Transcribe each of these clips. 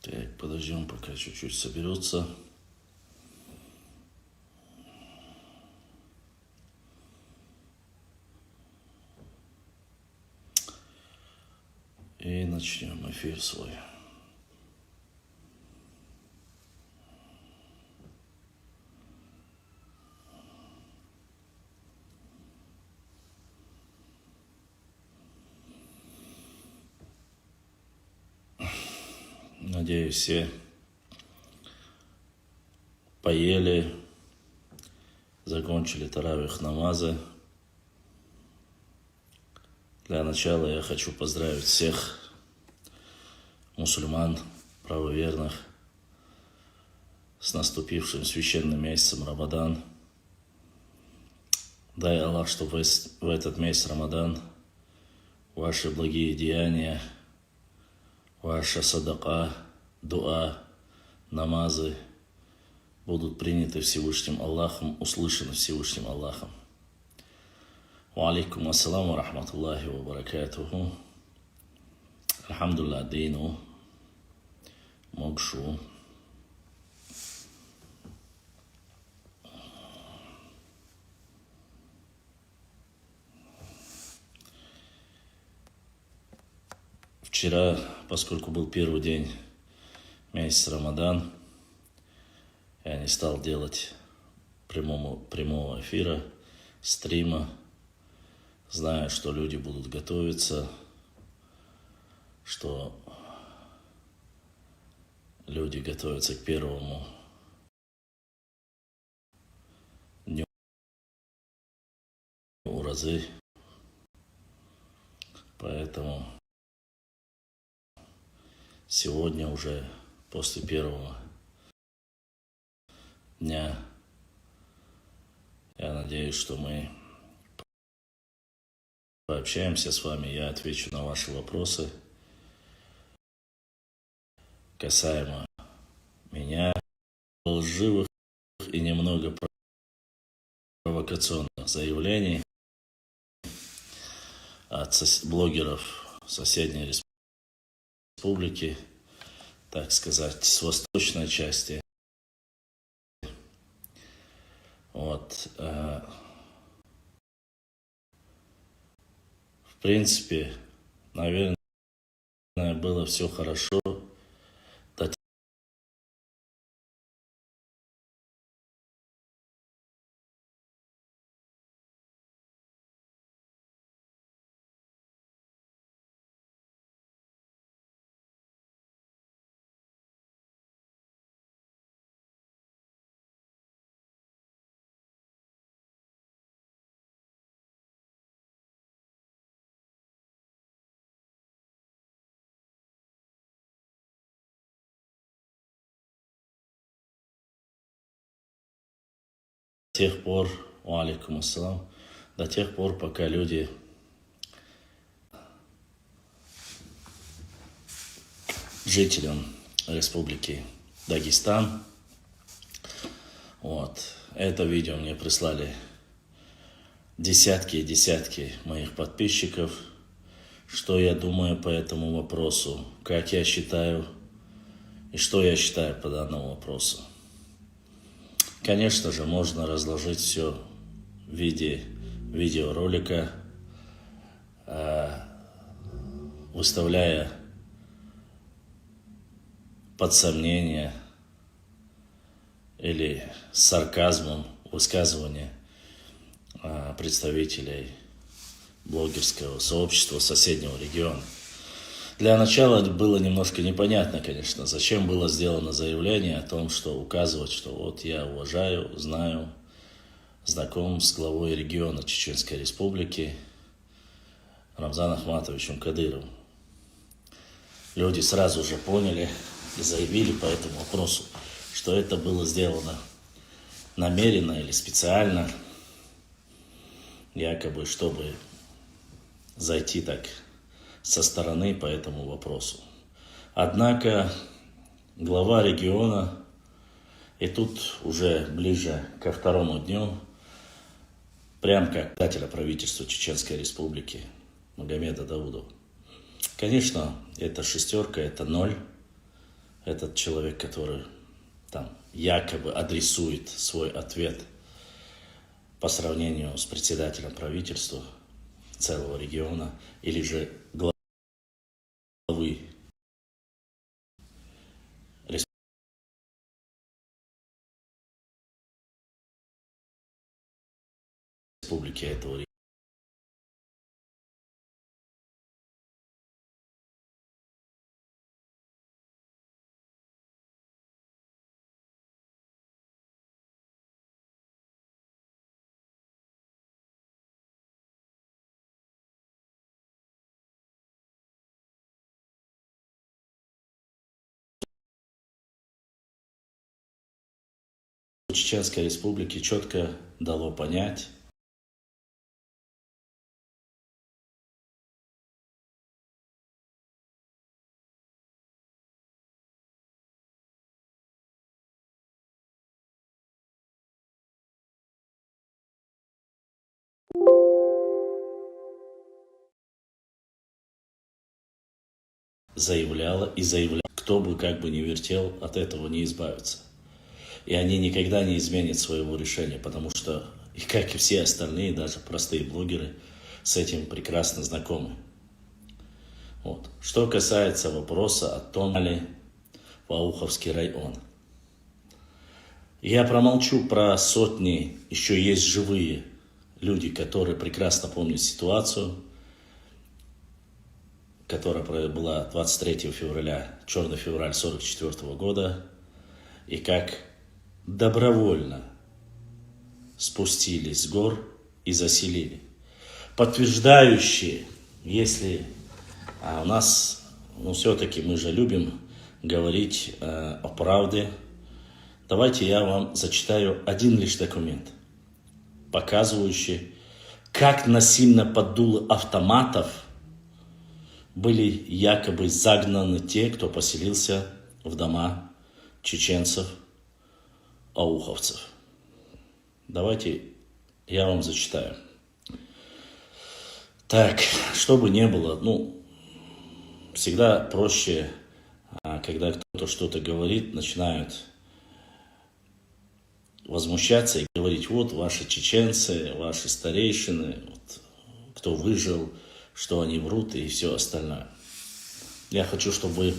Так, подождем, пока чуть-чуть соберется. И начнем эфир свой. Надеюсь, все поели, закончили таравих намазы. Для начала я хочу поздравить всех мусульман, правоверных, с наступившим священным месяцем Рамадан. Дай Аллах, чтобы в этот месяц Рамадан ваши благие деяния, ваша садака, дуа, намазы будут приняты Всевышним Аллахом, услышаны Всевышним Аллахом. Ва алейкум ассаламу рахматуллахи ва баракатуху. Алхамдулилlah дейну мокшу. Вчера, поскольку был первый день месяца Рамадан, я не стал делать прямого эфира, стрима, зная, что люди будут готовиться, что люди готовятся к первому дню уразы. Поэтому сегодня уже после первого дня я надеюсь, что мы пообщаемся с вами, я отвечу на ваши вопросы касаемо меня, лживых и немного провокационных заявлений от блогеров соседней республики, так сказать, с восточной части. Вот. В принципе, наверное, было все хорошо до тех пор, алейкум ассалам, до тех пор, пока люди жителям республики Дагестан, вот, это видео мне прислали десятки и десятки моих подписчиков, что я думаю по этому вопросу, как я считаю и что я считаю по данному вопросу. Конечно же, можно разложить все в виде видеоролика, выставляя под сомнение или с сарказмом высказывания представителей блогерского сообщества соседнего региона. Для начала было немножко непонятно, конечно, зачем было сделано заявление о том, что указывать, что вот я уважаю, знаю, знаком с главой региона Чеченской Республики Рамзаном Ахматовичем Кадыровым. Люди сразу же поняли и заявили по этому вопросу, что это было сделано намеренно или специально, якобы, чтобы зайти так со стороны по этому вопросу. Однако глава региона, и тут уже ближе ко второму дню, прям как председателя правительства Чеченской Республики Магомеда Даудова. Конечно, это шестерка, это ноль, этот человек, который там якобы адресует свой ответ по сравнению с председателем правительства целого региона или же главы республики этого региона. Чеченской республики четко дало понять, заявляла и заявляла, кто бы как бы ни вертел, от этого не избавиться. И они никогда не изменят своего решения, потому что, и как и все остальные, даже простые блогеры, с этим прекрасно знакомы. Вот. Что касается вопроса о том, ли в Ауховский район. Я промолчу про сотни, еще есть живые люди, которые прекрасно помнят ситуацию, которая была 23 февраля, черный февраль 1944 года, и как добровольно спустились с гор и заселили. Подтверждающие, если у нас, все-таки мы же любим говорить о правде, давайте я вам зачитаю один лишь документ, показывающий, как насильно под дуло автоматов были якобы загнаны те, кто поселился в дома чеченцев, ауховцев. Давайте я вам зачитаю. Так, чтобы не было, всегда проще, когда кто-то что-то говорит, начинают возмущаться и говорить, вот ваши чеченцы, ваши старейшины, вот, кто выжил, что они врут и все остальное. Я хочу, чтобы вы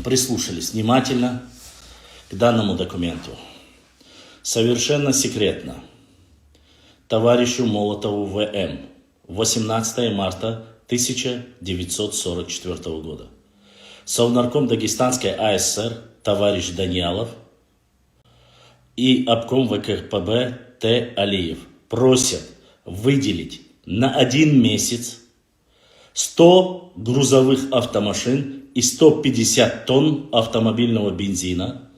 прислушались внимательно к данному документу. Совершенно секретно. Товарищу Молотову В.М. 18 марта 1944 года. Совнарком Дагестанской АСР товарищ Даниалов и обком ВКПБ Т. Алиев просят выделить на 1 месяц 100 грузовых автомашин и 150 тонн автомобильного бензина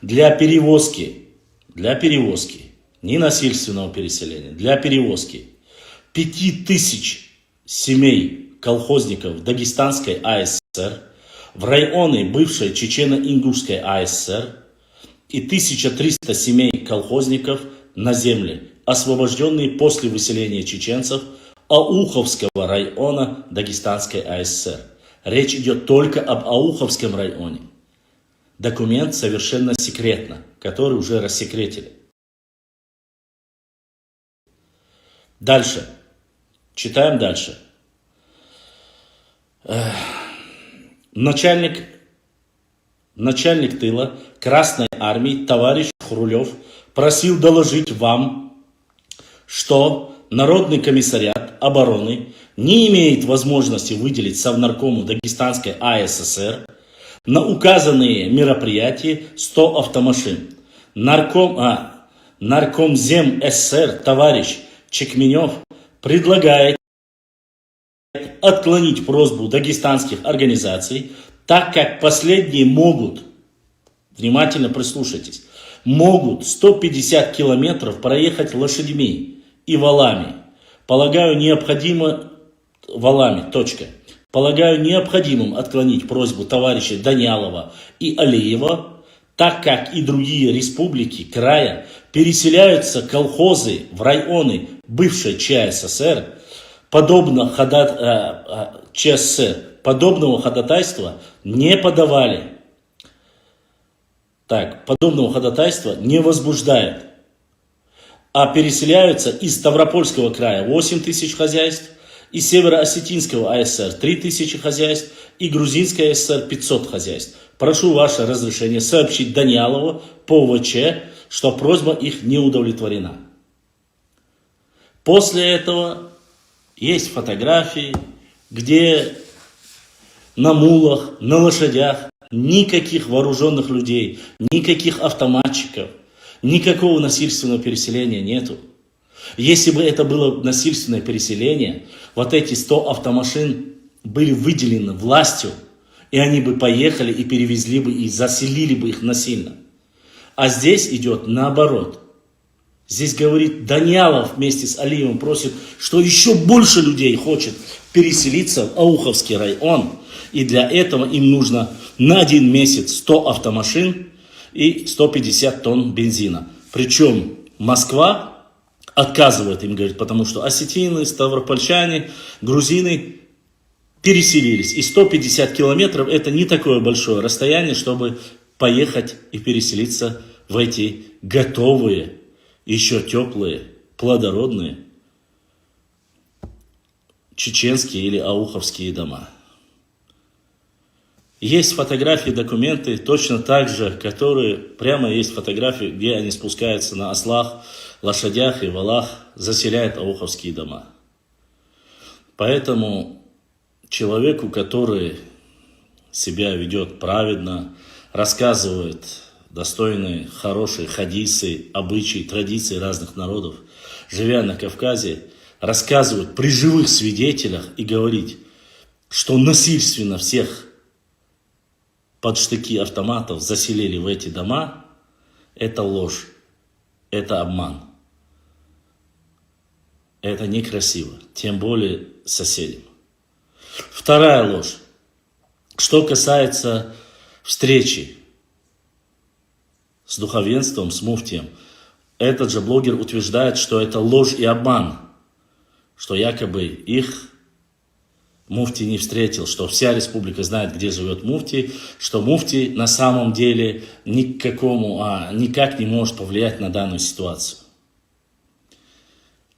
для перевозки, не насильственного переселения, для перевозки 5000 семей колхозников Дагестанской АСР в районы бывшей Чечено-Ингушской АСР и 1300 семей колхозников на земли, освобожденные после выселения чеченцев Ауховского района Дагестанской АСР. Речь идет только об Ауховском районе. Документ совершенно секретно, который уже рассекретили. Дальше. Читаем дальше. Начальник тыла Красной Армии товарищ Хрулев просил доложить вам, что Народный комиссариат обороны не имеет возможности выделить Совнаркому Дагестанской АССР на указанные мероприятия 100 автомашин. Наркомзем СССР товарищ Чекменев предлагает отклонить просьбу дагестанских организаций, так как последние могут, внимательно прислушайтесь, могут 150 километров проехать лошадьми и валами. Полагаю необходимым отклонить просьбу товарищей Даниалова и Алиева, так как и другие республики края переселяются колхозы в районы бывшей ЧССР, подобного ходатайства не подавали. Так, подобного ходатайства не возбуждает. А переселяются из Ставропольского края 8 тысяч хозяйств, из Северо-Осетинского АСР 3 тысячи хозяйств и Грузинской АСР 500 хозяйств. Прошу ваше разрешение сообщить Даниалову по ВЧ, что просьба их не удовлетворена. После этого есть фотографии, где на мулах, на лошадях никаких вооруженных людей, никаких автоматчиков, никакого насильственного переселения нету. Если бы это было насильственное переселение, вот эти 100 автомашин были выделены властью, и они бы поехали и перевезли бы, и заселили бы их насильно. А здесь идет наоборот. Здесь говорит Даниалов вместе с Алиевым просит, что еще больше людей хочет переселиться в Ауховский район. И для этого им нужно на 1 месяц 100 автомашин и 150 тонн бензина. Причем Москва отказывает им, говорит, потому что осетины, ставропольчане, грузины переселились. И 150 километров это не такое большое расстояние, чтобы поехать и переселиться в эти готовые, еще теплые, плодородные чеченские или ауховские дома. Есть фотографии, документы, точно так же, которые, прямо есть фотографии, где они спускаются на ослах, лошадях и валах, заселяют ауховские дома. Поэтому человеку, который себя ведет праведно, рассказывает достойные, хорошие хадисы, обычаи, традиции разных народов, живя на Кавказе, рассказывать при живых свидетелях и говорить, что насильственно всех под штыки автоматов заселили в эти дома, это ложь, это обман. Это некрасиво, тем более соседям. Вторая ложь. Что касается встречи с духовенством, с муфтием, этот же блогер утверждает, что это ложь и обман, что якобы их муфти не встретил, что вся республика знает, где живет муфти, что муфти на самом деле никак не может повлиять на данную ситуацию.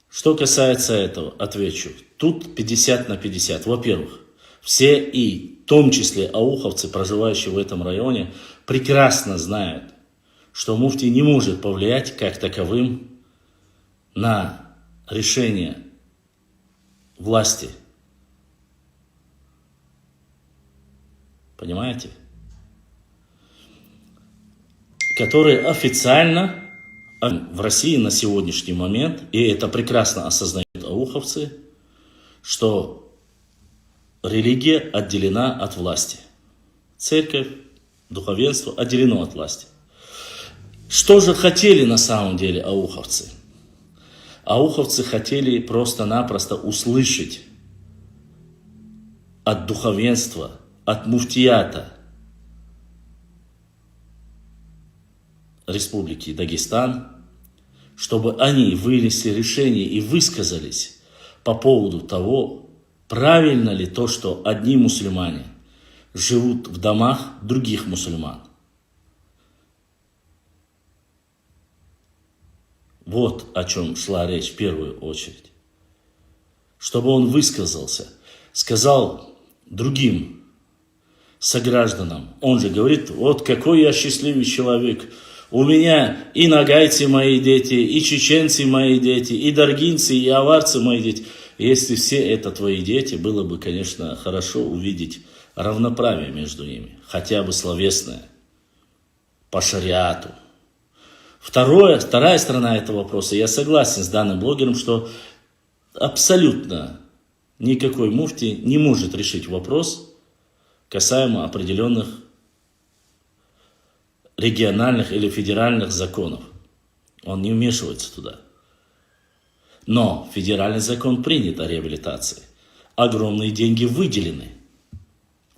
Что касается этого, отвечу. Тут 50 на 50. Во-первых, все и в том числе ауховцы, проживающие в этом районе, прекрасно знают, что муфти не может повлиять как таковым на решение власти. Понимаете? Которые официально в России на сегодняшний момент, и это прекрасно осознают ауховцы, что религия отделена от власти. Церковь, духовенство отделено от власти. Что же хотели на самом деле ауховцы? Ауховцы хотели просто-напросто услышать от духовенства, от муфтията Республики Дагестан, чтобы они вынесли решение и высказались по поводу того, правильно ли то, что одни мусульмане живут в домах других мусульман. Вот о чем шла речь в первую очередь. Чтобы он высказался, сказал другим согражданам. Он же говорит, вот какой я счастливый человек. У меня и нагайцы мои дети, и чеченцы мои дети, и даргинцы, и аварцы мои дети. Если все это твои дети, было бы, конечно, хорошо увидеть равноправие между ними. Хотя бы словесное, по шариату. Вторая сторона этого вопроса. Я согласен с данным блогером, что абсолютно никакой муфти не может решить вопрос касаемо определенных региональных или федеральных законов. Он не вмешивается туда. Но федеральный закон принят о реабилитации. Огромные деньги выделены.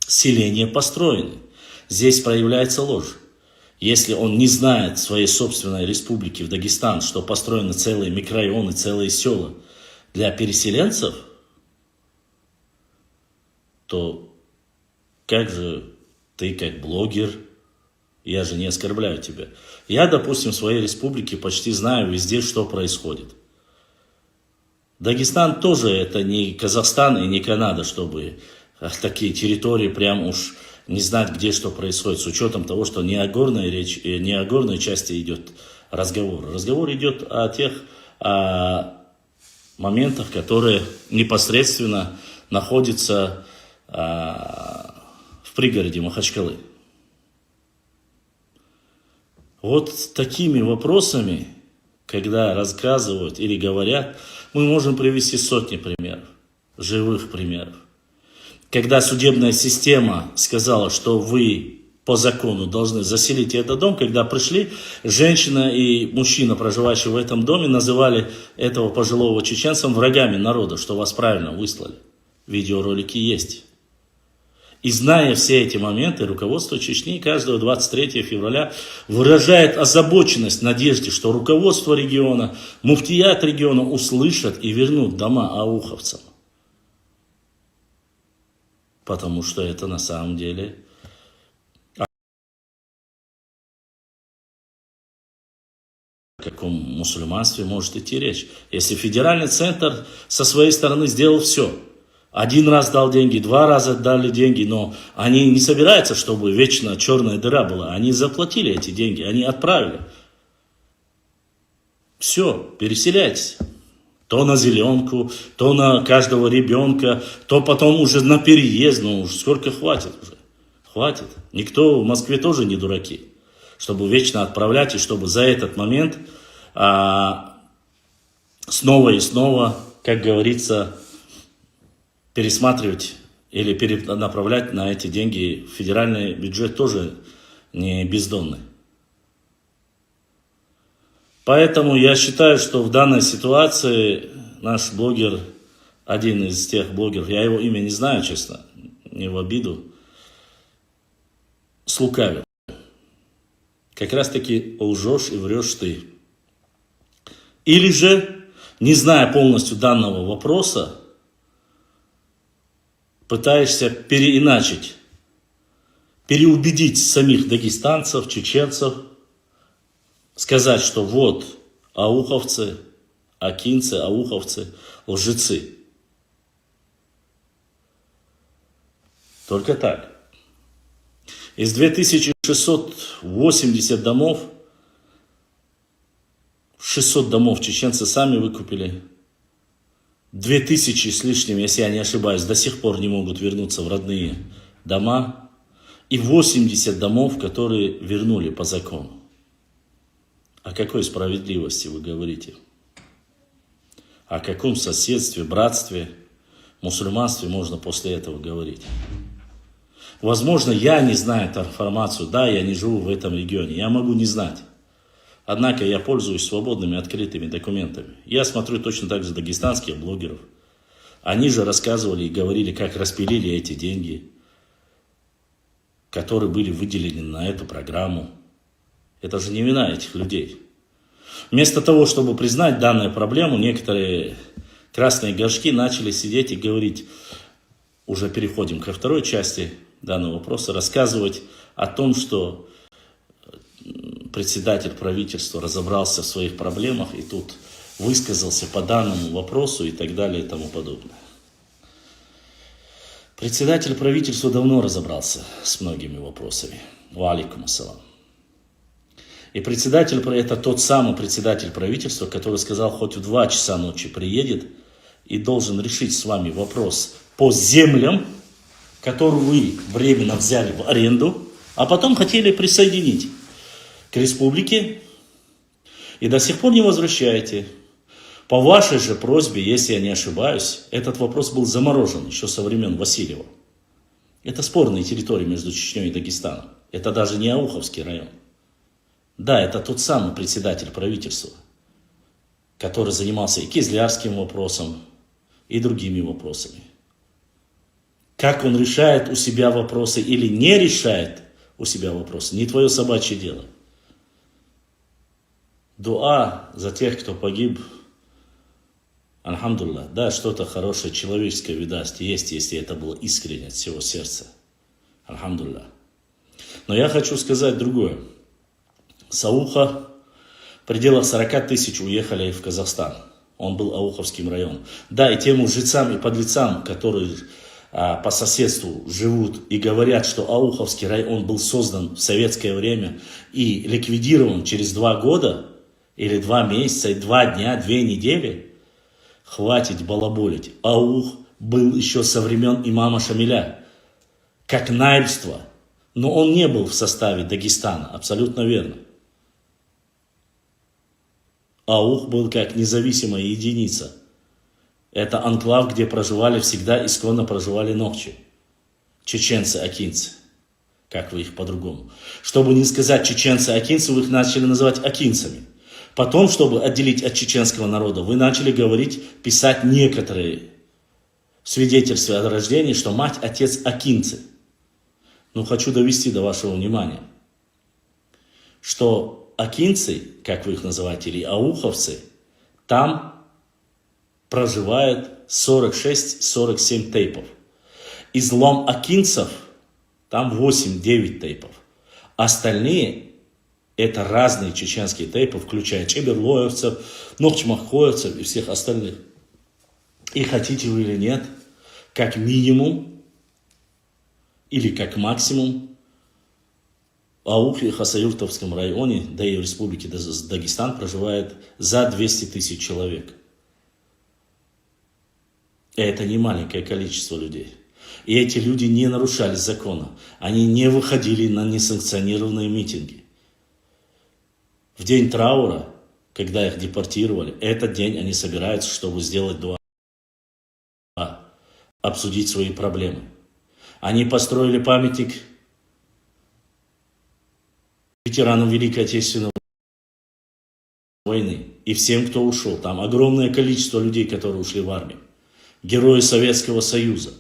Селения построены. Здесь проявляется ложь. Если он не знает своей собственной республики в Дагестан, что построены целые микрорайоны, целые села для переселенцев, то как же ты как блогер Я же не оскорбляю тебя. Я, допустим, в своей республике почти знаю везде, что происходит. Дагестан тоже это не Казахстан и не Канада, чтобы такие территории прям уж не знать, где что происходит, с учетом того, что не о горной части идет разговор. Разговор идет о тех моментах, которые непосредственно находятся в пригороде Махачкалы. Вот такими вопросами, когда рассказывают или говорят, мы можем привести сотни примеров, живых примеров. Когда судебная система сказала, что вы по закону должны заселить этот дом, когда пришли, женщина и мужчина, проживающие в этом доме, называли этого пожилого чеченцем врагами народа, что вас правильно выслали. Видеоролики есть. И зная все эти моменты, руководство Чечни каждого 23 февраля выражает озабоченность в надежде, что руководство региона, муфтият региона услышат и вернут дома ауховцам. Потому что это на самом деле... О каком мусульманстве может идти речь? Если федеральный центр со своей стороны сделал все. Один раз дал деньги, 2 раза дали деньги, но они не собираются, чтобы вечно черная дыра была. Они заплатили эти деньги, они отправили. Все, переселяйтесь. То на зеленку, то на каждого ребенка, то потом уже на переезд. Ну, уж сколько хватит уже. Хватит. Никто в Москве тоже не дураки. Чтобы вечно отправлять, и чтобы за этот момент снова и снова, как говорится, пересматривать или перенаправлять на эти деньги. Федеральный бюджет тоже не бездонный. Поэтому я считаю, что в данной ситуации наш блогер, один из тех блогеров, я его имя не знаю, честно, не в обиду, слукавил. Как раз таки лжешь и врешь ты. Или же, не зная полностью данного вопроса, пытаешься переиначить, переубедить самих дагестанцев, чеченцев, сказать, что вот ауховцы, акинцы, ауховцы, лжецы. Только так. Из 2680 домов, 600 домов чеченцы сами выкупили. 2000 с лишним, если я не ошибаюсь, до сих пор не могут вернуться в родные дома. И 80 домов, которые вернули по закону. О какой справедливости вы говорите? О каком соседстве, братстве, мусульманстве можно после этого говорить? Возможно, я не знаю эту информацию. Да, я не живу в этом регионе. Я могу не знать. Однако я пользуюсь свободными, открытыми документами. Я смотрю точно так же дагестанских блогеров. Они же рассказывали и говорили, как распилили эти деньги, которые были выделены на эту программу. Это же не вина этих людей. Вместо того, чтобы признать данную проблему, некоторые красные горшки начали сидеть и говорить, уже переходим ко второй части данного вопроса, рассказывать о том, что председатель правительства разобрался в своих проблемах и тут высказался по данному вопросу и так далее и тому подобное. Председатель правительства давно разобрался с многими вопросами. Ва алейкум ассалам. И председатель, это тот самый председатель правительства, который сказал, хоть в 2 часа ночи приедет и должен решить с вами вопрос по землям, которые вы временно взяли в аренду, а потом хотели присоединить к республике и до сих пор не возвращаете. По вашей же просьбе, если я не ошибаюсь, этот вопрос был заморожен еще со времен Васильева. Это спорные территории между Чечней и Дагестаном. Это даже не Ауховский район. Да, это тот самый председатель правительства, который занимался и кизлярским вопросом, и другими вопросами. Как он решает у себя вопросы или не решает у себя вопросы, не твое собачье дело. Дуа за тех, кто погиб, альхамдулилlah, да, что-то хорошее, человеческое, видать, есть, если это было искренне от всего сердца. Альхамдулилlah. Но я хочу сказать другое. С Ауха в пределах 40 тысяч уехали в Казахстан. Он был Ауховским районом. Да, и тем лжецам и подлецам, которые по соседству живут и говорят, что Ауховский район был создан в советское время и ликвидирован через 2 года, или 2 месяца, и 2 дня, 2 недели, хватит балаболить. Аух был еще со времен имама Шамиля, как наибство, но он не был в составе Дагестана, абсолютно верно. Аух был как независимая единица. Это анклав, где проживали всегда, исконно проживали ногчи. Чеченцы-акинцы. Как вы их по-другому. Чтобы не сказать чеченцы-акинцы, вы их начали называть акинцами. Потом, чтобы отделить от чеченского народа, вы начали говорить, писать некоторые свидетельства о рождении, что мать, отец акинцы. Но хочу довести до вашего внимания, что акинцы, как вы их называете, или ауховцы, там проживает 46-47 тейпов. Излом акинцев там 8-9 тейпов. Остальные это разные чеченские тейпы, включая чеберлоевцев, ногчмахоевцев и всех остальных. И хотите вы или нет, как минимум или как максимум в Аухе и Хасавюртовском районе, да и в республике Дагестан проживает за 200 тысяч человек. Это не маленькое количество людей. И эти люди не нарушали закона. Они не выходили на несанкционированные митинги. В день траура, когда их депортировали, этот день они собираются, чтобы сделать дуа, обсудить свои проблемы. Они построили памятник ветеранам Великой Отечественной войны и всем, кто ушел. Там огромное количество людей, которые ушли в армию. Герои Советского Союза.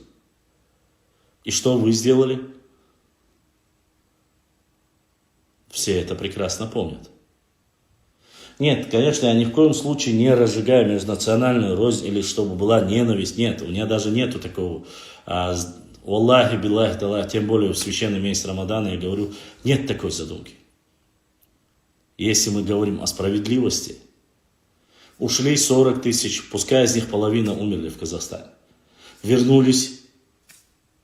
И что вы сделали? Все это прекрасно помнят. Нет, конечно, я ни в коем случае не разжигаю межнациональную рознь или чтобы была ненависть. Нет, у меня даже нету такого. Аллахи, биллахи, талах, тем более в священный месяц Рамадана я говорю, нет такой задумки. Если мы говорим о справедливости, ушли 40 тысяч, пускай из них половина умерли в Казахстане. Вернулись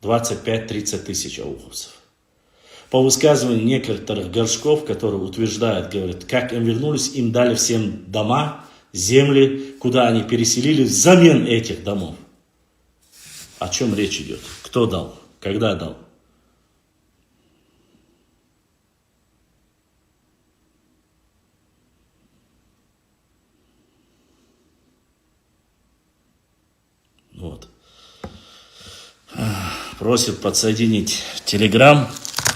25-30 тысяч ауховцев. По высказыванию некоторых горшков, которые утверждают, говорят, как им вернулись, им дали всем дома, земли, куда они переселили взамен этих домов. О чем речь идет? Кто дал? Когда дал? Вот. Просит подсоединить Telegram.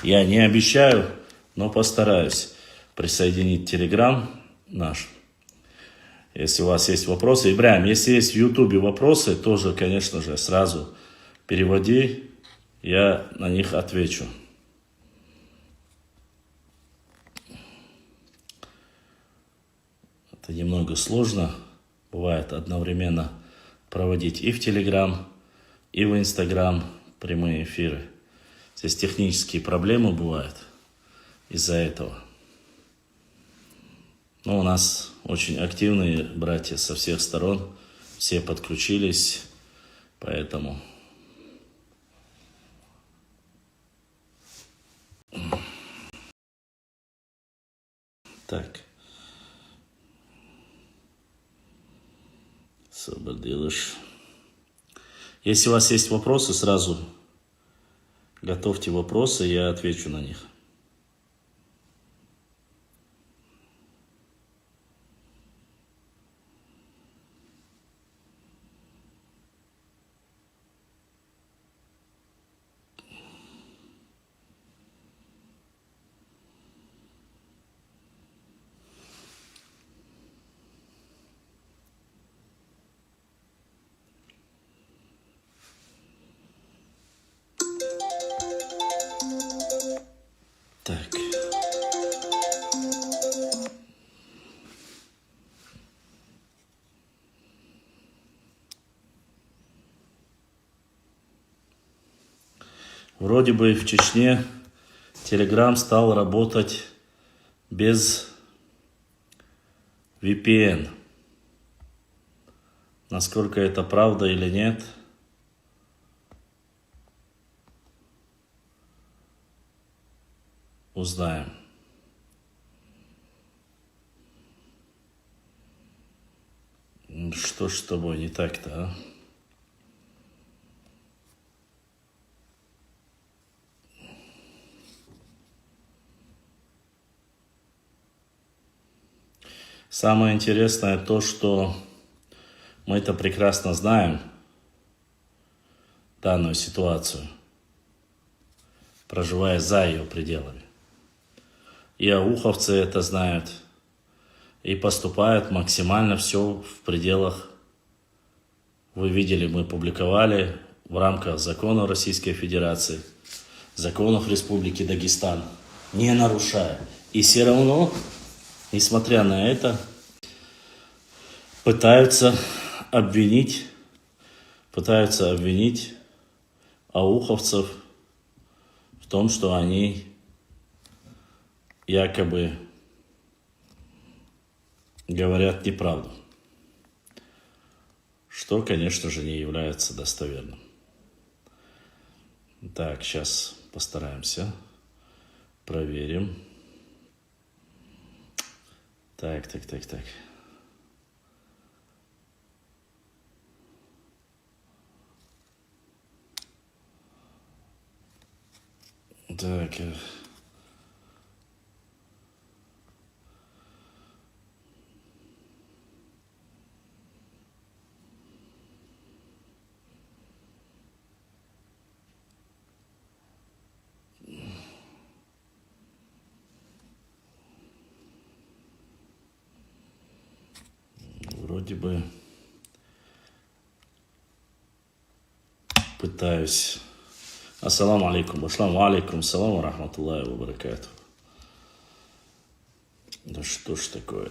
Я не обещаю, но постараюсь присоединить Telegram наш. Если у вас есть вопросы. Ибрахим, если есть в Ютубе вопросы, тоже, конечно же, сразу переводи. Я на них отвечу. Это немного сложно. Бывает одновременно проводить и в Telegram, и в Instagram прямые эфиры. Здесь технические проблемы бывают из-за этого. Но у нас очень активные братья со всех сторон. Все подключились, поэтому... Так. Освободилось. Если у вас есть вопросы, сразу готовьте вопросы, я отвечу на них. Так. Вроде бы в Чечне Telegram стал работать без VPN. Насколько это правда или нет, узнаем. Что ж с тобой не так-то, а? Самое интересное то, что мы это прекрасно знаем, данную ситуацию, проживая за ее пределами. И ауховцы это знают, и поступают максимально все в пределах. Вы видели, мы публиковали в рамках закона Российской Федерации, законов Республики Дагестан, не нарушая. И все равно, несмотря на это, пытаются обвинить ауховцев в том, что они якобы говорят неправду, что, конечно же, не является достоверным. Так, сейчас постараемся, проверим. Так. Так. Вроде бы пытаюсь. Ассаламу алейкум. Ассаламу алейкум. Ассаламу рахматуллахи ва баракатуху. Да что ж такое?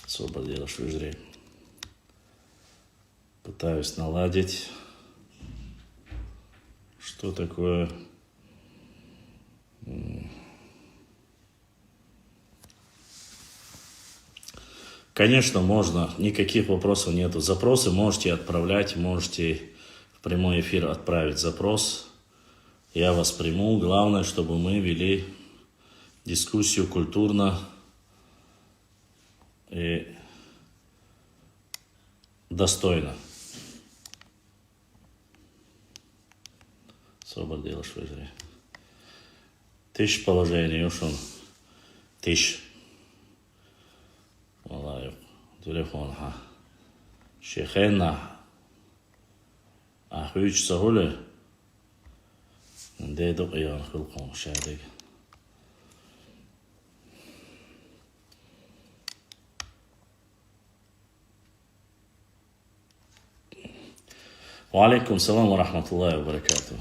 Освободилась вижри. Пытаюсь наладить. Что такое? Конечно, можно, никаких вопросов нету. Запросы можете отправлять, можете в прямой эфир отправить запрос. Я вас приму. Главное, чтобы мы вели дискуссию культурно и достойно. Освободилась вижри. Тыш положение, уж он. Тыш. Vallahi yok. Telefon ha. Şehenna. Ahüç sahule. Dedik iyan kılkın şadik. Wa alaikum salam wa rahmatullahi wa barakatuh.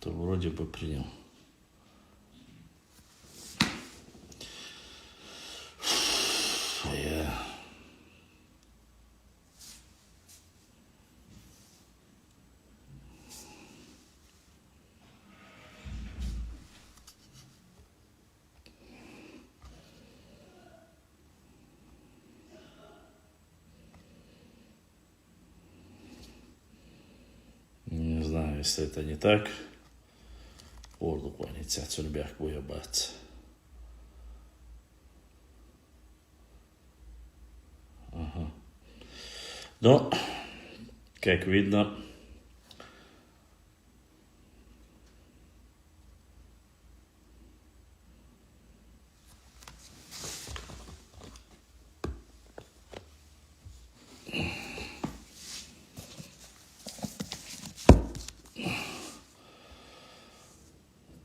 То вроде бы принял. Не знаю, если это не так. Ordu koynitsa tsulbях буябаться. Ага. Но, как видно,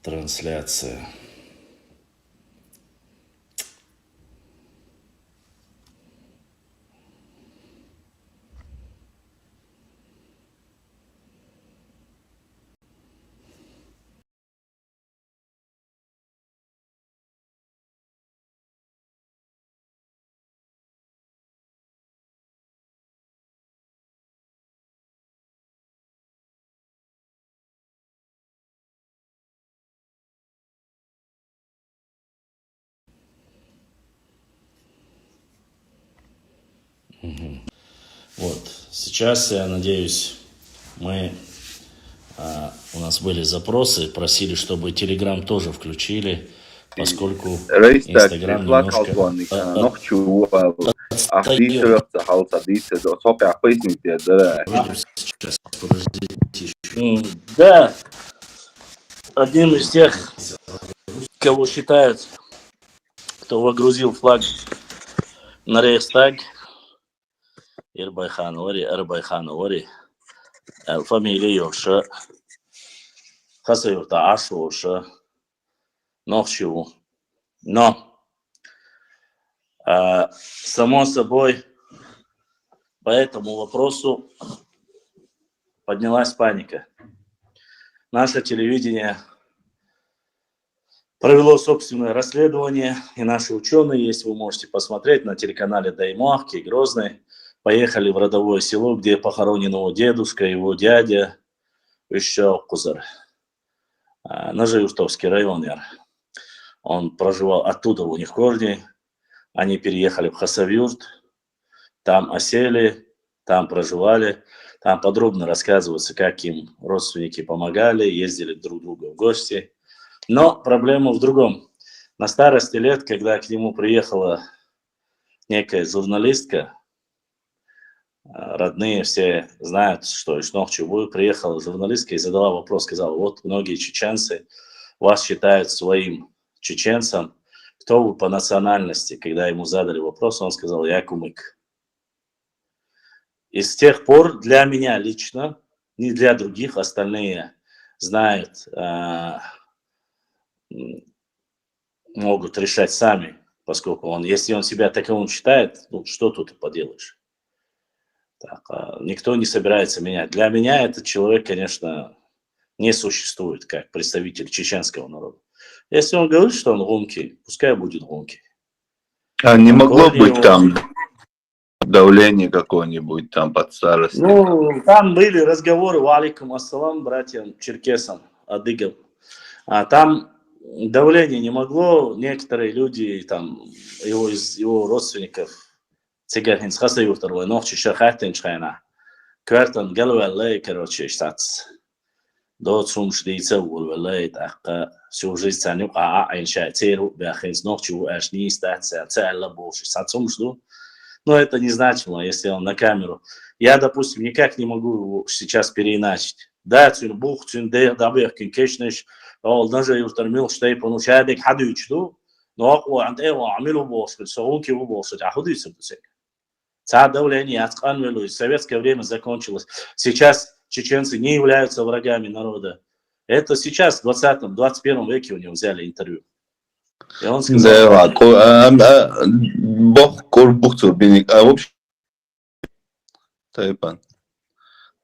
трансляция. Вот. Сейчас, я надеюсь, у нас были запросы, просили, чтобы Telegram тоже включили, поскольку Reistāk Instagram немножко flakkalponik nokču ahdīsa röhtsa halsa dīsa do sopea pēsnītie dārē. Сейчас, подождите. Да, одним из тех, кого считают, кто выгрузил флаг на Рейхстаг, Эрбайхан Ори, фамилия Йоша, Хасаюрта Ашоша, Нохчеву. Но, само собой, по этому вопросу поднялась паника. Наше телевидение провело собственное расследование, и наши ученые, если вы можете посмотреть на телеканале Даймахки, Грозный, поехали в родовое село, где похоронен его дедушка, его дядя, еще Кузар, на Жаюртовский район. Он проживал оттуда, у них корни, они переехали в Хасавюрт, там осели, там проживали, там подробно рассказывается, как им родственники помогали, ездили друг к другу в гости. Но проблема в другом. На старости лет, когда к нему приехала некая журналистка, родные все знают, что из Нохчевую приехала журналистка и задала вопрос, сказала, вот многие чеченцы вас считают своим чеченцем, кто вы по национальности? Когда ему задали вопрос, он сказал, я кумык. И с тех пор для меня лично, не для других, остальные знают, могут решать сами, поскольку если он себя таковым считает, ну что тут поделаешь. Так, никто не собирается менять. Для меня этот человек, конечно, не существует как представитель чеченского народа. Если он говорит, что он гунки, пускай будет гунки. А не могло быть там давление какое-нибудь там под старость? Ну, там были разговоры, валикум ассалам, братьям черкесам, адыгам. А там давление не могло, некоторые люди, там, из его родственников, цыган Хасаюртар, ночи шахатин шхайна, квартан галваллей, короче, штатс. До цумш дейца валваллей, так, всю жизнь цаню, иншатиру, бяхинс ночи уашни, статся, цалла больше, сацумшду. Но это незначимо, если он на камеру. Я, допустим, никак не могу его сейчас переиначить. Да, цюн бух, цюн дабех, кенкешнеш, даже юртармил штейпану шадик хадючду, но аква антева амилу бошкет, соунки у бошкет, а худится бусек. Давление в советское время закончилось. Сейчас чеченцы не являются врагами народа. Это сейчас, в 20-21 веке у него взяли интервью. И он сказал... Бог корпуцию беник, а вообще... Тайпан.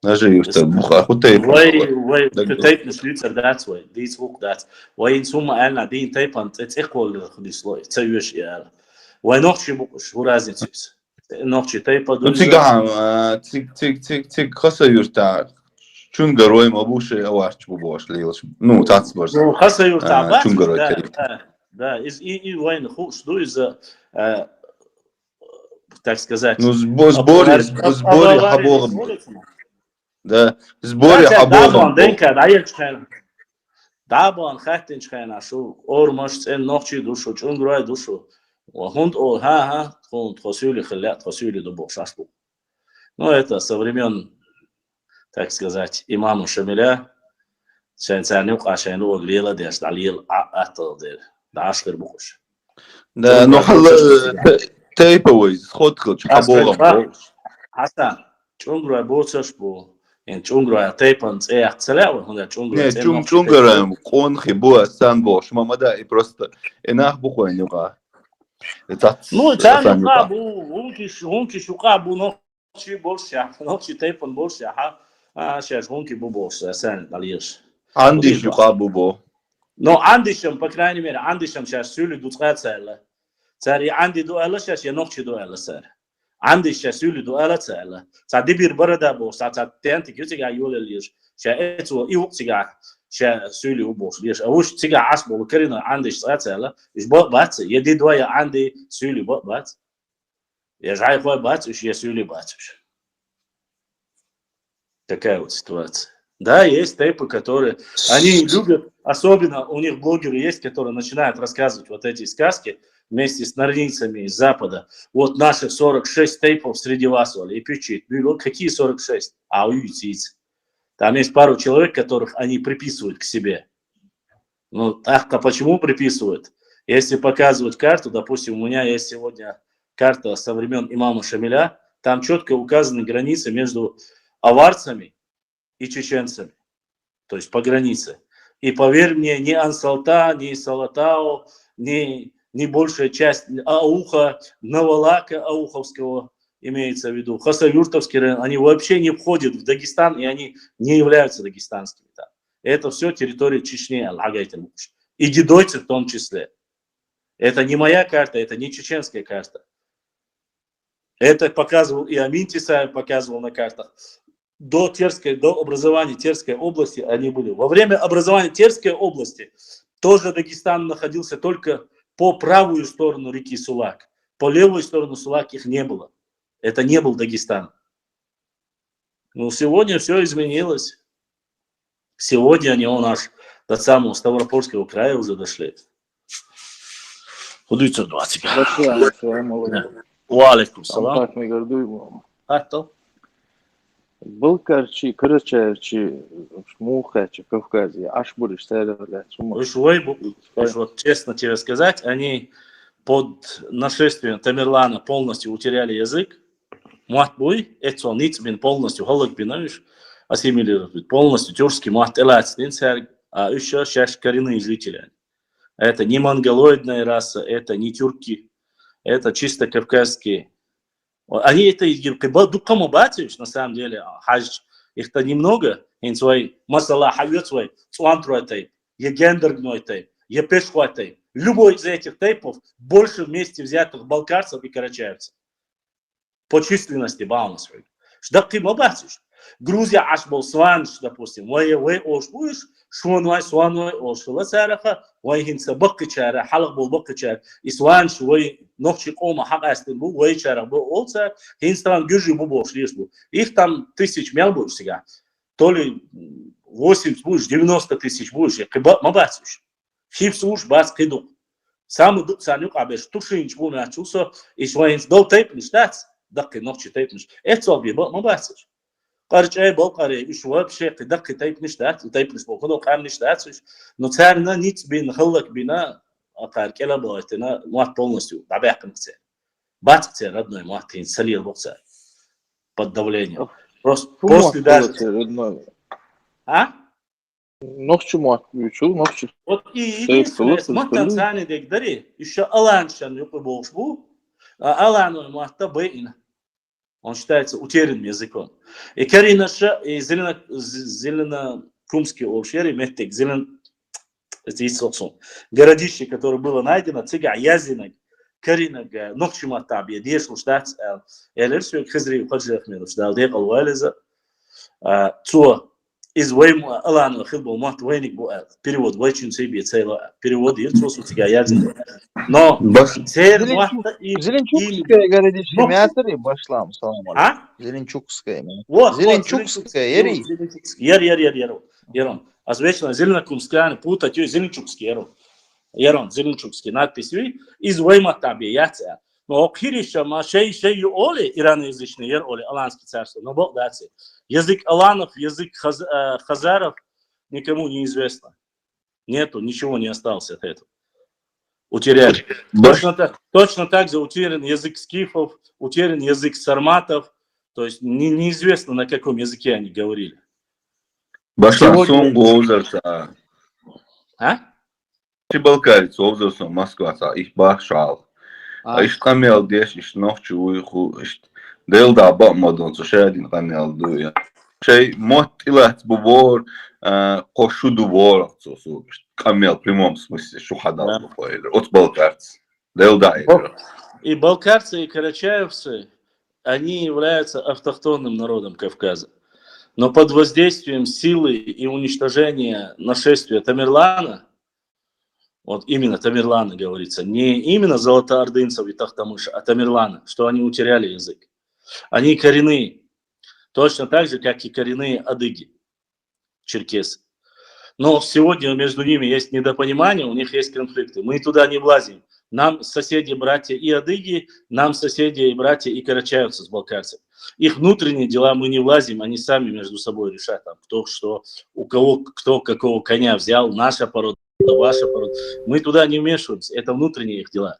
Даже юрта буха, хоть тайпан. Why tайпан шлицер that's why. These hook that. Why in summa альна дин тайпан, it's equal this law. It's a yush yaar. Why нохчи букуш, у разницы. Нохчи тайпан... Ну циган, циг хаса юрта. Чун герой мабуши аварч бубош лилаш. Ну тацборс. Ну хаса юрта бат. Чун герой. Да, и войн хуш, ну из-за, так сказать... Ну сборе хабогом. Да, сборе хабогом. Дабан хаттин шхайна шу, ор маш эн нохчи душу, чун грой душу. Хунд ол ха, хунд хосюли хилят, хосюли дубок шашбу. Ну это со времен, так сказать, имама Шамиля, шайнцанюк ашайну оглила деш далил атал дер. Дашкер букуш. Да, но тейповый, сходка, хабогом. Асан, чунгрой боцашбу. En чунгра тейпан целява, он чунгра. Не, чунгра, он хибуа санбо, шмамада и просто инах бухой нюка. Ну, там нюка бу, гунки шука бу ночи больше, ночи тейпан больше, сейчас гунки бу больше, асан далиш. Андиш нюка бу. Но андишем, по крайней мере, андишем сейчас сюли дуцгат цела. Цари анди дуэла сейчас я ночи дуэла сэр. عندي شاسولي دو ألا تسأله سادبير بردا بو ساتين تيجي يقول ليش شاءتوا يوق تيجي شاسولي وبوش ليش أوش تيجي عصب وكرينا عندي تسأله إيش بات يدي دوايا عندي سولي بات يجعي خوي بات إيش يسولي باتش Такая вот ситуация. Да, есть тейпы, которые... Они любят, особенно у них блогеры есть, которые начинают рассказывать вот эти сказки вместе с норвийцами из Запада. Вот наших 46 тейпов среди вас, Оля, и пишет. Какие 46? А уйдите. Там есть пару человек, которых они приписывают к себе. Ну, так-то почему приписывают? Если показывать карту, допустим, у меня есть сегодня карта со времен имама Шамиля, там четко указаны границы между аварцами и чеченцами, то есть по границе. И поверь мне, ни Ансалта, ни Салатау, ни большая часть Ауха, Навалака Ауховского, имеется в виду, Хасавюртовский район, они вообще не входят в Дагестан, и они не являются дагестанскими. Да. Это все территория Чечни, и гидойцы в том числе. Это не моя карта, это не чеченская карта. Это показывал и Амин Тисаев показывал на картах. До образования Терской области они были. Во время образования Терской области тоже Дагестан находился только по правую сторону реки Сулак. По левую сторону Сулак их не было. Это не был Дагестан. Но сегодня все изменилось. Сегодня они у нас до самого Ставропольского края уже дошли. Худуйца 20. Уалейкум салам. Был короче, мухачи, Кавказе, аж будешь вот честно тебе сказать, они под нашествием Тамерлана полностью утеряли язык. Муатбуй, это ницбин полностью холокбинович, ассимилирует полностью тюркский муателацин, а еще сейчас коренные жители. Это не монголоидная раса, это не тюрки, это чисто кавказские. Они это кому батюш, на самом деле, хадж, их-то немного, им свой масала хавет свой, цуантру тейп, егендергной тейп, епешхуа тейп. Любой из этих тейпов больше вместе взятых балкарцев и карачаевцев. По численности баланс. Что ты батюш? Грузия аж был сванш, допустим, вай ош будешь, шуанвай ош, ласараха, вай хинца баккачара, халак был баккачар, и сванш вай ногчи кома хакастин был, вай чара был олца, хинстан гюжи бубош лишь был. Их там 1000 мял будешь сега, то ли 80 будешь, 90 тысяч будешь, я батюш. Хипс уж бас киду. Самый дух санюк абеш тушинч был начался, и свайнс дол тейпниш, дакки ногчи тейпниш. Это обе батюш. قارج بالقاري إشواب شيء قدق تايب نشتات وتايب نسبه كله قام نشتات نو تارنا نيت بين خلق بنا أقار كلا بواتنا موات بولنسيو بعباق نكتير بات كتير ردنا مواتين سليل بوكسر بالدولين просто даже а ногчу муатючу ногчу вот и смотан сани дегдари еще аланшан юпы болшбу алану муатта бейна. Он считается утерянным языком. И Каринаша, и Зелено-Кумский общер, Меттек, городище, которое было найдено, Цига, Язинок, Каринага, Нокчиматабия, Дешлу, Штат, Элерсию, Хазри, Хаджахмедов, Штал, Декал, Уалеза, Цуа, из Вейму, Алану, Хилбу, Мат, Вейник, перевод, Вейчин, Сейби, Цейла, перевод, Ирцусу, Цига, Язинок. Но Зеленчукская городище мятри башлам салам алейкум. Зеленчукская. Зеленчукская, ери. Ерон. А вечно Зеленокумская, путать ее Зеленчукский, Ерон, Зеленчукский, надпись из Вейматаби, яция. Но Кириша, Машей, Оли, ираноязычный, Оли, Аланский царство, но Бог дается. Язык аланов, язык хазаров никому не известно. Нету, ничего не осталось от этого. Утеряли. Точно так же утерян язык скифов, утерян язык сарматов. То есть неизвестно, на каком языке они говорили. Башлан сонгу озерса. А? Чебалкарец озерса Москваца, их бахшал. А их камел деш, их ногчу уйху, их делда бамадонцу, шеядин камел дуя. Шей мотилат бубор, кошуду ворцу, камел в прямом смысле, шухадал бухойлер. От балкарц. Делда. И балкарцы, и карачаевцы, они являются автохтонным народом Кавказа. Но под воздействием силы и уничтожения нашествия Тамерлана, вот именно Тамерлана говорится, не именно золотоордынцев и тахтамыша, а Тамерлана, что они утеряли язык. Они коренные. Точно так же, как и коренные адыги, черкесы. Но сегодня между ними есть недопонимание, у них есть конфликты. Мы туда не влазим. Нам соседи, братья и адыги, нам соседи и братья и карачаевцы с балкарцев. Их внутренние дела мы не влазим, они сами между собой решают, там, кто что, у кого, кто какого коня взял, наша порода, ваша порода. Мы туда не вмешиваемся, это внутренние их дела.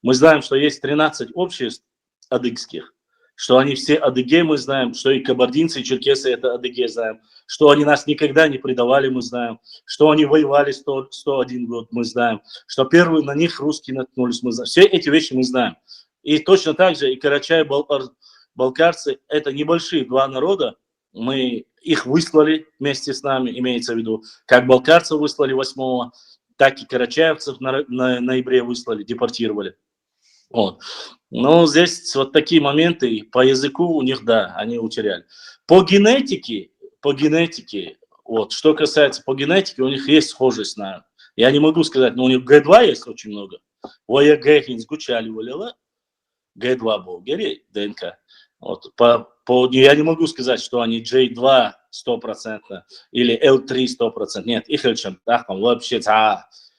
Мы знаем, что есть 13 обществ адыгских, что они все адыгеи, мы знаем, что и кабардинцы, и черкесы это адыгеи, знаем, что они нас никогда не предавали, мы знаем, что они воевали 101 год, мы знаем, что первые на них русские наткнулись, мы знаем. Все эти вещи мы знаем. И точно так же и карачаи, балкарцы, это небольшие два народа, мы их выслали вместе с нами, имеется в виду, как балкарцев выслали 8-го, так и карачаевцев на ноябре выслали, депортировали. Вот. Но здесь вот такие моменты, по языку у них, да, они утеряли. По генетике, вот, что касается по генетике, у них есть схожесть, на, я не могу сказать, но у них Г2 есть очень много. Г2 был, ДНК. Вот, я не могу сказать, что они J2 100% или L3 100%. Нет, их вообще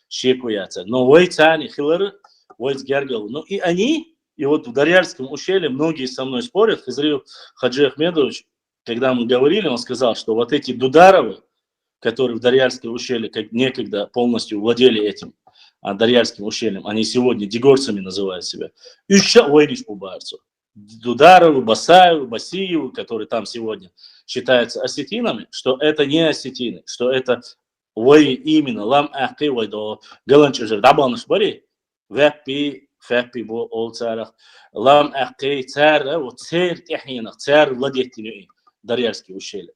щекуятся. Но войцани, хилары, войц гергал. Ну и они, и вот в Дарьяльском ущелье многие со мной спорят. Хазрил Хаджи Ахмедович, когда мы говорили, он сказал, что вот эти Дударовы, которые в Дарьяльском ущелье как некогда полностью владели этим Дарьяльским ущельем, они сегодня дегорцами называют себя. Еще войниш по барцу. Дударову, Басаеву, Басиеву, которые там сегодня считаются осетинами, что это не осетины, что это вой именно лам ахты вой до галанчужер дабаныш бори веппи феппи бо ол царах лам ахты цар вот цар технинах цар владетелей Дарьяльские ущелья.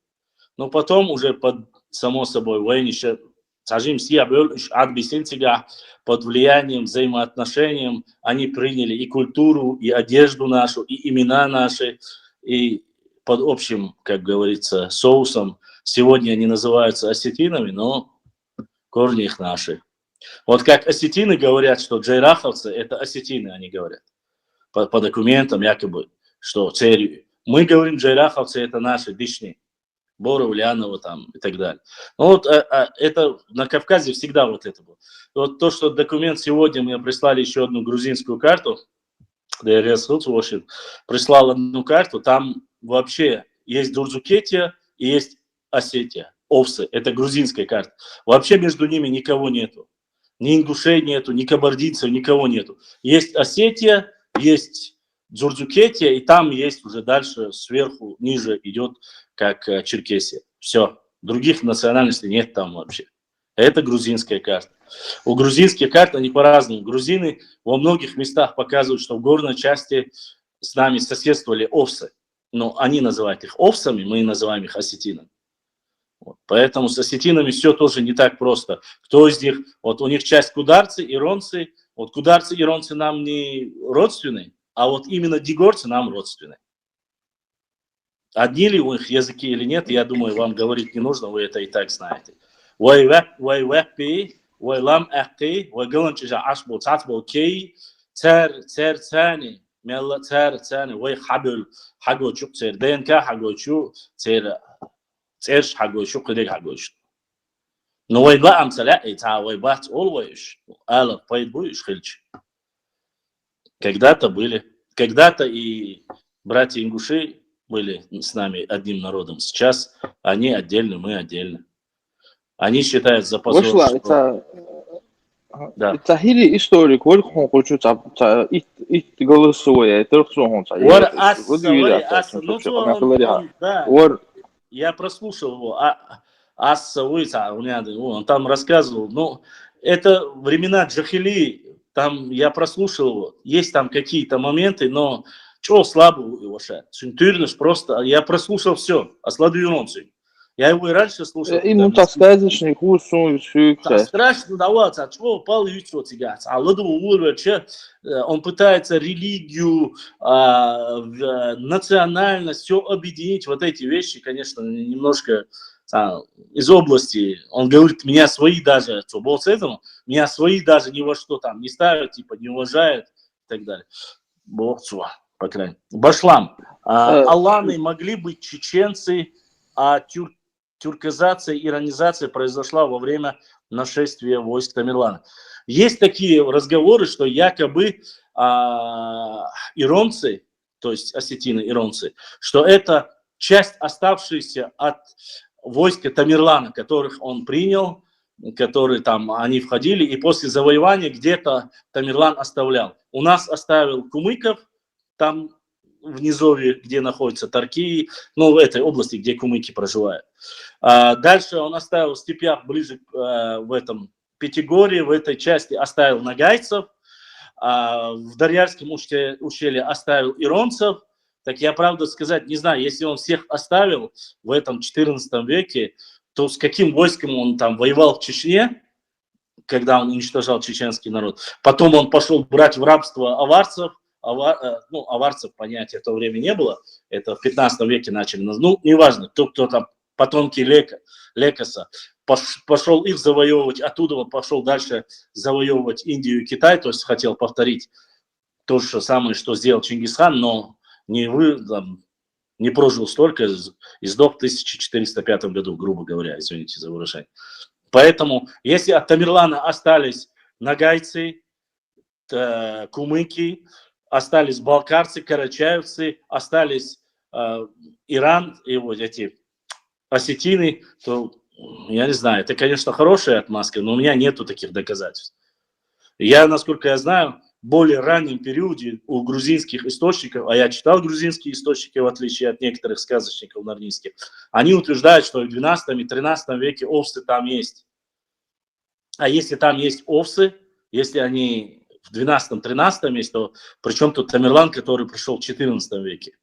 Но потом уже под само собой войнище сажим сиабел адбисинцига под влиянием, взаимоотношением они приняли и культуру, и одежду нашу, и имена наши, и под общим, как говорится, соусом. Сегодня они называются осетинами, но корни их наши. Вот как осетины говорят, что джайраховцы это осетины, они говорят. По документам якобы, что церю. Мы говорим, джайраховцы это наши дышни. Бора, Ульянова там и так далее. Ну вот это на Кавказе всегда вот это было. Вот то, что документ сегодня мне прислали еще одну грузинскую карту, прислал одну карту, там вообще есть Дурзукетия и есть Осетия, Овсы, это грузинская карта. Вообще между ними никого нету. Ни ингушей нету, ни кабардинцев, никого нету. Есть Осетия, есть Дурзукетия, и там есть уже дальше, сверху, ниже идет как Черкесия. Все. Других национальностей нет там вообще. Это грузинская карта. У грузинских карт они по-разному. Грузины во многих местах показывают, что в горной части с нами соседствовали овсы. Но они называют их овсами, мы называем их осетинами. Вот. Поэтому с осетинами все тоже не так просто. Кто из них, вот у них часть кударцы, иронцы. Вот кударцы, иронцы нам не родственны, а вот именно дигорцы нам родственны. Одни ли у них языки или нет, я думаю, вам говорить не нужно, вы это и так знаете. Лам ахти, галанчижа ашбол цатбол кей, цер цани, мелла цани, хабел хагочу цер ДНК хагочу церш хагочу кыдек хагочу. Но ба амсаля ита бат always ала пайдбуиш хильч. Когда-то были, когда-то и братья ингуши были с нами одним народом. Сейчас они отдельно, мы отдельно. Они считают за позор, что... Да. Это хили историк, вот он хочет ит голосуя, это что он я прослушал его, он там рассказывал, но это времена Джахили, там я прослушал его, есть там какие-то моменты, но чего слабо его шат? Просто я прослушал все, осладуюнонцы. Я его и раньше слушал. Ему так сказочный курс, страшно даваться, чего пал яйцо тягаться. Он пытается религию, национальность, все объединить. Вот эти вещи, конечно, немножко из области. Он говорит, меня свои даже, меня свои даже ни во что там не ставят, типа не уважают и так далее. по крайней мере. Башлам. Аланы могли быть чеченцы, а тюркизация, иранизация произошла во время нашествия войск Тамерлана. Есть такие разговоры, что якобы иронцы, то есть осетины, иронцы, что это часть оставшаяся от войска Тамерлана, которых он принял, которые там, они входили, и после завоевания где-то Тамерлан оставлял. У нас оставил кумыков, там в низовье, где находится Тарки, ну, в этой области, где кумыки проживают. Дальше он оставил в степях ближе в этом Пятигорье, в этой части оставил нагайцев, в Дарьярском ущелье оставил иронцев. Так я, правда сказать, не знаю, если он всех оставил в этом 14 веке, то с каким войском он там воевал в Чечне, когда он уничтожал чеченский народ. Потом он пошел брать в рабство аварцев. Аварцев понятия в то время не было. Это в 15 веке начали. Ну, неважно, кто там, потомки Лекоса. Пошел их завоевывать, оттуда пошел дальше завоевывать Индию и Китай, то есть хотел повторить то же самое, что сделал Чингисхан, но не прожил столько и сдох в 1405 году, грубо говоря, извините за выражение. Поэтому, если от Тамерлана остались нагайцы, кумыки, остались балкарцы, карачаевцы, остались Иран и вот эти осетины, то я не знаю, это, конечно, хорошая отмазка, но у меня нету таких доказательств. Я, насколько я знаю, в более раннем периоде у грузинских источников, а я читал грузинские источники, в отличие от некоторых сказочников нарнийских, они утверждают, что в 12 и 13 веке овсы там есть. А если там есть овсы, если они в 12-13 есть, то причем тут Тамерлан, который пришел в 14 веке?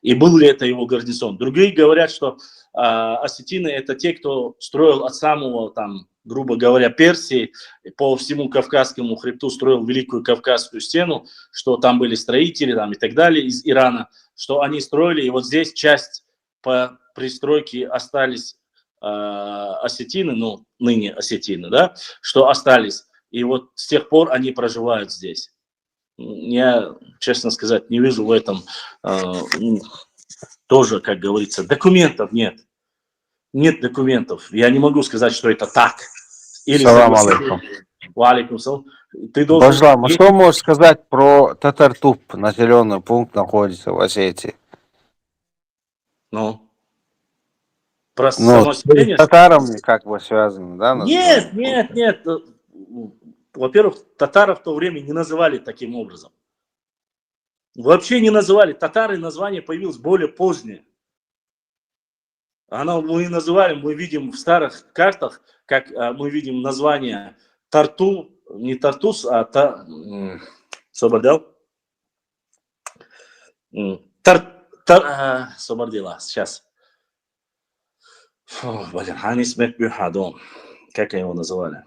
И был ли это его гарнизон? Другие говорят, что осетины это те, кто строил от самого, там, грубо говоря, Персии по всему Кавказскому хребту, строил Великую Кавказскую стену, что там были строители там, и так далее из Ирана, что они строили, и вот здесь часть по пристройке остались осетины, ну, ныне осетины, да, что остались, и вот с тех пор они проживают здесь. Я, честно сказать, не вижу в этом тоже, как говорится, документов нет. Нет документов. Я не могу сказать, что это так. Салам алейкум. Валейкум салам. Ты должен... Башлам, что можешь сказать про Татартуп? Населенный пункт находится в Осетии. Ну, про само С селение? татарами как бы связано, да? Нет. Во-первых, татаров в то время не называли таким образом. Вообще не называли. Татары название появилось более позднее. Мы называли, мы видим в старых картах, как мы видим название Тарту, не Тартус, а Собордел. Собордела, сейчас. Как его называли?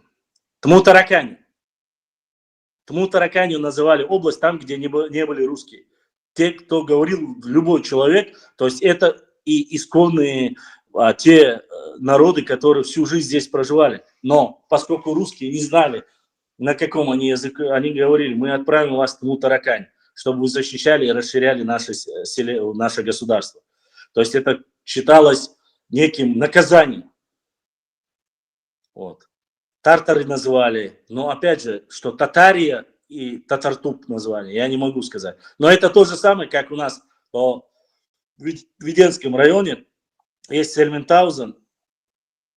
Тмутаракань. Тмутараканью называли область там, где не были русские. Те, кто говорил, любой человек, то есть это и исконные те народы, которые всю жизнь здесь проживали. Но поскольку русские не знали, на каком они языке, они говорили, мы отправим вас в Тмутаракань, чтобы вы защищали и расширяли наше государство. То есть это считалось неким наказанием. Вот. Тартары называли, но опять же, что Татария и Татартуп назвали, я не могу сказать. Но это то же самое, как у нас в Веденском районе есть Сельментаузен.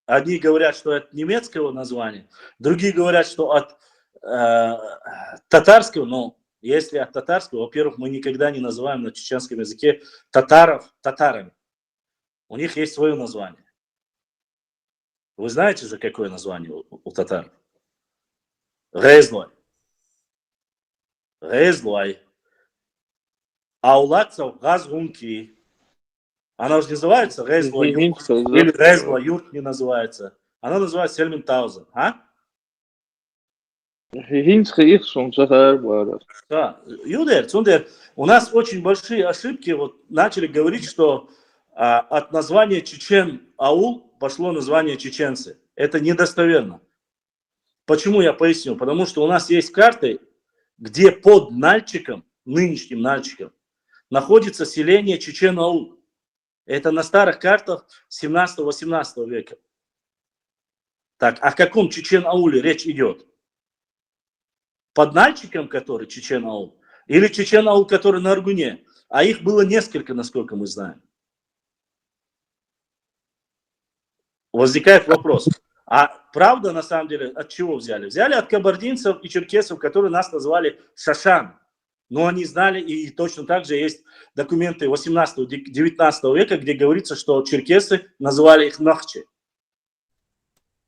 Одни говорят, что это немецкого названия, другие говорят, что от татарского, но если от татарского, во-первых, мы никогда не называем на чеченском языке татаров татарами. У них есть свое название. Вы знаете же, какое название у татар? Резлой. Резлой. А у латцев газгунки. Она уже не называется Резлой юрт. Или Резлой юрт не называется. Она называется Сельментаузен. А? Да. Юдер, у нас очень большие ошибки. Вот начали говорить, что от названия Чечен-Аул пошло название чеченцы. Это недостоверно. Почему я поясню? Потому что у нас есть карты, где под Нальчиком, нынешним Нальчиком, находится селение Чечен-Аул. Это на старых картах 17-18 века. Так, о каком Чечен-Ауле речь идет? Под Нальчиком, который Чечен-Аул, или Чечен-Аул, который на Аргуне? А их было несколько, насколько мы знаем. Возникает вопрос. А правда, на самом деле, от чего взяли? Взяли от кабардинцев и черкесов, которые нас называли Шашан. Но они знали, и точно так же есть документы 18-19 века, где говорится, что черкесы называли их Нахчи.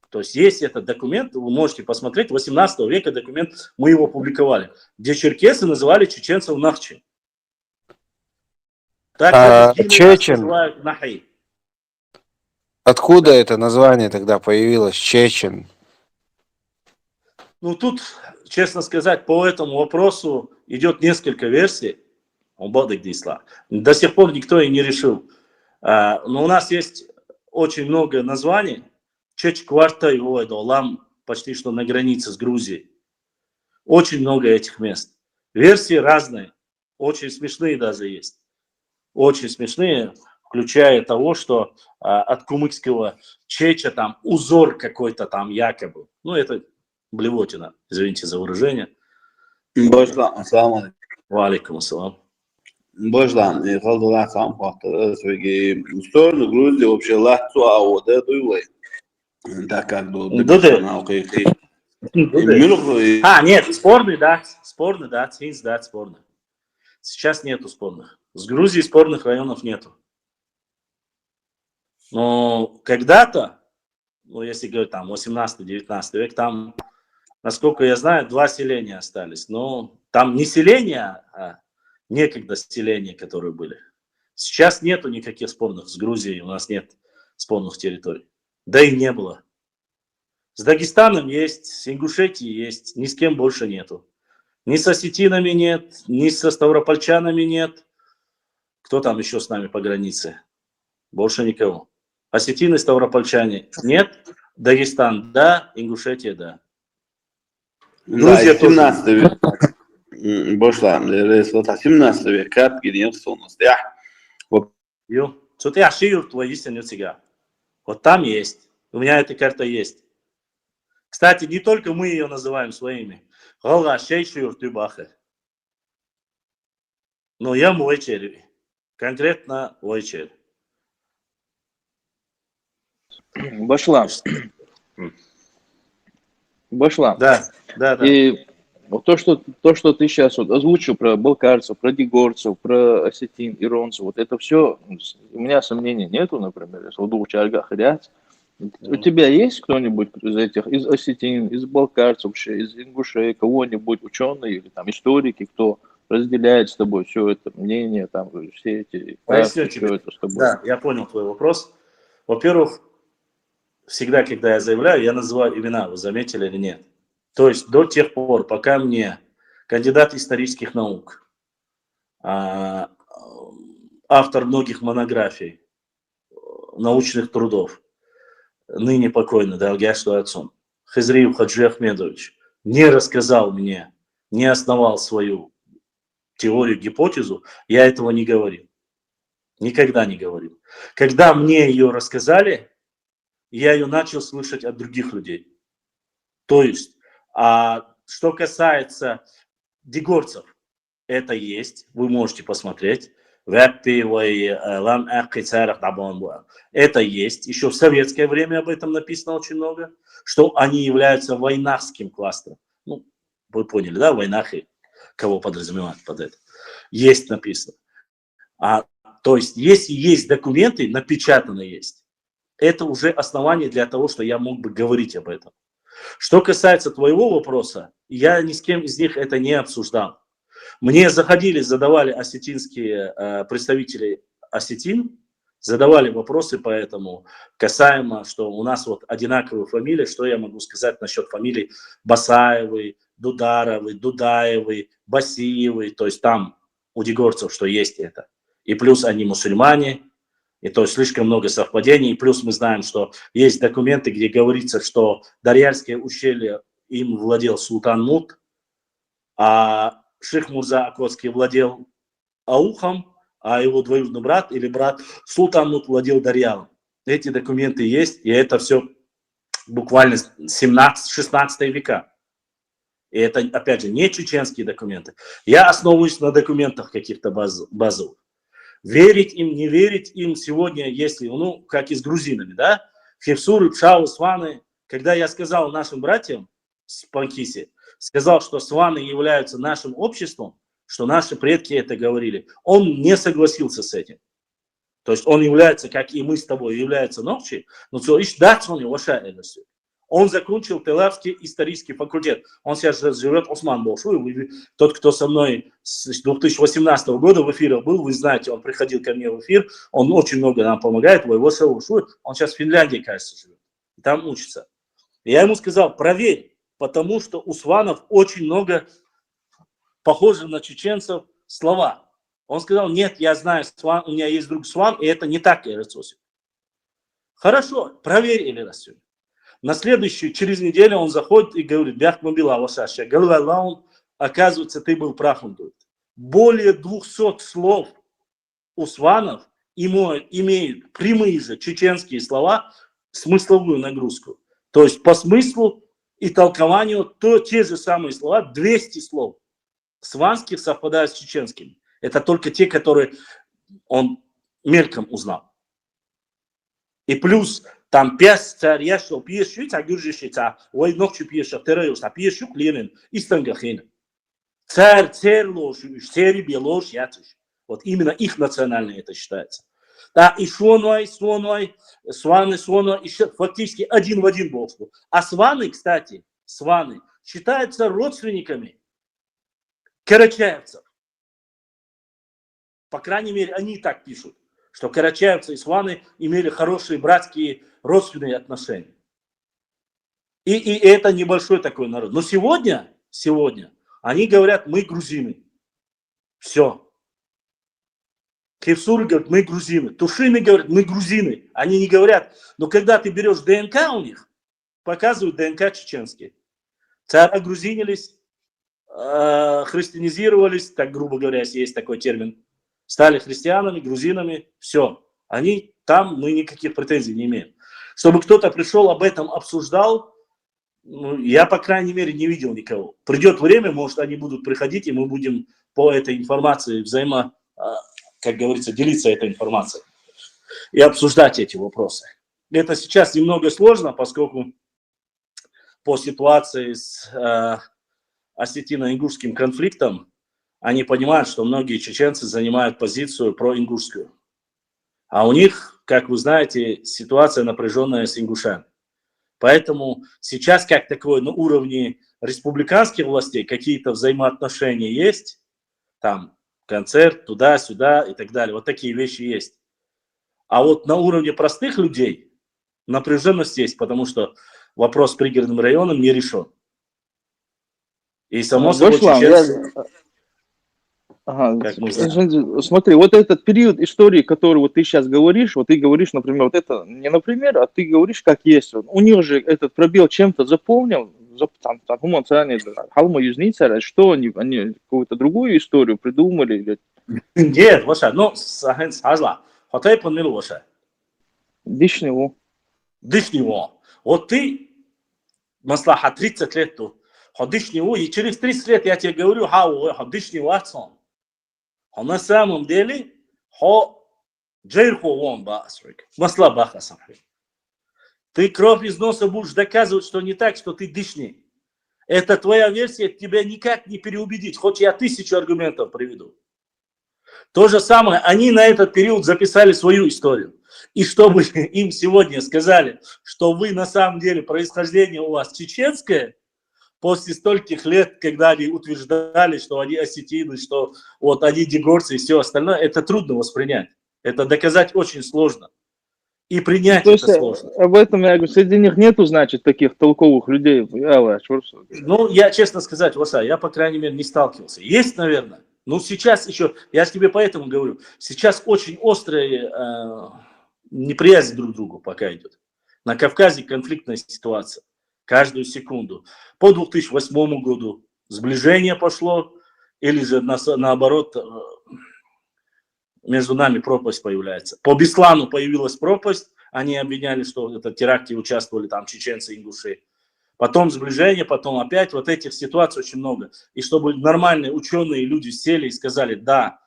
То есть есть этот документ, вы можете посмотреть, 18 века документ, мы его публиковали, где черкесы называли чеченцев Нахчи. Так Чечен. называют Нахи. Откуда это название тогда появилось? Чечен. Ну тут, честно сказать, по этому вопросу идет несколько версий. До сих пор никто и не решил. Но у нас есть очень много названий. Чечкварта и Олам, почти что на границе с Грузией. Очень много этих мест. Версии разные. Очень смешные даже есть. Очень смешные, включая того, что от кумыкского чеча там узор какой-то там якобы. Ну это блевотина, извините за выражение. Başla, assalamu alaikum. Валикум ассалам. Başla, kaldılar сам фактор. В сторону Грузии вообще лахцу ауда дуйлай. Так как до нет, спорный, да, Цинс, да, спорный. Сейчас нету спорных. С Грузией спорных районов нету. Но когда-то, ну если говорить там 18-19 век, там, насколько я знаю, 2 селения остались. Но там не селения, а некогда селения, которые были. Сейчас нету никаких спорных с Грузией, у нас нет спорных территорий. Да и не было. С Дагестаном есть, с Ингушетией есть, ни с кем больше нету. Ни с осетинами нет, ни со ставропольчанами нет. Кто там еще с нами по границе? Больше никого. Осетины, ставропольчане нет. Дагестан да, Ингушетия да. Грузия 17 век. Başla, 17 век, как генерал сонность. Что ты ашиюр твой истинный цыган. Вот там есть. У меня эта карта есть. Кстати, не только мы ее называем своими. Голга шейшиюр тюбахе. Но я мойчер. Конкретно мойчер. Башлам. Башлам. Да. И вот то, что ты сейчас вот озвучил про балкарцев, про дегорцев, про осетин, иронцев, вот это все, у меня сомнений нету, например, если в двух чаргах ряд. У тебя есть кто-нибудь из этих, из осетин, из балкарцев, вообще, из ингушей, кого-нибудь, ученые или там историки, кто разделяет с тобой все это мнение, там, все эти карты, все это с тобой? Да, я понял твой вопрос. Во-первых, всегда, когда я заявляю, я называю имена, вы заметили или нет. То есть до тех пор, пока мне кандидат исторических наук, автор многих монографий, научных трудов, ныне покойный Далгяшту отцом, Хизриев Хаджи Ахмедович, не рассказал мне, не основал свою теорию, гипотезу, я этого не говорил. Никогда не говорил. Когда мне ее рассказали, я ее начал слышать от других людей. То есть, что касается дегорцев, это есть, вы можете посмотреть. Это есть. Еще в советское время об этом написано очень много, что они являются войнахским кластером. Ну, вы поняли, да, войнахи, кого подразумевают под это. Есть написано. То есть, если есть документы, напечатано есть, это уже основание для того, что я мог бы говорить об этом. Что касается твоего вопроса, я ни с кем из них это не обсуждал. Мне задавали осетинские представители осетин, задавали вопросы по этому, касаемо, что у нас вот одинаковые фамилии, что я могу сказать насчет фамилий Басаевой, Дударовой, Дудаевой, Басиевой, то есть там у дегорцев, что есть это. И плюс они мусульмане, и то есть слишком много совпадений, и плюс мы знаем, что есть документы, где говорится, что Дарьяльское ущелье им владел Султан Мут, а Ших Мурза Окотский владел Аухом, а его двоюродный брат или брат Султанмут владел Дарьялом. Эти документы есть, и это все буквально 17-16 века. И это, опять же, не чеченские документы. Я основываюсь на документах каких-то базовых. Верить им, не верить им сегодня, если, ну, как и с грузинами, да, Хевсуры, Пшау, Сваны, когда я сказал нашим братьям с Панкиси, сказал, что Сваны являются нашим обществом, что наши предки это говорили, он не согласился с этим. То есть он является, как и мы с тобой, является Нокчи, но он закончил Телавский исторический факультет. Он сейчас живет в Осман-Болшу. Тот, кто со мной с 2018 года в эфире был, вы знаете, он приходил ко мне в эфир, он очень много нам помогает, его село Шуй, он сейчас в Финляндии, кажется, живет, и там учится. И я ему сказал, проверь, потому что у сванов очень много похожих на чеченцев слова. Он сказал, нет, я знаю, сван, у меня есть друг сван, и это не так, Эрцосик. Хорошо, проверь, Элирасю. На следующую, через неделю он заходит и говорит, Бяхмабила Вашаща, оказывается, ты был прав, он говорит. Более 200 слов у сванов имеют прямые же чеченские слова, смысловую нагрузку. То есть по смыслу и толкованию те же самые слова, 200 слов сванских совпадают с чеченскими. Это только те, которые он мельком узнал. И плюс там 5 царя, что пьешь, а гюржищица, ой, ночью пьешь, а террорист, а пьешь, клинен, и стангахин. Царь ложь, царь белошь, ятыш. Вот именно их национальное это считается. Да, и сваны, еще фактически один в один бог. А сваны, кстати, сваны считаются родственниками карачаевцев. По крайней мере, они так пишут, что карачаевцы и сваны имели хорошие братские родственные отношения. И это небольшой такой народ. Но сегодня они говорят, мы грузины. Все. Хевсуры говорят, мы грузины. Тушины говорят, мы грузины. Они не говорят, но когда ты берешь ДНК у них, показывают ДНК чеченские. Царя грузинились, христианизировались, так грубо говоря, если есть такой термин, стали христианами, грузинами, все. Они там, мы никаких претензий не имеем. Чтобы кто-то пришел, об этом обсуждал, ну, я, по крайней мере, не видел никого. Придет время, может, они будут приходить, и мы будем по этой информации как говорится, делиться этой информацией и обсуждать эти вопросы. Это сейчас немного сложно, поскольку по ситуации с осетино-ингушским конфликтом они понимают, что многие чеченцы занимают позицию проингушскую. А у них, как вы знаете, ситуация напряженная с ингушами. Поэтому сейчас как таковой на уровне республиканских властей какие-то взаимоотношения есть, там концерт, туда-сюда и так далее. Вот такие вещи есть. А вот на уровне простых людей напряженность есть, потому что вопрос с пригородным районом не решен. И само собой чеченцы... Ага. Смотри, вот этот период истории, который вот ты сейчас говоришь, вот ты говоришь, например, вот это не например, а ты говоришь как есть. У них же этот пробел чем-то заполнил, что они какую-то другую историю придумали? Или... Нет, ваша, ну, сажла. Хотай понмил ваша. Дишнего. Вот ты, маслаха, 30 лет тут. Ходишнего, и через 30 лет я тебе говорю, ходишнего отцом. На самом деле, джейрху вон басрик. Масла баха самхи. Ты кровь из носа будешь доказывать, что не так, что ты дышни. Это твоя версия, тебя никак не переубедить. Хоть я 1000 аргументов приведу. То же самое, они на этот период записали свою историю. И чтобы им сегодня сказали, что вы на самом деле происхождение у вас чеченское, после стольких лет, когда они утверждали, что они осетины, что вот они дегорцы и все остальное, это трудно воспринять. Это доказать очень сложно. И принять это сложно. Об этом я говорю, среди них нету, значит, таких толковых людей. Ну, я честно сказать, Васа, я, по крайней мере, не сталкивался. Есть, наверное. Но сейчас еще, я тебе поэтому говорю, сейчас очень острая неприязнь друг к другу пока идет. На Кавказе конфликтная ситуация. Каждую секунду. По 2008 году сближение пошло, или же наоборот между нами пропасть появляется. По Беслану появилась пропасть, они обвиняли, что в этом теракте участвовали там чеченцы, ингуши. Потом сближение, потом опять. Вот этих ситуаций очень много. И чтобы нормальные ученые люди сели и сказали, да,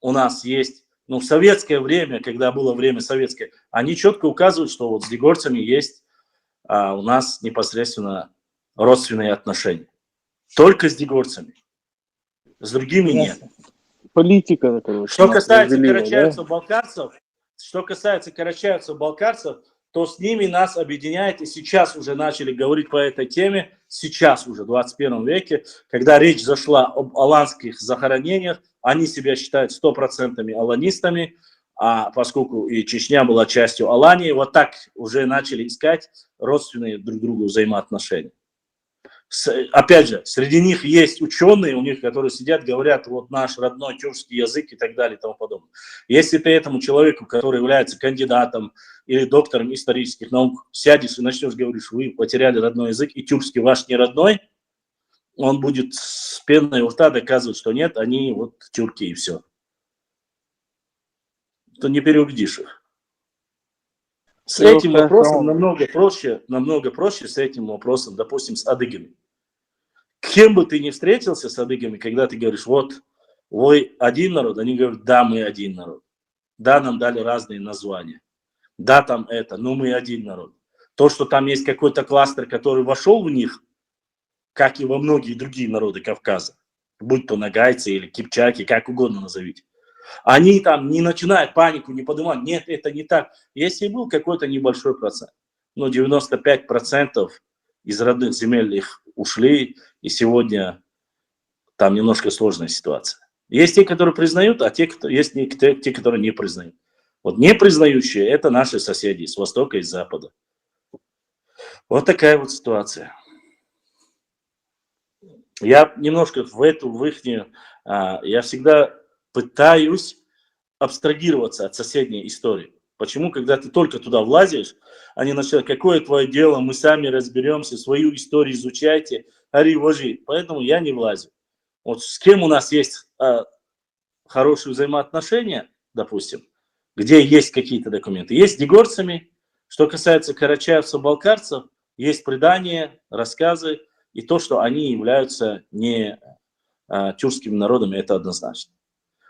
у нас есть, в советское время, когда было время советское, они четко указывают, что вот с дегорцами есть у нас непосредственно родственные отношения. Только с дегорцами. С другими нет. Политика, короче, Что нас касается разделила, карачаевцев-балкарцев, то с ними нас объединяет, и сейчас уже начали говорить по этой теме, сейчас уже в 21 веке, когда речь зашла об аланских захоронениях, они себя считают 100% аланистами, а поскольку и Чечня была частью Алании, вот так уже начали искать родственные друг другу взаимоотношения. Опять же, среди них есть ученые, у них, которые сидят, говорят, вот наш родной тюркский язык и так далее и тому подобное. Если ты этому человеку, который является кандидатом или доктором исторических наук, сядешь и начнешь говорить, вы потеряли родной язык и тюркский ваш не родной, он будет с пеной у рта доказывать, что нет, они вот тюрки и все. То не переубедишь их. С этим вопросом намного проще с этим вопросом, допустим, с адыгами. Кем бы ты ни встретился с адыгами, когда ты говоришь, вот, вы один народ, они говорят, да, мы один народ. Да, нам дали разные названия. Да, там это, но мы один народ. То, что там есть какой-то кластер, который вошел в них, как и во многие другие народы Кавказа, будь то нагайцы или кипчаки, как угодно назовите, они там не начинают панику, не поднимают, нет, это не так. Если был какой-то небольшой процент, но 95% из родных земель их ушли, и сегодня там немножко сложная ситуация. Есть те, которые признают, а есть те, которые не признают. Вот не признающие – это наши соседи с востока и с запада. Вот такая вот ситуация. Я немножко я всегда пытаюсь абстрагироваться от соседней истории. Почему, когда ты только туда влазишь, они начинают, какое твое дело, мы сами разберемся, свою историю изучайте, ари вожи. Поэтому я не влазю. Вот с кем у нас есть хорошие взаимоотношения, допустим, где есть какие-то документы. Есть с дегорцами, что касается карачаевцев, балкарцев, есть предания, рассказы, и то, что они являются не тюркскими народами, это однозначно.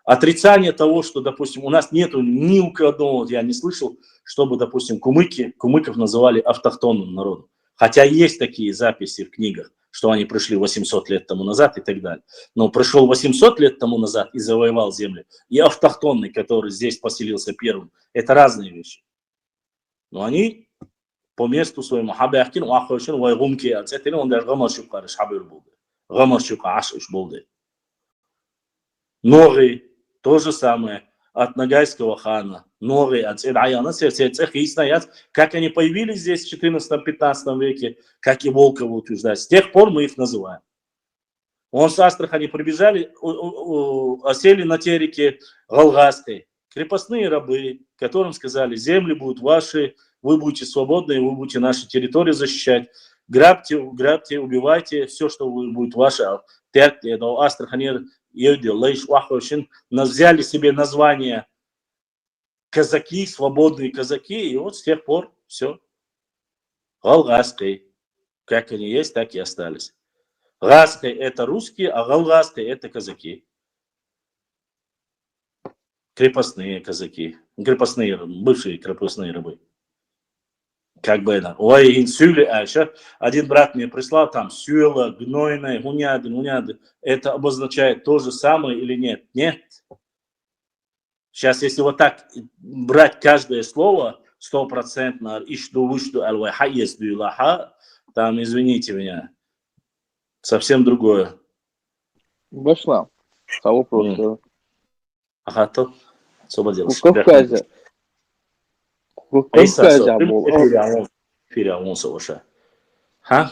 Отрицание того, что, допустим, у нас нету ни у кого, я не слышал, чтобы, допустим, кумыков называли автохтонным народом. Хотя есть такие записи в книгах, что они пришли 800 лет тому назад и так далее. Но пришел 800 лет тому назад и завоевал землю, и автохтонный, который здесь поселился первым, это разные вещи. Но они по месту своему хабяхкин, уахошин, вайгумки, ацетин, он даже гамашука решхабир болды. Гамашука ашиш болды. Норы, то же самое, от Нагайского хана, Норы, от Цедаяна, как они появились здесь в 14-15 веке, как и Волково утверждают. С тех пор мы их называем. Он с Астрахани прибежали, осели на тереке Галгасской. Крепостные рабы, которым сказали, земли будут ваши, вы будете свободны, вы будете наши территории защищать. Грабьте, убивайте, все, что будет ваше. Астрахани взяли себе название казаки, свободные казаки, и вот с тех пор все. Галгасской. Как они есть, так и остались. Гаской это русские, а Галгаской это казаки. Крепостные казаки. Бывшие крепостные рабы. Как бы это. Ой, один брат мне прислал там сюла, гнойная, гуняды. Это обозначает то же самое или нет? Нет. Сейчас, если вот так брать каждое слово, 100% ишду, аль-вайхайесду илаха, там, извините меня, совсем другое. Башла. Того просто. Ага, то освободился. В Кавказе. В Кавказе был.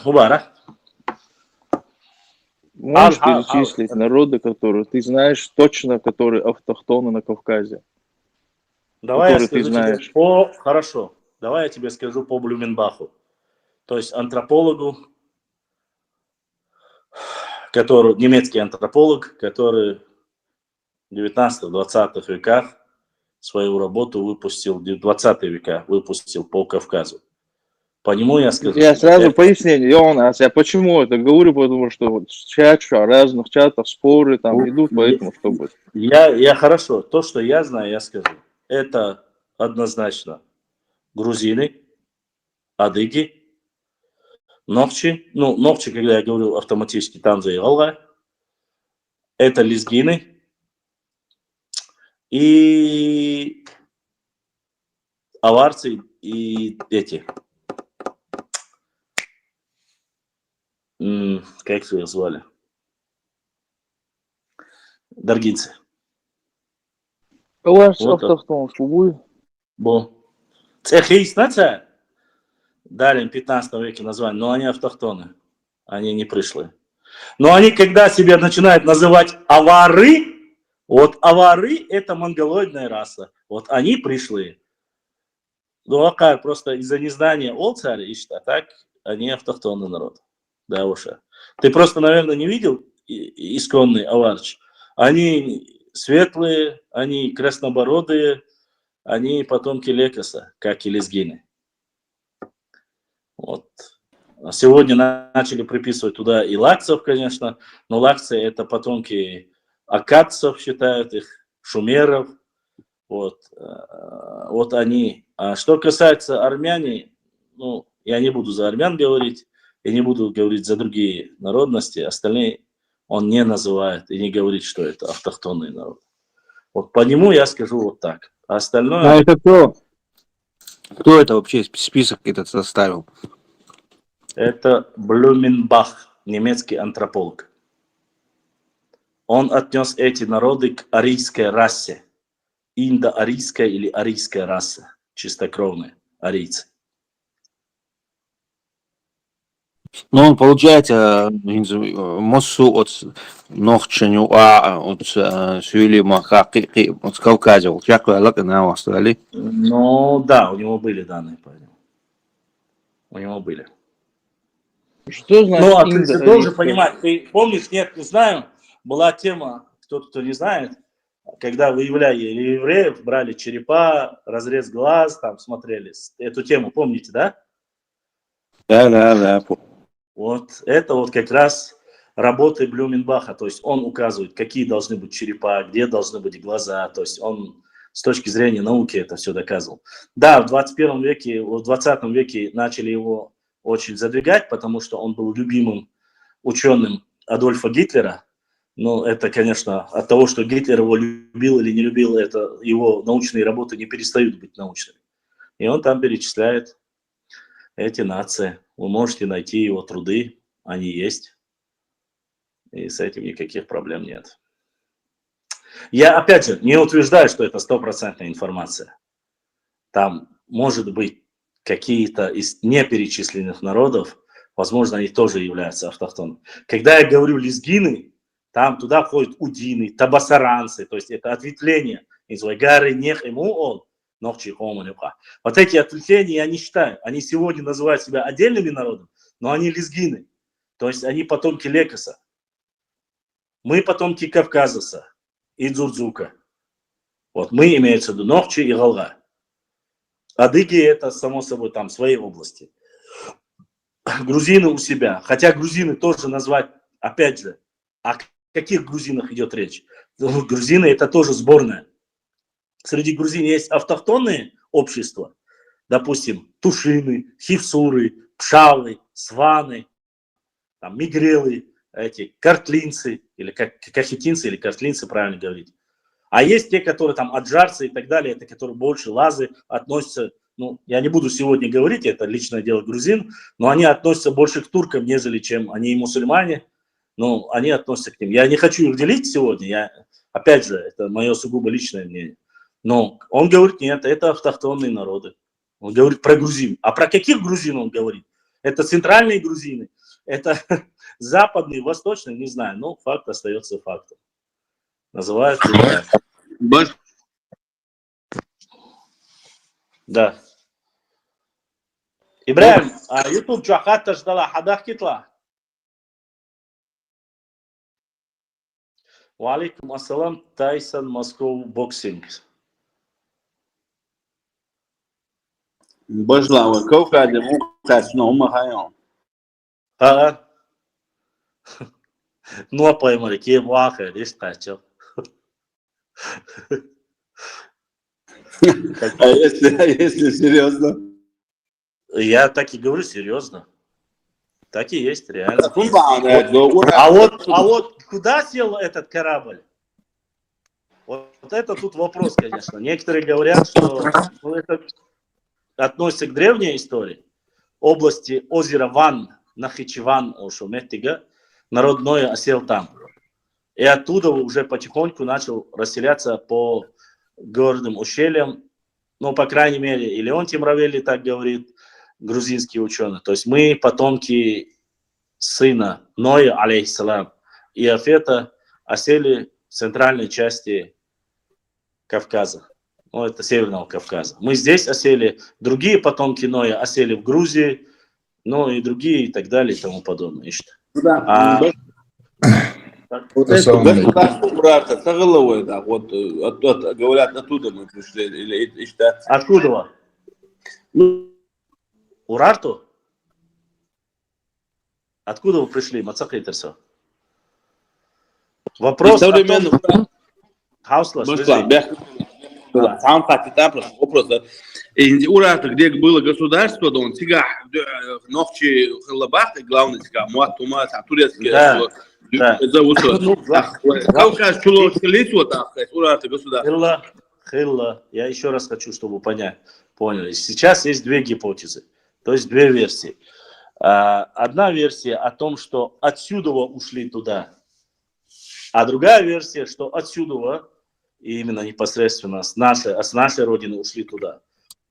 Убара. Можешь перечислить народы, которые ты знаешь точно, которые автохтоны на Кавказе? Давай я скажу тебе хорошо. Давай я тебе скажу по Блюменбаху. То есть антропологу, немецкий антрополог, который 19-20 веках свою работу выпустил, в 20 века выпустил по Кавказу. По нему я скажу, Я что сразу это- пояснение, Йонас, я почему это говорю, потому что вот в разных чатах споры там идут, поэтому чтобы... я хорошо, то, что я знаю, я скажу. Это однозначно грузины, адыги, нохчи. Ну, нохчи, когда я говорю автоматически, там же и алга. Это лезгины и аварцы и эти, как их звали? Даргинцы. Ваш Вот так. автохтон шубуй. Бо. Цехист, знаете, дали им в 15 веке название, но они автохтоны. Они не пришли. Но они, когда себя начинают называть авары, вот авары это монголоидная раса. Вот они пришли. Ну, а просто из-за незнания о царе ищут, а так они автохтонный народ. Да уж. Ты просто, наверное, не видел исконный аварч. Они светлые, они краснобородые, они потомки Лекоса, как и лезгины. Вот. А сегодня начали приписывать туда и лакцев, конечно, но лакцы это потомки аккадцев, считают их, шумеров. Вот, вот они. А что касается армяне, ну, я не буду за армян говорить, я не буду говорить за другие народности, остальные он не называет и не говорит, что это автохтонный народ. Вот по нему я скажу вот так. А А остальное... это кто? Кто это вообще список этот составил? Это Блюменбах, немецкий антрополог. Он отнес эти народы к арийской расе. Индоарийская или арийская раса. Чистокровные арийцы. Ну, он, получается, Моссу от Нохчаню, от Сюлима, Хакики, от Кавказа, вот всякое лака на Австралии. Ну, да, у него были данные по этому. У него были. Что значит Ну, а ты же должен индоарийская? понимать, ты помнишь, нет, не знаю, была тема, кто не знает, когда выявляли евреев, брали черепа, разрез глаз, там смотрели. Эту тему помните, да? Да. Вот это вот как раз работы Блюменбаха, то есть он указывает, какие должны быть черепа, где должны быть глаза, то есть он с точки зрения науки это все доказывал. Да, в 21 веке, в 20 веке начали его очень задвигать, потому что он был любимым ученым Адольфа Гитлера. Но это, конечно, от того, что Гитлер его любил или не любил, это его научные работы не перестают быть научными. И он там перечисляет эти нации. Вы можете найти его труды, они есть. И с этим никаких проблем нет. Я, опять же, не утверждаю, что это стопроцентная информация. Там, может быть, какие-то из неперечисленных народов, возможно, они тоже являются автохтонными. Когда я говорю лезгины, там туда входят удины, табасаранцы, то есть это ответвление из Вайгары, Нех и Муол, Нохчи, Хоманюха. Вот эти ответвления я не считаю. Они сегодня называют себя отдельными народами, но они лезгины. То есть они потомки Лекоса. Мы потомки Кавказаса и Дзурдзука. Вот мы имеется в виду Нохчи и Галга. Адыги это, само собой, там свои области. Грузины у себя. Хотя грузины тоже назвать, опять же, о каких грузинах идет речь? Грузины это тоже сборная. Среди грузин есть автохтонные общества, допустим, тушины, хивсуры, пшалы, сваны, там, мигрелы, эти картлинцы, или кахетинцы, или картлинцы, правильно говорить. А есть те, которые там аджарцы и так далее, это которые больше лазы относятся, ну, я не буду сегодня говорить, это личное дело грузин, но они относятся больше к туркам, нежели чем они мусульмане, но они относятся к ним. Я не хочу их делить сегодня, опять же, это мое сугубо личное мнение. Но он говорит, нет, это автохтонные народы. Он говорит про грузин. А про каких грузин он говорит? Это центральные грузины, это западные, восточные, не знаю, но факт остается фактом. Называют их так. Да. Ибраим, а YouTube чахата ждала хадах китла. Валикум ассалам, Тайсон, Москва, боксинг. Бажлан, Кавказе, Мухач, но Махайон. А? Ну, а поймали, кем ваха, лишь тачал. А если серьезно? Я так и говорю серьезно. Так и есть, реально. А А вот куда сел этот корабль? Вот это тут вопрос, конечно. Некоторые говорят, что это относится к древней истории. Области озера Ван, Нахичеван, Ошуметтига, народ Ноя осел там. И оттуда уже потихоньку начал расселяться по горным ущельям. Ну, по крайней мере, и Леонтий Мравели так говорит, грузинский ученый. То есть мы потомки сына Ноя, алейхиссалам, и Афета осели в центральной части Кавказа. Ну, это Северного Кавказа. Мы здесь осели, другие потомки Ноя осели в Грузии, ну и другие и так далее и тому подобное. Вот это государство брата, Сагаловой, да, вот говорят, оттуда мы пришли, или считается. Откуда? Ну, Урарту? Откуда вы пришли, Мацахайтерсо? Вопрос о том, Хаусла, да, сам хотел вопрос. Урарта, где было государство, да он тига, ногчи хлебах, главное тига, муатумат, турецкие. Да. Кавказ чуло лицо так, Урарта государство. Хилла. Я еще раз хочу, чтобы вы поняли. Сейчас есть две гипотезы, то есть две версии. Одна версия о том, что отсюда ушли туда, а другая версия, что отсюда, именно непосредственно с нашей родины ушли туда.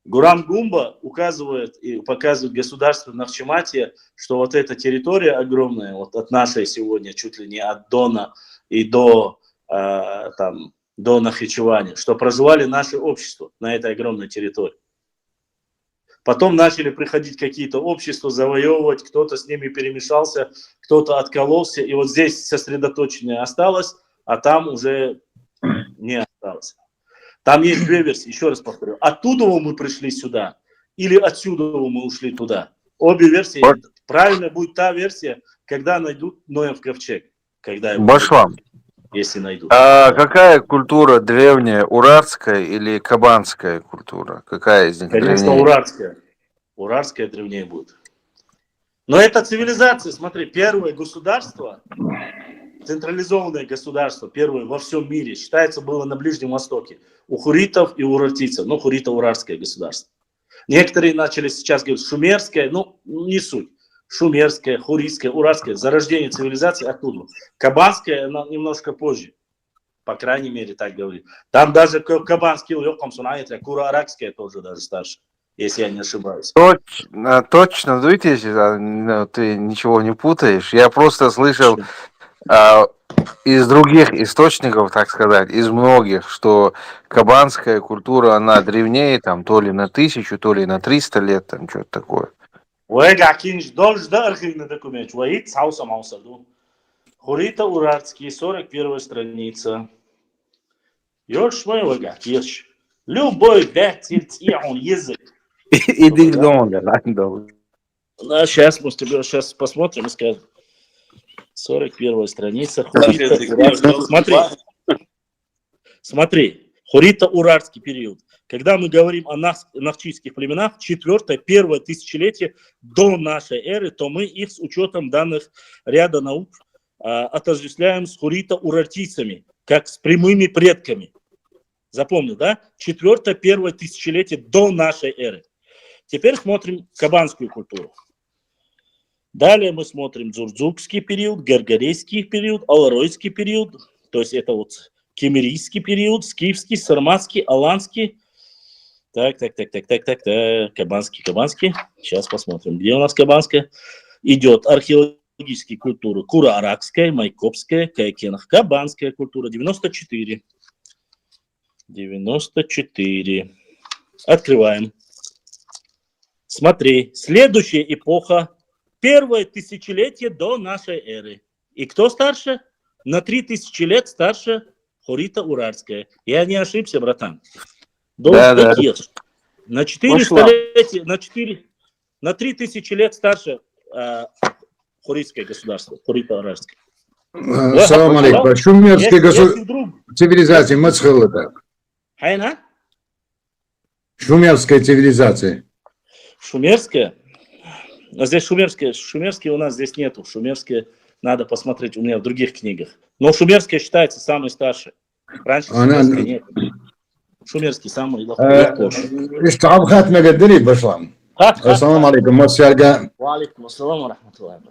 Гурам Гумба указывает и показывает государству Нахчевати, что вот эта территория огромная, вот от нашей сегодня, чуть ли не от Дона и до Нахичевани, что проживали наше общество на этой огромной территории. Потом начали приходить какие-то общества, завоевывать, кто-то с ними перемешался, кто-то откололся, и вот здесь сосредоточенное осталось, а там уже не осталось. Там есть две версии, еще раз повторю. Оттуда мы пришли сюда, или отсюда мы ушли туда. Обе версии. Правильно будет та версия, когда найдут Ноев ковчег. Когда его Башлам. найдут, если найдут. А какая культура древняя, урартская или кабанская культура? Какая из них Конечно, древнее? урартская. Урартская древнее будет. Но это цивилизация, смотри, первое государство, централизованное государство, первое во всем мире, считается, было на Ближнем Востоке. У хуритов и урартийцев, ну, хурита-урартское государство. Некоторые начали сейчас говорить шумерское, ну, не суть. Шумерское, хуритское, урартское, зарождение цивилизации оттуда. Кабанское немножко позже, по крайней мере, так говорит. Там даже кабанский, кура-аракское тоже даже старше, если я не ошибаюсь. Точно, дуйтесь, ты ничего не путаешь. Я просто слышал из других источников, так сказать, из многих, что кабанская культура, она древнее, там, то ли на 1000, то ли на 300 лет, там, что-то такое. Хурита Урартский, 41 страница. Любой язык. Иди дома, Сейчас посмотрим и скажем. 41 страница. Смотри, Хурита-Урартский период. Когда мы говорим о нахчийских племенах, 4-1 тысячелетие до нашей эры, то мы их с учетом данных ряда наук отождествляем с хурита-урартийцами, как с прямыми предками. Запомнил, да? 4-1 тысячелетие до нашей эры. Теперь смотрим кабанскую культуру. Далее мы смотрим дзурдзукский период, гаргарейский период, аларойский период, то есть это вот кемерийский период, скифский, сарматский, аланский. Так, кабанский. Сейчас посмотрим, где у нас кабанская. Идет археологические культуры. Кура-аракская, майкопская, кайкенах. Кабанская культура, 94. 94. Открываем. Смотри, следующая эпоха. 1 тысячелетие до нашей эры. И кто старше? на 3000 лет старше Хурита Уральская. Я не ошибся, братан. Да, да. На 4 Пошла. столетия, на 3000 лет старше Хуритское государство, Хурита Уральское. Салам алейкум. Шумерская цивилизация Мацхалата. Хайна? Шумерская цивилизация. Шумерская? А здесь шумерские у нас здесь нету. Шумерские надо посмотреть у меня в других книгах. Но шумерская считается самой старшей. Раньше шумерской нет. Шумерский самый лучший. Истаб хатме гадри башлам. Ассаламу алейкум. Масьярга. Валикум ассалам ва рахматуллахи ва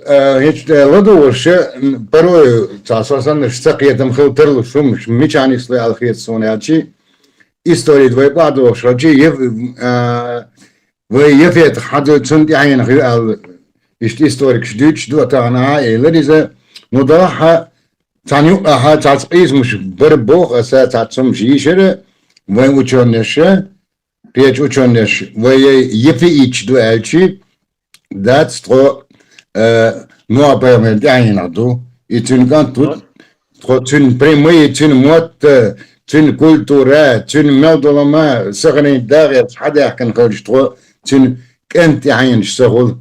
баракатуху. Ладуше порой цасасан штакиятам хилтерлу шум мичани сли алхият сонячи. История двое паду шачи ефет хаду цунти айна хил историк шдюч дуатана элеризе нудаха Таню aha tatizmiş bir boğ asa tatsım şişere ve uçonneşe piyeç uçonneş ve yefi iç du elçi dat stro no permet aynadu için gantut tro tün primi için mot tün kultura tün meldolama sagni dağet hada kan kholstro tün kent ayn şagul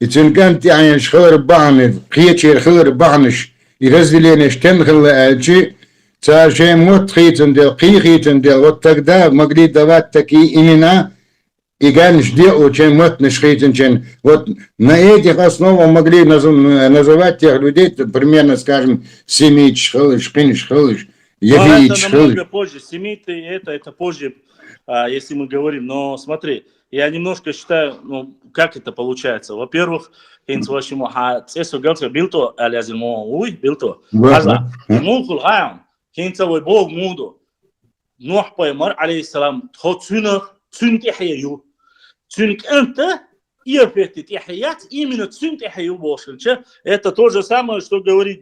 için kent ayn şagır bahne qiyeçer khır bahniş разделение штенхела эльчи, царше мот хитендел, хитендел, вот тогда могли давать такие имена, и ганш делу, чем мот не хитенчен. Вот на этих основах могли называть тех людей, примерно, скажем, семич, хылыш, кинш, хылыш, евич, это намного позже. Семиты, это позже, если мы говорим. Но смотри, я немножко считаю, ну, как это получается. Во-первых, هنت واشي مو تسو قلت بيلتو لازم مو وي بيلتو هذا مو كل هاي هنت وبوغ مودو نوح بايمر عليه السلام تسون تحيو تسونك انت يفت تحيات именно تسون تحيو бошельче. Это то же самое, что говорит,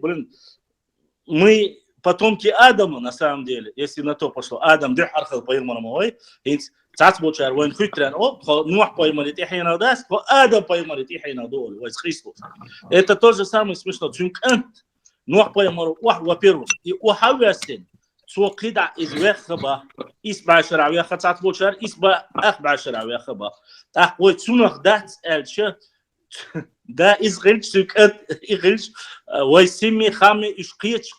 мы потомки Адама на самом деле, если на то пошло. Адам дихархал بايمر мой, هنت تعتبر وين خيتران نوح поймали тихина даст, Адам поймали тихина дол, войс Христос. Это то же самое смешно. Чункант نوح поймал, во-первых, и ухавясен, цокида из вехаба, изба шаравяха تعتبر изба ахба шаравяха. Так вот цунах дат эльче, да изгильч чункант изгильч, войсими хами ишкиеч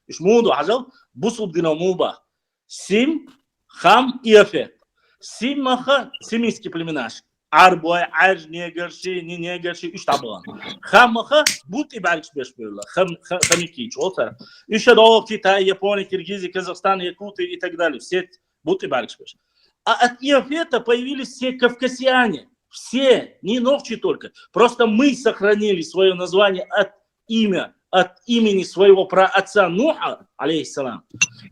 ишмуду ажал, бусуб динамуба, сим Хам и Афет. Симаха, семийский племенаш. Арбой, Арж, Негерши, не Негерши, и штабла. Хамаха, будь и бальч беш было. Хамики, чолтер. Еще до Китая, Япония, Киргизия, Казахстан, Якуты и так далее. Все будь и бальч беш. А от Иофета появились все кавказиане. Все, не новчи только. Просто мы сохранили свое название от имени своего праотца Нуха, алейхиссалам.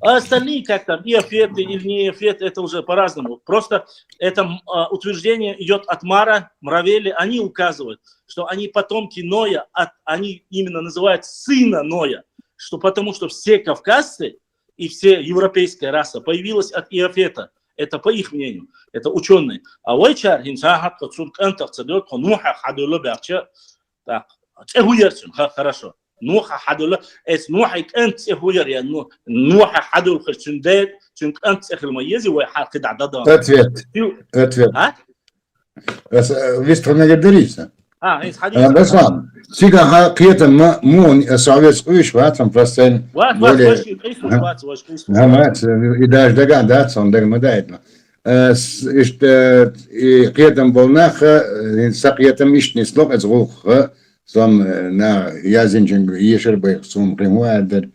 А остальные, как там, Иофеты или не Иофеты, это уже по-разному. Просто это утверждение идет от Мара, Мравели. Они указывают, что они потомки Ноя, они именно называют сына Ноя. Потому что все кавказцы и все европейская раса появилась от Иофета. Это по их мнению. Это ученые. А войчар, так, хорошо. نوح حدول اس نوحك انت هو يا نوح حدول خشندات شنك انت اخر الميزي وحاقد عدد ответ вестрана говорится بس سيجا قيتا مون советскую шватом просто более идаш дага да сон даг мадайно قيتا болнаха сақиятам ишни слог از рух Сам на язынчен ешербай сум примуадер.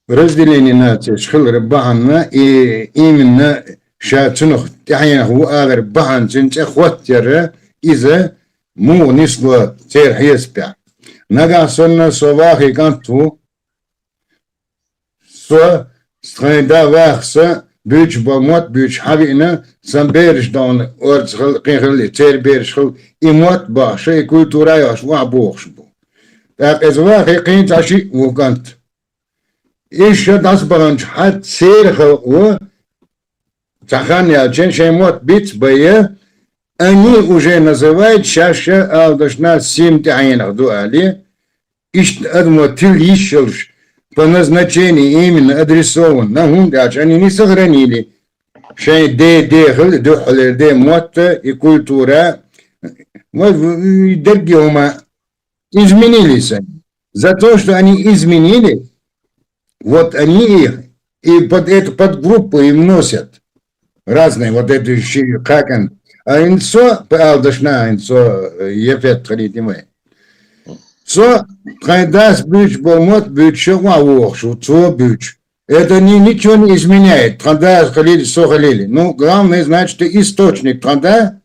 Разделение нации шхил рыбаханна и именно шатунух тяхина ху адер бахан цинче хваттера иза му нисло цер хеспя. Нага сонна совахи канту со страйда вахса büyük balmot büyük havine sen berişdan orçıl qıqlı ter berişil imot ba şey kultura yaş va boğş bu. Tak ezva qıqın taşı vokant. İş das baranç hat serh o taxan ya chen şey mot bit baye они уже называют шаша алдашна сим тайнах дуали, и тилищелш по назначению именно адресован на гундач, они не сохранили. Шей де мотта и культура, вот другие изменились они. За то, что они изменили, вот они их и под эту подгруппу им носят разные вот эти как он. А инсо алдашна инсо ефет халитимы. Со хайдас бюч болмот бюч шо бюч. Это ничего не изменяет. Транда халили со халили. Ну главное знать, что источник транда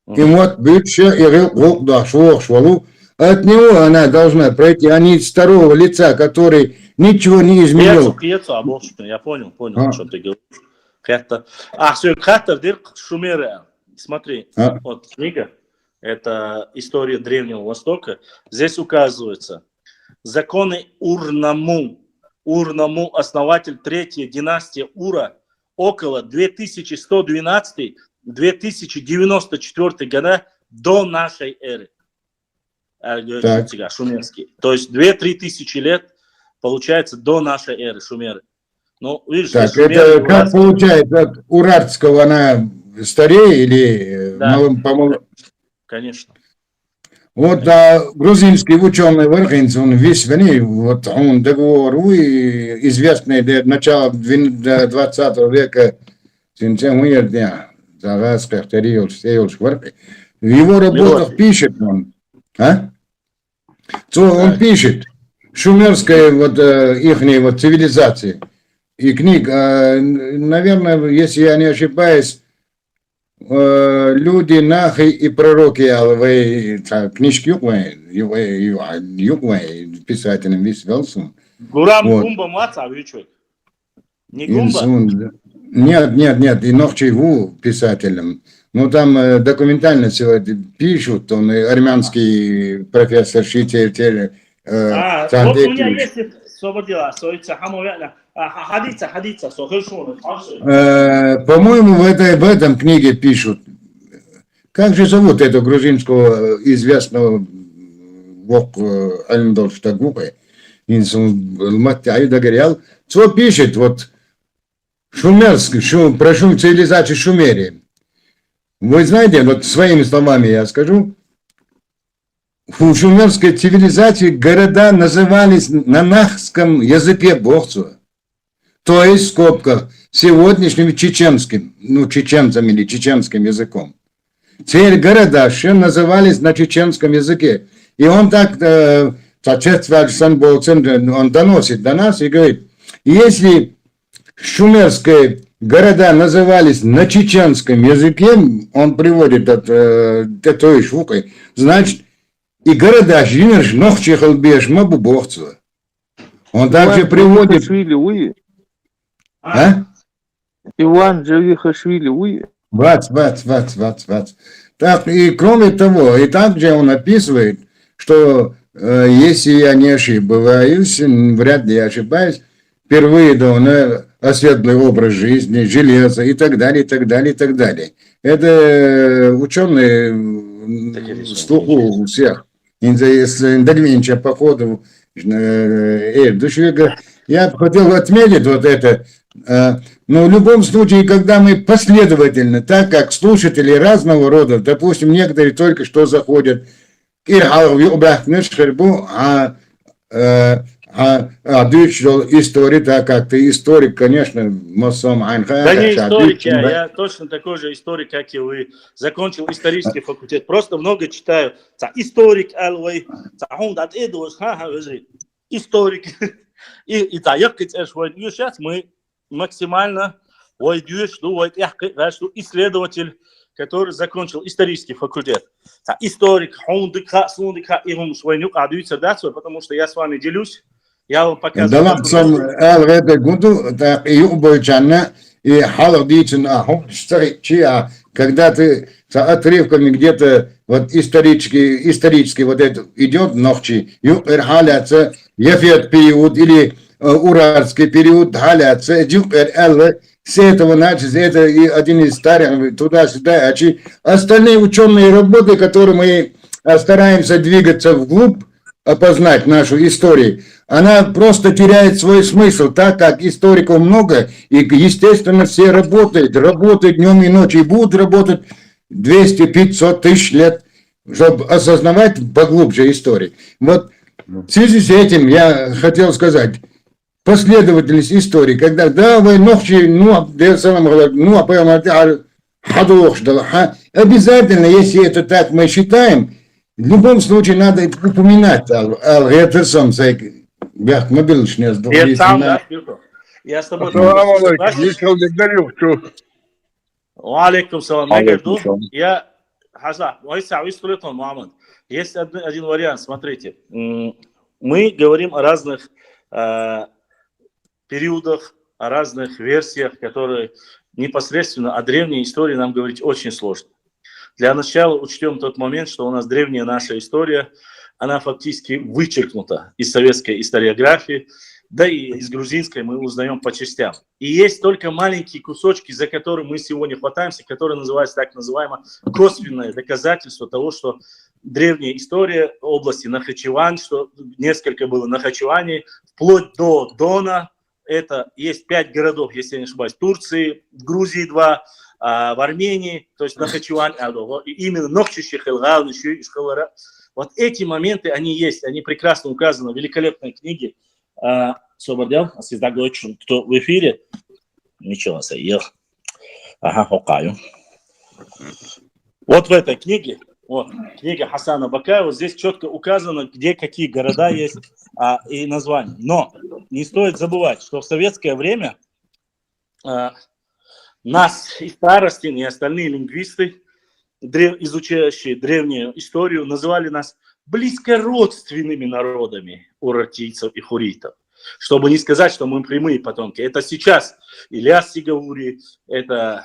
и вот бюч и рук да швалу. От него она должна пройти, а не старого лица, который ничего не изменил. Я понял, что ты говоришь. Шумеры. Смотри, вот книга, это история Древнего Востока. Здесь указывается законы Ур-Наму. Ур-Наму, основатель третьей династии Ура, около 2112-2094 года до нашей эры. Шумерский. То есть 2-3 тысячи лет, получается, до нашей эры шумеры. Ну, видишь, так, шумеры, это как получается, от урартского она старее или, да, по-моему... Конечно. Вот грузинский ученый Вархинц, он весь в ней, вот он договор, известный до начала 20 века, в его работах пишет он, он пишет, шумерская вот ихней вот цивилизации и книг, наверное, если я не ошибаюсь, люди нахи и пророки алвей книжки юквей писателем весь велсун. Гурам Гумба Маца, человек. Не Гумба? Нет, и Нохчеву писателем. Ну там документально все пишут, он армянский профессор Шитер. Вот у меня есть свободила, хадица, по-моему, в этой книге пишут, как же зовут этого грузинского известного вок Альмдолштагупы, Аюдагорял, что пишет, вот, шумерский, про цивилизацию Шумерии. Вы знаете, вот своими словами я скажу, в шумерской цивилизации города назывались на нахском языке богцу. То есть, в скобках, сегодняшним чеченским, чеченцами или чеченским языком. Теперь города все назывались на чеченском языке. И он так, он доносит до нас и говорит, если шумерские города назывались на чеченском языке, он приводит от той швукой, значит, и города жинерш нохчихалбеш мабубовцу. Он также приводит... Иван Джавихашвили, Бац. Так, и кроме того, и также он описывает, что, если я не ошибаюсь, вряд ли я ошибаюсь, впервые дал осветлый образ жизни, железо и так далее, и так далее, и так далее. Это ученые в слуху у всех. Догвинча по ходу я хотел отметить вот это. Но в любом случае, когда мы последовательно, так как слушатели разного рода, допустим, некоторые только что заходят, истории, так как ты историк, конечно, Да не историк, я точно такой же историк, как и вы. Закончил исторический факультет. Просто много читаю. Историк, историк. И сейчас мы максимально исследователь, который закончил исторический факультет. Историк, потому что я с вами делюсь, я вам показываю. Когда ты отрывками где-то вот исторически вот это идет ночи, Ефет период или уральский период, с этого начать, это и один из старых, туда-сюда. Остальные ученые работы, которые мы стараемся двигаться вглубь, опознать нашу историю, она просто теряет свой смысл, так как историков много, и, естественно, все работают днем и ночью, и будут работать 200-500 тысяч лет, чтобы осознавать поглубже историю. Вот в связи с этим я хотел сказать, последовательность истории, когда да, вы ночи, обязательно, если это так мы считаем, в любом случае надо упоминать Я с тобой Салам полностью алейкум. согласен. Ничего не говорю, что Алейкум салам. Я Алейкум говорю, салам. я... Хаса, Мухаммад. Есть один вариант, смотрите. Мы говорим о разных периодах, о разных версиях, которые непосредственно о древней истории нам говорить очень сложно. Для начала учтем тот момент, что у нас древняя наша история, она фактически вычеркнута из советской историографии, да и из грузинской мы узнаем по частям. И есть только маленькие кусочки, за которые мы сегодня хватаемся, которые называются так называемое косвенное доказательство того, что древняя история области Нахичевань, что несколько было Нахичевани, вплоть до Дона, это есть 5 городов, если я не ошибаюсь, в Турции, в Грузии 2, в Армении, то есть Нахичевань, именно Нохчище, Хелгал, Шхалара. Вот эти моменты, они есть, они прекрасно указаны в великолепной книге. Собордел, кто в эфире? Ничего, я. Ага, хокаю. Вот в этой книге, вот, книга Хасана Бакаева, здесь четко указано, где какие города есть и названия. Но не стоит забывать, что в советское время нас и Старостин, и остальные лингвисты, изучающие древнюю историю, называли нас близкородственными народами урартийцев и хуритов. Чтобы не сказать, что мы прямые потомки. Это сейчас Ильяс Сигаури, это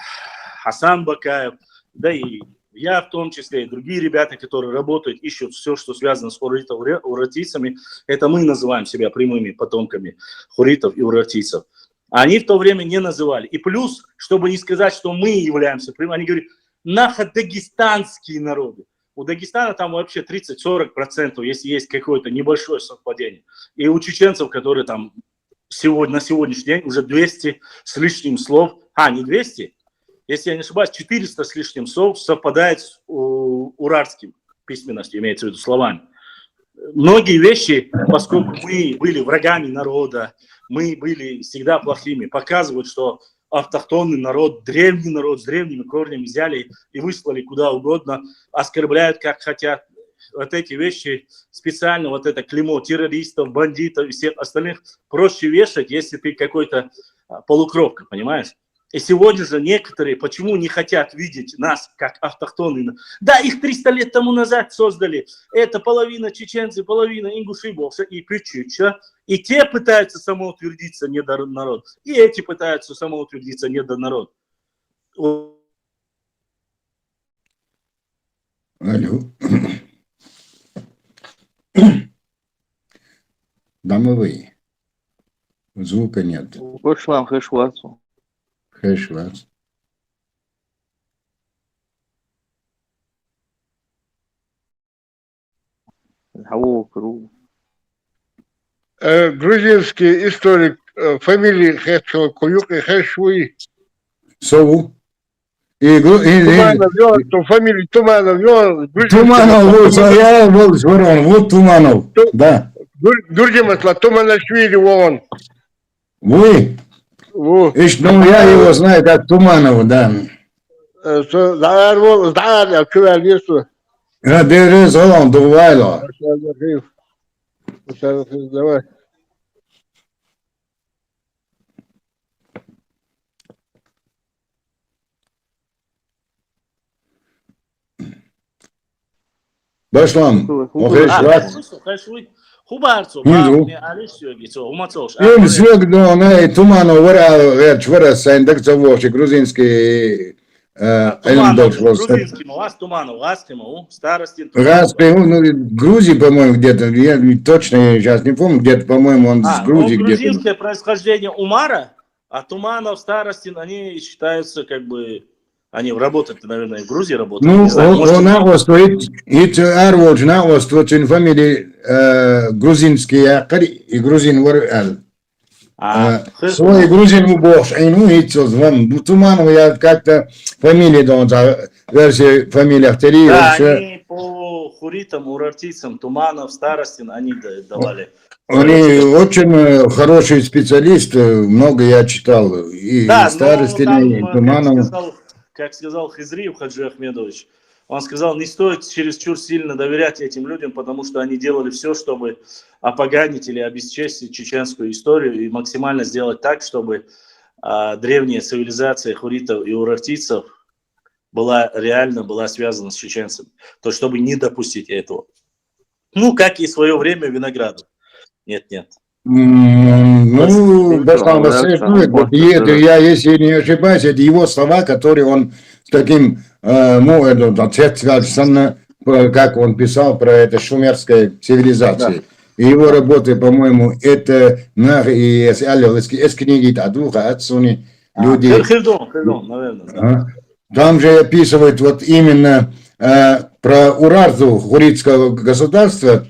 Хасан Бакаев, да и я в том числе, и другие ребята, которые работают, ищут все, что связано с урартийцами. Это мы называем себя прямыми потомками хуритов и урартийцев. А они в то время не называли. И плюс, чтобы не сказать, что мы являемся прямыми, они говорят, нахо-дагестанские народы. У Дагестана там вообще 30-40%, если есть какое-то небольшое совпадение. И у чеченцев, которые там на сегодняшний день уже 200 с лишним слов, не 200, если я не ошибаюсь, 400 с лишним слов совпадает с уральским письменностью, имеется в виду словами. Многие вещи, поскольку мы были врагами народа, мы были всегда плохими, показывают, что автохтонный народ с древними корнями взяли и выслали куда угодно, оскорбляют как хотят. Вот эти вещи специально, вот это клеймо террористов, бандитов и всех остальных проще вешать, если ты какой-то полукровка, понимаешь? И сегодня же некоторые почему не хотят видеть нас как автохтонные? Да, их 300 лет тому назад создали. Это половина чеченцы, половина ингуши, и причуча. И те пытаются самоутвердиться недонарод. И эти пытаются самоутвердиться недонарод. Алло. Домовые. Звука нет. Хошлам, хэшвацу. Хэшвац. грузинский историк фамилии Хэшел Куюк и Хэшуи. Сову. Туманов вел, то фамилию Туманов вел. Туманов, я был Жворон, вот Туманов, да. Дурдимасла, Туманашвили, он. Вы? Ну, Я его знаю как Туманов, да. Знаю, кювер лесу. Дерез он, Дувайло. Давай. Başlam. O Хэшвац. Хубарцу, Низу. Им свек до Туманов вера сайндак завоши грузинский грузинский, вас Туманов, старости. Грузии, по-моему, где-то, я точно сейчас не помню, где-то, по-моему, он с Грузии где-то. Грузинское происхождение Умара? А Туманов, Старостин, они считаются как бы... Они работают, наверное, в Грузии работают. Ну, Не знаю, может, он авоствует, и арвоч на авоствует in фамилии грузинские и грузин вар свой грузин убош, и ну и что, вам Туманов я как-то фамилии дон, версия фамилия Ахтери. да, они по хуритам, урартийцам, Туманов, Старостин, они давали. Они очень хорошие специалисты, много я читал, и Да, Старостина, и но Туманова. там, как сказал Хизриев Хаджи Ахмедович, он сказал, не стоит чересчур сильно доверять этим людям, потому что они делали все, чтобы опоганить или обесчестить чеченскую историю и максимально сделать так, чтобы древняя цивилизация хуритов и урартийцев реально была связана с чеченцами. То, чтобы не допустить этого. Ну, как и в свое время Виноградов. Нет. Ну, Башлан Васильевич, это я, если не ошибаюсь, это его слова, которые он с таким, как он писал про это шумерской цивилизации. И его работы, по-моему, это из книги Тадуха, Ацуни, люди... Хирдон, наверное. Да. Там же описывают вот именно про Урарту хуритского государства,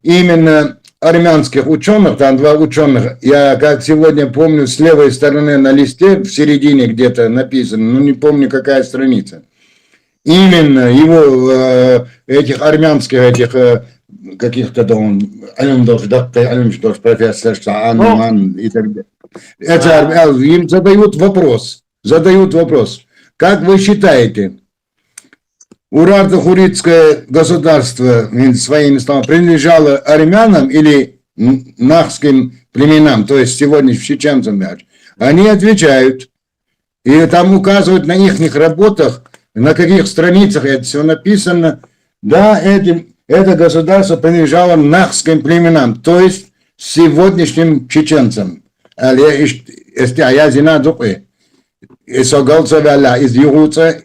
именно армянских ученых, там два ученых, я как сегодня помню, с левой стороны на листе, в середине где-то написано, ну не помню какая страница, именно его, этих армянских, этих каких-то, да, он, профессор, и так далее. Это, им задают вопрос, как вы считаете, Урарто-хуритское государство своими словами принадлежало армянам или нахским племенам, то есть сегодняшним чеченцам? Они отвечают, и там указывают на их работах, на каких страницах это все написано. Да, это государство принадлежало нахским племенам, то есть сегодняшним чеченцам.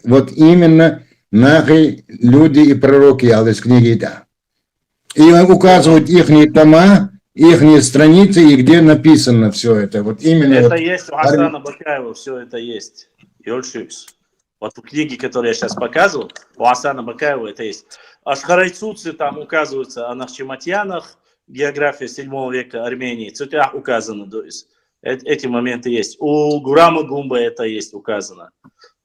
Вот именно нахи люди и пророки из книги, да. И указывают их тома, их страницы, и где написано все это. Вот именно это вот, есть у Асана Бакаева, все это есть. Вот в книге, которую я сейчас показывал, у Асана Бакаева это есть. Ашхарайцуцы там указываются о Нахчиматьянах, география 7 века Армении, Цутях указано. То есть, эти моменты есть. У Гурама Гумба это есть указано.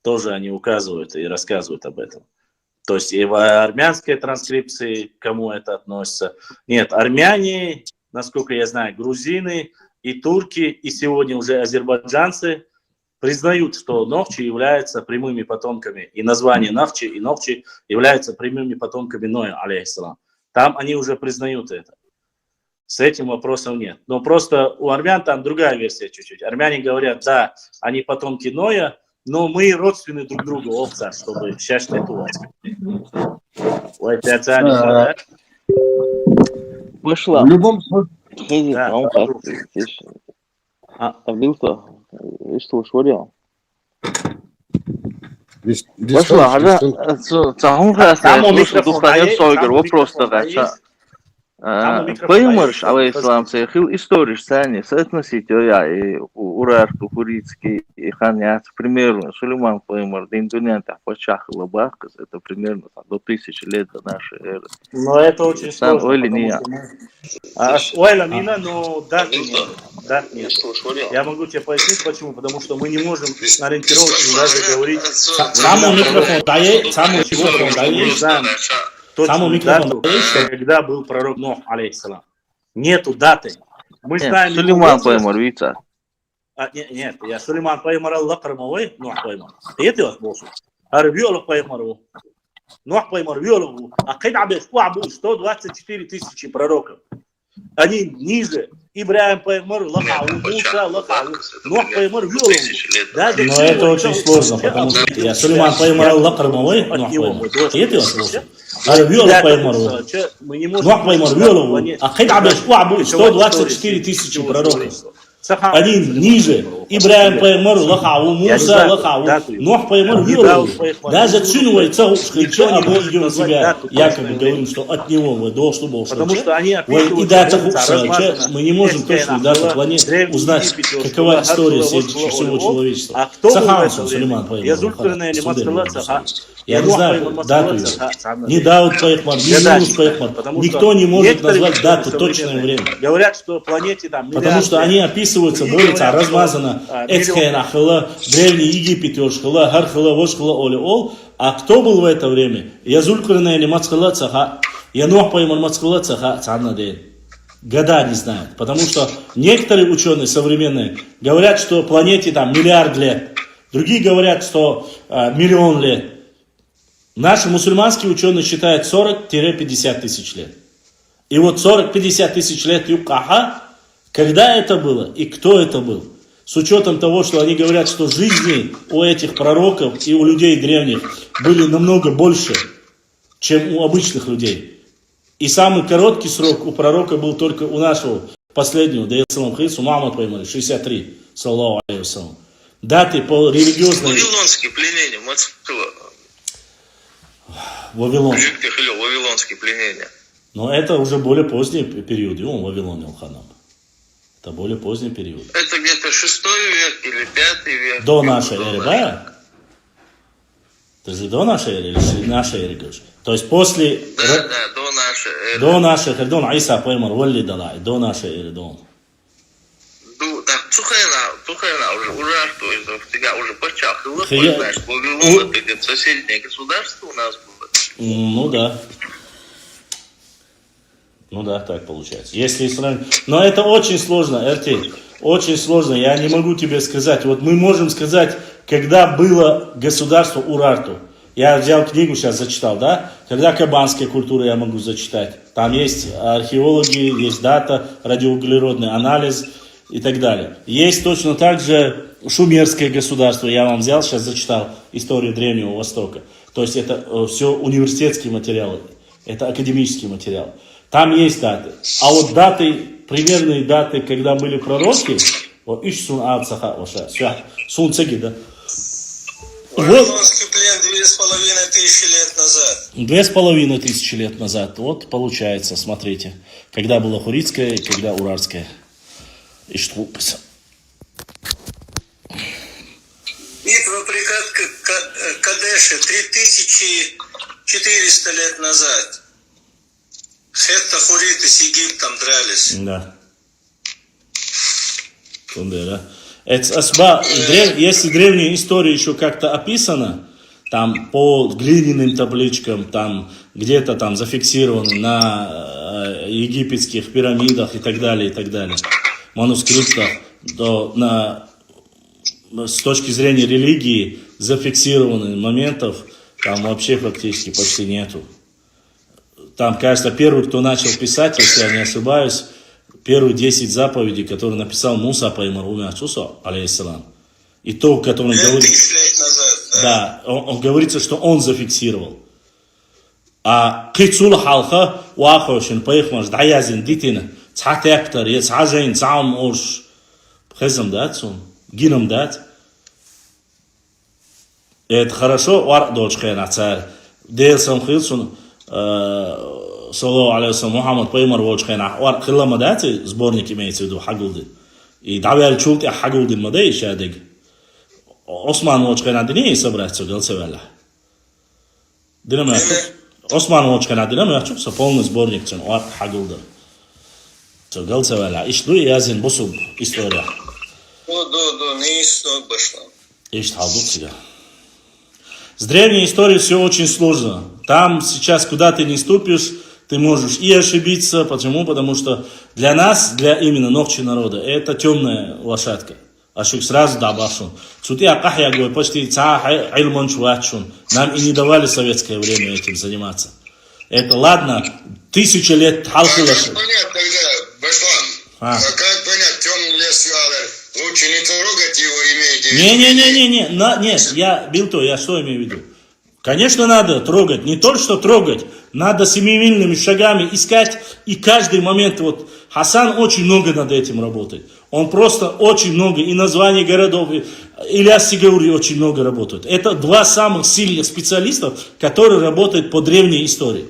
Тоже они указывают и рассказывают об этом. То есть и в армянской транскрипции, кому это относится. Нет, армяне, насколько я знаю, грузины и турки, и сегодня уже азербайджанцы признают, что Нохчи являются прямыми потомками. И название Нохчи и Нохчи являются прямыми потомками Ноя, алейхиссалам. Там они уже признают это. С этим вопросов нет. Но просто у армян там другая версия чуть-чуть. Армяне говорят, да, они потомки Ноя, но мы родственны друг другу, овца, чтобы счастье тулать. Вышла. в любом случае, Да, Абилта, что швырял? Вышла, Поймешь, але ислам цехил историш сани, соотносить и урарту хурицкий и ханят примерно Сулейман поймер диндунята почах лабахкас, это примерно до 1000 лет до нашей эры. Но это очень сложно. Ойла мина, но дат нет. Я могу тебе пояснить почему, потому что мы не можем ориентировочно даже говорить. Самый микрофон Дату, когда был пророк Нох, алейхиссалам. Нету даты. Мы знаем... Сулейман поймер, Вица. Нет, я Сулейман поймер Аллах Кармавой, Нох поймер. Это вас больше. Арвиолов поймер. Нох поймер Виолову. А когда бы 124 тысячи пророков. Они ниже. Ибраим поймер Лахау, Муса Лахау. Нох поймер Виолову. Но это очень сложно, потому что я Сулейман поймер Аллах Кармавой, Нох поймер. Это вас больше. Виолов поймару. Нох поймар Виолову. А когда бы 124 тысячи пророков. Они ниже. Ибраим Пайгамбар лахау, Муса лахау, Нух Пайгамбар вырвал. Даже Цюнвай Цаушхайча, а мы идем себя, якобы говорим, что от него мы дошло больше. Потому что они И дата мы не можем точно дату планеты узнать, какова история всего человечества. Сахансу, Сулейман Пайгамбар. Я не знаю дату ее. Ни Дауд Пайгамбар, ни Юнус Пайгамбар. Никто не может назвать дату, точное время. Говорят, что планете там Потому что они описываются, борются, размазано. Эцхен Ахыла, Древний Египет Йошхыла, Хархыла, Вошхыла, Оли Ол. А кто был в это время? Язулькурная или Мацхыла Цаха, Янух Пайгамбар Мацхыла Цаха, Цанадей. Года не знают. Потому что некоторые ученые современные говорят, что планете там миллиард лет. Другие говорят, что миллион лет. Наши мусульманские ученые считают 40-50 тысяч лет. И вот 40-50 тысяч лет Юкаха, когда это было и кто это был? С учетом того, что они говорят, что жизни у этих пророков и у людей древних были намного больше, чем у обычных людей. И самый короткий срок у пророка был только у нашего последнего, да и салам Хрису, Мухаммад поймали, 63, саллаху алейхи вассалам. Даты по религиозной... Вавилонские пленения, Мацхыла. Вавилон. Вавилонские пленения. Но это уже более поздний период, и он Вавилонил ханам. Это более поздний период. Это где-то 6 век или 5 век. До нашей эры, да? Ты же до нашей эры или нашей эры говоришь? То есть после... Да, до нашей эры. До нашей эры, до Иса Пайгамбар валли далай, до нашей эры, до. Так, Цухайна уже что из тебя уже почал. Ты знаешь, Вавилон это где-то соседнее государство у нас было. Ну да. Ну да, так получается. Если сравнить... Но это очень сложно, РТ. Очень сложно. Я не могу тебе сказать. Вот мы можем сказать, когда было государство Урарту. Я взял книгу, сейчас зачитал, да? Когда кабанская культура, я могу зачитать. Там есть археологи, есть дата, радиоуглеродный анализ и так далее. Есть точно так же шумерское государство. Я вам взял, сейчас зачитал историю Древнего Востока. То есть это все университетские материалы. Это академические материалы. Там есть даты. А вот даты, примерные даты, когда были пророки, вот Ишсун Ацаха, Сун Цеги, да? Вавилонский плен 2500 лет назад. 2500 лет назад. Вот получается, смотрите, когда была Хуритская и когда Уральская. Иштхупас. Битва при Кадеше 3400 лет назад. Хетта хуриты с Египтом дрались. Да. Да. Если древняя история еще как-то описана, там по глиняным табличкам, там где-то там зафиксированы на египетских пирамидах и так далее, манускриптах, то с точки зрения религии зафиксированных моментов там вообще практически почти нету. Там, кажется, первый, кто начал писать, если я не ошибаюсь, первые 10 заповедей, которые написал Муса Пайгамбар, алейхиссалам. И то, в котором говорит... Да, он говорится, что он зафиксировал. А Кицул Халха, Уахошин, Пайгамбар, Даязин, Дитина, Цхатектар, Яцхажин, Цаум Ош, Хезам дат, Гинам дат. Это хорошо, Вар дочка на царь. Дейлсам Хилсун, саллаху алейхи Мухаммад Пайгамбар вочхайна хиллама дати, сборник имеется в виду Хагулдин. И давай чулти Хагулдин мадей шадик. Осман вочхайна дини собраться галсевала. Динам Осман вочхайна динам я чупса полный сборник цен Вар Хагулдин. То галсевала. Ишлу язин бусуб история. Не история пошла. Ишт халдук себя. С древней историей все очень сложно. Там сейчас, куда ты не ступишь, ты можешь и ошибиться. Почему? Потому что для нас, для именно ногчи народа, это темная лошадка. Ашук сразу добавшун. Цути акахя говорит, почти ильмон чувачун. Нам и не давали в советское время этим заниматься. Это ладно, 1000 лет халхилаш. Как понять тогда, Башлан? Как понять, темный лес лучше не трогать его, имеете в виду? Нет, я что имею в виду? Конечно, надо трогать, не только что трогать, надо семимильными шагами искать и каждый момент вот Хасан очень много над этим работает. Он просто очень много, и названия городов, и Ильяс Сигаури очень много работает. Это два самых сильных специалистов, которые работают по древней истории.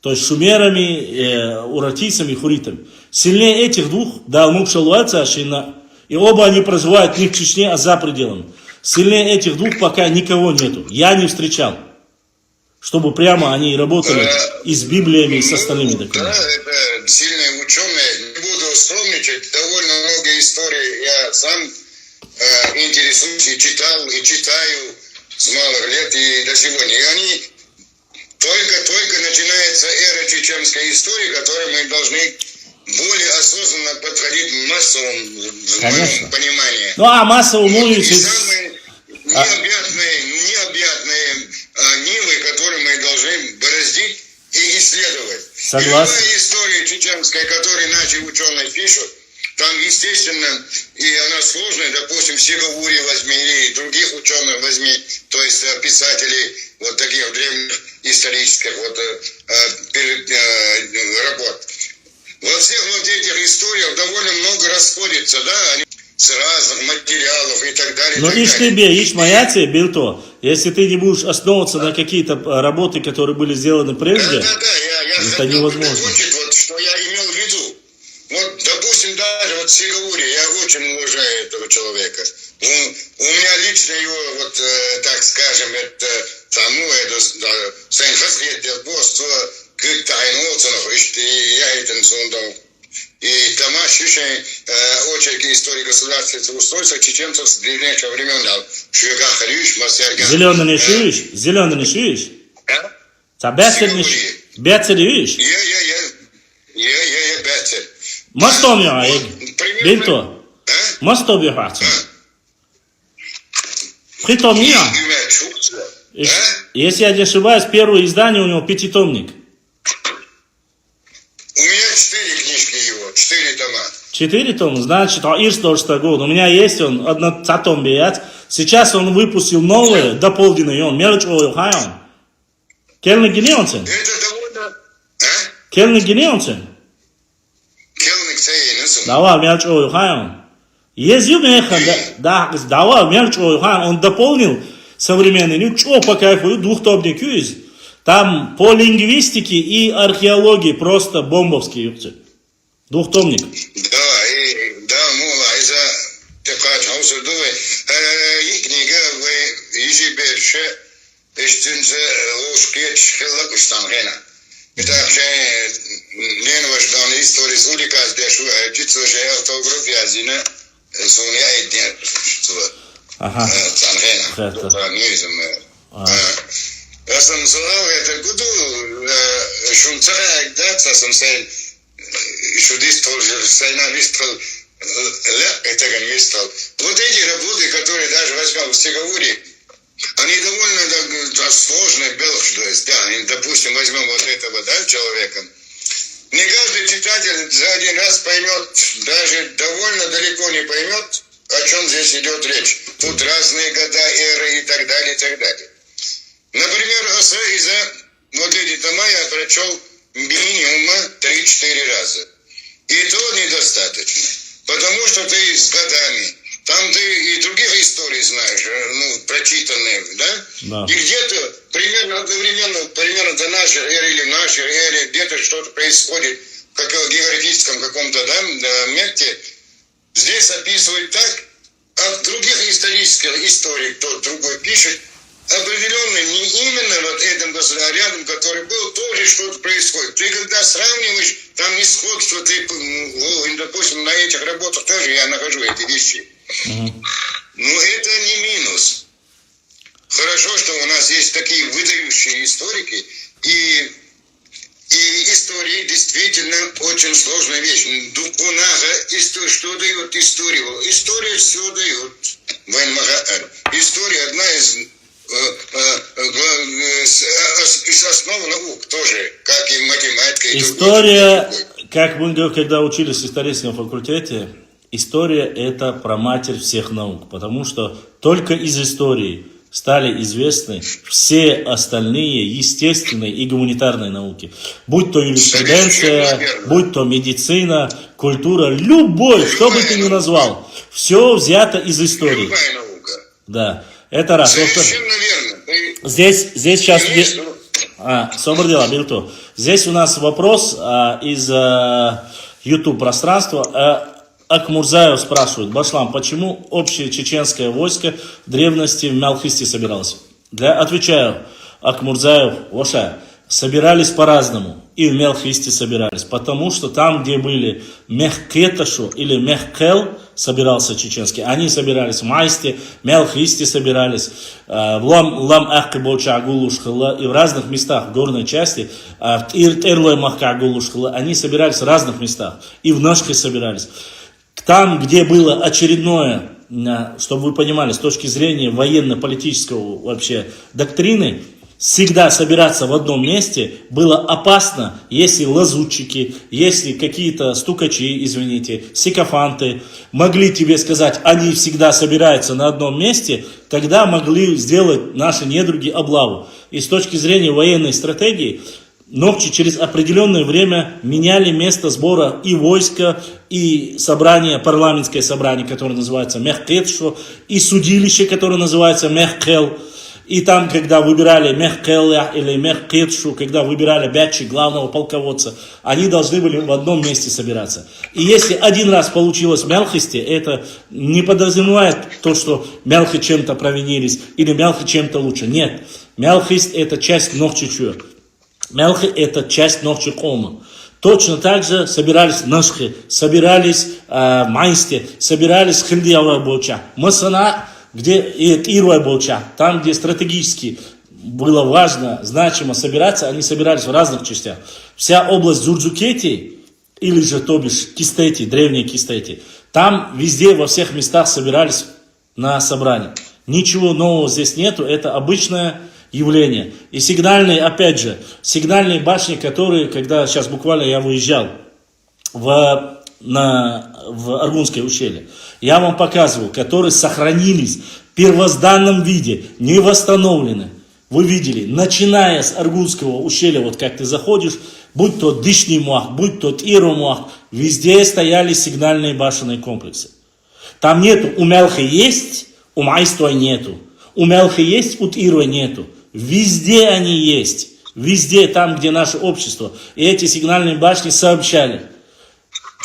То есть шумерами, уратийцами, хуритами. Сильнее этих двух, да, Алмук Шалуайца, Ашина, и оба они проживают не в Чечне, а за пределами. Сильнее этих двух пока никого нету. Я не встречал. Чтобы прямо они работали и с Библиями, и с остальными документами. Да, это сильные ученые. Не буду скромничать, довольно много историй. Я сам интересуюсь и читал, и читаю с малых лет и до сегодня. И они только начинается эра чеченской истории, которой мы должны более осознанно подходить к массовому, в моем понимании. Ну а массовому И самые необъятные нивы, которые мы должны бороздить и исследовать. Согласен. И любая история чеченская, которую наши ученые пишут, там, естественно, и она сложная, допустим, Сигаури возьми, или других ученых возьми, то есть писателей вот таких древних исторических работ. Во всех вот этих историях довольно много расходится, да, они с разных материалов и так далее. Но ишь тебе, ишь моя тебе, Билто, если ты не будешь основываться на какие-то работы, которые были сделаны прежде, я это невозможно. закончить, вот, что я имел в виду. Вот, допустим, даже вот Сигаури, я очень уважаю этого человека. У меня лично его, вот, так скажем, это тому, это Сайнхасхет Делбоство, Кытайноцанов, я это сундал. И там ощущение очереди истории государственного устройства чеченцев с древнейших времен дал. Шуяга Харюш, Масярган. Зеленый не шуешь? Зеленый не шуешь? Бецер юешь? Я бецер. Мостом я, Билто. Мостом я хочу. Притом я. Если я не ошибаюсь, первое издание у него 5-томник. У меня 4 книжки его, 4 тома. 4 тома, значит, Ирстошта год. У меня есть он, одна цатом бият. Сейчас он выпустил новое, дополненное, он мелочь ойхайон. Келны генеонцен. Это довольно... Келны генеонцен. Келник цейнесен. Давай, мелочь ойхайон. Есть юмехан, да, давай, мелочь ойхайон. Он дополнил современный, ну, что по кайфу, 2-томник есть. Там по лингвистике и археологии просто бомбовский. 2-томник. Да, мула, из-за такая хаусудовая, и книга в Ижиберше, истинце ложки чхелакустан гена. Это вообще ленваждан истории с уликаз дешу, чицу же автограф язина, суня и дня, Ага. цангена, докладнизм. Я сам сказал, это году шунцара, да, сам saying, шудистол, сайнавистол, это гамистол. Вот эти работы, которые даже возьмем в Сигаури, они довольно сложные, да, допустим, возьмем вот этого, да, человека. Не каждый читатель за один раз поймет, даже довольно далеко не поймет, о чем здесь идет речь. Тут разные года, эры и так далее, и так далее. Например, из-за вот эти тома я прочел минимум 3-4 раза. И то недостаточно. Потому что ты с годами, там ты и других историй знаешь, ну, прочитанные, да? Да. И где-то примерно одновременно, примерно до нашей эры или в нашей эре, где-то что-то происходит в географическом каком-то, да, месте. Здесь описывают так, а в других исторических историях кто другой пишет, определенно не именно вот этом рядом, который был, тоже что-то происходит. Ты когда сравниваешь, там несходство, ты, допустим, на этих работах тоже я нахожу эти вещи. Но это не минус. Хорошо, что у нас есть такие выдающие историки, и история действительно очень сложная вещь. У нас что дает историю? История все дает. История одна из основ наук тоже, как и математика. И история, как мы когда учились в историческом факультете, история это проматерь всех наук, потому что только из истории стали известны все остальные естественные и гуманитарные науки. Будь то юриспруденция, будь то медицина, культура, любой, что бы ты ни назвал, все взято из истории. Любая наука. Да, это раз. Совершенно верно. Здесь сейчас... Собор Билто. Здесь у нас вопрос из YouTube пространства. Акмурзаев спрашивает: Башлам, почему общее чеченское войско в древности в Мелхисте собиралось? Отвечаю, Акмурзаев, Оша, собирались по-разному. И в Мелхисте собирались. Потому что там, где были Мехкеташу или Мехкел, собирался чеченский, они собирались в Майсте, Мелхисте собирались, в Лам-Ахкаболча-Агулушхала и в разных местах, в горной части, в Ирлой-Махка-Агулушхала, они собирались в разных местах. И в Нашке собирались. Там, где было очередное, чтобы вы понимали, с точки зрения военно-политического вообще доктрины, всегда собираться в одном месте было опасно, если лазутчики, если какие-то стукачи, извините, сикофанты могли тебе сказать, они всегда собираются на одном месте, тогда могли сделать наши недруги облаву. И с точки зрения военной стратегии, Нохчи через определенное время меняли место сбора и войска, и собрание, парламентское собрание, которое называется Мехкетшо, и судилище, которое называется Мехкел. И там, когда выбирали Мехкеля или Мехкетшу, когда выбирали Бячи, главного полководца, они должны были в одном месте собираться. И если один раз получилось в Мелхисте, это не подразумевает то, что Мелхи чем-то провинились или Мелхи чем-то лучше. Нет, Мелхист это часть Нохчичуя. Мелхи это часть Нохчикома. Точно так же собирались Нашхи, собирались в Майсте, собирались в Хиндиявая Болча. Масана, где Ирвая Болча, там, где стратегически было важно, значимо собираться, они собирались в разных частях. Вся область Джурджукети, или же, то бишь, Кистети, древние Кистети, там везде, во всех местах собирались на собрание. Ничего нового здесь нету, это обычное явление. И сигнальные, опять же, сигнальные башни, которые, когда сейчас буквально я выезжал в Аргунское ущелье, я вам показывал, которые сохранились в первозданном виде, не восстановлены. Вы видели, начиная с Аргунского ущелья, вот как ты заходишь, будь то Дышний Муах, будь то Иромуах, везде стояли сигнальные башенные комплексы. Там нету, у Мелхи есть, у Майстой нету. У Мелхи есть, у Ирва нету. Везде они есть. Везде там, где наше общество. И эти сигнальные башни сообщали.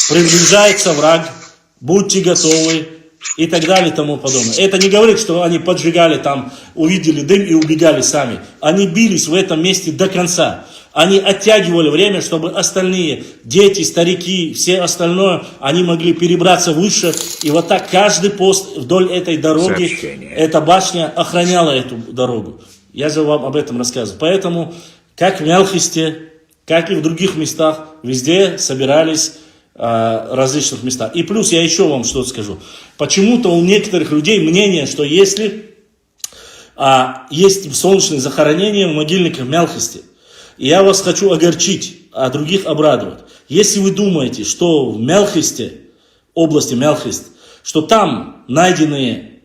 Приближается враг, будьте готовы. И так далее и тому подобное. Это не говорит, что они поджигали там, увидели дым и убегали сами. Они бились в этом месте до конца. Они оттягивали время, чтобы остальные, дети, старики, все остальное, они могли перебраться выше. И вот так каждый пост вдоль этой дороги, эта башня охраняла эту дорогу. Я же вам об этом рассказываю. Поэтому, как в Мелхисте, как и в других местах, везде собирались различных местах. И плюс я еще вам что-то скажу. Почему-то у некоторых людей мнение, что если есть солнечные захоронения в могильниках в Мелхисте, и я вас хочу огорчить, а других обрадовать. Если вы думаете, что в Мелхисте, области Мелхист, что там найденные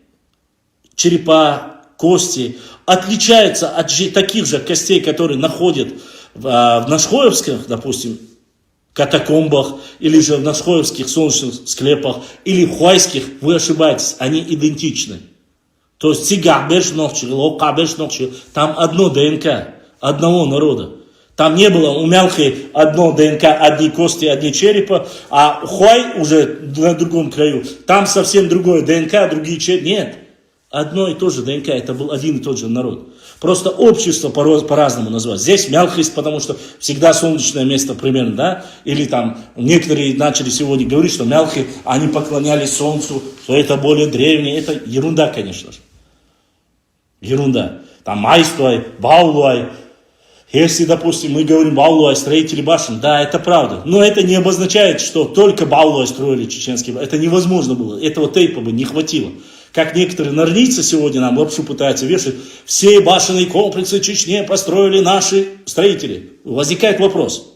черепа, кости отличаются от таких же костей, которые находят в Нашхоевских, допустим, катакомбах, или же в Нашхоевских солнечных склепах, или в Хуайских, вы ошибаетесь, они идентичны. То есть там одно ДНК, одного народа. Там не было у Мелхи одно ДНК, одни кости, одни черепа, а Хуай уже на другом краю, там совсем другое ДНК, другие черепа. Нет, одно и то же ДНК, это был один и тот же народ. Просто общество по-разному называют. Здесь Мелхист, потому что всегда солнечное место примерно, да? Или там некоторые начали сегодня говорить, что Мелхи, они поклонялись солнцу, что это более древнее. Это ерунда, конечно же. Ерунда. Там Майстой, Баулуай. Если, допустим, мы говорим Баулуай, строители башен, да, это правда. Но это не обозначает, что только Баулуай строили чеченские башни. Это невозможно было. Этого тейпа бы не хватило. Как некоторые норницы сегодня нам лапшу пытаются вешать, все башенные комплексы Чечне построили наши строители. Возникает вопрос.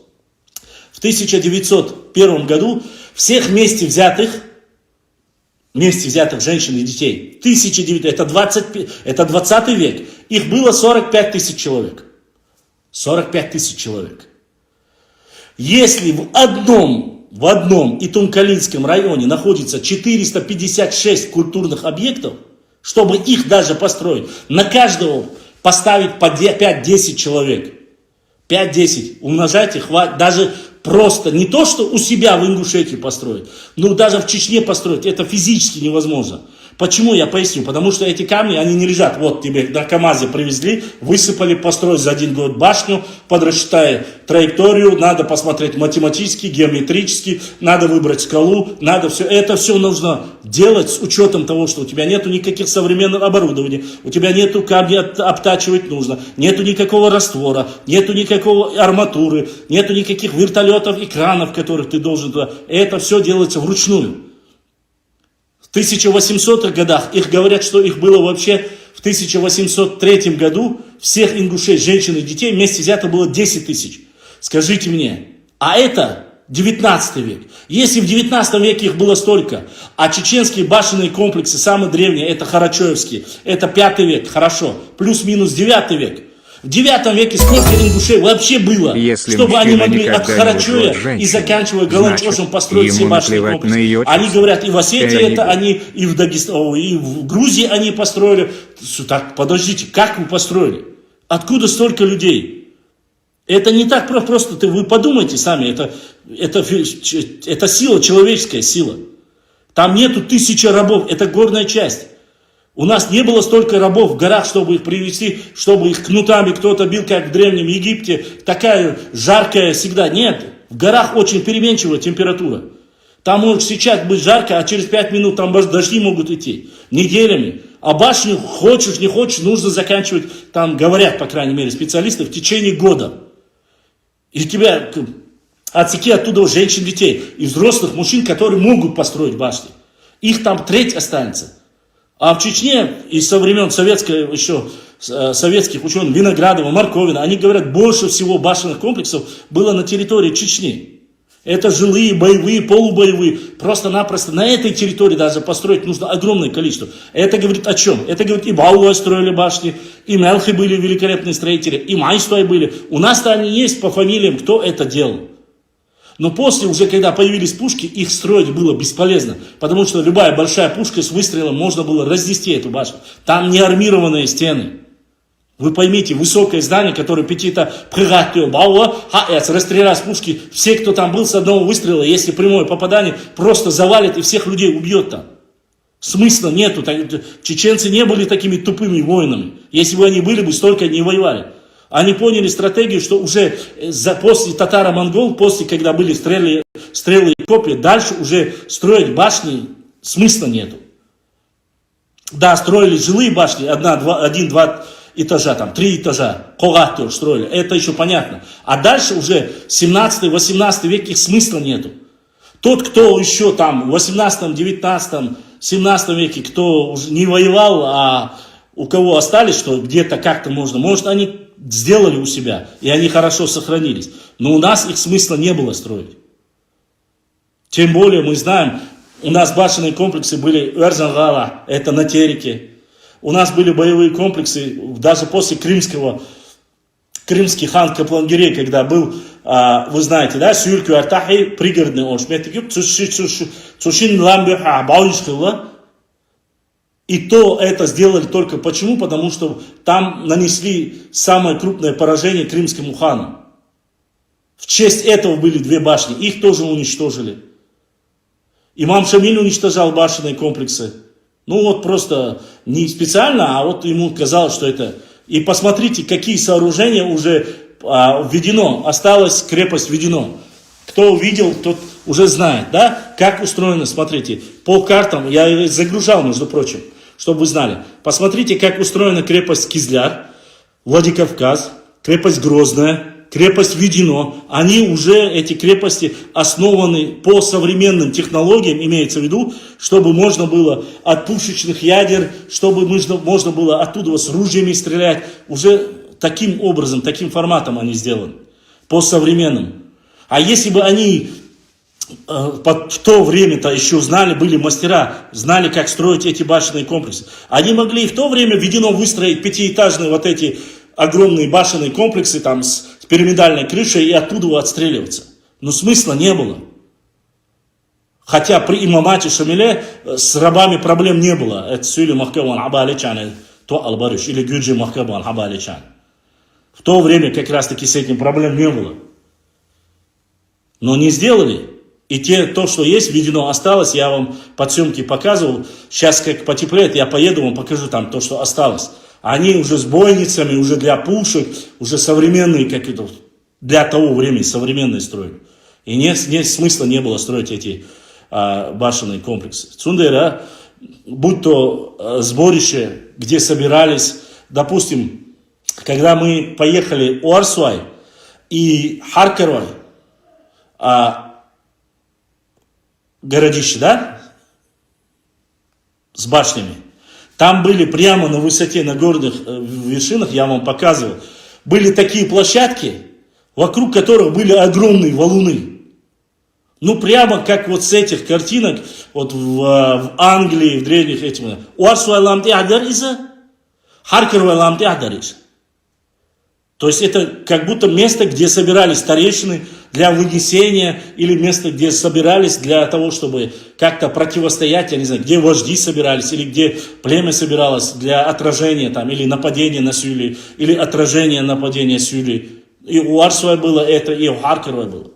В 1901 году всех вместе взятых вместе взятых женщин и детей. 1900, это 20 век. Их было 45 тысяч человек. 45 тысяч человек. Если в одном Итункалинском районе находится 456 культурных объектов, чтобы их даже построить, на каждого поставить по 5-10 человек. 5-10. Умножайте, хватит. Даже просто не то, что у себя в Ингушетии построить, но даже в Чечне построить. Это физически невозможно. Почему, я поясню. Потому что эти камни, они не лежат. Вот тебе на КамАЗе привезли, высыпали, построить за 1 год башню, подрасчитай траекторию, надо посмотреть математически, геометрически, надо выбрать скалу, надо все. Это все нужно делать с учетом того, что у тебя нету никаких современных оборудований, у тебя нету камни обтачивать нужно, нету никакого раствора, нету никакого арматуры, нету никаких вертолетов и кранов, которых ты должен туда. Это все делается вручную. В 1800-х годах, их говорят, что их было вообще в 1803 году, всех ингушей, женщин и детей вместе взято было 10 тысяч. Скажите мне, а это 19 век. Если в 19 веке их было столько, а чеченские башенные комплексы, самые древние, это Харачоевские, это 5 век, хорошо, плюс-минус 9 век. В 9 веке сколько ингушей вообще было, Если чтобы они мужчина могли от никогда не Харачоя жжет женщину, и заканчивая Галанчошем значит, построить все ему башенные наплевать комплексы. на ее Они чувства. говорят, и в Осетии Они это они, и в Дагестане, и в Грузии они построили. Так, подождите, как вы построили? Откуда столько людей? Это не так просто, вы подумайте сами, это сила, человеческая сила. Там нету 1000 рабов, это горная часть. У нас не было столько рабов в горах, чтобы их привести, чтобы их кнутами кто-то бил, как в Древнем Египте. Такая жаркая всегда. Нет, в горах очень переменчивая температура. Там может сейчас быть жарко, а через 5 минут там дожди могут идти. Неделями. А башню, хочешь, не хочешь, нужно заканчивать, там говорят, по крайней мере, специалисты, в течение года. И тебя отсеки оттуда женщин, детей и взрослых мужчин, которые могут построить башни. Их там треть останется. А в Чечне и со времен советских ученых Виноградова, Марковина, они говорят, больше всего башенных комплексов было на территории Чечни. Это жилые, боевые, полубоевые. Просто-напросто на этой территории даже построить нужно огромное количество. Это говорит о чем? Это говорит, и Баулуа строили башни, и Мелхи были великолепные строители, и Майстой были. У нас-то они есть по фамилиям, кто это делал. Но после, уже когда появились пушки, их строить было бесполезно. Потому что любая большая пушка с выстрелом можно было разнести эту башню. Там не армированные стены. Вы поймите, высокое здание, которое пятита расстрелять с пушки, все, кто там был с одного выстрела, если прямое попадание, просто завалит и всех людей убьет там. Смысла нету. Чеченцы не были такими тупыми воинами. Если бы они были, бы столько не воевали. Они поняли стратегию, что уже после татаро-монгол, после когда были стрелы и копья, дальше уже строить башни смысла нету. Да, строили жилые башни, 1-2 этажа, там 3 этажа, когаттер строили, это еще понятно. А дальше уже 17-18 век их смысла нету. Тот, кто еще там в 18, 19, 17 веке, кто уже не воевал, а у кого остались, что где-то как-то можно, может они сделали у себя, и они хорошо сохранились. Но у нас их смысла не было строить. Тем более мы знаем, у нас башенные комплексы были Эрзангала, это на Тереке. У нас были боевые комплексы, даже после крымский хан Каплангерей, когда был, вы знаете, да, Сюркю Артахи, пригородный Ошметик, Цушин Ламбеха, Бауншкила. И то это сделали только почему? Потому что там нанесли самое крупное поражение крымскому хану. В честь этого были 2 башни, их тоже уничтожили. Имам Шамиль уничтожал башенные комплексы. Ну вот просто не специально, а вот ему казалось, что это... И посмотрите, какие сооружения уже введено. Осталась крепость введено. Кто увидел, тот уже знает, да? Как устроено, смотрите. По картам, я загружал, между прочим, чтобы вы знали. Посмотрите, как устроена крепость Кизляр, Владикавказ, крепость Грозная, крепость Ведено. Они уже, эти крепости, основаны по современным технологиям, имеется в виду, чтобы можно было от пушечных ядер, чтобы можно было оттуда с ружьями стрелять. Уже таким образом, таким форматом они сделаны, по современным. А если бы они в то время-то еще знали, были мастера, знали, как строить эти башенные комплексы. Они могли и в то время введено выстроить пятиэтажные вот эти огромные башенные комплексы там с пирамидальной крышей и оттуда отстреливаться. Но смысла не было. Хотя при имамате Шамиле с рабами проблем не было. Это Сюли Махкабан Абаличан, то Албариш или Гюджи Махкабан Абаличан. В то время как раз таки с этим проблем не было. Но не сделали. И то, что есть, введено, осталось. Я вам под съемки показывал. Сейчас как потеплеет, я поеду, вам покажу там то, что осталось. Они уже с бойницами, уже для пушек, уже современные, как это, для того времени, современные строили. И нет смысла не было строить эти башенные комплексы. Цундера, будь то сборище, где собирались, допустим, когда мы поехали в Арсуай и Харкервай, городище, да, с башнями, там были прямо на высоте, на горных вершинах, я вам показывал, были такие площадки, вокруг которых были огромные валуны. Ну, прямо как вот с этих картинок, вот в Англии, в древних этих, Арсуай ламти адариза, Харкервай ламти адариза. То есть это как будто место, где собирались старейшины для вынесения, или место, где собирались для того, чтобы как-то противостоять, я не знаю, где вожди собирались, или где племя собиралось для отражения там, или нападения на Сюли, или отражения нападения Сюли. И у Арсуая было это, и у Харкервая было.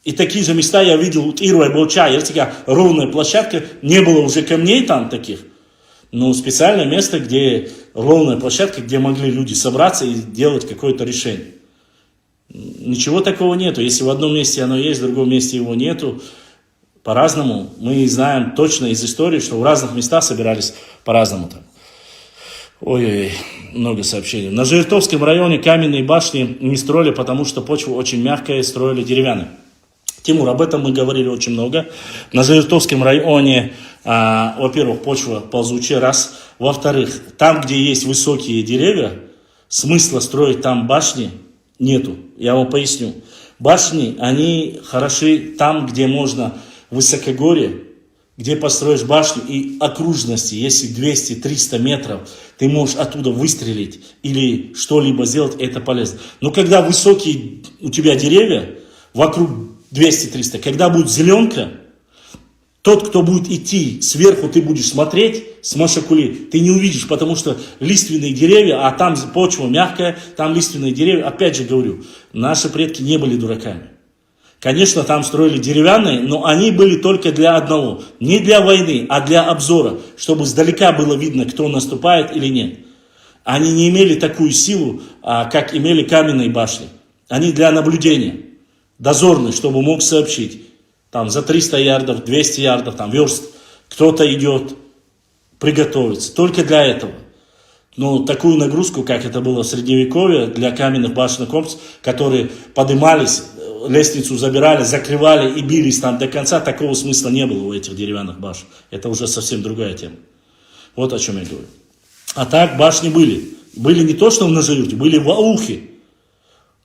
И такие же места я видел, у Ирвай Болча, ровная площадка, не было уже камней там таких. Но специальное место, где ровная площадка, где могли люди собраться и делать какое-то решение. Ничего такого нету. Если в одном месте оно есть, в другом месте его нету, по-разному. Мы знаем точно из истории, что в разных местах собирались по-разному там. Ой-ой-ой, много сообщений. На Жиртовском районе каменные башни не строили, потому что почва очень мягкая, строили деревянные. Тимур, об этом мы говорили очень много. На Жиртовском районе, во-первых, почва ползучая, раз. Во-вторых, там, где есть высокие деревья, смысла строить там башни нету. Я вам поясню. Башни, они хороши там, где можно высокогорье, где построишь башню и окружности, если 200-300 метров, ты можешь оттуда выстрелить или что-либо сделать, это полезно. Но когда высокие у тебя деревья, вокруг 200-300, когда будет зеленка, тот, кто будет идти сверху, ты будешь смотреть с Машакули, ты не увидишь, потому что лиственные деревья, а там почва мягкая, там лиственные деревья, опять же говорю, наши предки не были дураками. Конечно, там строили деревянные, но они были только для одного, не для войны, а для обзора, чтобы сдалека было видно, кто наступает или нет. Они не имели такую силу, как имели каменные башни. Они для наблюдения. Дозорный, чтобы мог сообщить, там за 300 ярдов, 200 ярдов, там верст, кто-то идет, приготовиться, только для этого. Но такую нагрузку, как это было в Средневековье, для каменных башенных комплексов, которые поднимались, лестницу забирали, закрывали и бились там до конца, такого смысла не было у этих деревянных башен. Это уже совсем другая тема. Вот о чем я говорю. А так башни были. Были не то, что в Нажирюте, были в Аухе.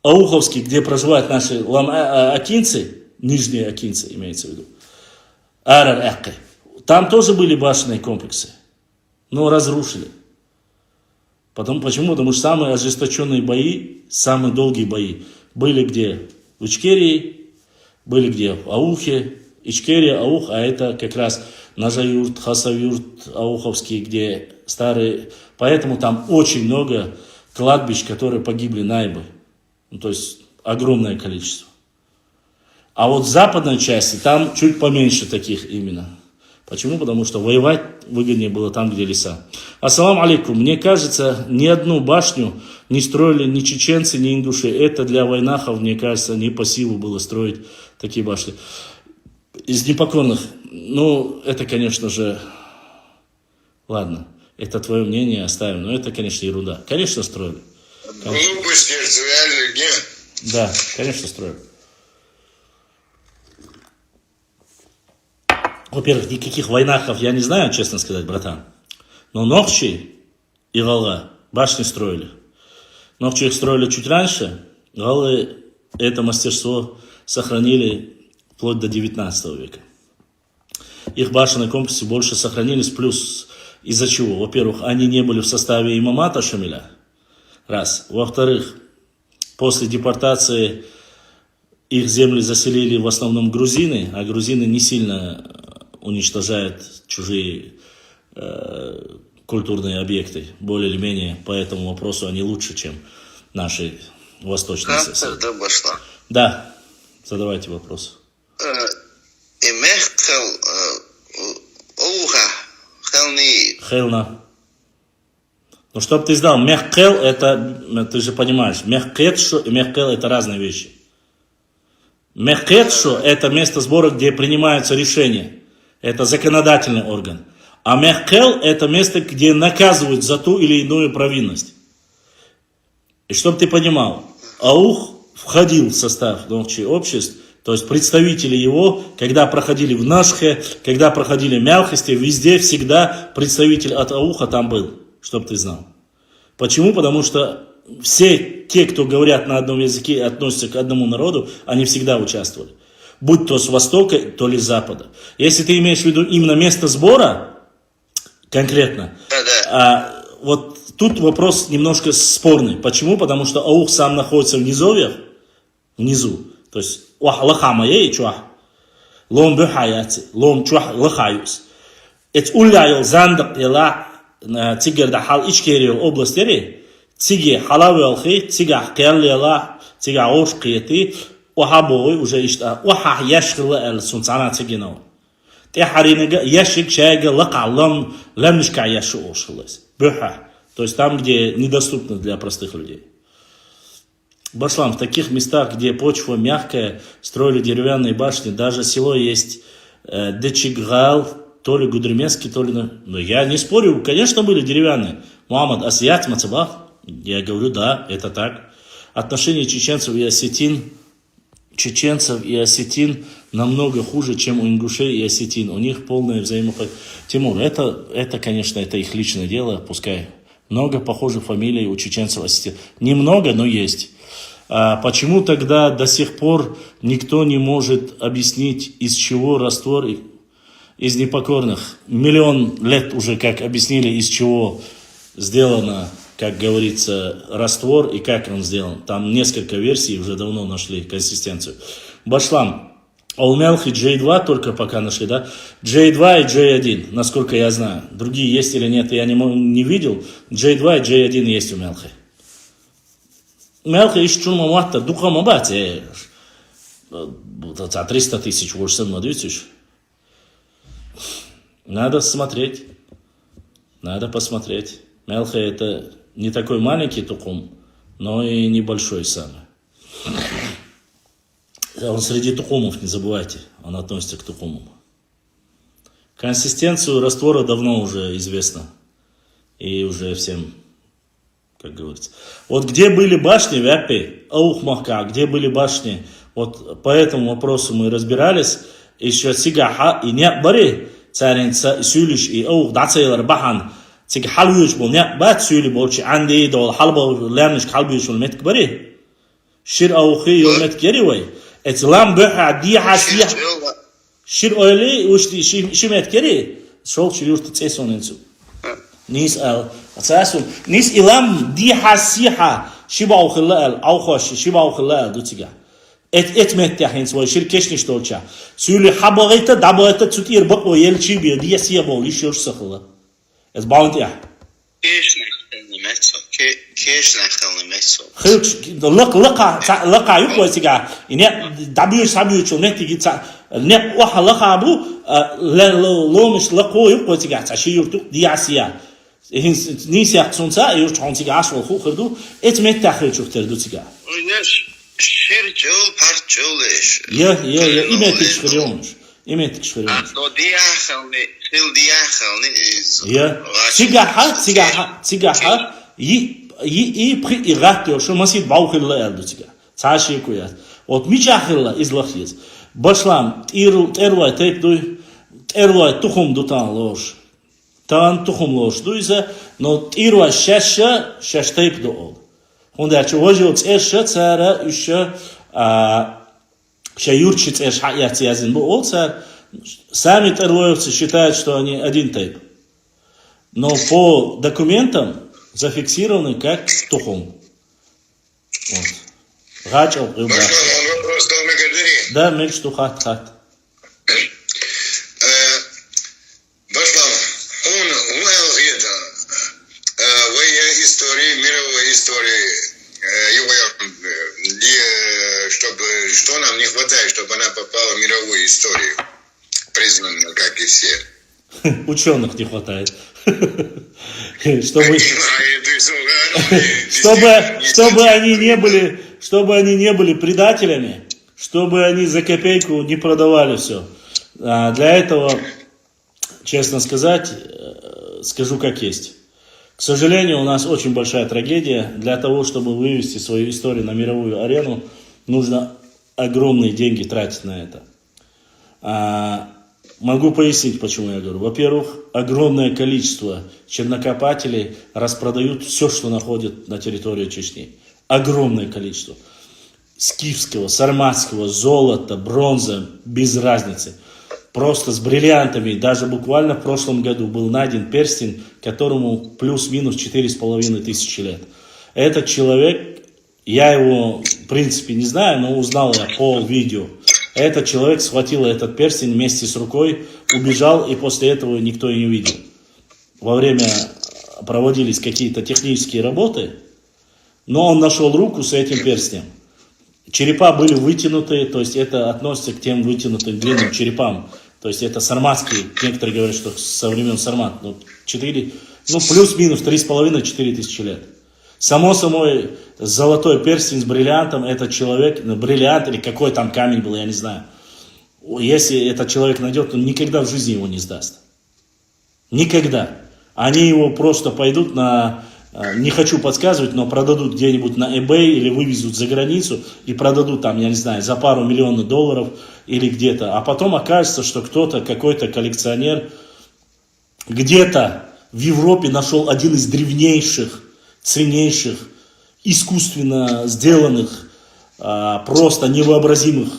Ауховский, где проживают наши акинцы, нижние акинцы имеется в виду, Арар-Эккай, там тоже были башенные комплексы, но разрушили. Почему? Потому что самые ожесточенные бои, самые долгие бои были где? В Ичкерии, были где? В Аухе, Ичкерия, Аух, а это как раз Нажаюрт, Хасавюрт, Ауховский, где старые, поэтому там очень много кладбищ, которые погибли наибы. То есть огромное количество. А вот в западной части там чуть поменьше таких именно. Почему? Потому что воевать выгоднее было там, где леса. Ассаламу алейкум. Мне кажется, ни одну башню не строили ни чеченцы, ни индуши. Это для войнахов, мне кажется, не по силу было строить такие башни. Из непокорных, ну, это, конечно же, ладно, это твое мнение оставим, но это, конечно, ерунда. Конечно, строили. Глупости, реально нет. Да, конечно, строили. Во-первых, никаких войнахов я не знаю, честно сказать, братан. Но Нохчи и Гала башни строили. Нохчи их строили чуть раньше. Галы это мастерство сохранили вплоть до 19 века. Их башенные комплексы больше сохранились, плюс из-за чего? Во-первых, они не были в составе имамата Шамиля. Раз. Во-вторых, после депортации их земли заселили в основном грузины, а грузины не сильно уничтожают чужие культурные объекты. Более или менее по этому вопросу они лучше, чем наши восточные соседи. Да, задавайте вопрос. Хелна. Ну, чтобы ты знал, мехкел это, ты же понимаешь, мехкетшу и мехкел это разные вещи. Мехкетшу это место сбора, где принимаются решения. Это законодательный орган. А мехкел это место, где наказывают за ту или иную провинность. И чтобы ты понимал, аух входил в состав ногчи обществ, то есть представители его, когда проходили в Нашхе, когда проходили в Мялхисте, везде всегда представитель от ауха там был, чтобы ты знал. Почему? Потому что все те, кто говорят на одном языке и относятся к одному народу, они всегда участвовали. Будь то с востока, то ли с запада. Если ты имеешь в виду именно место сбора, конкретно, вот тут вопрос немножко спорный. Почему? Потому что аух сам находится в низовьях, внизу. То есть, лахама ей чуах, лом бухаяти, лом чуах лахаюс. Это улляйл зандак ела тигер дахал ичкерил областери, тиге халавел хи, тига хкерлила, тига ошкиети, وحبوي وجا إشتا وح يشغل السنتانا تجينو تحرينجا يشك شايجا لقع لم نشكع يشو أشغلس بحا. То есть там, где недоступно для простых людей. Башлам, в таких местах, где почва мягкая, строили деревянные башни, даже село есть Дечигал, то ли Гудерменский, то ли... Но я не спорю, конечно, были деревянные. Мухаммад Асият Мацабах, я говорю, да, это так. Отношения чеченцев и осетин намного хуже, чем у ингушей и осетин. У них полное взаимопонимание. Тимур, это, конечно, это их личное дело, пускай. Много похожих фамилий у чеченцев и осетин. Немного, но есть. А почему тогда до сих пор никто не может объяснить, из чего раствор из непокорных? Миллион лет уже как объяснили, из чего сделано, как говорится, раствор и как он сделан. Там несколько версий, уже давно нашли консистенцию. Башлам, а у Мялхи J2 только пока нашли, да? J2 и J1, насколько я знаю. Другие есть или нет, я не видел. J2 и J1 есть у Мялхи. Мялхи ищет чума муатта, духа мабати. 300 тысяч, больше 7 тысяч. Надо смотреть. Надо посмотреть. Мялха это не такой маленький тукум, но и небольшой самый. Он среди тукумов, не забывайте, он относится к тукумам. Консистенцию раствора давно уже известно. И уже всем, как говорится. Вот где были башни в Аппе, Аухмахка, где были башни, вот по этому вопросу мы разбирались. Еще Сигаха и Нябари, царинца Сюлиш и Аух, Дацейл Рбахан, تيجي حلويش بولنيا باتسولي بولشي عندي دول حلبة لامنش حلويش والمت كبري شير أو خي والمت كري وي إتلام بحر دي حسيح شير أولي وش دي شي مت كري شو شيور تتسون إنسو نيس أساسون نيس إلام دي حسيحة شبعو خلال أو خوش شبعو خلال دو تيجا مت تحين سوى شير كشنش دولشا سولي حبغيتا دبغيتا تطير بقو يلشي بيو دي سيا بولي شير سخلا Ez bağlantı ya. كيش نخلنا ميسو خلش لقى يقوى سيجا إني دبيو شو نتيجي نب واحد لقى أبو لو مش لقوا يقوى سيجا تشير تو دي عسيا هن نيسي أقصون سا يروح عن سيجا عشرة خو خردو إتمت تخرج شو تردو سيجا. وينش شير جول بارت جولش. يا إيمتك شخريونش. إيمتك شخريونش. لو دي أخلني دي أخلني يا سيجا при играте, что масит баухилла элдутига. Цаши куят. Вот мичахилла из лахиз. Башлам эрлай тейпдуй, эрлай тухум дутан лош. Тан тухум лош дуйза, но эрлай шаша тейпду ол. Он дальше вожил эша цара еще Шаюрчиц Эшхаяцязин Буолца, сами терлоевцы считают, что они один тейп. Но по документам зафиксированы как Тухум. Вот. Гачал, Башлама, он вопрос дал Магадари. да, мечту хат. Башлама, он уел где-то в истории, мировой истории, чтобы, что нам не хватает, чтобы она попала в мировую историю, признана, как и все. Ученых не хватает. Чтобы они не были предателями, чтобы они за копейку не продавали все. Для этого, честно сказать, скажу как есть. К сожалению, у нас очень большая трагедия. Для того, чтобы вывести свою историю на мировую арену, нужно огромные деньги тратить на это. Могу пояснить, почему я говорю. Во-первых, огромное количество чернокопателей распродают все, что находят на территории Чечни. Огромное количество. Скифского, сарматского, золота, бронза, без разницы. Просто с бриллиантами. Даже буквально в прошлом году был найден перстень, которому плюс-минус 4500 лет. Этот человек, я его в принципе не знаю, но узнал я по видео. Этот человек схватил этот перстень вместе с рукой, убежал, и после этого никто и не увидел. Во время проводились какие-то технические работы, но он нашел руку с этим перстнем. Черепа были вытянутые, то есть это относится к тем вытянутым длинным черепам. То есть это сарматские, некоторые говорят, что со времен Сармат, плюс-минус 3,5-4 тысячи лет. Само собой, золотой перстень с бриллиантом, этот человек, бриллиант или какой там камень был, я не знаю. Если этот человек найдет, он никогда в жизни его не сдаст. Никогда. Они его просто пойдут не хочу подсказывать, но продадут где-нибудь на eBay или вывезут за границу и продадут там, я не знаю, за пару миллионов долларов или где-то. А потом окажется, что кто-то, какой-то коллекционер где-то в Европе нашел один из древнейших, ценнейших, искусственно сделанных, просто невообразимых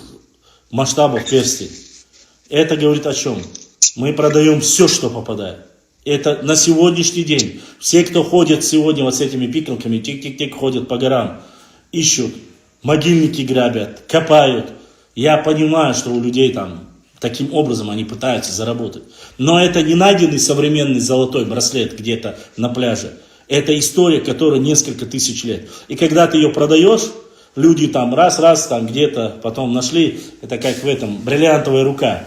масштабов перстней. Это говорит о чем? Мы продаем все, что попадает. Это на сегодняшний день. Все, кто ходят сегодня вот с этими пикалками, тик-тик-тик, ходят по горам, ищут, могильники грабят, копают. Я понимаю, что у людей там таким образом они пытаются заработать. Но это не найденный современный золотой браслет где-то на пляже. Это история, которая несколько тысяч лет. И когда ты ее продаешь, люди там раз-раз там где-то потом нашли, это как в этом, бриллиантовая рука.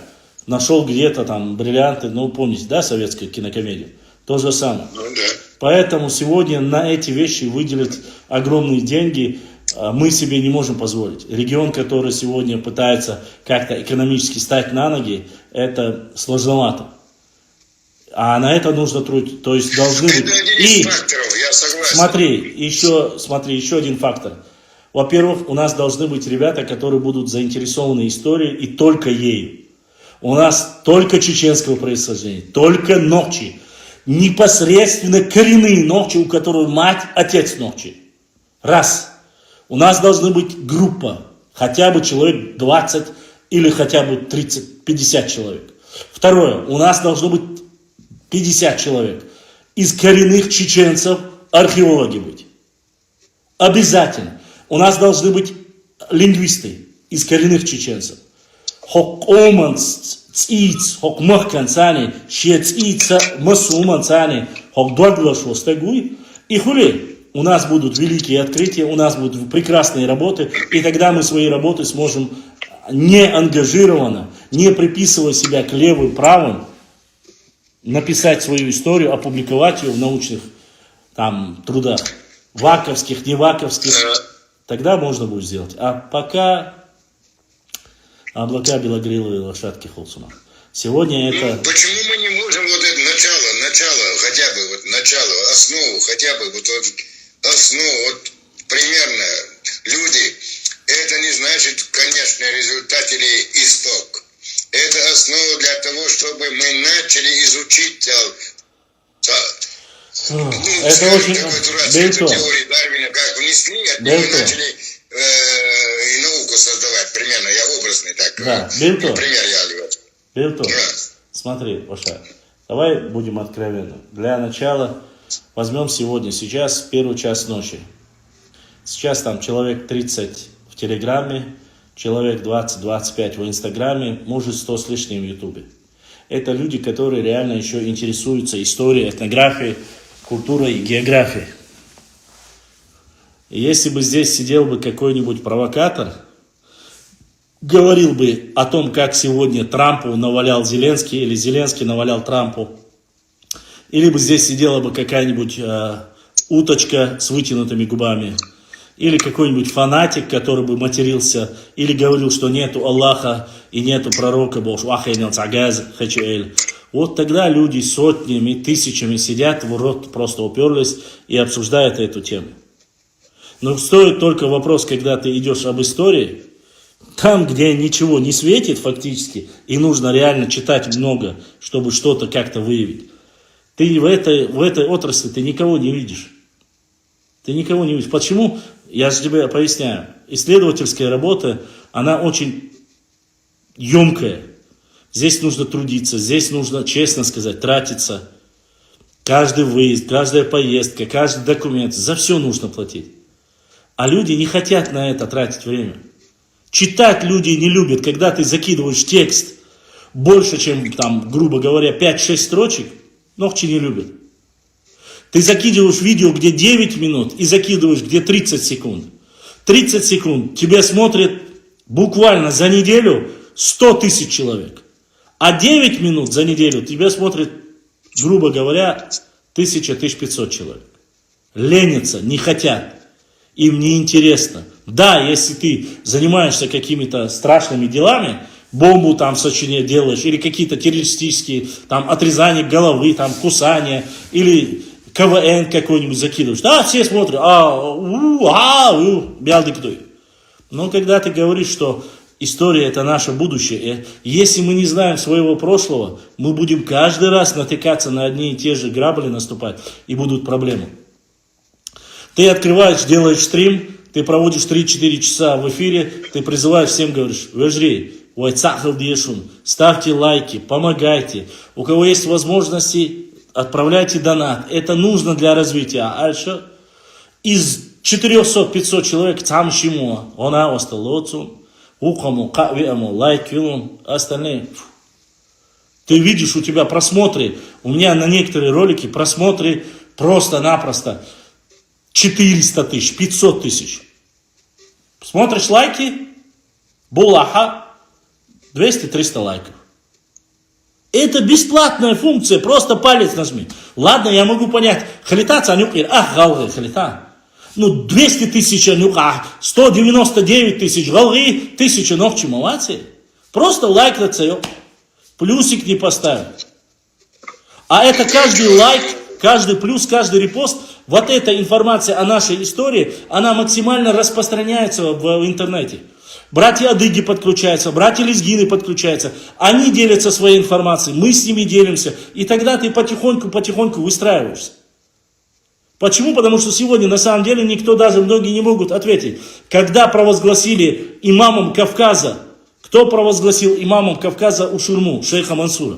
Нашел где-то там бриллианты, помните, да, советскую кинокомедию? То же самое. Поэтому сегодня на эти вещи выделить огромные деньги мы себе не можем позволить. Регион, который сегодня пытается как-то экономически стать на ноги, это сложновато. А на это нужно трудить. То есть должны быть... И смотри, еще один фактор. Во-первых, у нас должны быть ребята, которые будут заинтересованы историей и только ею. У нас только чеченского происхождения, только ногчи. Непосредственно коренные ногчи, у которых мать, отец ногчи. Раз. У нас должна быть группа, хотя бы человек 20 или хотя бы 30-50 человек. Второе. У нас должно быть 50 человек. Из коренных чеченцев археологи быть. Обязательно. У нас должны быть лингвисты из коренных чеченцев. Хок оман циц, хок махкан цани, ще цица масуман цани, хок догла стегуй. И хули, у нас будут великие открытия, у нас будут прекрасные работы, и тогда мы свои работы сможем не ангажированно, не приписывая себя к левым, правым, написать свою историю, опубликовать ее в научных там трудах, ваковских, не ваковских, тогда можно будет сделать. А пока... облака белогриловые лошадки Холцуна. Сегодня это... Почему мы не можем вот это начало, хотя бы вот начало, основу, хотя бы вот основу, вот примерно люди, это не значит конечный результат или исток. Это основа для того, чтобы мы начали изучить это очень... теорию Дарвина, как внесли, а мы начали и науку создавать, примерно, я образный так, Да, Бельто. пример я говорю. Бельто, Да. смотри, Оша, давай будем откровенны. Для начала возьмем сейчас первый час ночи. Сейчас там человек 30 в Телеграме, человек 20-25 в Инстаграме, может 100 с лишним в Ютубе. Это люди, которые реально еще интересуются историей, этнографией, культурой и географией. И если бы здесь сидел бы какой-нибудь провокатор, говорил бы о том, как сегодня Трампу навалял Зеленский, или Зеленский навалял Трампу, или бы здесь сидела бы какая-нибудь уточка с вытянутыми губами, или какой-нибудь фанатик, который бы матерился, или говорил, что нету Аллаха и нету пророка, вот тогда люди сотнями, тысячами сидят, в рот просто уперлись и обсуждают эту тему. Но стоит только вопрос, когда ты идешь об истории, там, где ничего не светит фактически, и нужно реально читать много, чтобы что-то как-то выявить, ты в этой отрасли ты никого не видишь. Ты никого не видишь. Почему? Я же тебе поясняю. Исследовательская работа, она очень емкая. Здесь нужно трудиться, здесь нужно, честно сказать, тратиться. Каждый выезд, каждая поездка, каждый документ, за все нужно платить. А люди не хотят на это тратить время. Читать люди не любят, когда ты закидываешь текст больше, чем, там, грубо говоря, 5-6 строчек, ногти не любят. Ты закидываешь видео, где 9 минут, и закидываешь, где 30 секунд. 30 секунд тебя смотрят буквально за неделю 100 тысяч человек. А 9 минут за неделю тебя смотрят, грубо говоря, 1000-1500 человек. Ленятся, не хотят. Им не интересно. Да, если ты занимаешься какими-то страшными делами, бомбу там в Сочине делаешь, или какие-то террористические, там, отрезание головы, там, кусание, или КВН какой-нибудь закидываешь. Да, все смотрят, бялдык-дуй. Но когда ты говоришь, что история это наше будущее, если мы не знаем своего прошлого, мы будем каждый раз натыкаться на одни и те же грабли, наступать, и будут проблемы. Ты открываешь, делаешь стрим, ты проводишь 3-4 часа в эфире, ты призываешь всем, говоришь, вежри, ставьте лайки, помогайте. У кого есть возможности, отправляйте донат. Это нужно для развития. А что? Из 400-500 человек, там чему? Она осталось, лайк, остальные. Ты видишь, у тебя просмотры, у меня на некоторые ролики просмотры просто-напросто 400 тысяч, 500 тысяч. Смотришь лайки, булаха, 200-300 лайков. Это бесплатная функция, просто палец нажми. Ладно, я могу понять, халита цанюкир, галгы халита. Ну, 200 тысяч анюка, 199 тысяч галгы, 1000 ногчи молодцы. Просто лайк на цею, плюсик не поставить. А это каждый лайк, каждый плюс, каждый репост, вот эта информация о нашей истории, она максимально распространяется в интернете. Братья адыги подключаются, братья лезгины подключаются. Они делятся своей информацией, мы с ними делимся. И тогда ты потихоньку выстраиваешься. Почему? Потому что сегодня на самом деле никто, даже многие не могут ответить. Когда провозгласили имамом Кавказа, кто провозгласил имамом Кавказа Ушурму, шейха Мансура?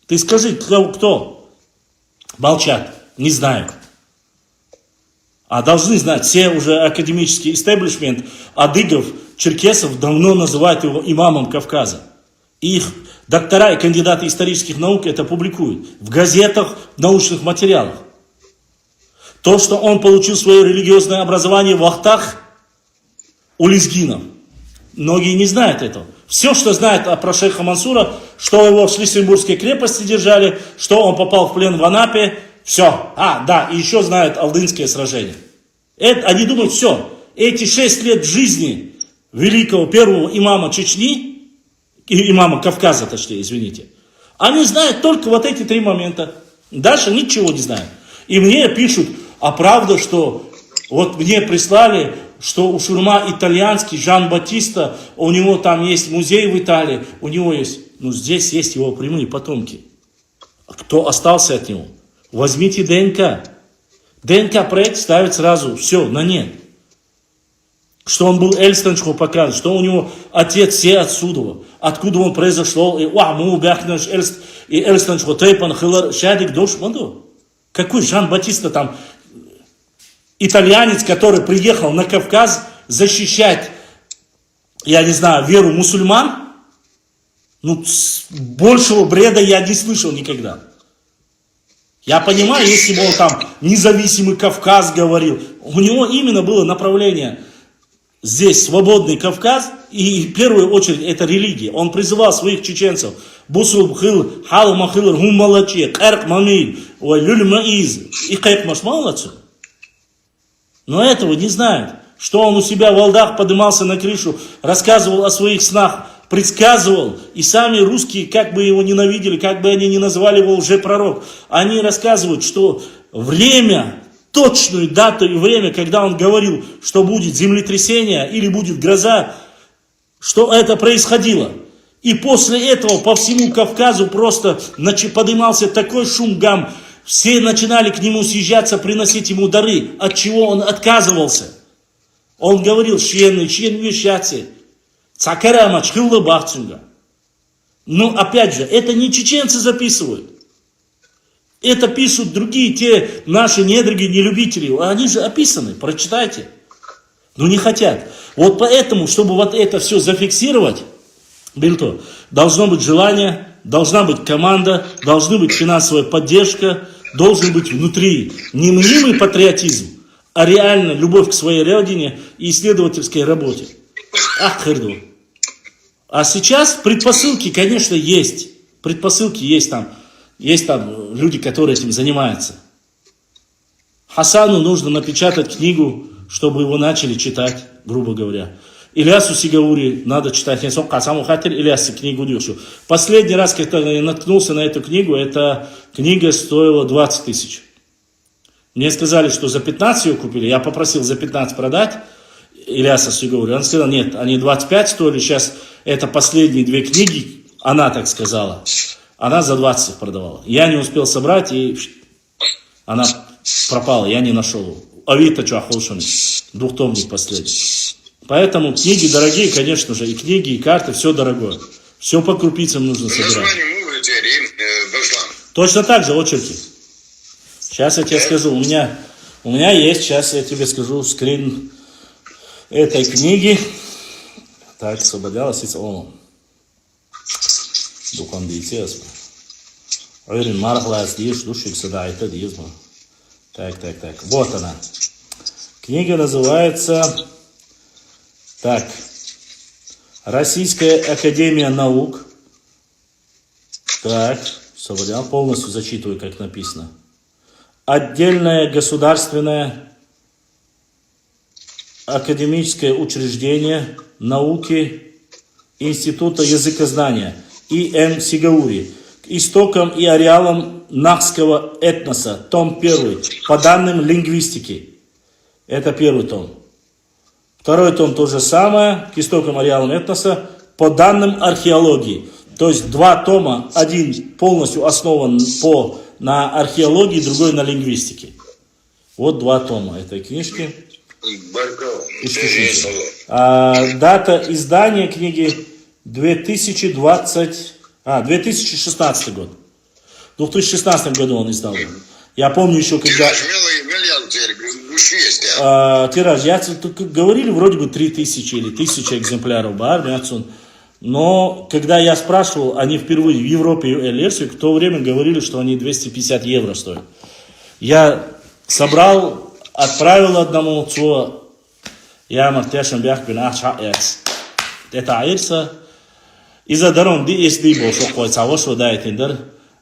Ты скажи, кто? Молчат, не знают. А должны знать, все уже академический истеблишмент адыгов, черкесов давно называют его имамом Кавказа. Их доктора и кандидаты исторических наук это публикуют в газетах, в научных материалах. То, что он получил свое религиозное образование в Ахтах у лезгинов, многие не знают этого. Все, что знают про шейха Мансура, что его в Шлиссельбургской крепости держали, что он попал в плен в Анапе, все. Да, и еще знают Алдынское сражение. Они думают, все, эти 6 лет жизни великого первого имама Чечни, имама Кавказа, точнее, извините, они знают только вот эти 3 момента. Дальше ничего не знают. И мне пишут, а правда, что вот мне прислали, что у Шурма итальянский, Жан Батиста, у него там есть музей в Италии, у него есть, здесь есть его прямые потомки. Кто остался от него? Возьмите ДНК. ДНК-проект ставит сразу все на нет. что он был Эльстанчху показан, что у него отец все отсюда, откуда он произошел, и Эльстанчху Тейпан Хилар Шадик Дошманду. Какой Жан-Батиста там, итальянец, который приехал на Кавказ защищать, я не знаю, веру мусульман? Ну, большего бреда я не слышал никогда. Я понимаю, если бы он там независимый Кавказ говорил, у него именно было направление здесь свободный Кавказ, и в первую очередь это религия. Он призывал своих чеченцев, Бусул Хил, Хал Махил, Гумалачи, Карк Мамиль, Люль Маиз, и Кайк Машмалацу. Но этого не знают. Что он у себя в Алдах поднимался на крышу, рассказывал о своих снах, предсказывал, и сами русские, как бы его ненавидели, как бы они ни назвали его лжепророк, они рассказывают, что время, точную дату и время, когда он говорил, что будет землетрясение или будет гроза, что это происходило. И после этого по всему Кавказу просто поднимался такой шум, гам, все начинали к нему съезжаться, приносить ему дары, от чего он отказывался. Он говорил, но опять же, это не чеченцы записывают. Это пишут другие, те наши недруги, нелюбители. Они же описаны, прочитайте. Но не хотят. Вот поэтому, чтобы вот это все зафиксировать, Бельто, должно быть желание, должна быть команда, должна быть финансовая поддержка, должен быть внутри не мнимый патриотизм, а реально любовь к своей родине и исследовательской работе. Ахырду. А сейчас предпосылки, конечно, есть. Предпосылки есть там. Есть там люди, которые этим занимаются. Хасану нужно напечатать книгу, чтобы его начали читать, грубо говоря. Ильясу Сигаури надо читать. Ильясу книгу дюшу. Последний раз, когда я наткнулся на эту книгу, эта книга стоила 20 тысяч. Мне сказали, что за 15 ее купили. Я попросил за 15 продать Ильяса Сигаури. Он сказал, нет, они 25 стоили. Сейчас это последние две книги, она так сказала. Она за 20 их продавала. Я не успел собрать, и она пропала, я не нашел. Авито Чуахолшами, двухтомник последний. Поэтому книги дорогие, конечно же, и книги, и карты, все дорогое. Все по крупицам нужно собирать. Точно так же очерки. Сейчас я тебе скажу, у меня есть, сейчас я тебе скажу скрин этой книги. Так, освободялась из ОМО. Дукан дейсез. Ойрин мархлас диеш, душик садайта диезма. Так. Вот она. Книга называется так. Российская академия наук. Так, освободял. Полностью зачитываю, как написано. Отдельное государственное академическое учреждение науки Института языкознания И.М. Сигаури. К истокам и ареалам нахского этноса. Том 1. По данным лингвистики. Это первый том. Второй том то же самое. К истокам и ареалам этноса. По данным археологии. То есть два тома. Один полностью основан на археологии, другой на лингвистике. Вот два тома этой книжки. Дата издания книги 2016 год. В 2016 году он издал. Я помню еще, когда... Тираж, я говорили, вроде бы 3000 или 1000 экземпляров. Но когда я спрашивал, они впервые в Европе версию, в то время говорили, что они 250 евро стоят. Я собрал, отправил одному я мартяшем бяхбин ахшаэц. Это айрса. Из-за дорог DSD был шокой, цавош выдает индер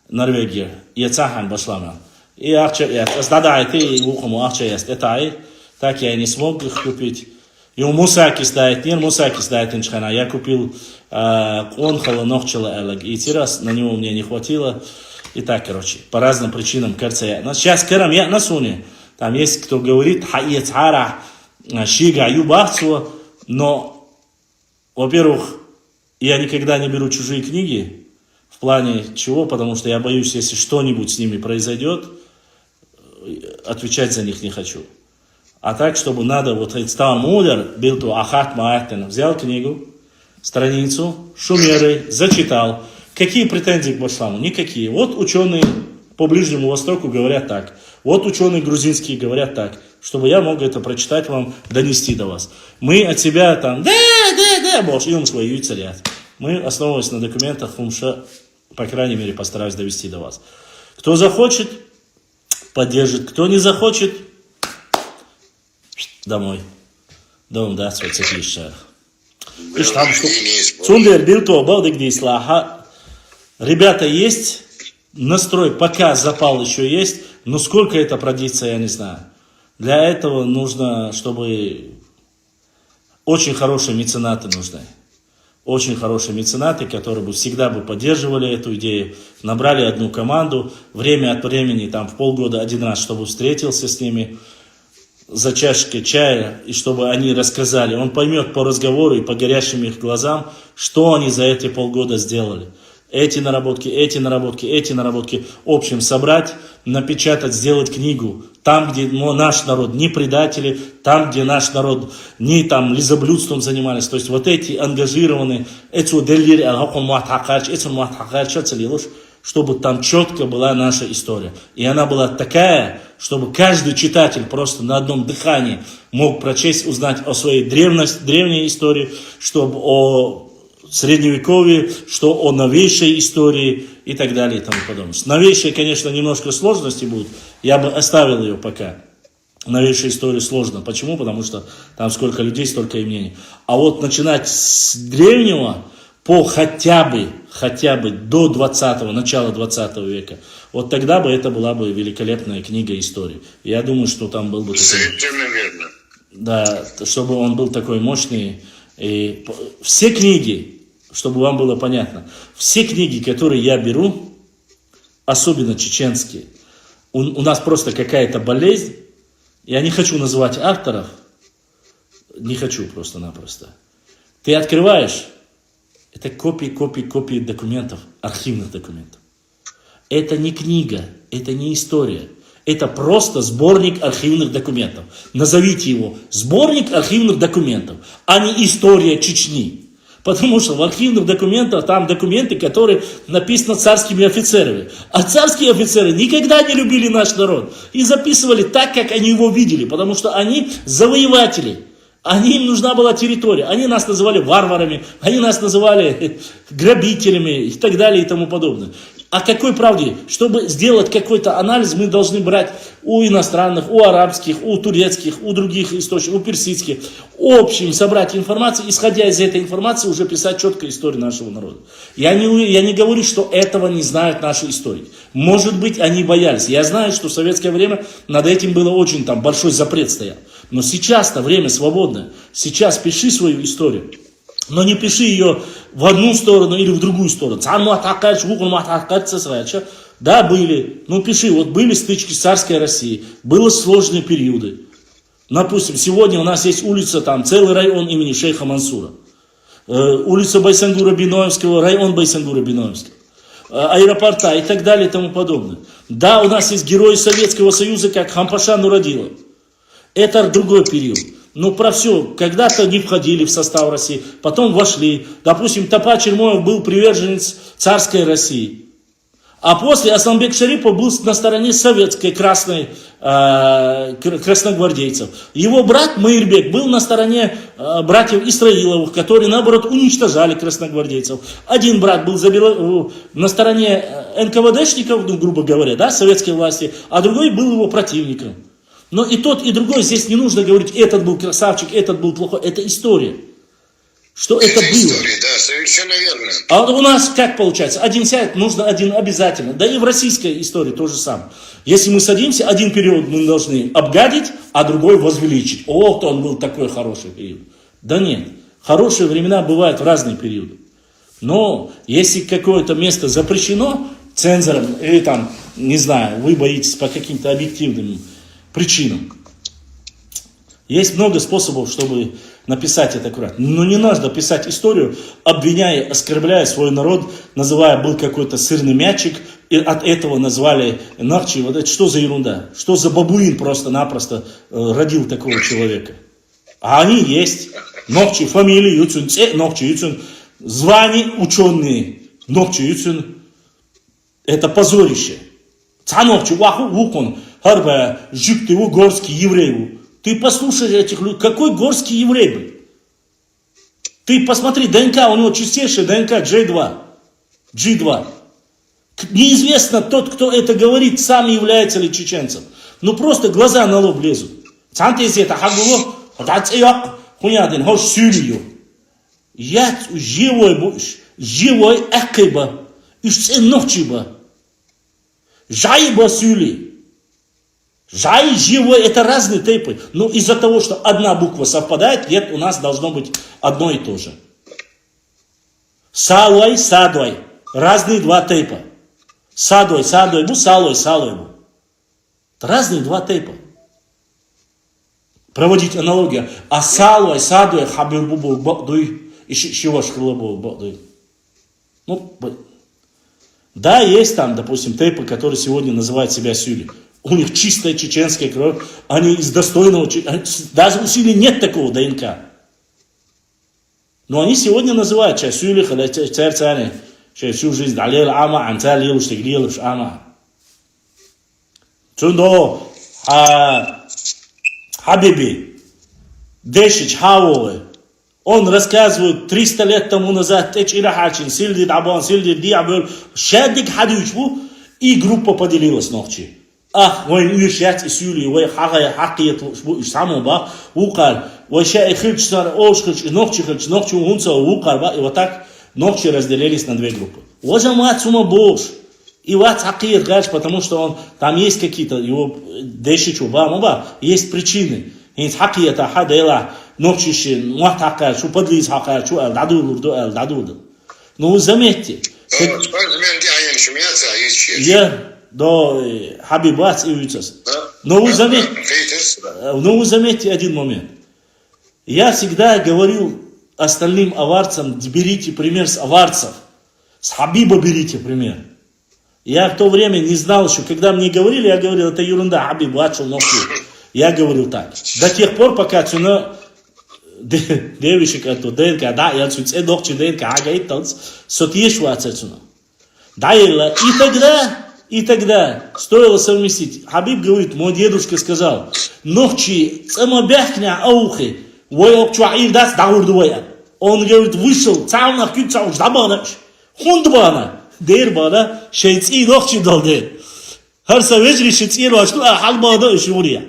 Норвегия. И цахан башлама. И ахшаэц. Сдадайте и ухому ахшаэц. Это айр. Так я и не смог их купить. И у Мусаки стоит, иншхана. Я купил он холонохчела элэг. И тирас на него мне не хватило. И так, короче, по разным причинам, кажется, я. Сейчас, керам, я на суне. Там есть, кто говорит, хаец хара, шига, юбахцу. Но, во-первых, я никогда не беру чужие книги. В плане чего? Потому что я боюсь, если что-нибудь с ними произойдет, отвечать за них не хочу. А так, чтобы надо, вот стал мудр, был то Ахат Маахтен, взял книгу, страницу, шумеры, зачитал. Какие претензии к Башламу? Никакие. Вот ученые по Ближнему Востоку говорят так. Вот ученые грузинские говорят так. Чтобы я мог это прочитать вам, донести до вас. Мы от себя там, Бош, и свои царят. Мы, основываясь на документах Хумша, по крайней мере, постараюсь довести до вас. Кто захочет, поддержит. Кто не захочет, домой. Дом, да, свой цепишь. Ребята, есть настрой, пока запал еще есть, но сколько это продлится, я не знаю. Для этого нужно, чтобы очень хорошие меценаты нужны. Очень хорошие меценаты, которые бы всегда бы поддерживали эту идею, набрали одну команду, время от времени, там в полгода один раз, чтобы встретился с ними за чашкой чая, и чтобы они рассказали. Он поймет по разговору и по горящим их глазам, что они за эти полгода сделали. Эти наработки, в общем, собрать, напечатать, сделать книгу. Там, где наш народ не предатели, там, где наш народ не там лизоблюдством занимались. То есть вот эти ангажированные, чтобы там четко была наша история. И она была такая, чтобы каждый читатель просто на одном дыхании мог прочесть, узнать о своей древней истории, чтобы о средневековье, что о новейшей истории и так далее и тому подобное. С новейшей, конечно, немножко сложности будут. Я бы оставил ее пока. Новейшая история сложно. Почему? Потому что там сколько людей, столько и мнений. А вот начинать с древнего по хотя бы до 20-го, начала 20 века, вот тогда бы это была бы великолепная книга истории. Я думаю, что там был бы такой... Совершенно верно. Да, чтобы он был такой мощный. И все книги, чтобы вам было понятно, все книги, которые я беру, особенно чеченские, у нас просто какая-то болезнь, я не хочу называть авторов, не хочу просто-напросто. Ты открываешь, это копии документов, архивных документов. Это не книга, это не история. Это просто сборник архивных документов. Назовите его сборник архивных документов, а не история Чечни. Потому что в архивных документах там документы, которые написаны царскими офицерами. А царские офицеры никогда не любили наш народ. И записывали так, как они его видели. Потому что они завоеватели. Им нужна была территория. Они нас называли варварами, они нас называли грабителями и так далее и тому подобное. О какой правде? Чтобы сделать какой-то анализ, мы должны брать у иностранных, у арабских, у турецких, у других источников, у персидских. В общем, собрать информацию, исходя из этой информации, уже писать четкую историю нашего народа. Я не говорю, что этого не знают наши историки. Может быть, они боялись. Я знаю, что в советское время над этим было очень большой запрет стоял. Но сейчас-то время свободное. Сейчас пиши свою историю. Но не пиши ее в одну сторону или в другую сторону. Да, были. Пиши, вот были стычки с царской Россией. Были сложные периоды. Допустим, сегодня у нас есть улица, там целый район имени шейха Мансура. Улица Байсангура Биноевского, район Байсангура Биноевского. Аэропорта и так далее и тому подобное. Да, у нас есть герои Советского Союза, как Хампаша Нурадилов. Это другой период. Про все. Когда-то не входили в состав России, потом вошли. Допустим, Топа Чермоев был приверженец царской России. А после Асламбек Шарипов был на стороне советской красногвардейцев. Его брат Маирбек был на стороне братьев Исраиловых, которые, наоборот, уничтожали красногвардейцев. Один брат был на стороне НКВДшников, грубо говоря, да, советской власти, а другой был его противником. Но и тот, и другой, здесь не нужно говорить, этот был красавчик, этот был плохой. Это история. Что это было. История, да, совершенно верно. А у нас как получается? Один сядет, нужно один обязательно. Да и в российской истории то же самое. Если мы садимся, один период мы должны обгадить, а другой возвеличить. Вот он был такой хороший период. Да нет. Хорошие времена бывают в разные периоды. Но если какое-то место запрещено цензором, или там, не знаю, вы боитесь по каким-то объективным причинам. Есть много способов, чтобы написать это аккуратно. Но не нужно писать историю, обвиняя, оскорбляя свой народ, называя, был какой-то сырный мячик, и от этого назвали Нахчи. Вот это что за ерунда? Что за бабуин просто-напросто родил такого человека? А они есть. Нохчи, фамилии, Юцун, Нохчи, Юцун, звания ученые. Нохчи, Юцун. Это позорище. Цанохчи, Ваху, Вукон, Харба, Жиктеву, горский еврей. Ты послушай этих людей. Какой горский еврей был? Ты посмотри, ДНК, у него чистейшая ДНК G2. G2. Неизвестно, тот, кто это говорит, сам является ли чеченцем. Ну просто глаза на лоб лезут. Цантези это хагуло, хатацияк, хуядин, хош сюлию. Я живой будешь, живой экиба, ишце нохчиба. Жайба сюли. Жай, живой, это разные тейпы. Но из-за того, что одна буква совпадает, нет, у нас должно быть одно и то же. Салой, садой. Разные два тейпа. Садой, садой, салой, салой. Это разные два тейпа. Проводить аналогию. А салой, садой, хабирбубу, бакдуй, и шиваш хлебу, бакдуй. Ну, да, есть там, допустим, тейпы, которые сегодня называют себя сюли. У них чистая чеченская кровь, они из достойного, даже у сюли нет такого ДНК. Но они сегодня называют сейчас сюли, когда царь всю жизнь далел ама, антал елуш, теглилуш ама. Чундо, Хабиби, Дешич, Хавовы, он рассказывает 300 лет тому назад, теч Ирахачин, Сильдит Абан, Сильдит Диабел, Шадик Хадючбу, и группа поделилась ночи. Ах, вой уезжать из Юлии, вой хакиет, саму ба, укар, вой ша ихильчсар, ошхильч, ночи унца, укар ба, и вот так ночи разделились на две группы. Возьмать сума бош, и вот хакиет гаш, потому что он, там есть какие-то, его дешичу ба, есть причины. Инс хакиет ахадела, ночи, муатака, шу подлиз хака, шу дадуду. Но вы заметьте, до Хабибац и Уицас. Но вы заметьте один момент. Я всегда говорил остальным аварцам, берите пример с аварцев. С Хабиба берите пример. Я в то время не знал, что когда мне говорили, я говорил, это ерунда, Хабиб вачил ногти. Я говорил так. До тех пор, пока цена девишек эту ДНК, да, я цуце ногти ДНК, ага и танц, сотьешва цена. Да, и тогда стоило совместить. Хабиб говорит, мой дедушка сказал, ногчи, цамабяхня аухи, вой обчуаир даст даурдуая. Он говорит, вышел, цаунах кюцауш, дабанаш, хундбана, дербана, шейци ногчи долде. Харса вечери шейци лошту, а халбана ишурия.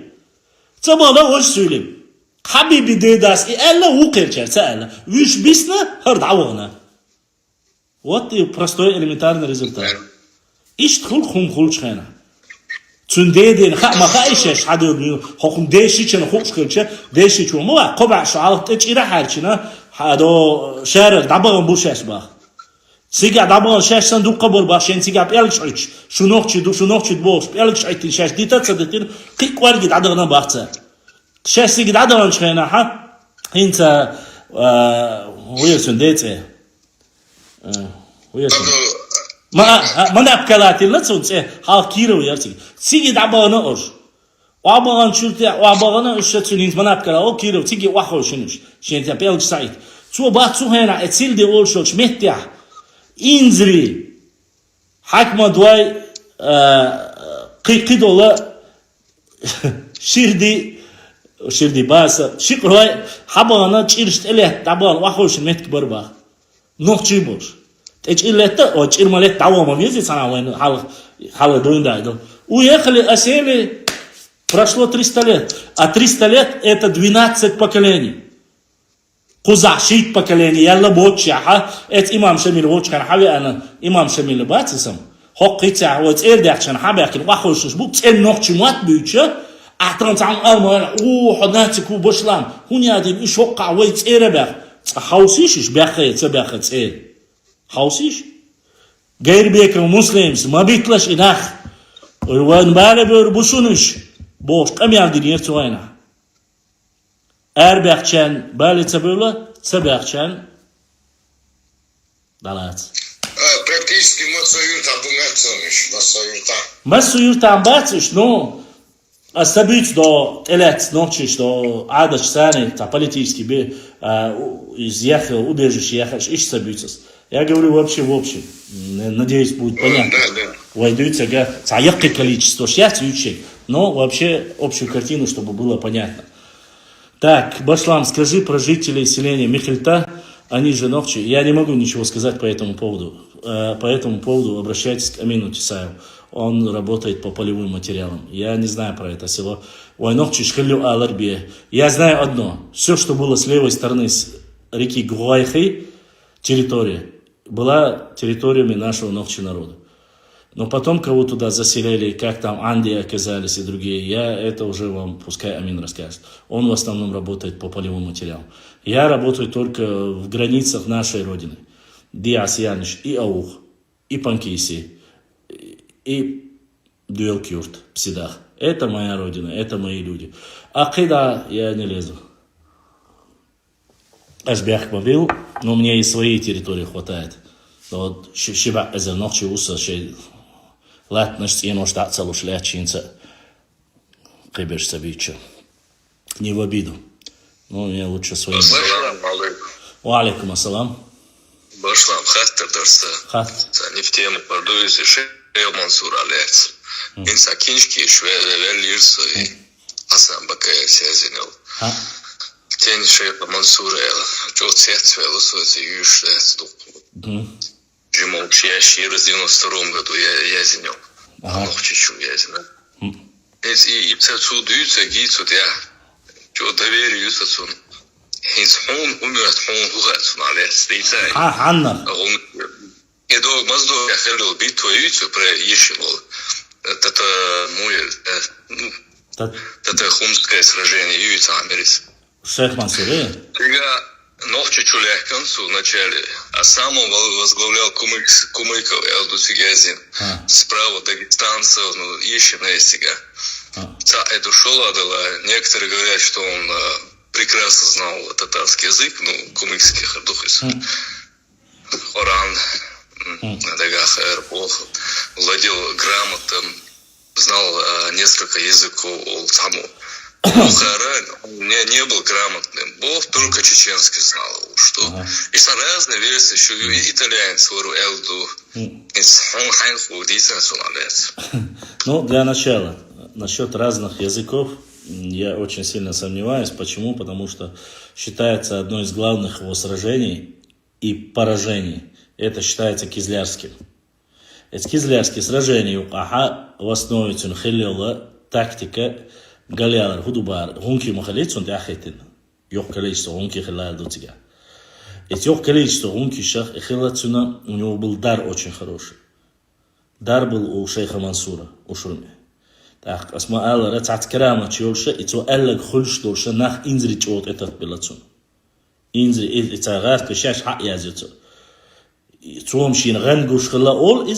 Цамана ош сөйлем. Хабиби дедас, и элла укерчер, цаэлла. Виш бисна, хардауана. Вот и простой элементарный результат. Ишт хул чхена. Цундедин махаишеш хадурни хохум дешичен хушкелче дешичу мо коба шалт эчира харчина хадо шар дабаган бушаш ба. Сига дабаган шаш сандуққа бор башен сига пелчич шунохчи бош пелчити шаш дитацадтин қиқварги дадаган бахца. Шаш сига дадаган чхена ха инца уйсун дете. Уйсун Манап калатил на цунце халкиру ярти. Сиги дабана ош. Вабаган чурте вабагана шатсунин манап кала о киру тиги вахошинуш. Шенте пелч сайт. Цу бацухена эцилде олшоч меття. Инзри. Хакма дуай қиқидола ширди баса. Шиқруай хабагана чиршт эле дабан вахошин метк барба. Нохчи бош. Эчилетта, о чирмалет давома мези санавайн халы дуиндайдо. Уехали, осели, прошло 300 лет. А 300 лет это 12 поколений. Кузашит поколение, ялла бочаха, это имам Шамиль бочхан хави ана, имам Шамиль бацисам. Хоккица, вот эрдахчан хабякин, вахошуш бук, цен нохчи мат бюча, а трансам алмана, ходнатику бошлам, хуниадин и шокка, вейц эребях. Хаусишиш бяхэ, цебяхэ цэр. Хаусиш? Гейрбеков муслимс, мабитлаш инах. Урван барабер бушунуш. Бош, камявдин ерцуайна. Эрбяхчан, бали цебула, цебяхчан. Далац. Олимпийский Мацуюрта Бумерцуныш, Мацуюрта. Масуюртан бациш, но оставить до элец ночи, что адач сани, та политически бы изъехал, убежище ехал, ищ собьются. Я говорю вообще в общем. Надеюсь, будет понятно. Да. Войдутся, цаякое количество, шьять ючек, но вообще общую картину, чтобы было понятно. Так, Башлам, скажи про жителей селения Михельта, они же ночи. Я не могу ничего сказать по этому поводу. По этому поводу обращайтесь к Амину Тисаеву. Он работает по полевым материалам. Я не знаю про это село. Я знаю одно. Все, что было с левой стороны с реки Гуайхи, территория, была территориями нашего Нохчи народа. Но потом, кого туда заселяли, как там Анди оказались и другие, это уже вам, пускай Амин расскажет. Он в основном работает по полевым материалам. Я работаю только в границах нашей родины. Диасьяниш, и Аух, и Панкиси, и Дуэлкюрт, Псидах. Это моя родина, это мои люди. А когда я не лезу. Ашбях Бавил, но мне и своей территории хватает. Вот Шиба Эзернохчи Уса, Латнаш Сино Штатцалу Шлячинца, Кибеш Сабича. Не в обиду. Но мне лучше своим. Уалейкум ассалам. Башлам, хаттер дорса. Хат. Не в тему продуется Шейх Мансур Алец. Инса кинчки шведовер лирсу и Асан Бакая сезинил. Тень Шейха Мансура, что цвел усвоится юшлец. Жимол чьящий в 92 году я зенел. Нох чуть-чуть я зенел. И пцацу даются гицут я. Что доверюсь отцу. Хинс хун умирает хун хугацу на лес. Стейцай. Анна. И до мазду я хелил битву юцу про ешилол. Это мой... Это хумское сражение юйца Америс. Шейх Мансуре? Нохчи чулях к концу в начале, а сам он возглавлял Кумыков и Алдусигазин. Справа дагестанцев, еще на Эстига. Это шола дала. Некоторые говорят, что он прекрасно знал татарский язык, кумыкских ардухис. Оран, Дагах, Эрбох, владел грамотом, знал несколько языков Олцаму. Он не был грамотным. Бог только чеченский знал, что. И что разные версии, еще и итальянец, Элду, Ну, для начала, насчет разных языков, я очень сильно сомневаюсь. Почему? Потому что считается одно из главных его сражений и поражений. Это считается кизлярским. Это кизлярские сражения, в основе цунхилила тактика, Галиалар, Худубар, Гунки Махалицун, Дахетин. Ёх количество Гунки Хилар Дутига. Эти ёх количество Гунки Шах и Хилацуна, у него был дар очень хороший. Дар был у шейха Мансура, у Шурме. Так, Асма Алла, Рацат Крама, Чиолша, и то Эллак Хульштурша, нах Инзри Чиот этот Белацун. Инзри, и Цагар, Кашаш, Ха Язицу. И Цуомшин, Гангуш Хила Ол,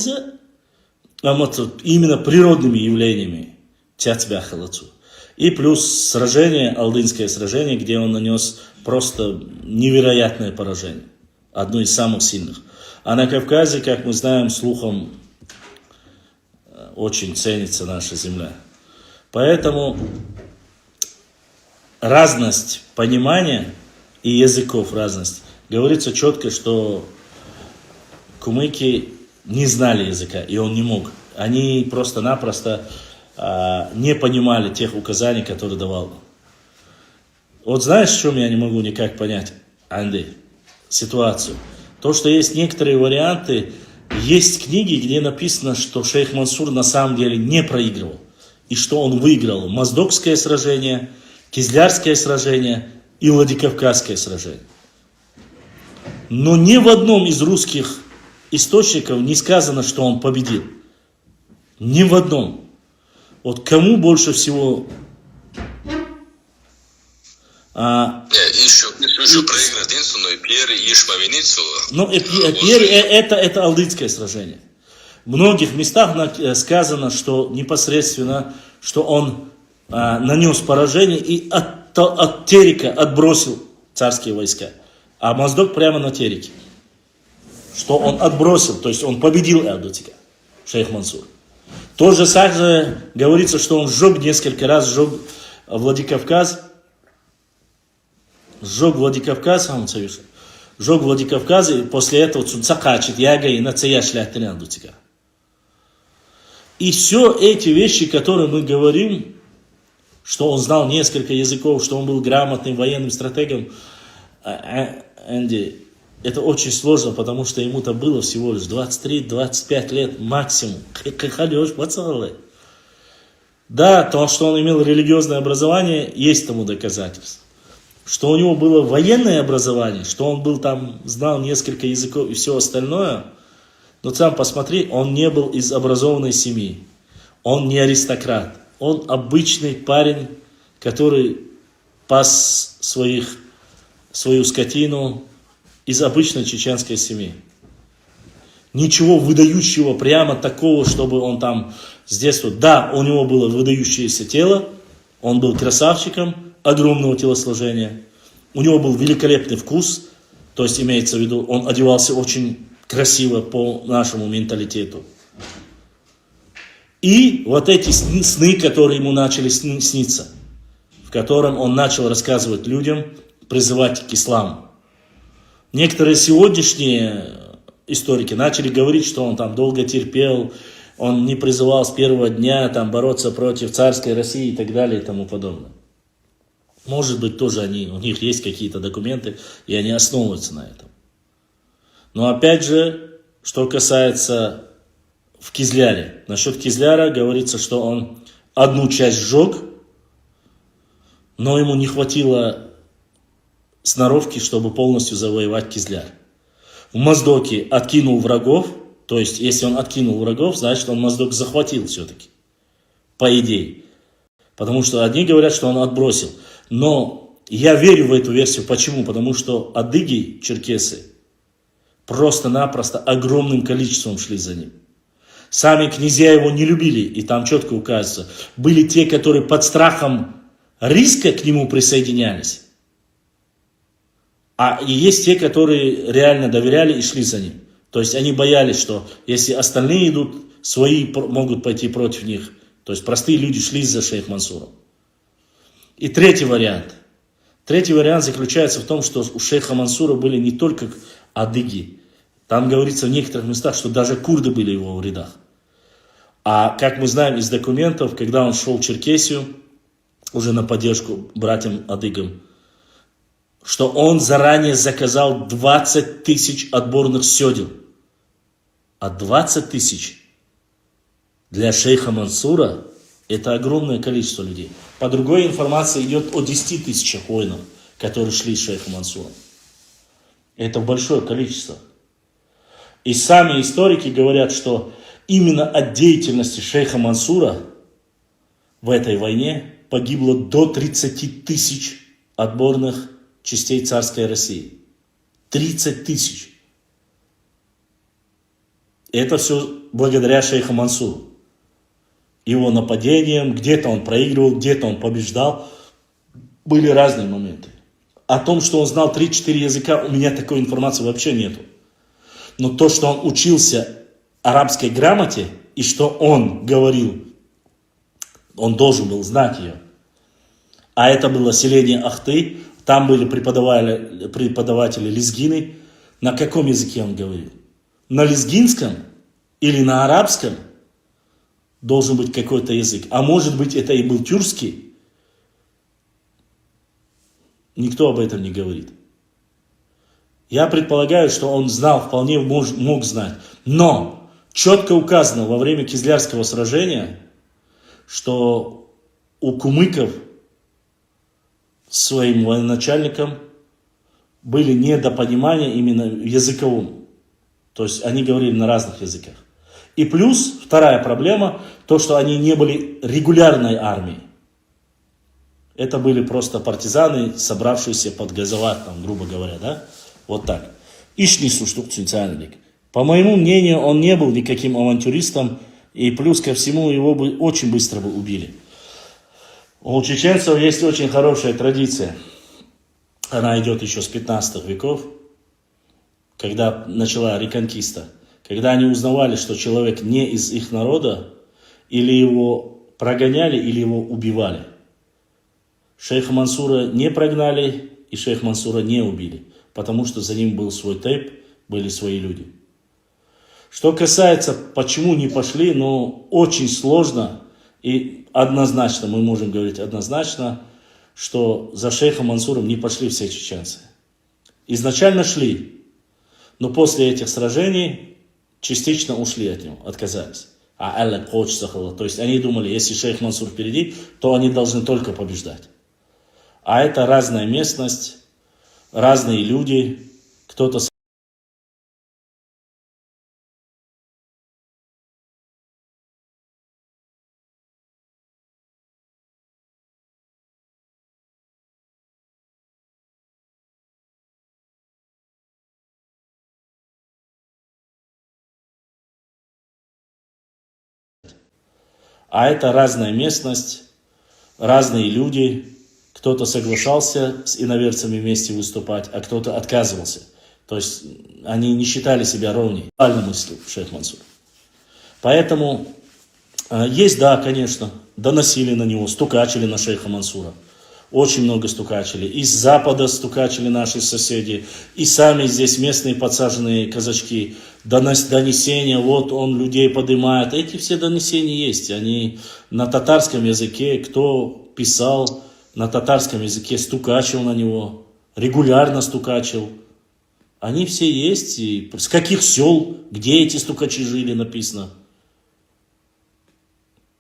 именно природными явлениями. Тяцбя Хилацу. И плюс сражение, Алдынское сражение, где он нанес просто невероятное поражение. Одно из самых сильных. А на Кавказе, как мы знаем, слухом очень ценится наша земля. Поэтому разность понимания и языков разность. Говорится четко, что кумыки не знали языка, и он не мог. Они просто-напросто не понимали тех указаний, которые давал. Вот знаешь, в чем я не могу никак понять, Андрей, ситуацию? То, что есть некоторые варианты, есть книги, где написано, что шейх Мансур на самом деле не проигрывал. И что он выиграл Моздокское сражение, Кизлярское сражение и Владикавказское сражение. Но ни в одном из русских источников не сказано, что он победил. Ни в одном. Вот кому больше всего... Еще проиграл единственную, Пьер и Ишмавиницу. Ну, Пьер, это Алдынское сражение. В многих местах сказано, что непосредственно, что он нанес поражение и от Терека отбросил царские войска. А Моздок прямо на Тереке. что он отбросил, то есть он победил Эрдутика, шейх Мансур. Тоже также говорится, что он сжег несколько раз, сжег Владикавказ, сжег Владикавказ, и после этого Цуцакачит, Яга и Нацея шляхтин Эрдутика. И все эти вещи, которые мы говорим, что он знал несколько языков, что он был грамотным военным стратегом, Энди, это очень сложно, потому что ему-то было всего лишь 23-25 лет максимум. Да, то, что он имел религиозное образование, есть тому доказательство. Что у него было военное образование, что он был там, знал несколько языков и все остальное, но сам посмотри, он не был из образованной семьи, он не аристократ, он обычный парень, который пас свою скотину из обычной чеченской семьи. Ничего выдающего, прямо такого, чтобы он там с детства... Да, у него было выдающееся тело, он был красавчиком, огромного телосложения, у него был великолепный вкус, то есть имеется в виду, он одевался очень красиво по нашему менталитету. И вот эти сны, которые ему начали сниться, в котором он начал рассказывать людям, призывать к исламу. Некоторые сегодняшние историки начали говорить, что он там долго терпел, он не призывал с первого дня там, бороться против царской России и так далее и тому подобное. Может быть, тоже у них есть какие-то документы, и они основываются на этом. Но опять же, что касается в Кизляре. Насчет Кизляра говорится, что он одну часть сжег, но ему не хватило сноровки, чтобы полностью завоевать Кизляр. В Моздоке откинул врагов, то есть, если он откинул врагов, значит, он Моздок захватил все-таки, по идее. Потому что одни говорят, что он отбросил. Но я верю в эту версию. Почему? Потому что адыги, черкесы, просто-напросто огромным количеством шли за ним. Сами князья его не любили, и там четко указывается. Были те, которые под страхом риска к нему присоединялись. И есть те, которые реально доверяли и шли за ним. То есть они боялись, что если остальные идут, свои могут пойти против них. То есть простые люди шли за шейх Мансуром. И третий вариант. Третий вариант заключается в том, что у шейха Мансура были не только адыги. Там говорится в некоторых местах, что даже курды были в его рядах. А как мы знаем из документов, когда он шел в Черкесию, уже на поддержку братьям-адыгам, что он заранее заказал 20 тысяч отборных седел. А 20 тысяч для шейха Мансура это огромное количество людей. По другой информации идет о 10 тысячах воинов, которые шли с шейхом Мансуром. Это большое количество. И сами историки говорят, что именно от деятельности шейха Мансура в этой войне погибло до 30 тысяч отборных частей царской России. 30 тысяч. Это все благодаря шейху Мансуру. Его нападениям, где-то он проигрывал, где-то он побеждал. Были разные моменты. О том, что он знал 3-4 языка, у меня такой информации вообще нету. Но то, что он учился арабской грамоте, и что он говорил, он должен был знать ее. А это было селение Ахты, там были преподаватели лезгины. На каком языке он говорил? На лезгинском или на арабском? Должен быть какой-то язык. А может быть, это и был тюркский? Никто об этом не говорит. Я предполагаю, что он знал, вполне мог знать. Но четко указано во время Кизлярского сражения, что у кумыков своим военачальникам были недопонимания именно языковым. То есть они говорили на разных языках. И плюс, вторая проблема, то, что они не были регулярной армией. Это были просто партизаны, собравшиеся под Газават, там, грубо говоря, да? Вот так. Ишни суштук цинциальник. По моему мнению, он не был никаким авантюристом, и плюс ко всему его бы очень быстро бы убили. У чеченцев есть очень хорошая традиция. Она идет еще с 15 веков. когда начала реконкиста, когда они узнавали, что человек не из их народа, или его прогоняли, или его убивали. Шейха Мансура не прогнали, и шейха Мансура не убили, потому что за ним был свой тейп, были свои люди. Что касается, почему не пошли, ну, очень сложно, и однозначно, мы можем говорить однозначно, что за шейхом Мансуром не пошли все чеченцы. Изначально шли, но после этих сражений частично ушли от него, отказались. То есть они думали, если шейх Мансур впереди, то они должны только побеждать. А это разная местность, разные люди, кто-то... А это разная местность, разные люди. Кто-то соглашался с иноверцами вместе выступать, а кто-то отказывался. То есть они не считали себя ровней. Правильно мыслил шейх Мансур. Поэтому есть, да, конечно, доносили на него, стукачили на шейха Мансура. Очень много стукачили. Из Запада стукачили наши соседи. И сами здесь местные подсаженные казачки. Донесения, вот он людей поднимает. Эти все донесения есть. Они на татарском языке, кто писал на татарском языке, стукачил на него. Регулярно стукачил. Они все есть. И с каких сел, где эти стукачи жили, написано.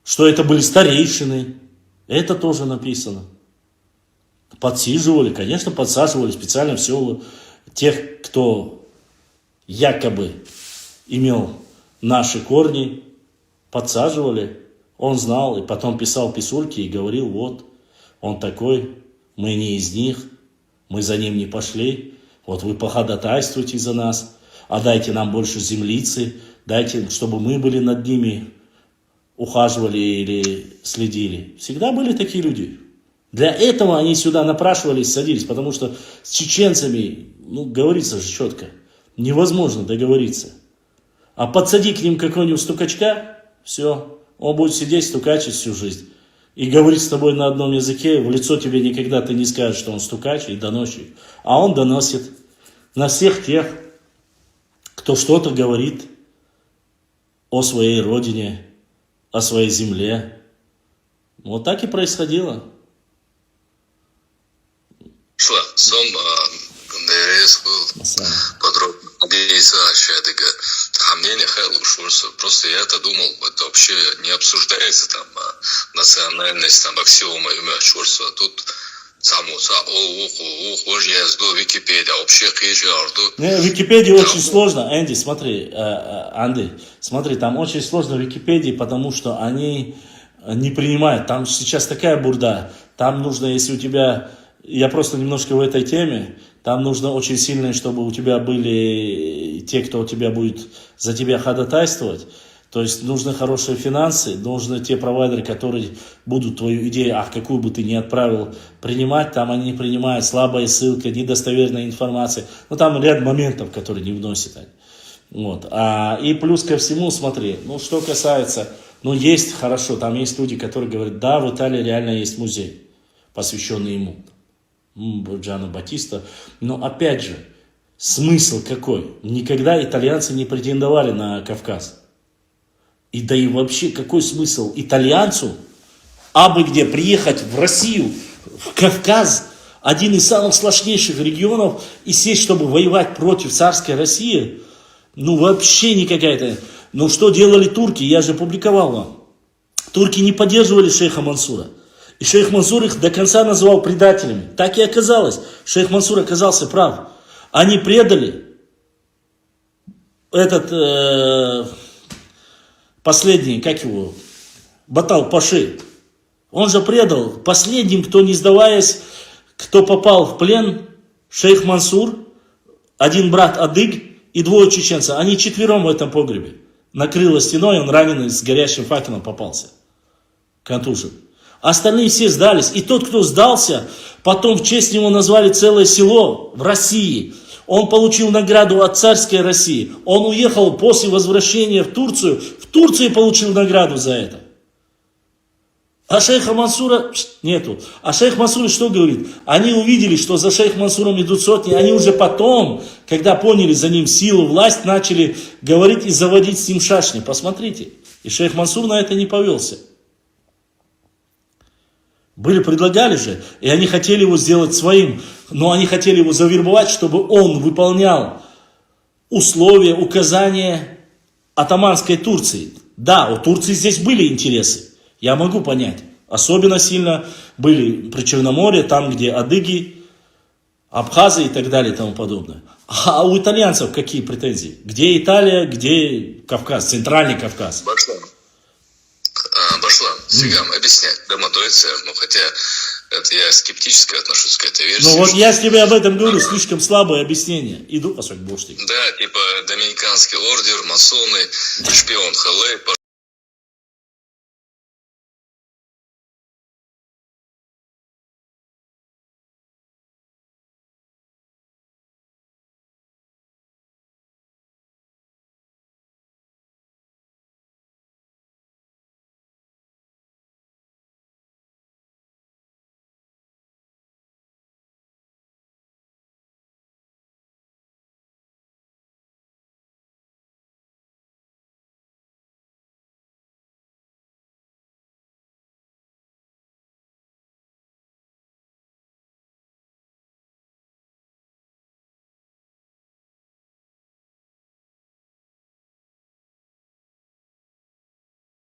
Что это были старейшины. Это тоже написано. Подсиживали, конечно, подсаживали специально в села тех, кто якобы имел наши корни, подсаживали. Он знал и потом писал писульки и говорил, вот, он такой, мы не из них, мы за ним не пошли, вот вы походатайствуйте за нас, а дайте нам больше землицы, дайте, чтобы мы были над ними, ухаживали или следили. Всегда были такие люди. Для этого они сюда напрашивались, садились, потому что с чеченцами, ну, говорится же четко, невозможно договориться. А подсади к ним какого-нибудь стукачка, все, он будет сидеть, стукачить всю жизнь. И говорить с тобой на одном языке, в лицо тебе никогда ты не скажешь, что он стукач и доносчик. А он доносит на всех тех, кто что-то говорит о своей родине, о своей земле. Вот так и происходило. Сам ДРС был подробно. Мнение просто я-то думал, это вообще не обсуждается там национальность, там аксиома, чурство. Тут Википедия, вообще Википедия очень сложно, Анди, смотри, Андрей, смотри, там очень сложно в Википедии, потому что они не принимают, там сейчас такая бурда, там нужно, если у тебя, я просто немножко в этой теме, там нужно очень сильно, чтобы у тебя были те, кто у тебя будет за тебя ходатайствовать. То есть нужны хорошие финансы, нужны те провайдеры, которые будут твою идею, какую бы ты ни отправил, принимать. Там они не принимают, слабая ссылка, недостоверная информация. Ну там ряд моментов, которые не вносят они. Вот. И плюс ко всему, смотри, ну что касается, ну есть хорошо, там есть люди, которые говорят, да, в Италии реально есть музей, посвященный ему. Джано Батиста. Но опять же, смысл какой? Никогда итальянцы не претендовали на Кавказ. И да и вообще, какой смысл итальянцу, абы где приехать в Россию, в Кавказ, один из самых сложнейших регионов, и сесть, чтобы воевать против царской России? Ну вообще никакая-то. Ну что делали турки? Я же публиковал вам. Турки не поддерживали шейха Мансура. И шейх Мансур их до конца называл предателями. Так и оказалось. Шейх Мансур оказался прав. Они предали этот последний, как его, Батал-Паши. Он же предал последним, кто не сдаваясь, кто попал в плен, шейх Мансур, один брат Адыг и двое чеченцев. Они четвером в этом погребе. Накрыло стеной, он раненый с горящим факелом попался. Контужен. Остальные все сдались. И тот, кто сдался, потом в честь него назвали целое село в России. Он получил награду от царской России. Он уехал после возвращения в Турции получил награду за это. А шейха Мансура нету. А шейх Мансур что говорит? Они увидели, что за шейх Мансуром идут сотни. Они уже потом, когда поняли за ним силу, власть, начали говорить и заводить с ним шашни. Посмотрите. И шейх Мансур на это не повелся. Предлагали же, и они хотели его сделать своим, но они хотели его завербовать, чтобы он выполнял условия, указания атаманской Турции. Да, у Турции здесь были интересы. Я могу понять. Особенно сильно были при Черноморье, там, где адыги, абхазы и так далее и тому подобное. А у итальянцев какие претензии? Где Италия, где Кавказ, Центральный Кавказ? Башлам, Сигам, объяснять, домодойцы, ну хотя это я скептически отношусь к этой версии. Ну вот я с тебе об этом говорю, слишком слабое объяснение. Иду по сути боштик. Да, типа доминиканский ордер, масоны, шпион Халей.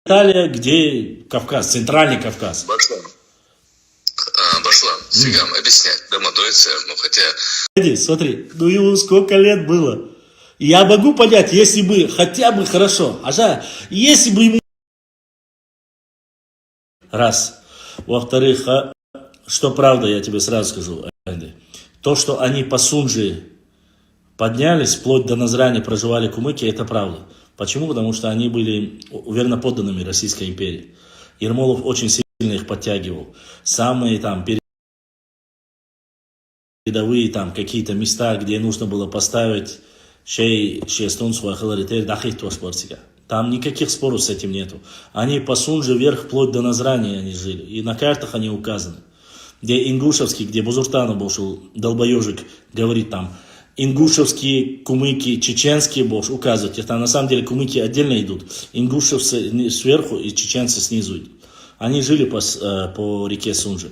Италия, где Кавказ, Центральный Кавказ. Башлам, Сигам, объяснять, домодойцы, ну хотя... Смотри, ну ему сколько лет было. Я могу понять, если бы, хотя бы хорошо, если бы ему... Раз. Во-вторых, что правда, я тебе сразу скажу, Энди. То, что они по Сунджи поднялись, вплоть до Назрани проживали кумыки, это правда. Почему? Потому что они были верноподданными Российской империи. Ермолов очень сильно их подтягивал. Самые там передовые там какие-то места, где нужно было поставить там никаких споров с этим нету. Они по Сунже вверх вплоть до Назрани они жили. И на картах они указаны. Где Ингушевский, где Бузуртанов был, долбоежик, говорит там, ингушевские кумыки, чеченские бош указывают. Это на самом деле кумыки отдельно идут. Ингушевцы сверху и чеченцы снизу идут. Они жили по реке Сунжи.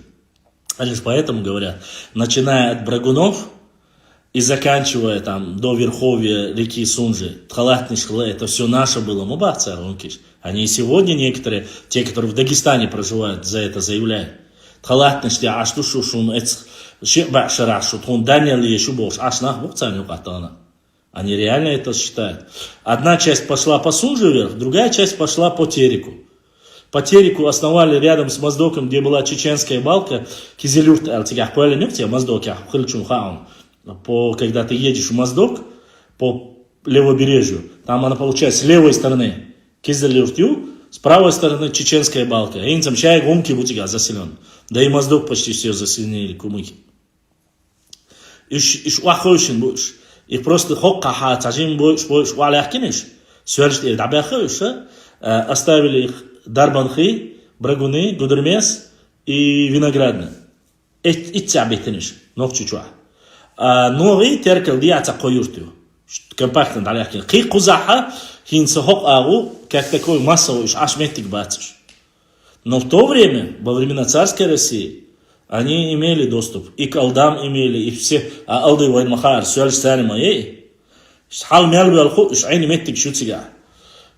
Они же поэтому говорят, начиная от Брагунов и заканчивая там до верховья реки Сунжи, это все наше было. Они и сегодня некоторые, те, которые в Дагестане проживают, за это заявляют. Они реально это считают. Одна часть пошла по Сунже вверх, другая часть пошла по Тереку. По Тереку основали рядом с Моздоком, где была чеченская балка, Кизилюрт, когда ты едешь в Моздок по левобережью, там она получается с левой стороны Кизилюртю, с правой стороны чеченская балка. Инцам чай гумки бутига заселен. Да и Моздок почти все заселенили кумыки. Их просто оставили их Дарбанхи, Брагуны, Гудермес и Виноградный. Новый теркал диаца коюртю. Компактно далекий. Кикузаха хинсахок агу, как такой массовый ашметик бациш. Но в то время, во времена царской России, они имели доступ. И к алдам имели, и все. А алды вайн махар, сюаль стали моей. Хал мялби алху, шайни меттик шутига.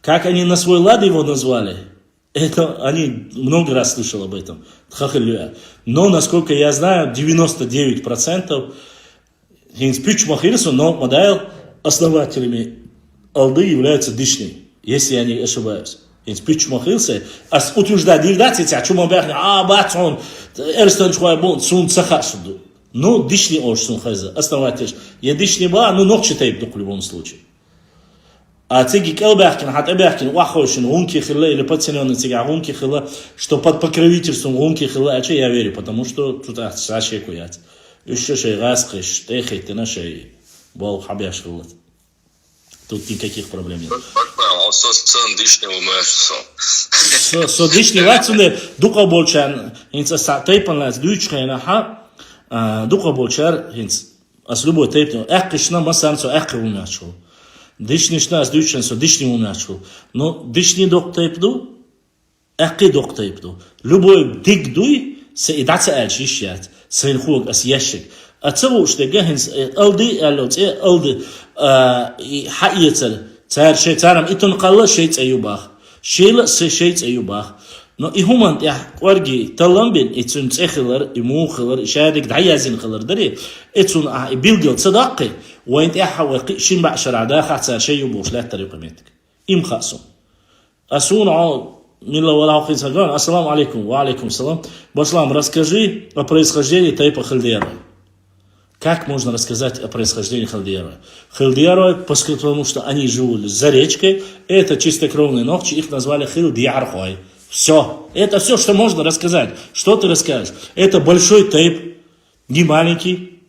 Как они на свой лад его назвали, это они много раз слышал об этом. Но, насколько я знаю, 99% но модель основателями алды являются дышни, если я не ошибаюсь. А утверждать, о чем он батон, эрстон швайбон, сун цахашуду. Ну, дышни ош сун хайза, основатель. Я дышни ба, ну, ног читает в любом случае. А теги келбахкин, хат эбахкин, уахошин, гунки хилла, или подселенный тега гунки хилла, что под покровительством гунки хилла, а че я верю, потому что тут сашей куять. Еще шей раскрыш, техей ты нашей. Бол хабяш хыллат. Тут никаких проблем нет. Со дишни лацуне дука болчан инца са тейпан лац дучхена ха дука болчар инц ас любой тейпно экшна масан со экх умячу. Дишни шна ас дучхан со дишни умячу. Но дишни док тейпду экх док тейпду. Любой дик дуй се идаца элчишят. Сейн хуг ас яшик. أتصور جاهز ألدي ألوت ألدي حقيقة تار شيء تارم إتون قلة شيء أيوباخ شيء شيء أيوباخ نو إهمان يا ورجي تلام بين إتون تخلر إمو خلر شارك دعيازين خلر دري إتون بيلجل صداقة وين تحاول شين بعشر عدا خاطر شيء يبوش لا طريقة ميتك إم خاصم أسون عال من الله ولا خير سجان السلام عليكم وعليكم السلام بسلام расскажи о происхождении тайпа Халдиера. Как можно рассказать о происхождении Халдиера? Халдиера, потому что они живут за речкой, это чистокровные ногти, их назвали Халдиархой. Все. Это все, что можно рассказать. Что ты расскажешь? Это большой тейп, не маленький.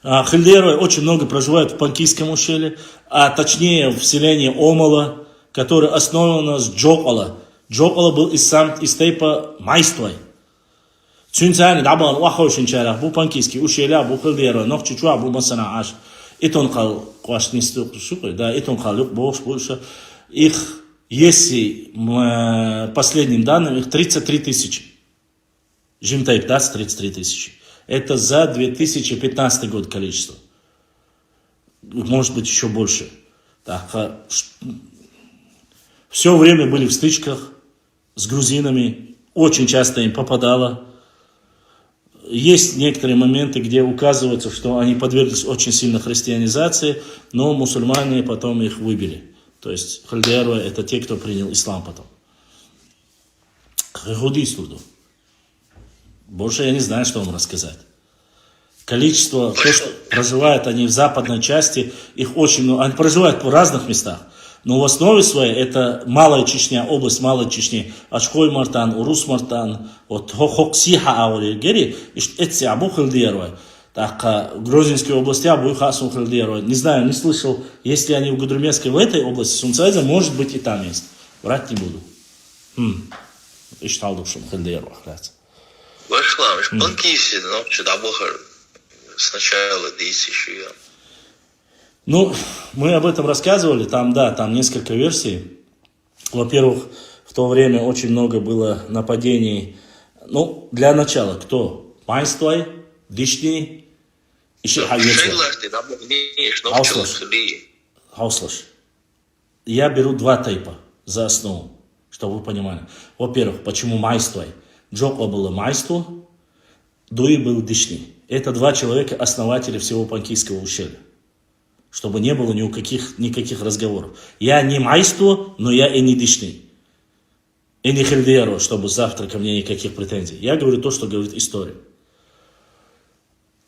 Халдиера очень много проживают в Панкийском ущелье, а точнее в селении Омала, которое основано с Джокола. Джокола был из тейпа Майствой. Цюнцани дабан вахошин чарах бу панкийский ущелья бу Халдиера ногчи чуа бу масана аш итон кал кваш нистук шукой да итон кал люк бош больше их если последним данным их 33 тысячи жимтайп даст 33 тысячи это за 2015 год количество может быть еще больше так все время были в стычках с грузинами очень часто им попадало. Есть некоторые моменты, где указывается, что они подверглись очень сильно христианизации, но мусульмане потом их выбили. То есть Халдиера это те, кто принял ислам потом. Худистуду. Больше я не знаю, что вам рассказать. Количество, то, что проживают они в западной части, их очень много. Они проживают в разных местах. Но в основе своей это Малая Чечня, область Малой Чечни, Ачхой Мартан, Урус Мартан, вот Хоксиха Ауригери, это Абу Халдиера. Так, в Грузинской области Абу Хасун Халдиера. Не знаю, не слышал, если они в Гудермесской, в этой области Сунцайза, может быть и там есть. Врать не буду. И считал душем Халдиера. Вышла, Панкиси, но что-то сначала 1000 лет. Ну, мы об этом рассказывали, там, да, там несколько версий. Во-первых, в то время очень много было нападений. Ну, для начала, кто? Майствай, Дишни, еще Хауслаш. Я беру два тейпа за основу, чтобы вы понимали. Во-первых, почему Майствай? Джокла было Майство, Дуи был Дишни. Это два человека, основатели всего Панкийского ущелья. Чтобы не было никаких разговоров. Я не Майство, но я и не Дишни. И не Халдиера, чтобы завтра ко мне никаких претензий. Я говорю то, что говорит история.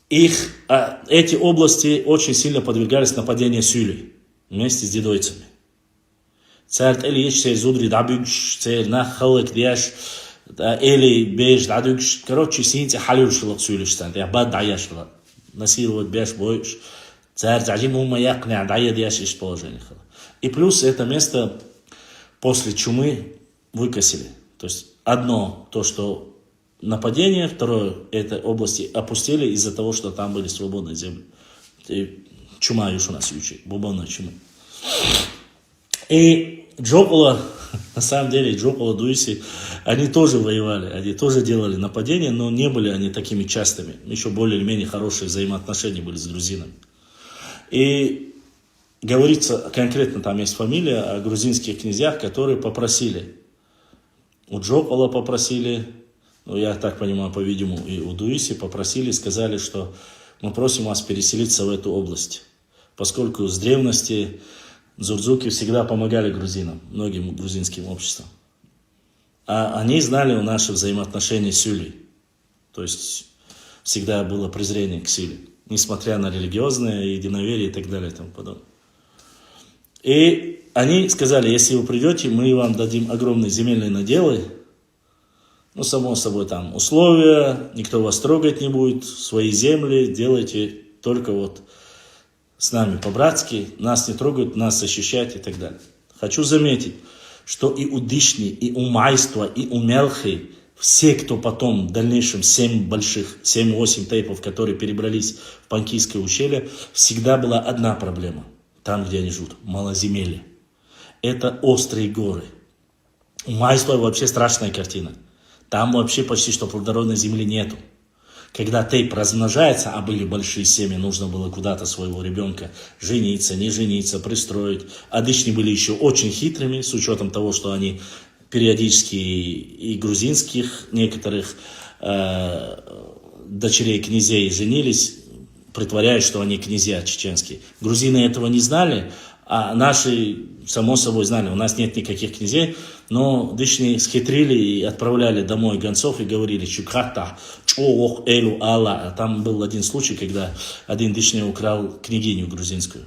Эти области очень сильно подвергались нападению Сюли вместе с дедойцами. Царь Ильич, царь Зудри, Дабюгш, царь Нахалек, Дяш, Эли, Беш, Дадюгш. Короче, синти халюшилок Сюлиштан. Я бад даяшила. Насиловать, Беш, Бойш. Царь Джаджимума Якня, Дая Дяш из положения. И плюс это место после чумы выкосили. То есть одно, то, что нападение, второе, это области опустили из-за того, что там были свободные земли. И чума еще у нас учит, бубонная чума. И Джокола, на самом деле, Джокола, Дуиси, они тоже воевали, они тоже делали нападения, но не были они такими частыми. Еще более или менее хорошие взаимоотношения были с грузинами. И говорится, конкретно там есть фамилия о грузинских князьях, которые попросили. У Джокола попросили, ну я так понимаю, по-видимому, и у Дуиси попросили, сказали, что мы просим вас переселиться в эту область. Поскольку с древности дзурдзуки всегда помогали грузинам, многим грузинским обществам. А они знали наши взаимоотношения с Сюлей. То есть всегда было презрение к Сюле, несмотря на религиозное единоверие и так далее и тому подобное. И они сказали, если вы придете, мы вам дадим огромные земельные наделы. Ну, само собой, там условия, никто вас трогать не будет, свои земли делайте только вот с нами по-братски, нас не трогают, нас защищают и так далее. Хочу заметить, что и у Дишни, и у Майства, и у Мелхи, все, кто потом в дальнейшем 7-8 тейпов, которые перебрались в Панкийское ущелье, всегда была одна проблема. Там, где они живут, малоземелье. Это острые горы. У Майства вообще страшная картина. Там вообще почти что плодородной земли нету. Когда тейп размножается, а были большие семьи, нужно было куда-то своего ребенка жениться, не жениться, пристроить. А Дишни были еще очень хитрыми, с учетом того, что они периодически и грузинских некоторых дочерей князей женились, притворяясь, что они князья чеченские. Грузины этого не знали, а наши, само собой, знали. У нас нет никаких князей, но Дишни схитрили и отправляли домой гонцов и говорили «Чуката, чоох элу алла». Там был один случай, когда один Дишни украл княгиню грузинскую.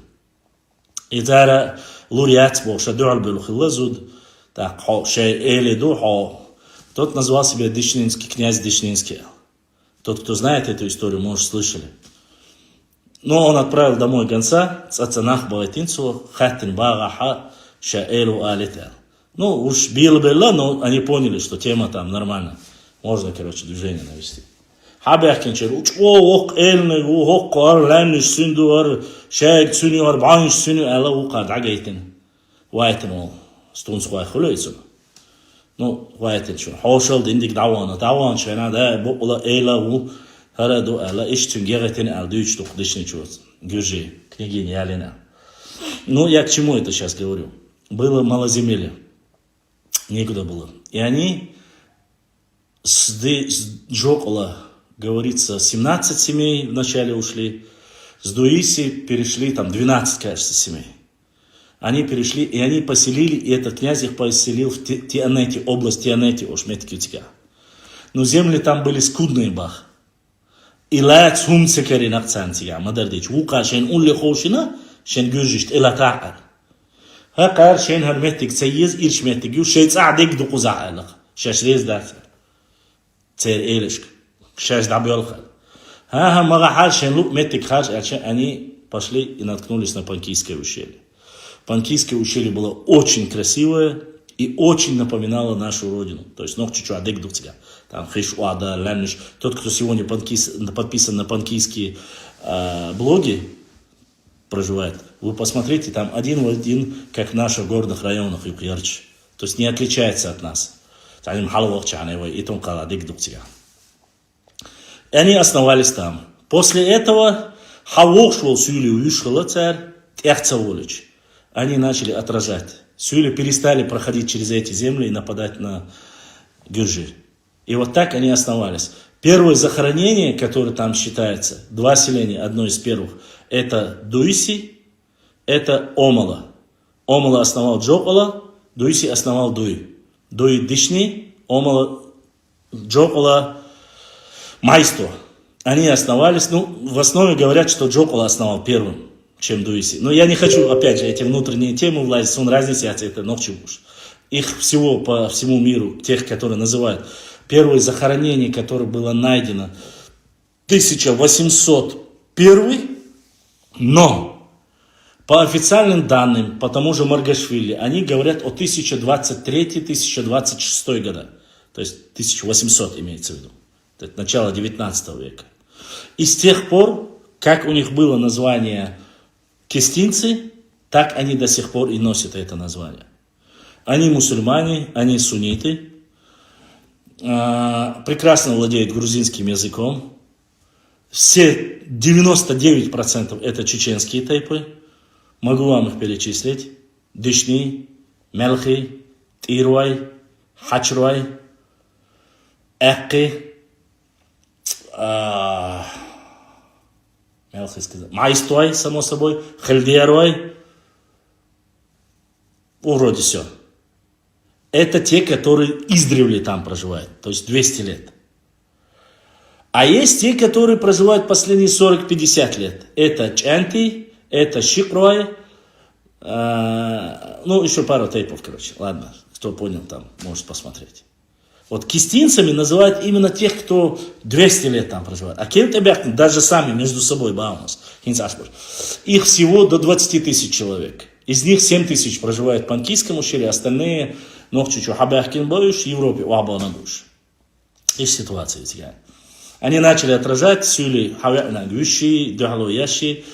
И тогда луриат был шадуаль был хилазуд. Так, тот назвал себя Дишнинский, князь Дишнинский. Тот, кто знает эту историю, может, слышали. Но он отправил домой гонца, цацанах балатинцу, хаттин багаха, шаэлу алитер. Ну, уж било-било, но они поняли, что тема там нормальная. Можно, короче, движение навести. Хабяхкинчер, ок эльный, ок арланиш синдуар, шайк сунюар, баниш суню, алла укад агайтин. Вайтин ол. Стунсхуай хулейцу. Ну, вайтин шун. Хошал диндик даван шайна, да, букла эйла у, хараду алла, иштун гегатин алдуич тухдышни чуц. Гюжи, княгиня Ялина. Ну, я к чему это сейчас говорю? Было малоземелье. Некуда было. И они с Джокола, говорится, 17 семей вначале ушли, с Дуиси перешли, там 12, кажется, семей. Они перешли, и они поселили, и этот князь их поселил в Тианете, область Тианете, Ошметкютика. Но земли там были скудные, бах. И лаят сумцекери нахцантига, мадардич, вука шен улли хошина, шен гюжишт, эла та'ар. Хакар шен харметик цейез, иршметик, ю шейц а'дик дукуза алах, шаш рез дартер. Цер элешк, шаш дабьолхал. Ха магахар шен лук метик хаш, они пошли и наткнулись на Панкийское ущелье. Панкийское ущелье было очень красивое и очень напоминало нашу родину. То есть, там Хишуада, Ляниш. Тот, кто сегодня подписан на панкийские блоги, проживает, вы посмотрите, там один в один, как в наших горных районах Юг-Ярч. То есть, не отличается от нас. И они основались там. После этого Хавокшвол Сюли Уюшхала царь Техцаволич. Они начали отражать. Сюли перестали проходить через эти земли и нападать на Гюржи. И вот так они основались. Первое захоронение, которое там считается, 2 селения, одно из первых, это Дуиси, это Омала. Омала основал Джокола, Дуиси основал Дуи. Дуи Дишни, Омала, Джокола, Майство. Они основались, в основе говорят, что Джокола основал первым, чем Дуиси. Но я не хочу, опять же, эти внутренние темы влазить, сон разницы, это ногчебуш. Их всего по всему миру, тех, которые называют. Первое захоронение, которое было найдено 1801, но по официальным данным, по тому же Маргашвили, они говорят о 1023-1026 года. То есть 1800 имеется в виду. Это начало 19 века. И с тех пор, как у них было название кестинцы, так они до сих пор и носят это название. Они мусульмане, они сунниты, прекрасно владеют грузинским языком. Все 99% это чеченские тайпы. Могу вам их перечислить. Дишни, Мелхи, Тирвай, Хачрвай, Экки, Мелхи сказал, Майствай, само собой, Хальдиярвай. Вроде все. Это те, которые издревле там проживают, то есть 200 лет. А есть те, которые проживают последние 40-50 лет. Это Чанти, это Шикрой, еще пару тейпов, короче. Ладно, кто понял, там может посмотреть. Вот кистинцами называют именно тех, кто 200 лет там проживает. А кельтебяхтин даже сами между собой баунас. Их всего до 20 тысяч человек. Из них 7 тысяч проживают в Панкийском ущелье, остальные, чуть-чуть, Хабяхкин боюсь, в Европе, Уабана душ. Есть ситуация. Они начали отражать сюли Хавяна Гющи, Дюхало Ящи,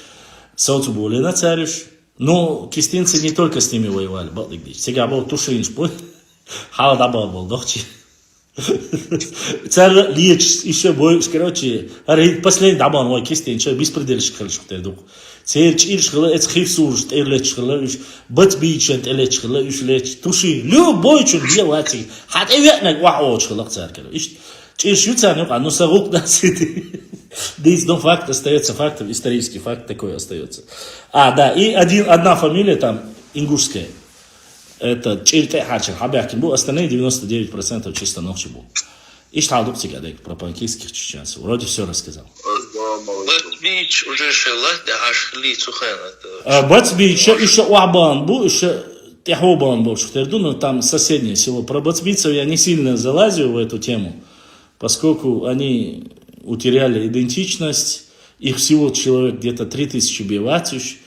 Сауцубули на царюш. Но кистинцы не только с ними воевали. Сега был Тушинш, Халда был, дохчи. Царь Лич еще бой, короче, последний дабан мой кистин, что беспредельщик хорошо дух. Царь Чиршхла, это хифсурш, элечхла, бацбичент, элечхла, леч, туши, любой чур делать. Хотя ветнак вахочхла царь, короче. Чирш царь, ну сагук да сиди. Здесь, но факт остается фактом, исторический факт такой остается. Да, и одна фамилия там ингушская. Это Чирте Хачер, Хабяхкин был, остальные 99% чисто ночи был. И что тут сега про панкийских чеченцев. Вроде все рассказал. Бацбич уже шелать, да ашли цухена. Бацбич еще Уабан был, еще Тяхобан был, что но там соседнее село. Про бацбицев я не сильно залазил в эту тему, поскольку они утеряли идентичность. Их всего человек где-то 3000 биватюш.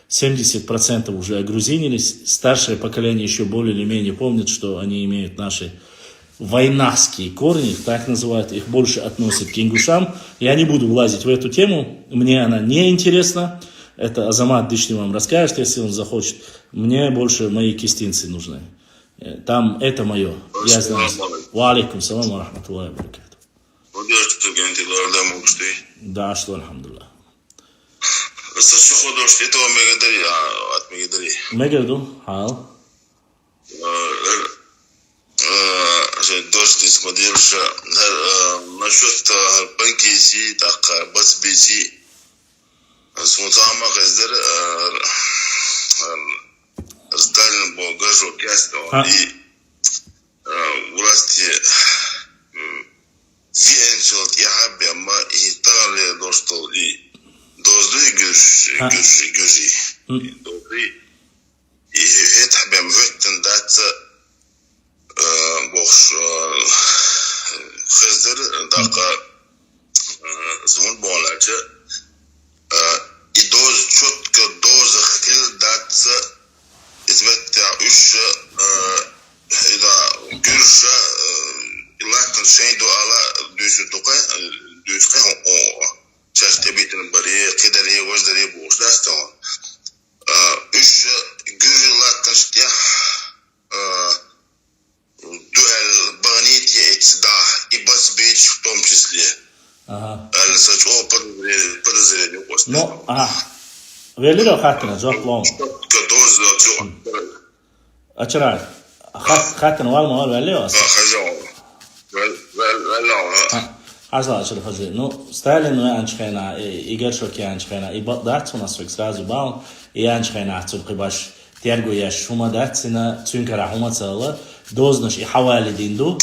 70% уже огрузинились. Старшее поколение еще более или менее помнит, что они имеют наши войнахские корни, их так называют, их больше относят к ингушам. Я не буду влазить в эту тему, мне она не интересна. Это Азамат Дышни вам расскажет, если он захочет. Мне больше мои кистинцы нужны. Там это мое. Я знаю. Ва алейкум салам ва рахматуллахи ва баракату. Да, что альхамдулилlah. Сашуходош, этого мегадари. Мегаду, хал. Дождь смотрелся насчет панкиси, так бацбиси. Сумутама газдер Сталин Богажо Кястова и власти Венчелт Яхабяма и Тали Достал и Дозды Гюжи. И это бям веттен даться бош Хаздер дака звон болача и доз четко доза хил даться изметя уж ида гюрша илактан шейду ала дюшка о часть обитен баре кидаре воздаре бош дастон уж гюржи лактан штя дуэль баните эцда и басбич в том числе. Подозрение после. Ну, велиро хатина, жоклом. Ачарай. Хатина валма велиро. Азла ачар хази. Ну, Сталин анчхайна, Игорь Шоки анчхайна, и датс у нас сразу бал, и анчхайна ацурки баш тергу яш хума датсина цюнкара хума цала, дознаш и хавали динду,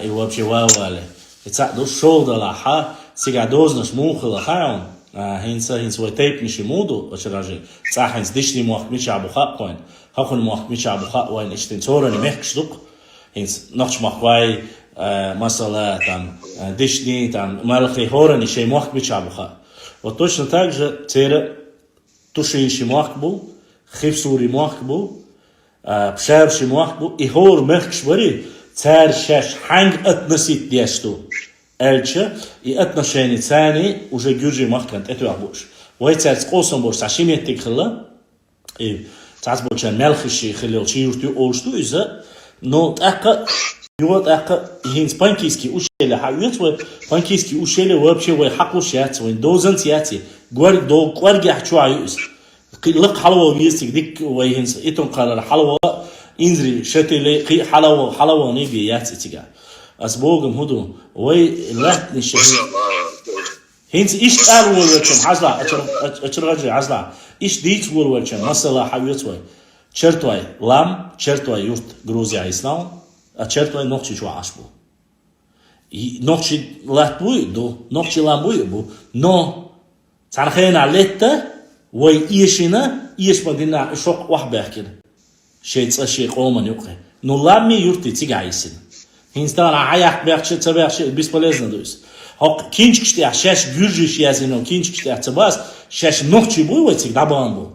и вообще вавали. Ицаду шолдала ха, сега дознаш мухала хаун, хинс вой тейпниши муду, ачаражи, цахинс дишни муах мича абуха коин, хахун муах мича абуха вайн иштин цорани мехкштук, хинс нахч махвай, масала там дишни там малхи хорани шей муах мича абуха. Вот точно так же цера тушинши муах был, хипсури муах был, пшарши муах был, и хор мехкшвари, царь шаш ханг относит дешту. Эльча и отношения цани уже гюржи махкант это абуш. Вой царь скосом бош сашиметтик хилла и царь бочан мелхиши хилил чиюрту олшту иза, но така вот ака хинс панкийский ущелье хавец вой панкийский ущелье вообще вой хакушяц вой дозан тяти гвар до гварги хчуаюс. Лак халва вистик дик вой хинс итон қалар халва инзри шатиле қи халва не би яцитига. As Bogam Hudu, way Latni Shahid. Hence, each Alwurchan Hazla, Acharaji Hazla, each Deach Wurchan, Masala Havitway, Chertway, Lam, Chertway Yurt, Gruzia Islam, a Chertway Nochi Ashbu. Nochi Latbui, do Nochi Lambuibu, no Tarhena Letta, way Ishina, Ishmadina, Shok Wahberkin. Shades a Sheikh Oman Yuke. No Lami Yurti Tigaisin. Хинстан аяк бяхче цабяхче бесполезно то есть. Хок кинчкште шаш гюржиш язино кинчкште цабас шаш нохчи буйвайцик дабан был.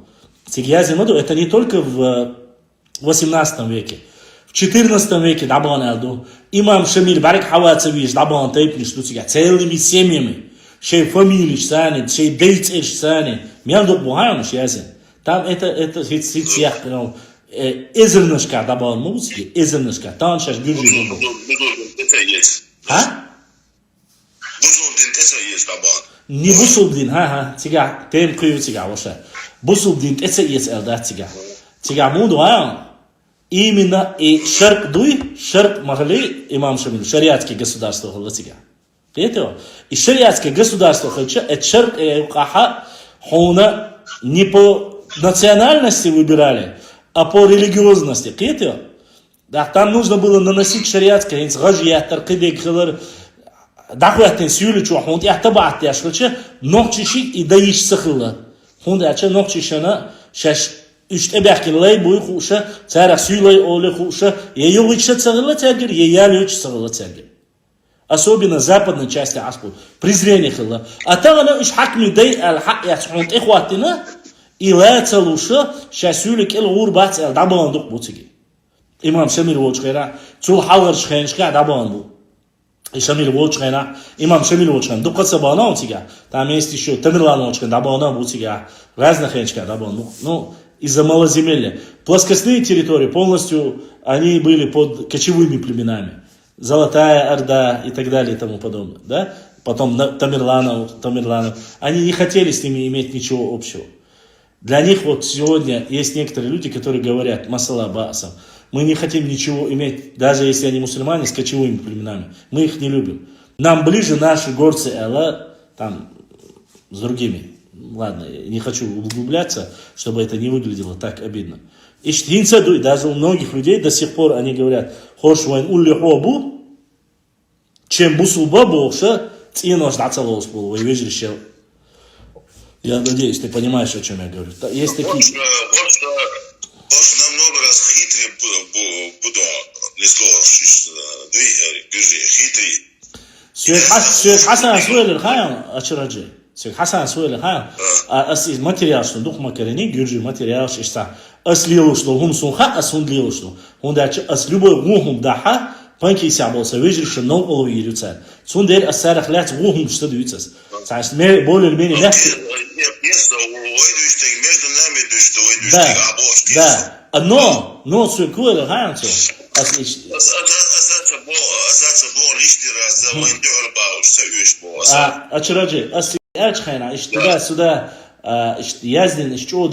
Цик язино это не только в 18 веке. В 14 веке дабан алду. Имам Шамиль Барик Хавацевич дабан тайпни что цик целыми семьями. Шей фамилии сани, шей дейц сани. Мяндук бухаем язин. Там это ситсиях ну изернышка дабан музыки, изернышка. Там шаш гюржи был. А? Не бусулдин, ха, тига, тем кую тига, вообще. Бусулдин, это есть элда тига. Тига муду, именно и шарк дуй, шарк махали имам Шамиль, шариатское государство хала тига. Это и шариатское государство хача, это шарк каха, хуна не по национальности выбирали, а по религиозности. Это да, там нужно было наносить шариатское, инсгажия, таркидек, хилар. دعوة سيولة شو حوندي احتبعت يا شلون نقطة شيء يدايش سخلة حوندي عشان نقطة شنا شاش اشتبه كلاي بوي خوشة تعرف سيولة أول خوشة ييوش سخلة تاجر يياليوش سخلة تاجر особенно западной части Аспу презрение хилла а там она иш حكم داي الحق يا حوند إخواتنا إلا تلوشة شاسيولة كل غربات دعوة ندق بوتيجي إمام شميل وجهنا تول حلقة شخينش كا دعوة ندق Шамиль Волчхайна, имам Шамиль Волчхайна, дукаться бана у тебя, там есть еще Тамерлан Волчхайна, дабана у тебя, разных хенчка, дабана, ну, из-за малоземелья. Плоскостные территории полностью, они были под кочевыми племенами. Золотая Орда и так далее и тому подобное, да? Потом Тамерланов, они не хотели с ними иметь ничего общего. Для них вот сегодня есть некоторые люди, которые говорят, масала баасам, мы не хотим ничего иметь, даже если они мусульмане, с кочевыми племенами. Мы их не любим. Нам ближе наши горцы Алла, там, с другими. Ладно, не хочу углубляться, чтобы это не выглядело так обидно. И даже у многих людей до сих пор они говорят, хош вайн улли хобу, чем бусулба бокша, цинош дацалос был, вы видели, я надеюсь, ты понимаешь, о чем я говорю. Есть такие... Намного раз хитрее буду не слушаешь, хитрее. Сюэт Хасан Суэль Хаям, Ачираджи. Сюэт Хасан Суэль Хаям, материал, что дух макарени, гюрджи материал, что аслилу, что гум сунха, асундлилу, что он дальше аслюбой гум даха, панки сяболса, выжили, что ног олови ирюцар. Сундель асарах лять гум, что даются. Значит, более или менее мягкий. Да, но сукуэль хаянцу. Ачираджи, асли ачхайна, сюда, яздин, что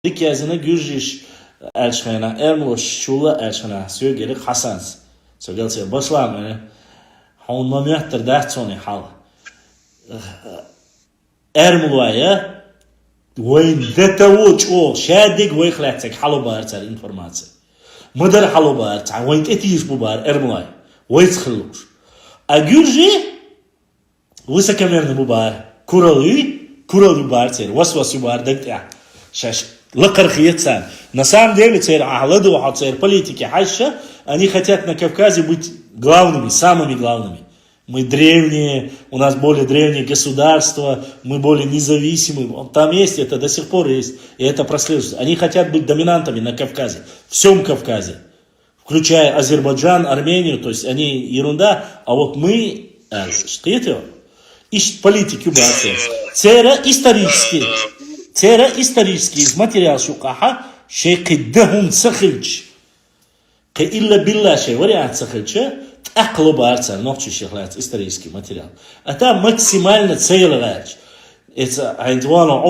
дик яздина гюржиш ачхайна, эрмуш чула ачхайна, сюгелик хасанс. Сюгел себе башлам, он номер дахцони хал. Эрмулая. وين دتوج أو شادق ويخلعتك حلو بارتر إنفورماتي مدر حلو بارتر وين تأتيش ببار إرملاي ويتخلوش أجورجي ويسا كمان ببار كورالي بارتر وسوس بار دقتع شاش لقر خيتسان на самом деле теперь ахладу теперь политики хайша они хотят на Кавказе быть главными самыми главными. Мы древние, у нас более древние государства, мы более независимые. Там есть, это до сих пор есть, и это прослеживается. Они хотят быть доминантами на Кавказе, всем Кавказе, включая Азербайджан, Армению, то есть они ерунда, а вот мы, что ищут политики убраться. Цера исторический из материала шукаха, шейкиддахун сахильч, каилла билла шей, вариант сахильча, أقلو بارتر نوع شغلات исторический материал. А там максимально целый вещь. Это عندنا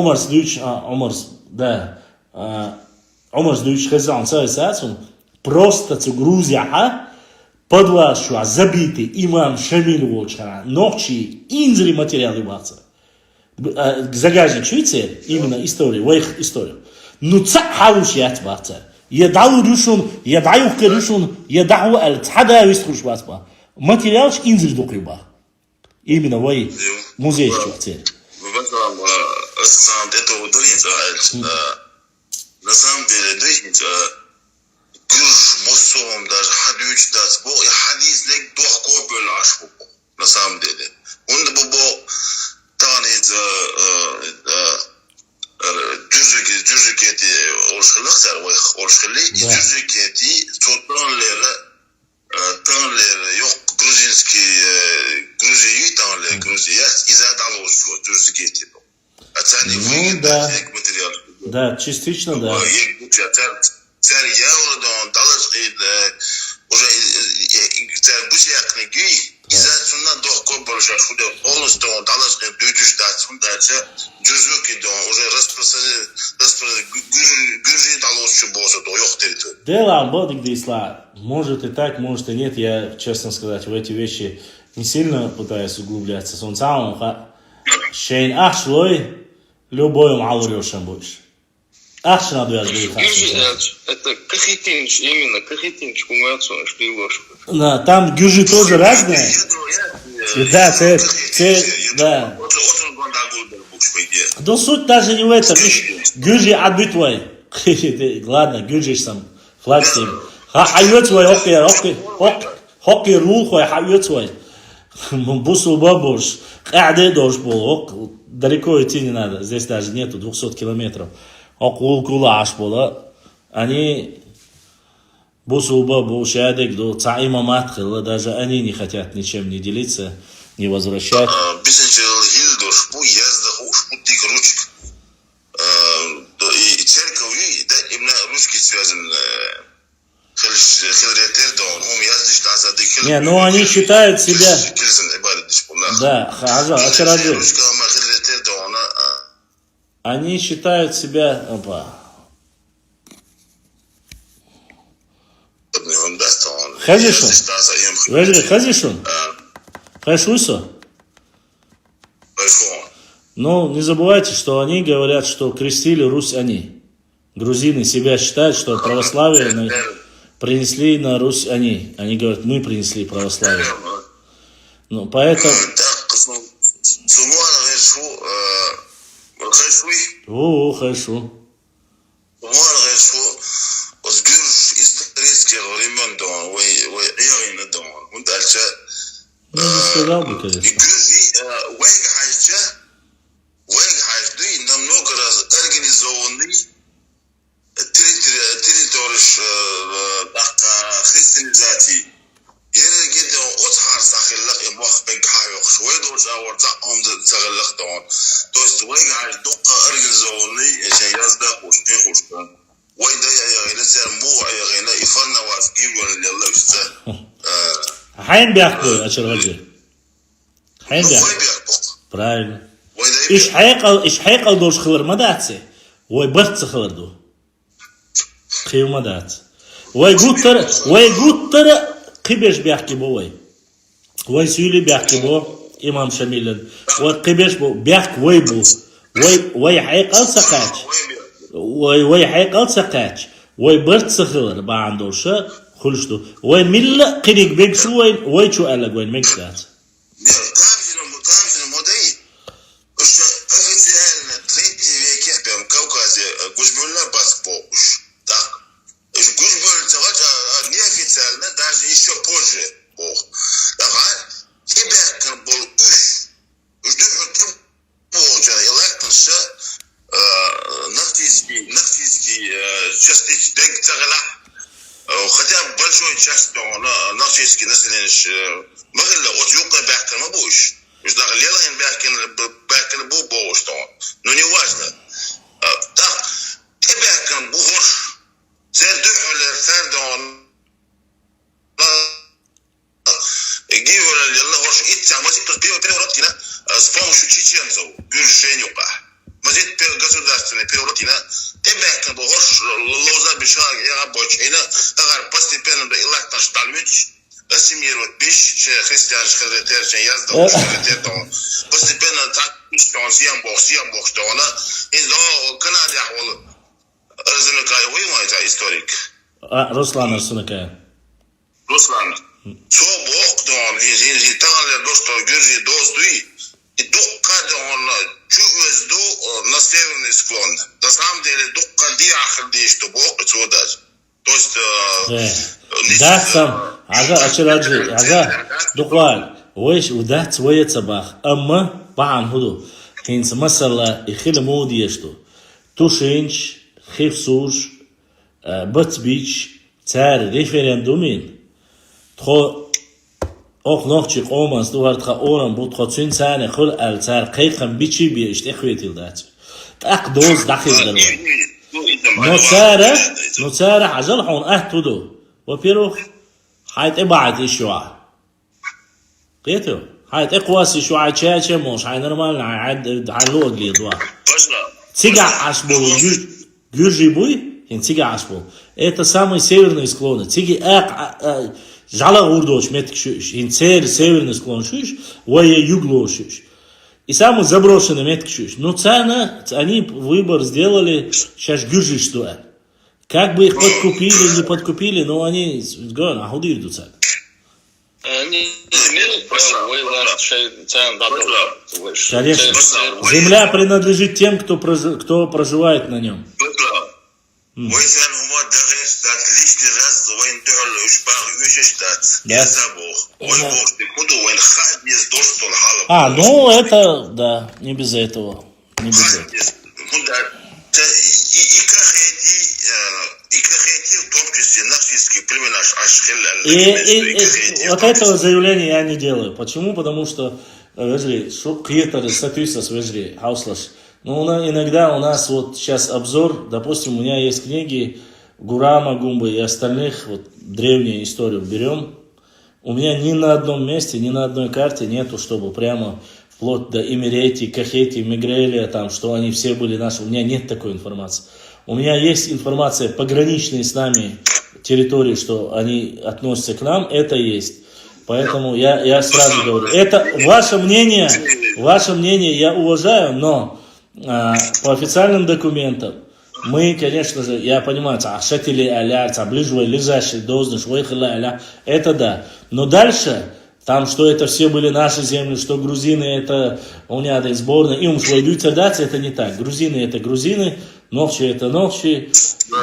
عمر сдуч хазан саисатун просто цу Грузия подвашу забитый имам Шамиль Волчхара ночи инзри материалы баца. Загажник Швейцарии именно историю, воих историю. Ну цахалуш ят баца. يدعو رشون يدعو كرشون يدعو التحدى ويستخرج باسبا материал инзель докрыба именно вой музей чувствует на самом деле гюрж Муссом даже хадюч дац бо и хадис лек дух копел аш бо на самом деле. Он бо танец джужикети оршылык сар ой оршылы джужикети танлер yok грузинский танлер Грузия изад алошу джужикети. Ну да. Да, частично да. Царь Яурдон далаш уже царь Бусиак неги изад сунна дух копел аш худе полностью далаш дүйдүш датсун дача джужуки дон уже распространение гюржи далошу босо до yok dedi. Дело об Дисла. Может и так, может и нет. Я, честно сказать, в эти вещи не сильно пытаюсь углубляться. Он сам шейн ахшлой любой малурёшем больше. Ахш надо я Это кахитинч, именно кахитинч, кумацу, что и ложь. Да, там гюжи тоже разные. Да, да. Да суть даже не в этом. Гюжи отбитвай. Ладно, гюжи сам. Флагстим. Хайвецвай, хоккей рухой, хайвецвай. Бусу бабуш. Каде дождь был. Далеко идти не надо. Здесь даже нету 200 километров. Окулкула аш была. Они бусу бабуш, ядек до цаима матхила. Даже они не хотят ничем не делиться, не возвращать. И церковь, да, именно русский связан. Не, ну они считают себя... Да, очарадил. Они считают себя... Опа. Хазишун? Хазишун? Хашуйсо? Ну, не забывайте, что они говорят, что крестили Русь они. Грузины себя считают, что православие принесли на Русь они. Они говорят, мы принесли православие. Ну, поэтому... О, хорошо. Ну, не сказал бы, конечно. Намного раз организованный территориш христианизации. Yeri gidiyor o tarz sahillik yapmak pek hayok. Şöyle doğrusu orada amca sahillik doğan. Dolayısıyla vay gayet dokka organizasyonu şey yazda hoş ne hoş. Vay da ya yine sen bu ayağına ifanla var gibi Allah işte. Hain bıraktı açılacı. Hain bıraktı. Правильно. إيش حيقل دوش خلر ما داتسي وي برت خلردو خيو ما دات وي قوت ترى قبش بيحكي بو وي سيولي بيحكي بو إمام شميلن وي قبش بو بيحكي وي بو وي حيقل سقاش وي حيقل سقاش وي برت خلر با عندوش خلشتو وي ملا قريق بيك شو وي شو قالك وين ميكس دات даже еще позже Бог. Давай, тебя как был нактийский частичный цагала. Хотя большой часть нактийский население могли от юга бяхкан мабуш. Между лелаем бяхкан был бош то. Но не важно. Так, тебя как буш. Сердухлер Гивер лилла хош итца мазит переворотина с помощью чеченцев Гюршенюка. Мазит государственный переворотина. Тебек был хош лоза бешал я рабочина. Агар постепенно до илахтан штальмич ассимилировать биш христиан христиан яздал христиан. Постепенно так что он съем бог что она из Канады он разумекая вы это историк. Руслан разумекая. Руслан. Со бог дон изиталия досто гюржи доздуи и дукка дон чувезду на северный склон. На самом деле дукка диахр что бог отсюда. То есть датсам, ага, ачираджи, ага, духваль, ويش ودات ويا صباح أما بعم هدو هينس مثلا يخيل مودي يشتو توشينش خيف سوش بتبيش تار ريفرندومين تخو أخ نوخشي قومانس دوار تخا أوران بود تخو تسين سانة خل التار قيقم بيشي بيشت إخويتي الدات تاق دوز داخل دلوان نوتسارة عجل حون أهتدو وبيروخ حيت إبعاد إشواع قيتو حيت إقواسي شواع تشاشة موش حي نرمال عاد حلوة قليدوا تيجا عشبو гюржи буй хин тига ашбол. Это самые северные склоны. Тиги жала урдош меткшуш, хин северный склон шуш, вая юглошуш. И самый заброшенный меткшуш. Но цена, они выбор сделали, сейчас гюржи что. Как бы их подкупили, не подкупили, но они говорят, а худи идут цена. Конечно. Земля принадлежит тем, кто проживает на нем. Да. Ну это, да, не без этого. Не без этого. И вот этого заявления я не делаю. Почему? Потому что, ну, иногда у нас вот сейчас обзор, допустим, у меня есть книги Гурама Гумбы и остальных, вот древнюю историю берем. У меня ни на одном месте, ни на одной карте нету, чтобы прямо вплоть до Имерети, Кахети, Мигрелия, там, что они все были наши. У меня нет такой информации. У меня есть информация пограничные с нами территории, что они относятся к нам, это есть. Поэтому я сразу говорю, это ваше мнение я уважаю, но по официальным документам мы, конечно же, я понимаю, это да. Но дальше, там, что это все были наши земли, что грузины это уняда из сборной, им уж войдут дать, это не так. Грузины это грузины, новчи это новчи.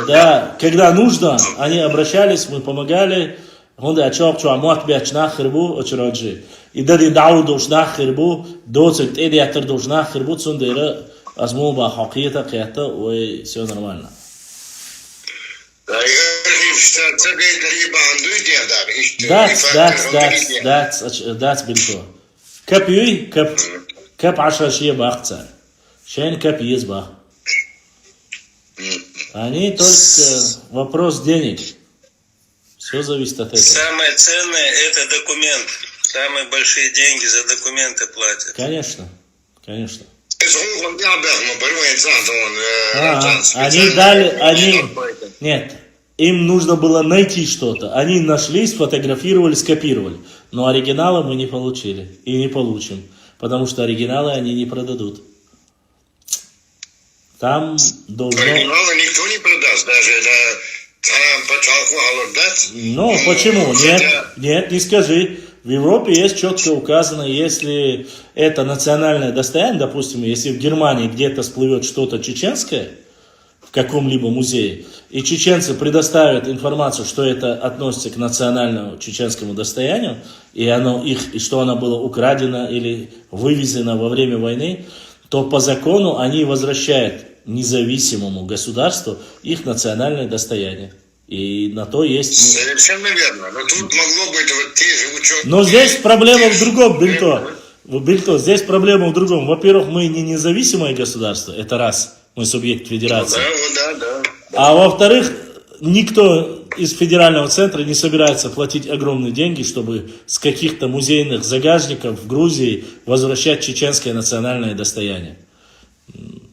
Да, когда нужно, они обращались, мы помогали. هوندا أشوف شو عموات بيأشنا خربو أشراجي إذا دي دعو دوشنا خربو دوتك إيدي أكتر دوشنا خربو تصندير أزمو بحقيقة قيادة وسيو نورمالنا. That's بالفعل. كاب 10 شيء باختصار. شين كاب يزبا. Они только вопрос денег. Все зависит от этого. Самое ценное это документ. Самые большие деньги за документы платят. Конечно, конечно. Нет, им нужно было найти что-то. Они нашли, сфотографировали, скопировали. Но оригиналы мы не получили и не получим. Потому что оригиналы они не продадут. Там должно... Оригиналы никто не продаст, даже Ну, почему? Нет, не скажи. В Европе есть четко указано, если это национальное достояние, допустим, если в Германии где-то всплывет что-то чеченское, в каком-либо музее, и чеченцы предоставят информацию, что это относится к национальному чеченскому достоянию, и что оно было украдено или вывезено во время войны, то по закону они возвращают независимому государству их национальное достояние. И на то есть... Совершенно верно. Но тут могло быть вот те же ученые... Но здесь проблема в другом, Бельто. Здесь проблема в другом. Во-первых, мы не независимое государство, это раз, мы субъект федерации. Да. А во-вторых, никто из федерального центра не собирается платить огромные деньги, чтобы с каких-то музейных загажников в Грузии возвращать чеченское национальное достояние.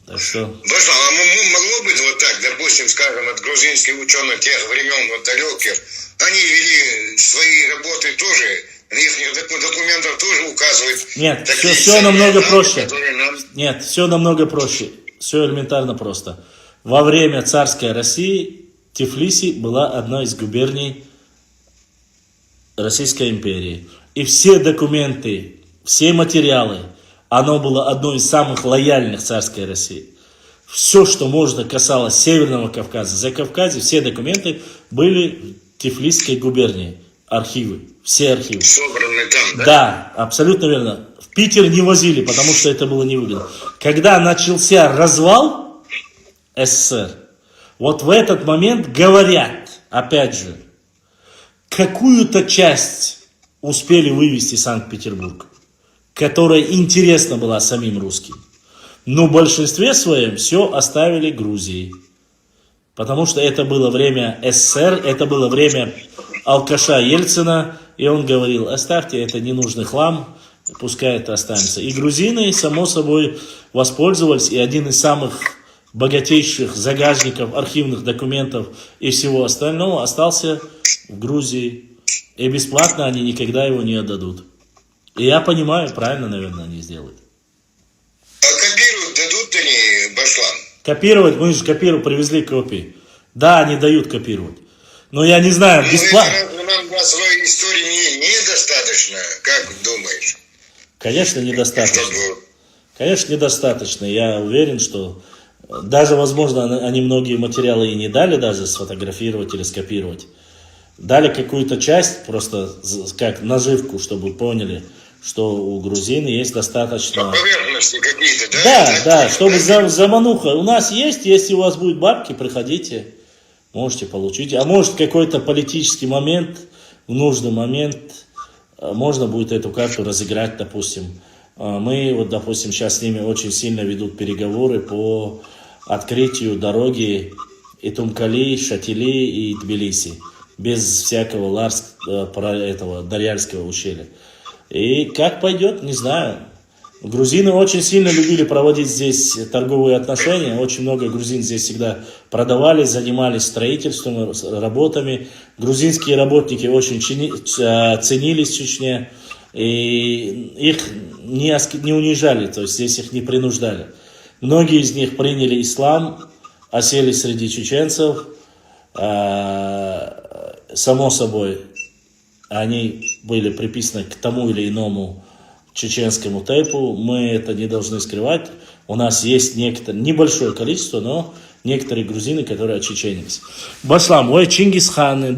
Так что... Могло быть вот так, допустим, скажем, от грузинских ученых тех времен, вот далеких, они вели свои работы тоже, их документов тоже указывают. Нет, все намного проще. Нет, все намного проще. Все элементарно просто. Во время царской России Тифлиси была одной из губерний Российской империи. И все документы, все материалы, оно было одной из самых лояльных царской России. Все, что можно касалось Северного Кавказа, Закавказья, все документы были Тифлисской губернии. Архивы. Все архивы. Собраны там, да? Да, абсолютно верно. В Питер не возили, потому что это было невыгодно. Когда начался развал СССР, вот в этот момент говорят, опять же, какую-то часть успели вывести Санкт-Петербург, которая интересна была самим русским. Но в большинстве своем все оставили Грузии. Потому что это было время СССР, это было время алкаша Ельцина, и он говорил, оставьте, это ненужный хлам, пускай это останется. И грузины, само собой, воспользовались, и один из самых богатейших загажников архивных документов и всего остального остался в Грузии. И бесплатно они никогда его не отдадут. И я понимаю, правильно, наверное, они сделают. А копировать дадут они, Башлан? Копировать, мы же привезли копии. Да, они дают копировать. Но я не знаю, бесплатно. Нам для своей истории недостаточно, как думаешь? Конечно, недостаточно. Чтобы... Конечно, недостаточно. Я уверен, что даже, возможно, они многие материалы и не дали даже сфотографировать или скопировать. Дали какую-то часть, просто как наживку, чтобы поняли, что у грузин есть достаточно... Поверхности какие-то, да? Да, чтобы замануха. У нас есть, если у вас будут бабки, приходите, можете получить. А может какой-то политический момент, в нужный момент, можно будет эту карту разыграть, допустим. Мы, вот, допустим, сейчас с ними очень сильно ведут переговоры по открытию дороги Итумкали, Шатили и Тбилиси. Без всякого этого Дарьяльского ущелья. И как пойдет, не знаю. Грузины очень сильно любили проводить здесь торговые отношения. Очень много грузин здесь всегда продавали, занимались строительством, работами. Грузинские работники очень ценились в Чечне. И их не унижали, то есть здесь их не принуждали. Многие из них приняли ислам, осели среди чеченцев. Само собой, они были приписаны к тому или иному чеченскому тейпу. Мы это не должны скрывать. У нас есть небольшое количество, но некоторые грузины, которые очеченились. Башлам, ой, Чингисхан,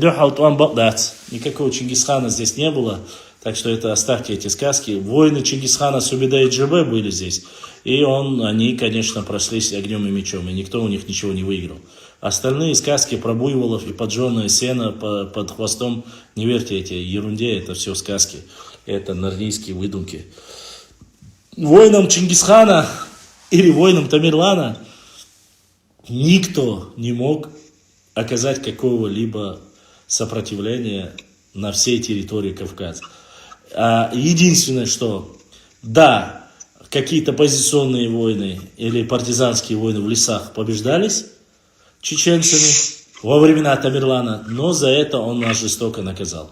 никакого Чингисхана здесь не было. Так что это оставьте эти сказки. Воины Чингисхана Субида и Джебе были здесь. И они, конечно, прошлись огнем и мечом. И никто у них ничего не выиграл. Остальные сказки про буйволов и поджженное сено под хвостом, не верьте эти ерунде, это все сказки. Это нордийские выдумки. Воинам Чингисхана или воинам Тамерлана никто не мог оказать какого-либо сопротивления на всей территории Кавказа. Единственное, что да, какие-то позиционные войны или партизанские войны в лесах побеждались чеченцами во времена Тамерлана, но за это он нас жестоко наказал.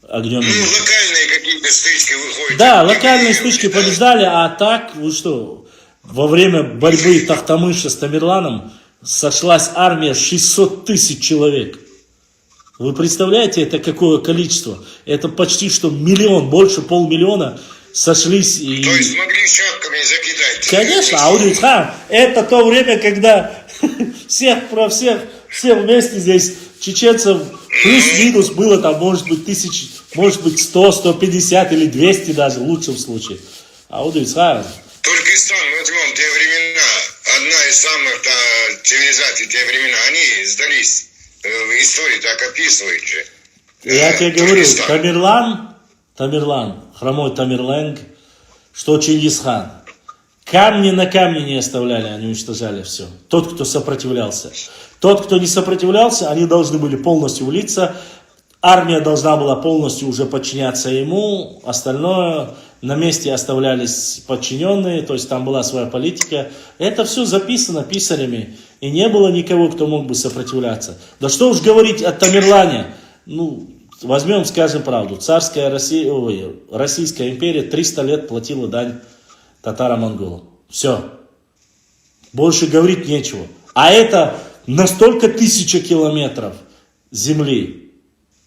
Огнем. Локальные какие-то стычки выходят. Да, локальные стычки побеждали, а так, вы что, во время борьбы Тахтамыша с Тамерланом сошлась армия 600 тысяч человек. Вы представляете, это какое количество? Это почти что миллион, больше полмиллиона сошлись и... То есть могли шапками закидать. Конечно, Аудихан, это то время, когда всех вместе здесь чеченцев плюс-минус было там, может быть, 1000, может быть, 100, 150 или 200 даже, в лучшем случае. Аудихан. Туркестан, возьмем те времена, одна из самых цивилизаций те времена, они сдались. История так описывает же. Я тебе говорю, Тамерлан, хромой Тамерланг, что Чингисхан. Камни на камне не оставляли, они уничтожали все. Тот, кто сопротивлялся. Тот, кто не сопротивлялся, они должны были полностью влиться. Армия должна была полностью уже подчиняться ему. Остальное на месте оставлялись подчиненные, то есть там была своя политика. Это все записано писарями. И не было никого, кто мог бы сопротивляться. Да что уж говорить о Тамерлане. Возьмем, скажем правду. Российская империя 300 лет платила дань татаро-монголам. Все. Больше говорить нечего. А это настолько 1000 километров земли.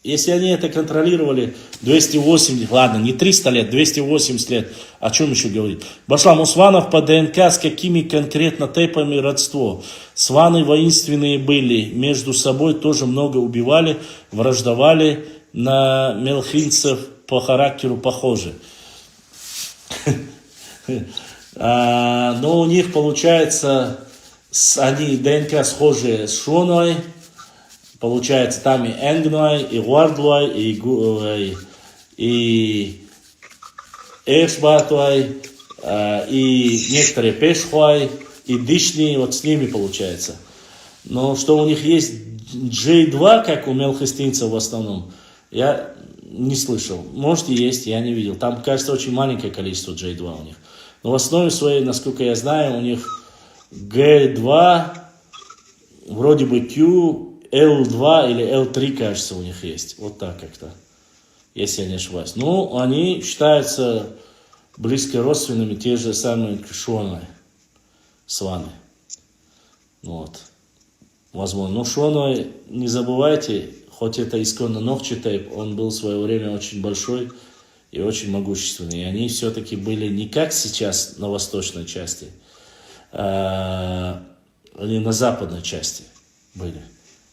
Если они это контролировали 280, ладно, не 300 лет, 280 лет, о чем еще говорить? Башлам, у сванов по ДНК с какими конкретно тейпами родство? Сваны воинственные были, между собой тоже много убивали, враждовали, на мелхинцев по характеру похожи. Но у них получается, они ДНК схожие с Шоной, получается там и Энгной, и Гуардлой, и Эшбатой, и некоторые Пешхой, и Дишни, вот с ними получается. Но что у них есть J2, как у мелхистинцев в основном, я не слышал. Может и есть, я не видел. Там, кажется, очень маленькое количество J2 у них. Но в основе своей, насколько я знаю, у них G2, вроде бы Q, L2 или L3, кажется, у них есть. Вот так как-то, если я не ошибаюсь. Ну, они считаются близко родственными, те же самые Шоны, сваны. Вот. Возможно. Но Шоной, не забывайте, хоть это исконно Нохчи тейп, он был в свое время очень большой и очень могущественный. И они все-таки были не как сейчас на восточной части, они на западной части были,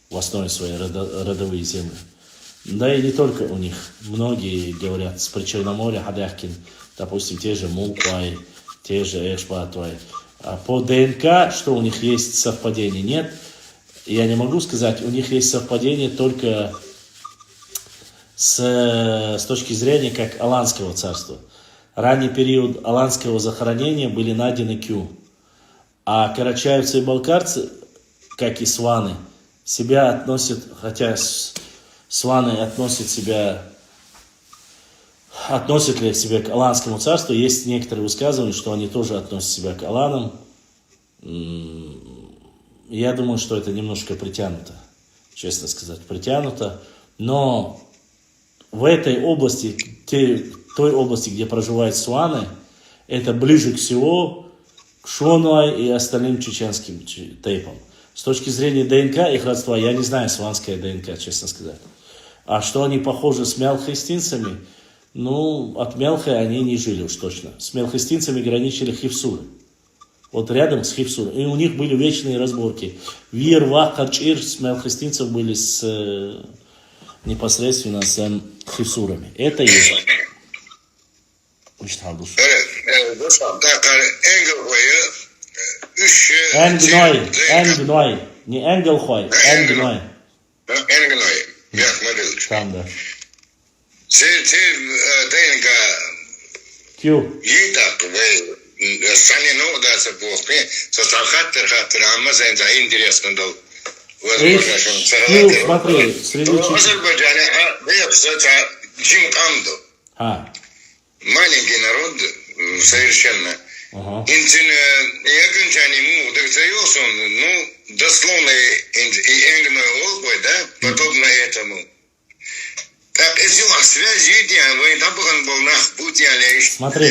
в основе своей родовые земли. Да и не только у них. Многие говорят с Причерноморья, Хадяхкин, допустим, те же Мулквай, те же Эшбатвай. А по ДНК, что у них есть совпадение? Нет. Я не могу сказать, у них есть совпадение только с точки зрения как Аланского царства. Ранний период Аланского захоронения были найдены Q. А карачаевцы и балкарцы, как и сваны, себя относят, хотя сваны относят ли себя к Аланскому царству, есть некоторые высказывания, что они тоже относят себя к Аланам. Я думаю, что это немножко притянуто, честно сказать, притянуто. Но в этой области, той области, где проживают сваны, это ближе всего к Шонуай и остальным чеченским тейпам. С точки зрения ДНК их родства, я не знаю сванская ДНК, честно сказать. А что они похожи с мелхистинцами, ну, от Мелхи они не жили уж точно. С мелхистинцами граничили хивсуры. Вот рядом с хивсуром. И у них были вечные разборки. Вир, Вах, Хачир с мелхистинцев были непосредственно с хивсурами. Это есть. Энгной. Не Энгелхой, Энгной. Энгной. Там, да. Q. Санину, да, це був, це хаттер, а ми за інтересно до смотри, среди в Азербайджане, Джимкамду. Маленький народ, совершенно. Интин, я кончание ему, так заявился он, ну, дословно и энгной олбой, да, подобно этому. Так, если у вас связь, вы там был нах, будьте, смотри,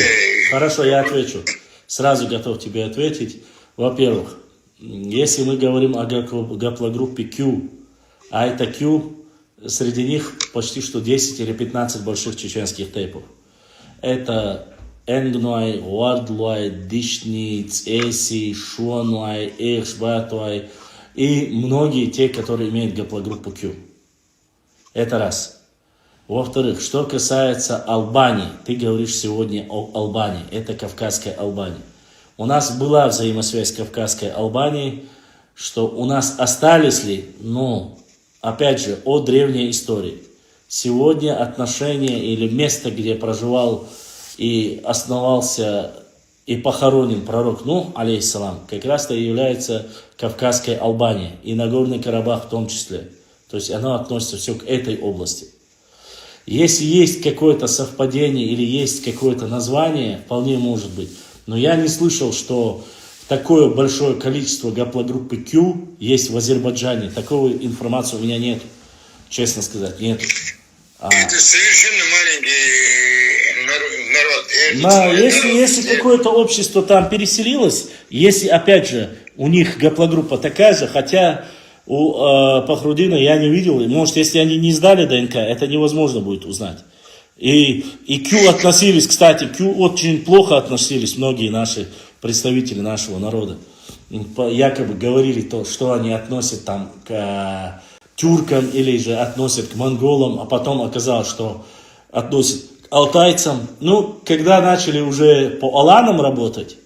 хорошо, я отвечу. Сразу готов тебе ответить. Во-первых, если мы говорим о гаплогруппе Q, а это Q, среди них почти что 10 или 15 больших чеченских тейпов. Это Энгной, Уардлой, Дишни, Цеси, Шуануай, Эшбатуай и многие те, которые имеют гаплогруппу Q. Это раз. Во-вторых, что касается Албании, ты говоришь сегодня о Албании, это Кавказская Албания. У нас была взаимосвязь с Кавказской Албанией, что у нас остались ли, ну, опять же, о древней истории. Сегодня отношения или место, где проживал и основался и похоронен пророк Нух, алейхиссалам, как раз-то является Кавказской Албанией, и Нагорный Карабах в том числе. То есть оно относится все к этой области. Если есть какое-то совпадение или есть какое-то название, вполне может быть. Но я не слышал, что такое большое количество гаплогруппы Q есть в Азербайджане. Такой информации у меня нет, честно сказать, нет. Это совершенно маленький народ. Если какое-то общество там переселилось, если, опять же, у них гаплогруппа такая же, хотя У Пахрудина я не видел. Может, если они не сдали ДНК, это невозможно будет узнать. И Q относились, кстати, Q очень плохо относились многие наши представители нашего народа. Якобы говорили то, что они относят там к тюркам или же относят к монголам, а потом оказалось, что относят к алтайцам. Ну, когда начали уже по аланам работать,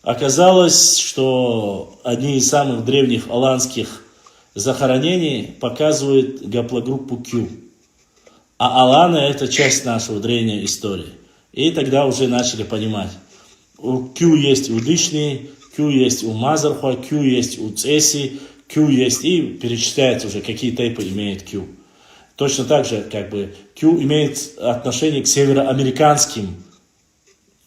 оказалось, что одни из самых древних аланских захоронений показывают гаплогруппу Q. А аланы это часть нашего древней истории. И тогда уже начали понимать. У Q есть у Дышни, Q есть у Мазархуа, Q есть у Цеси, Q есть, и перечисляется уже, какие тейпы имеет Q. Точно так же, как бы, Q имеет отношение к североамериканским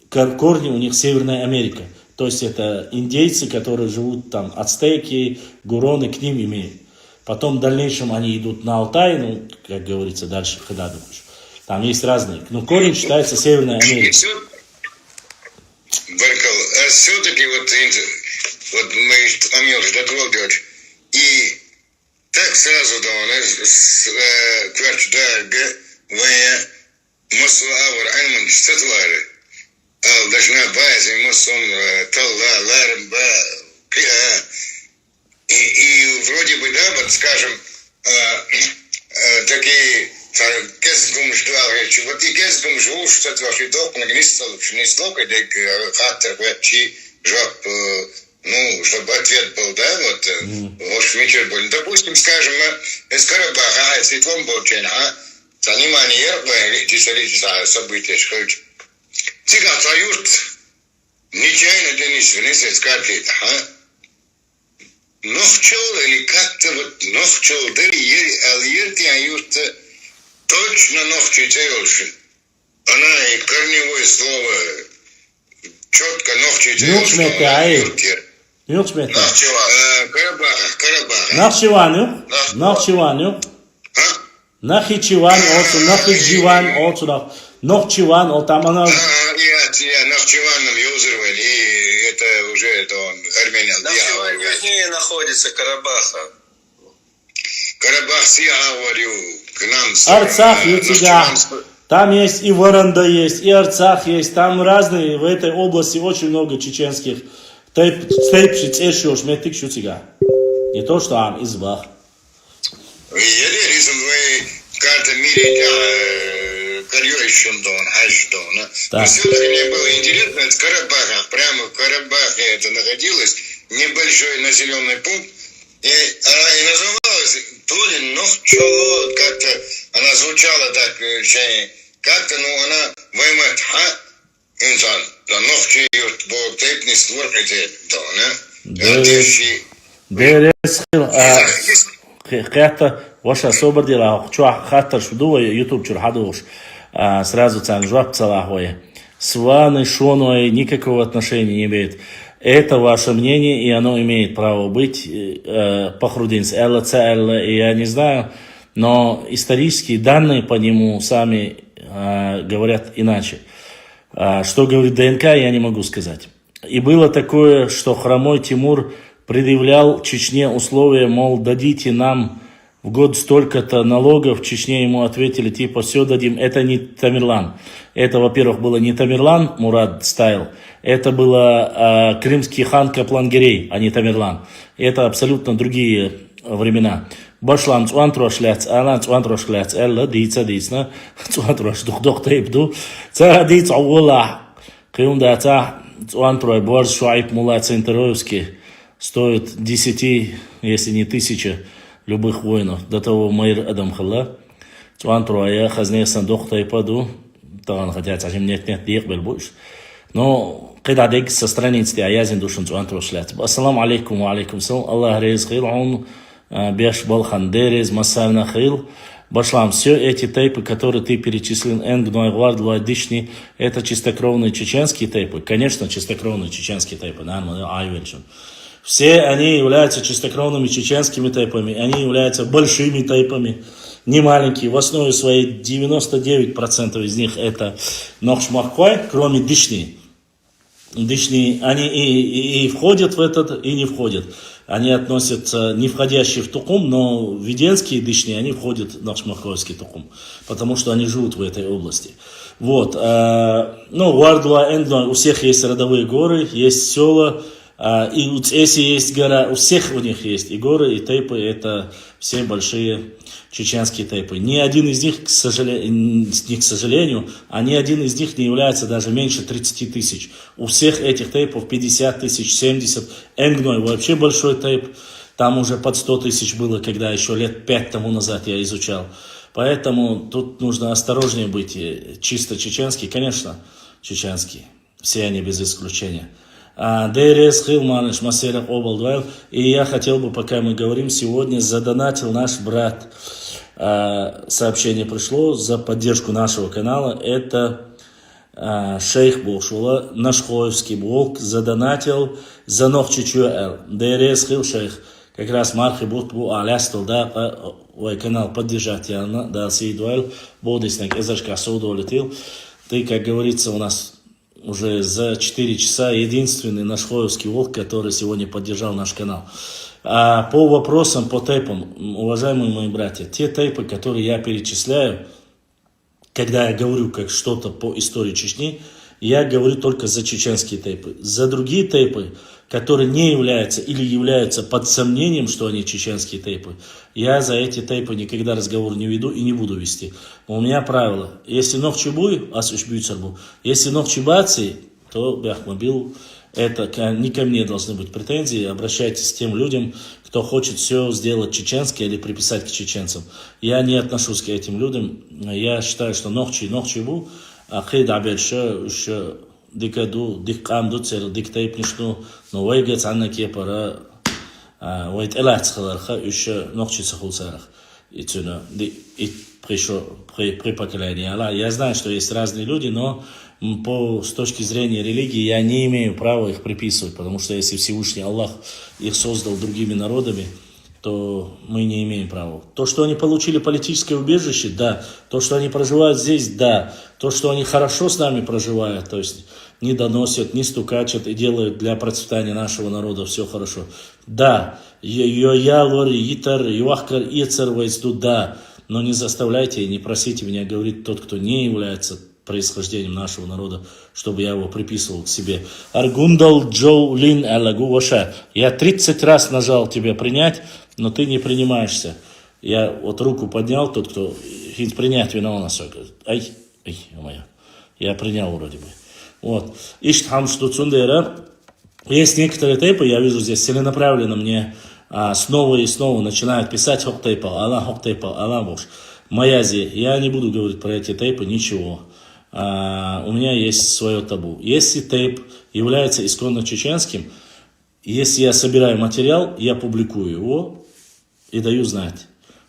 корням, у них Северная Америка. То есть это индейцы, которые живут там, ацтеки, гуроны, к ним имеют. Потом в дальнейшем они идут на Алтай, ну, как говорится, дальше в Хададуш. Там есть разные. Но корень считается Северная Америка. Баркал, а все-таки вот мы Амир дотрогивать, и так сразу да, у нас квартир да, вая Мосвавр Айман Статлары, должна база Мосом Талла Ларм Ба, и вроде бы, да, вот скажем, такие кезгум ждал, вот и кезгум живу, что это ваши доп, не слог, и хаттер вебчи, жоп, ну, чтобы ответ был, да, вот, может, вечер был. Допустим, скажем, из Карабаха, светлом был чен, занимание ербы, эти события, что цыган твоют, нечаянно Денис вынесет с карты, Нохчел или как-то вот Нохчел, да ли Алирти аюрта точно Нохчи Теошин. Она и корневое слово четко Нохчи Теошин. Карабах. Нахчиван, Нахичиван, Нахичиван, Нохчиван, там она... Я Нахчиваном юзервали, и это уже это он армянян. Южнее находится Карабаха. Карабах, я говорю, к нам... Арцах, Юцигах. Там есть и Варанда есть, и Арцах есть. Там разные, в этой области очень много чеченских. Тейпшиц, Эшиош, Метик, Юцигах. Не то, что Ам, Избах. Еле рисовые карты мире корьёйшим дон, Ашдона. Но все-таки мне было интересно, это Карабах, прямо в Карабахе это находилось, небольшой населенный пункт, и называлась то ли Нохчоло, как-то она звучала так, как-то, ну, она ваймет, инсан, да, Нохчи, бог, тейп, не слушайте, да, Хата ваша собордила, хата шудува, YouTube чурхадуш, сразу цан жвак целахое. С вами шоной никакого отношения не имеет. Это ваше мнение, и оно имеет право быть. Пахрудинс, и я не знаю, но исторические данные по нему сами говорят иначе. Что говорит ДНК, я не могу сказать. И было такое, что Хромой Тимур предъявлял Чечне условия, мол, дадите нам в год столько-то налогов. В Чечне ему ответили, типа, все дадим. Это не Тамерлан. Это, во-первых, было не Тамерлан, Мурад Стайл. Это было крымский хан Каплангерей, а не Тамерлан. Это абсолютно другие времена. Башлам цуантрош ляц, алан цуантрош ляц, элла дица дицна, цуантрош дух тейпду, ца диц аула, кюмда ца цуантрой борз шуайп мула Центроевский. Стоит 10, если не 1000 любых воинов. До того Майр Адам Халла. Цуантруая хазне сандух тайпаду. Таган хотят, а нет, ехбель больше. Но когда дег со страницы, а я зин душен цуантру шлят. Ассаламу алейкум ва алейкум салам. Аллах рейз хил, он беш балхан дерез, масавна хил. Башлам, все эти тейпы, которые ты перечислил, Энг, Нойгвар, Двайдышни, это чистокровные чеченские тейпы. Конечно, чистокровные чеченские тейпы. Айвельшин. Все они являются чистокровными чеченскими тейпами, они являются большими тейпами, не маленькие. В основе своей 99% из них это Нохшмахквай, кроме Дышни. Дышни, они и входят в этот, и не входят. они относятся, не входящие в Тукум, но веденские дышни, они входят в Нахчмаховский Тукум, потому что они живут в этой области. Вот, ну, Вардуа, Эндуа, у всех есть родовые горы, есть села, и у Цеси есть гора, у всех у них есть и горы, и тейпы, это все большие чеченские тейпы. Ни один из них, к сожалению, ни один из них не является даже меньше 30 тысяч. У всех этих тейпов 50 тысяч, 70. Энгной вообще большой тейп, там уже под 100 тысяч было, когда еще лет 5 тому назад я изучал. Поэтому тут нужно осторожнее быть. Чисто чеченский, конечно, чеченский. Все они без исключения. И я хотел бы, пока мы говорим, сегодня задонатил наш брат. Сообщение пришло за поддержку нашего канала. Это шейх Бошула, Нашхоевский Бог, задонатил за Нохчичуэл. ДРС Хил шейх. Как раз Мархи Бутбу Алястал, да, канал поддержать я, да, Сейдуэль, Бодиснек, Эзашка Сауду улетел. Ты, как говорится, у нас уже за 4 часа единственный Нашхоевский волк, который сегодня поддержал наш канал. А по вопросам, по тейпам, уважаемые мои братья, те тейпы, которые я перечисляю, когда я говорю как что-то по истории Чечни, я говорю только за чеченские тейпы. За другие тейпы, которые не являются или являются под сомнением, что они чеченские тейпы, я за эти тейпы никогда разговор не веду и не буду вести. У меня правило: если нохчебуй, асушбюцербу, если нохчебаци, то бяхмобил, это не ко мне должны быть претензии. Обращайтесь к тем людям, кто хочет все сделать чеченски или приписать к чеченцам. Я не отношусь к этим людям. Я считаю, что нохчебу, ахид абельша, еще дикаду, диккамду цер, диктейп нишну, но вайгец аннаке пара, вайт элац халарха, еще нохчица хулцарах. И при поколении. Я знаю, что есть разные люди, но с точки зрения религии я не имею права их приписывать, потому что если Всевышний Аллах их создал другими народами, то мы не имеем права. То, что они получили политическое убежище, да. То, что они проживают здесь, да. То, что они хорошо с нами проживают, то есть не доносят, не стукачат и делают для процветания нашего народа все хорошо. Да. Да. Но не заставляйте и не просите меня говорить тот, кто не является происхождением нашего народа, чтобы я его приписывал к себе. Аргундал Джоу Лин Алагу Ваша. Я 30 раз нажал тебя принять, но ты не принимаешься. Я вот руку поднял, тот, кто принять виноват нас. Ай, моя. Я принял вроде бы. Вот. Иштхам Штуцундера. Есть некоторые тейпы, я вижу здесь целенаправленно мне снова и снова начинают писать хоктейпал, Аллах Бож. Маязи, я не буду говорить про эти тейпы ничего. У меня есть свое табу. Если тейп является исконно чеченским, если я собираю материал, я публикую его и даю знать.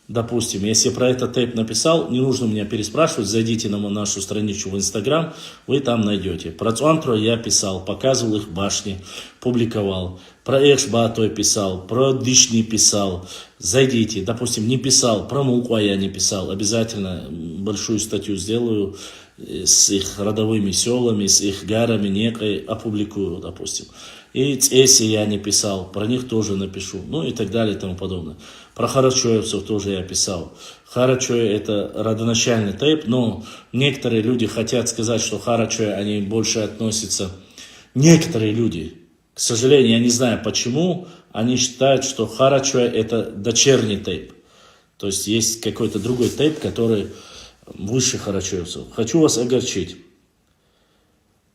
Допустим, если я про этот тейп написал, не нужно меня переспрашивать, зайдите на нашу страничку в Инстаграм, вы там найдете. Про Цуантро я писал, показывал их башни, публиковал. Про Экшбатой писал, про Дишни писал. Зайдите, допустим, не писал, про Мулква я не писал. Обязательно большую статью сделаю с их родовыми селами, с их гарами некой, опубликую, допустим. И Цеси я не писал, про них тоже напишу, ну и так далее и тому подобное. Про харачоевцев тоже я писал. Харачоe это родоначальный тейп, но некоторые люди хотят сказать, что харачоe они больше относятся. Некоторые люди, к сожалению, я не знаю почему, они считают, что харачоe это дочерний тейп. То есть есть какой-то другой тейп, который выше харачоевцев. Хочу вас огорчить.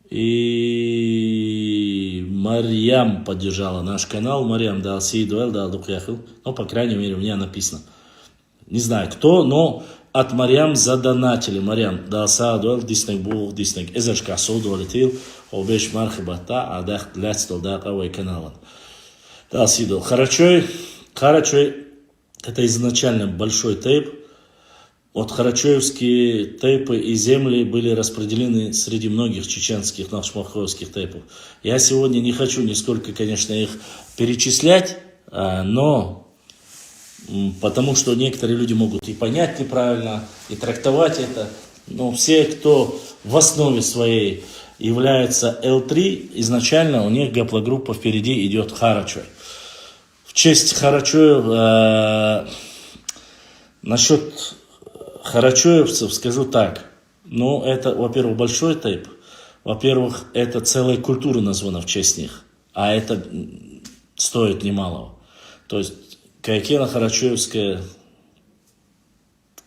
И Марьям поддержала наш канал. Марьям дал Сейдуэль, дал Дукяхил. Ну, по крайней мере, у меня написано. Не знаю кто, но от Марьям задонатили. Марьям дал Сейдуэль, Диснек Бух, Диснек Эзершка Сауду летел, обеш мархибата, адах ляцтал дакавай каналан. Дал Сейдуэль. Харачоe это изначально большой тейп. Вот харачоевские тейпы и земли были распределены среди многих чеченских нашмаховских тейпов. Я сегодня не хочу нисколько, конечно, их перечислять, но потому что некоторые люди могут и понять неправильно, и трактовать это. Но все, кто в основе своей является L3, изначально у них гаплогруппа впереди идет харачоe. В честь Харачоев, насчет харачоевцев скажу так. Ну, это, во-первых, большой тейп. Во-первых, это целая культура названа в честь них. А это стоит немалого. То есть, Кайкено-Харачоевская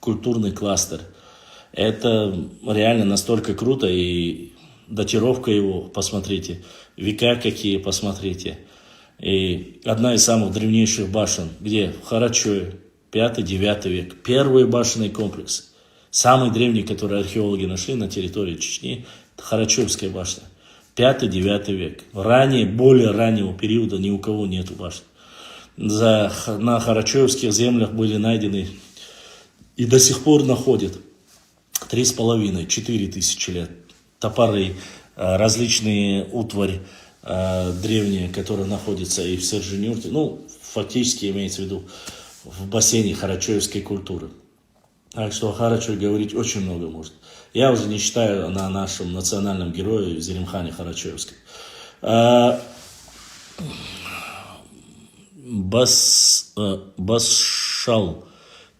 культурный кластер. Это реально настолько круто. И датировка его, посмотрите. Века какие, посмотрите. И одна из самых древнейших башен, где в Харачове, 5-9 век. Первый башенный комплекс. Самый древний, который археологи нашли на территории Чечни, это Харачевская башня. 5-9 век. Ранее, более раннего периода ни у кого нету башни. На Харачевских землях были найдены и до сих пор находят 3,5-4 тысячи лет. Топоры, различные утварь древние, которые находятся и в Сержинюрте. Ну, фактически имеется в виду в бассейне харачоевской культуры. Так что о Харачеве говорить очень много может. Я уже не считаю на нашем национальном герое Зелимхане Харачевском. Басшал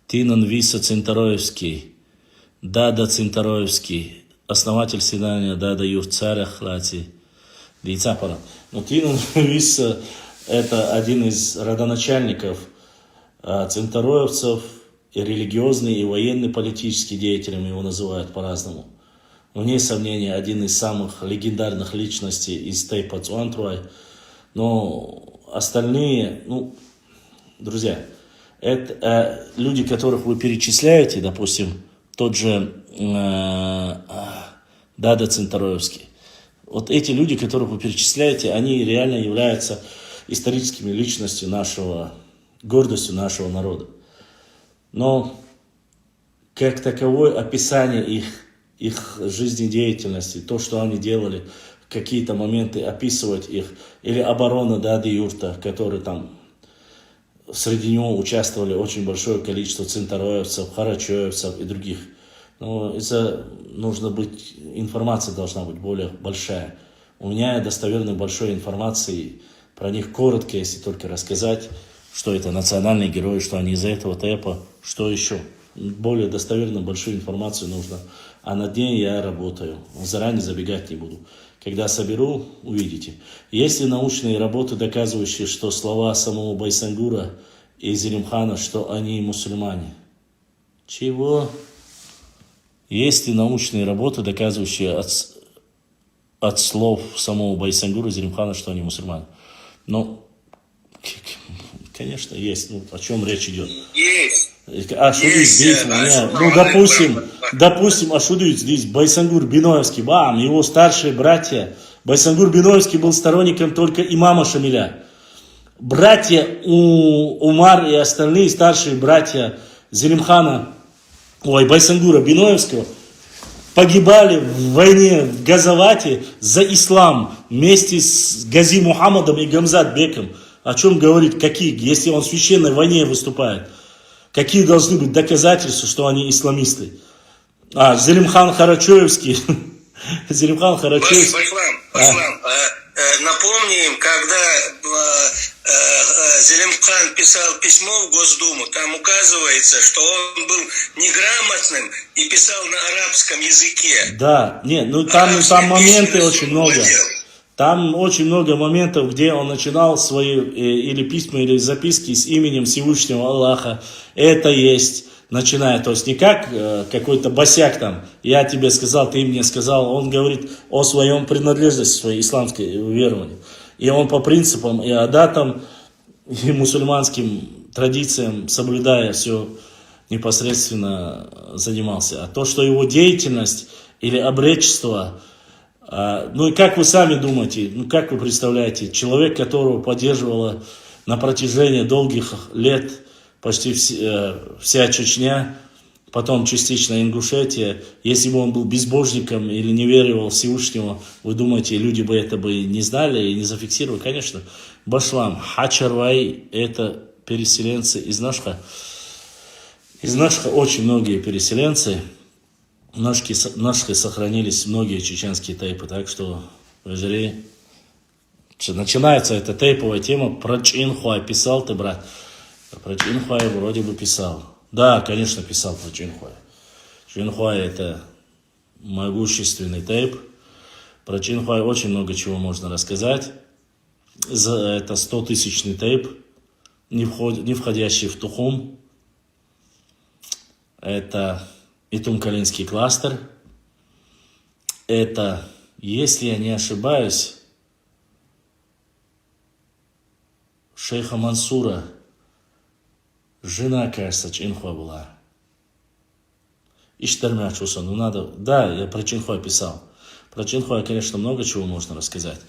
Тинан Виса Центароевский, Дада Центароевский, основатель седания Дада Юрцаря Хлати, Дийцапара. Но Тинан Виса это один из родоначальников центароевцев, и религиозный, и военный, политический деятель, его называют по-разному. Вне сомнения, один из самых легендарных личностей из тейпа Цуантруай. Но остальные, ну, друзья, это люди, которых вы перечисляете, допустим, тот же Дада Центароевский. Вот эти люди, которых вы перечисляете, они реально являются историческими личностями нашего, гордостью нашего народа. Но как таковое описание их жизнедеятельности, то, что они делали, какие-то моменты, описывать их, или оборона Дады Юрта, который там, среди него участвовали очень большое количество центароевцев, харачоевцев и других. Но это нужно быть, информация должна быть более большая. У меня достоверной большой информации про них коротко, если только рассказать, что это национальные герои, что они из-за этого тэпа, что еще. Более достоверно большую информацию нужно. А над ней я работаю. Заранее забегать не буду. Когда соберу, увидите. Есть ли научные работы, доказывающие, что слова самого Байсангура и Зелимхана, что они мусульмане? Чего? Есть ли научные работы, доказывающие от слов самого Байсангура и Зелимхана, что они мусульмане? Ну, конечно, есть. Ну, о чем речь идет? Есть. А что здесь у меня? Ну, допустим, а что здесь? Байсангур Биноевский, его старшие братья. Байсангур Биноевский был сторонником только имама Шамиля. Братья Умар и остальные старшие братья Зелимхана, Байсангура Биноевского, погибали в войне в Газавате за ислам вместе с Гази Мухаммадом и Гамзат Беком. О чем говорит, какие, если он в священной войне выступает, какие должны быть доказательства, что они исламисты? Зелимхан Харачоевский. Зелимхан Харачоевский. Башлам, напомни им, когда Зелимхан писал письмо в Госдуму, там указывается, что он был неграмотным и писал на арабском языке. Да, нет, ну там моменты очень много. Там очень много моментов, где он начинал свои или письма, или записки с именем Всевышнего Аллаха. Это есть, начиная, то есть не как какой-то босяк там, я тебе сказал, ты мне сказал. Он говорит о своем принадлежности, своей исламской верованию. И он по принципам и адатам, и мусульманским традициям, соблюдая все, непосредственно занимался. А то, что его деятельность или обречество, ну и как вы сами думаете, ну как вы представляете, человек, которого поддерживала на протяжении долгих лет почти вся Чечня, потом частично Ингушетия, если бы он был безбожником или не верил в Всевышнего, вы думаете, люди бы это бы не знали и не зафиксировали? Конечно, Башлам, Хачарвай – это переселенцы из Нашха. Из Нашха очень многие переселенцы. В Нашхе сохранились многие чеченские тайпы, так что, Вежери, Начинается эта тейповая тема. Про Чинхуай писал ты, брат? Про Чинхуай вроде бы писал. Да, конечно, писал про Чинхуай. Чинхуай это могущественный тейп. Про Чинхуай очень много чего можно рассказать. Это 100-тысячный тейп, не входящий в Тухум. Это Итумкалинский кластер. Это, если я не ошибаюсь, шейха Мансура, жена, кажется, Чинхуа была. Иштармячуса, ну надо... Да, я про Чинхуа писал. Про Чинхуа, конечно, много чего можно рассказать.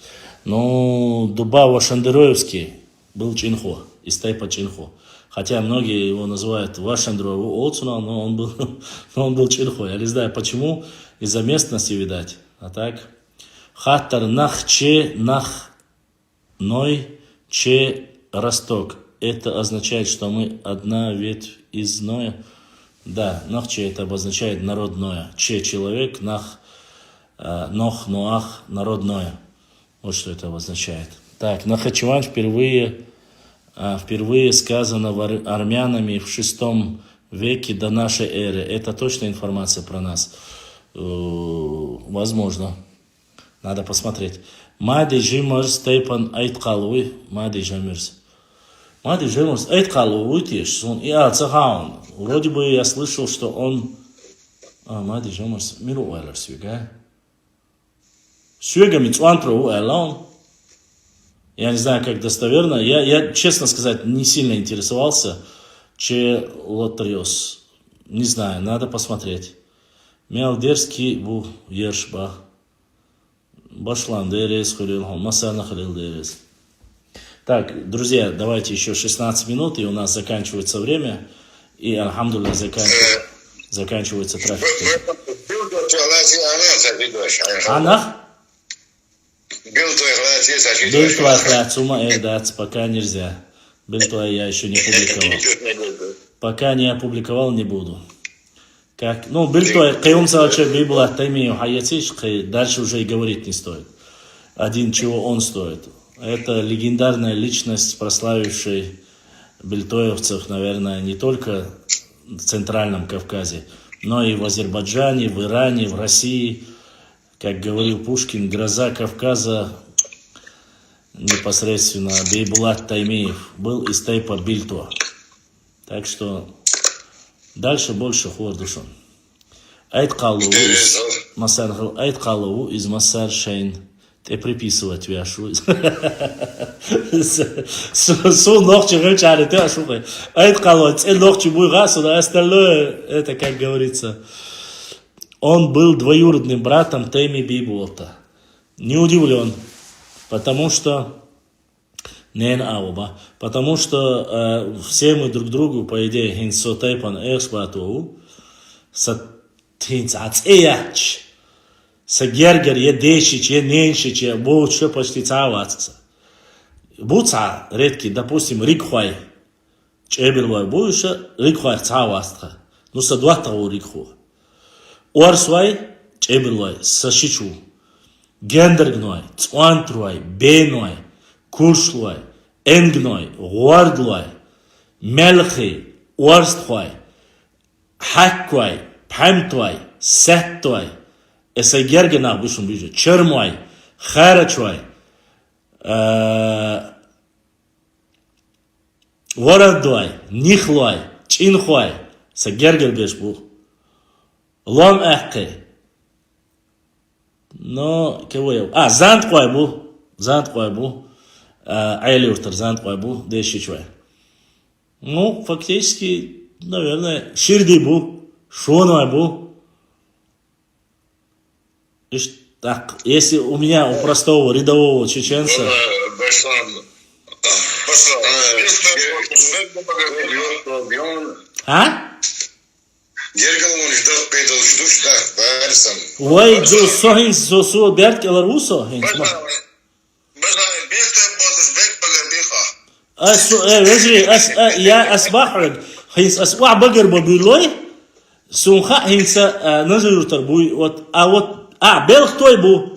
Но Дубава Шандероевский был Чинхуа, из тейпа Чинхуа. Хотя многие его называют Вашандрову Олцуна, но он был Чинхуа. Я не знаю почему, из-за местности, видать. А так... Хаттар нах че нах ной че росток. Это означает, что мы одна ветвь из Ноя. Да, нахче это обозначает народ Ноя. Че человек, нах, нох, ноах, народ Ноя. Вот что это обозначает. Так, Нахачевань впервые сказано армянами в 6 веке до нашей эры. Это точная информация про нас? Возможно. Надо посмотреть. Мади Жимарс Тейпан Айткалуи. Мади Жимарс. Мади Жимарс Айткалуи тиш. Он и Ацахаун. Вроде бы я слышал, что он... Мади Жимарс Миру Уэллер Сюга. Сюга Мицуантру Уэллон. Я не знаю, как достоверно. Я, честно сказать, не сильно интересовался. Че Лотриос. Не знаю, надо посмотреть. Мелдерский бу Ершба. Башлан Дерес, Хурилхон, Масана Халил Дерес. Так, друзья, давайте еще 16 минут, и у нас заканчивается время. И, альхамдулилlah, заканчивается трафик. Анах? Был твой хляцума эрдац, пока нельзя. Был твой я еще не публиковал. Пока не опубликовал, не буду. Как, ну, был твой кайум салача библа тайми хайятиш, дальше уже и говорить не стоит. Один, чего он стоит. Это легендарная личность, прославившая бельтоевцев, наверное, не только в Центральном Кавказе, но и в Азербайджане, в Иране, в России. Как говорил Пушкин, гроза Кавказа непосредственно Бейбулат Таймиев был из тейпа Бильтуа. Так что дальше больше Хуардушон. Айткалу из Масар Шейн. Ты приписывать вяшу. Су ногчи гачали, ты ашухай. Айткалу, цель ногчи буйгасу, да остальное, это как говорится. Он был двоюродным братом Тейми Бибуота. Не удивлен, потому что потому что все мы друг другу, по идее, хинсо тейпан эксбату, сатинцацеяч, сагергер едешич, ененшич, больше почти цаваться. Буца редкий, допустим, рикхуай, чебелвай, больше рикхуай цавастха, ну садватау рикху. Орсвай, чебелвай, сашичу, гендергной, цуантруай, бенуай, Куршлуай, Энгной, Гуардлуай, Мелхи, Уарствуай, Хаккуай, Памтуай, Сеттуай, Эсагергена, бушум бижу, Чермуай, Харачуай, Ворадуай, Нихлуай, Чинхуай, Сагергер бешбу, Лом Эхкей. Но, кого я? Занткуай бу. Айлюртер Занткуайбу, Дешичвай. Ну, фактически, наверное, Ширдибу, Шонуайбу. Так, если у меня, у простого рядового чеченца... А? Ой, джо сохин сосу берт келарусо, я асбахред, хинс асва багер бабилой, сунха хинса назарутар буй, вот, белх той бу,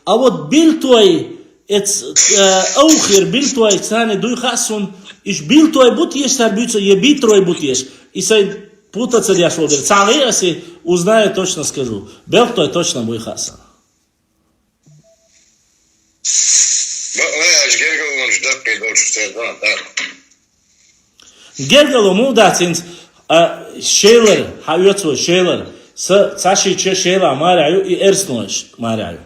а вот бил той أوخر بيلتوي ثاني دوي خاصون إيش بيلتوي بوتيش تربيتو يبيتروي بوتيش إيسا путаться я шел. Сам если узнаю, точно скажу. Белтой точно будет хаса. Gergalo mudācins šēler, hajotso šēler, саши че шēlā mārāju и эрснош mārāju.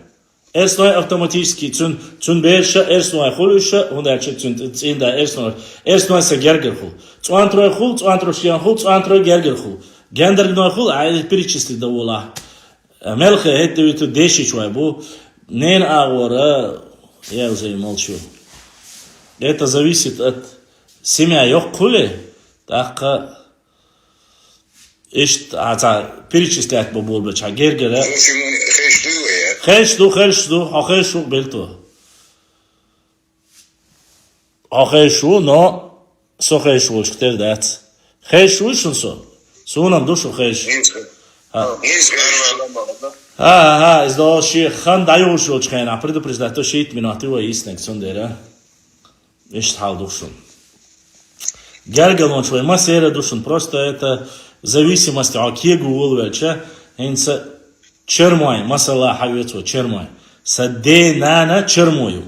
Эрсной автоматически цун берша эрсной хулуша, он дальше цун цинда эрсной. Эрсной се гергерхул. Цуантрой хул, цуантрой шианхул, цуантрой гергерхул. Гендерной хул, а это перечисли довола. Мелха это это деши чуайбу. Нен агора, я уже молчу. Это зависит от семья yok хуле, так ишт перечислять бы было бы гергера. خيشو بلتو خيشو نو سو خيشو شكتر دات خيشو شنسو سونام دوشو خيش ها ازدو شي خان دايوشو чхена предупреждать то шит минуты во истинг сундера ишт хал душун гергалон свой масера душун просто это в зависимости от кегу улвеча инса чермой масала хавецо чермой саде нана чермою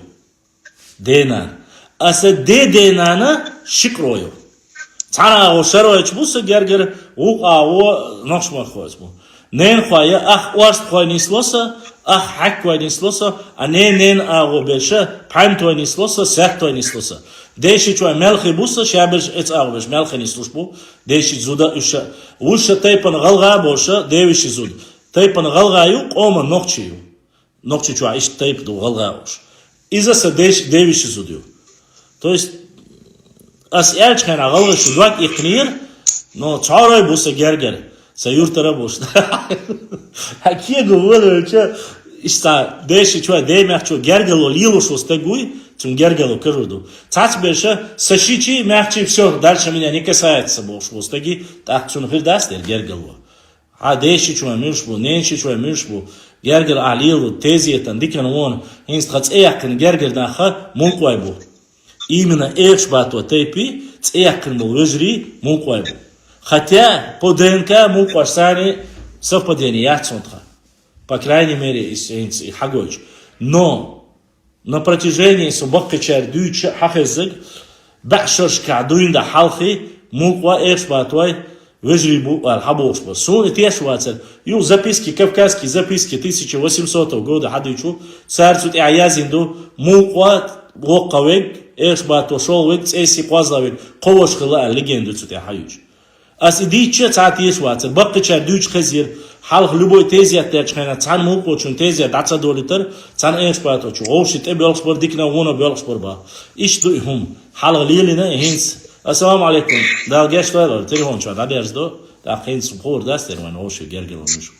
денан а саде денана шикрою цара ошароч буса гергер уао ношма хозбу нен хая ах уарс хойнислоса ах хаквайнислоса а нен аго беша памтойнислоса сертойнислоса деши чой мелхи буса шабеш эц агбеш мелхинислушбу деши зуда уша тайпан галга боша девиши зуд тайпан галгаю кома нохчию нохчи чуа иш тайп до галгауш иза са девиши зудю то есть ас ялчхана галгаш дуак ихнир но чарой буса гергер са юртара бош хаки говорю че иста деши чуа демахчу гергело лилушу стегуй цун гергело кырду цац беша сашичи мягчи все дальше меня не касается бош стеги так цун хирдастер гергело а деши чуа миршбу ненши чуа миршбу гергер алилу тезиетан дикан вон инстхац эякн гергер даха мунквайбу именно экшбату тейпи цэякн был вежри мунквайбу хотя по ДНК мунквашсани совпадение яцунтха по крайней мере из хагойч но на протяжении собакчар дүйче хахезг башош кадуинда халхи мунква экшбатуай Вежрибу алхабошба. Сон и тешвацер. Ю записки, кавказские записки 1800 года хадичу. Царцут и аязинду мукват вокавек эшбато шолвек цеси пазлавек ковош хила легенду цут хаюч. Ас идиче цат ешвацер. Бакчар дүйч хазир халх любой тезият терчхена цан муко чун тезият даца долитер цан эшбато чу. Овшит эбелшбор дикна вона белшборба. Иш дуйхум. Халх лилина хинс Assalamu alaikum. Da geç var telefon şu an ders do. Da kendisi kor dersler ben o şey gergel olmuş.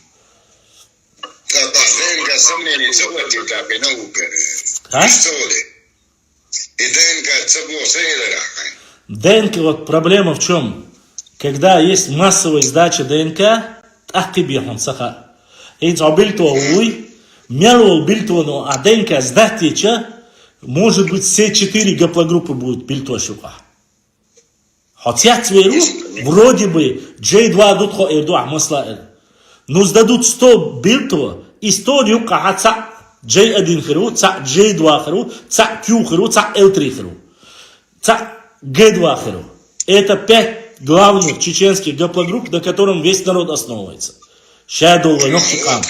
Ha? ДНК вот проблема в чем? Когда есть массовая сдача ДНК, так тебе он саха. Эйн забилто уй, мелол билто но а ДНК сдатеча, может быть все 4 гаплогруппы будут билто шука. Хотят веру, вроде бы J2 дутхо эрду ахмаслаэр. Но сдадут 100 билтова и 100 нюка ца J1 хру, ца J2 хру, ца Q хру, ца L3 хру, ца G2 хру. Это 5 главных чеченских гаплогрупп, на котором весь народ основывается. Шадолва нохчикам.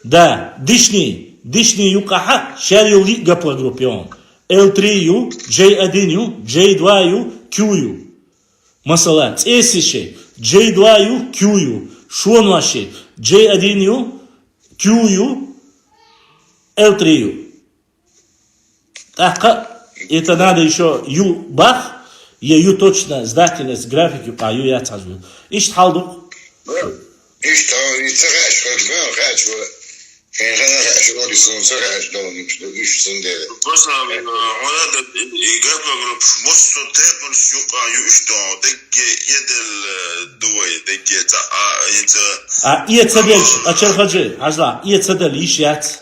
Да, дишни юкаха, шарюли гаплогруппион. L3 J1 J2 Q. Масала, цесише, J2 Q, шонваше, J1 Q, L3. Так, это надо еще Ю бах, Ю точно сдательность графики, а Ю я цажу. Ишь халду. Ишь то, и цараш, как бы, хочу. Просто она игра групп может тепнуть сюка юшто такие едел дуй такие а и цедель а черхаджи ажла и цедель ищет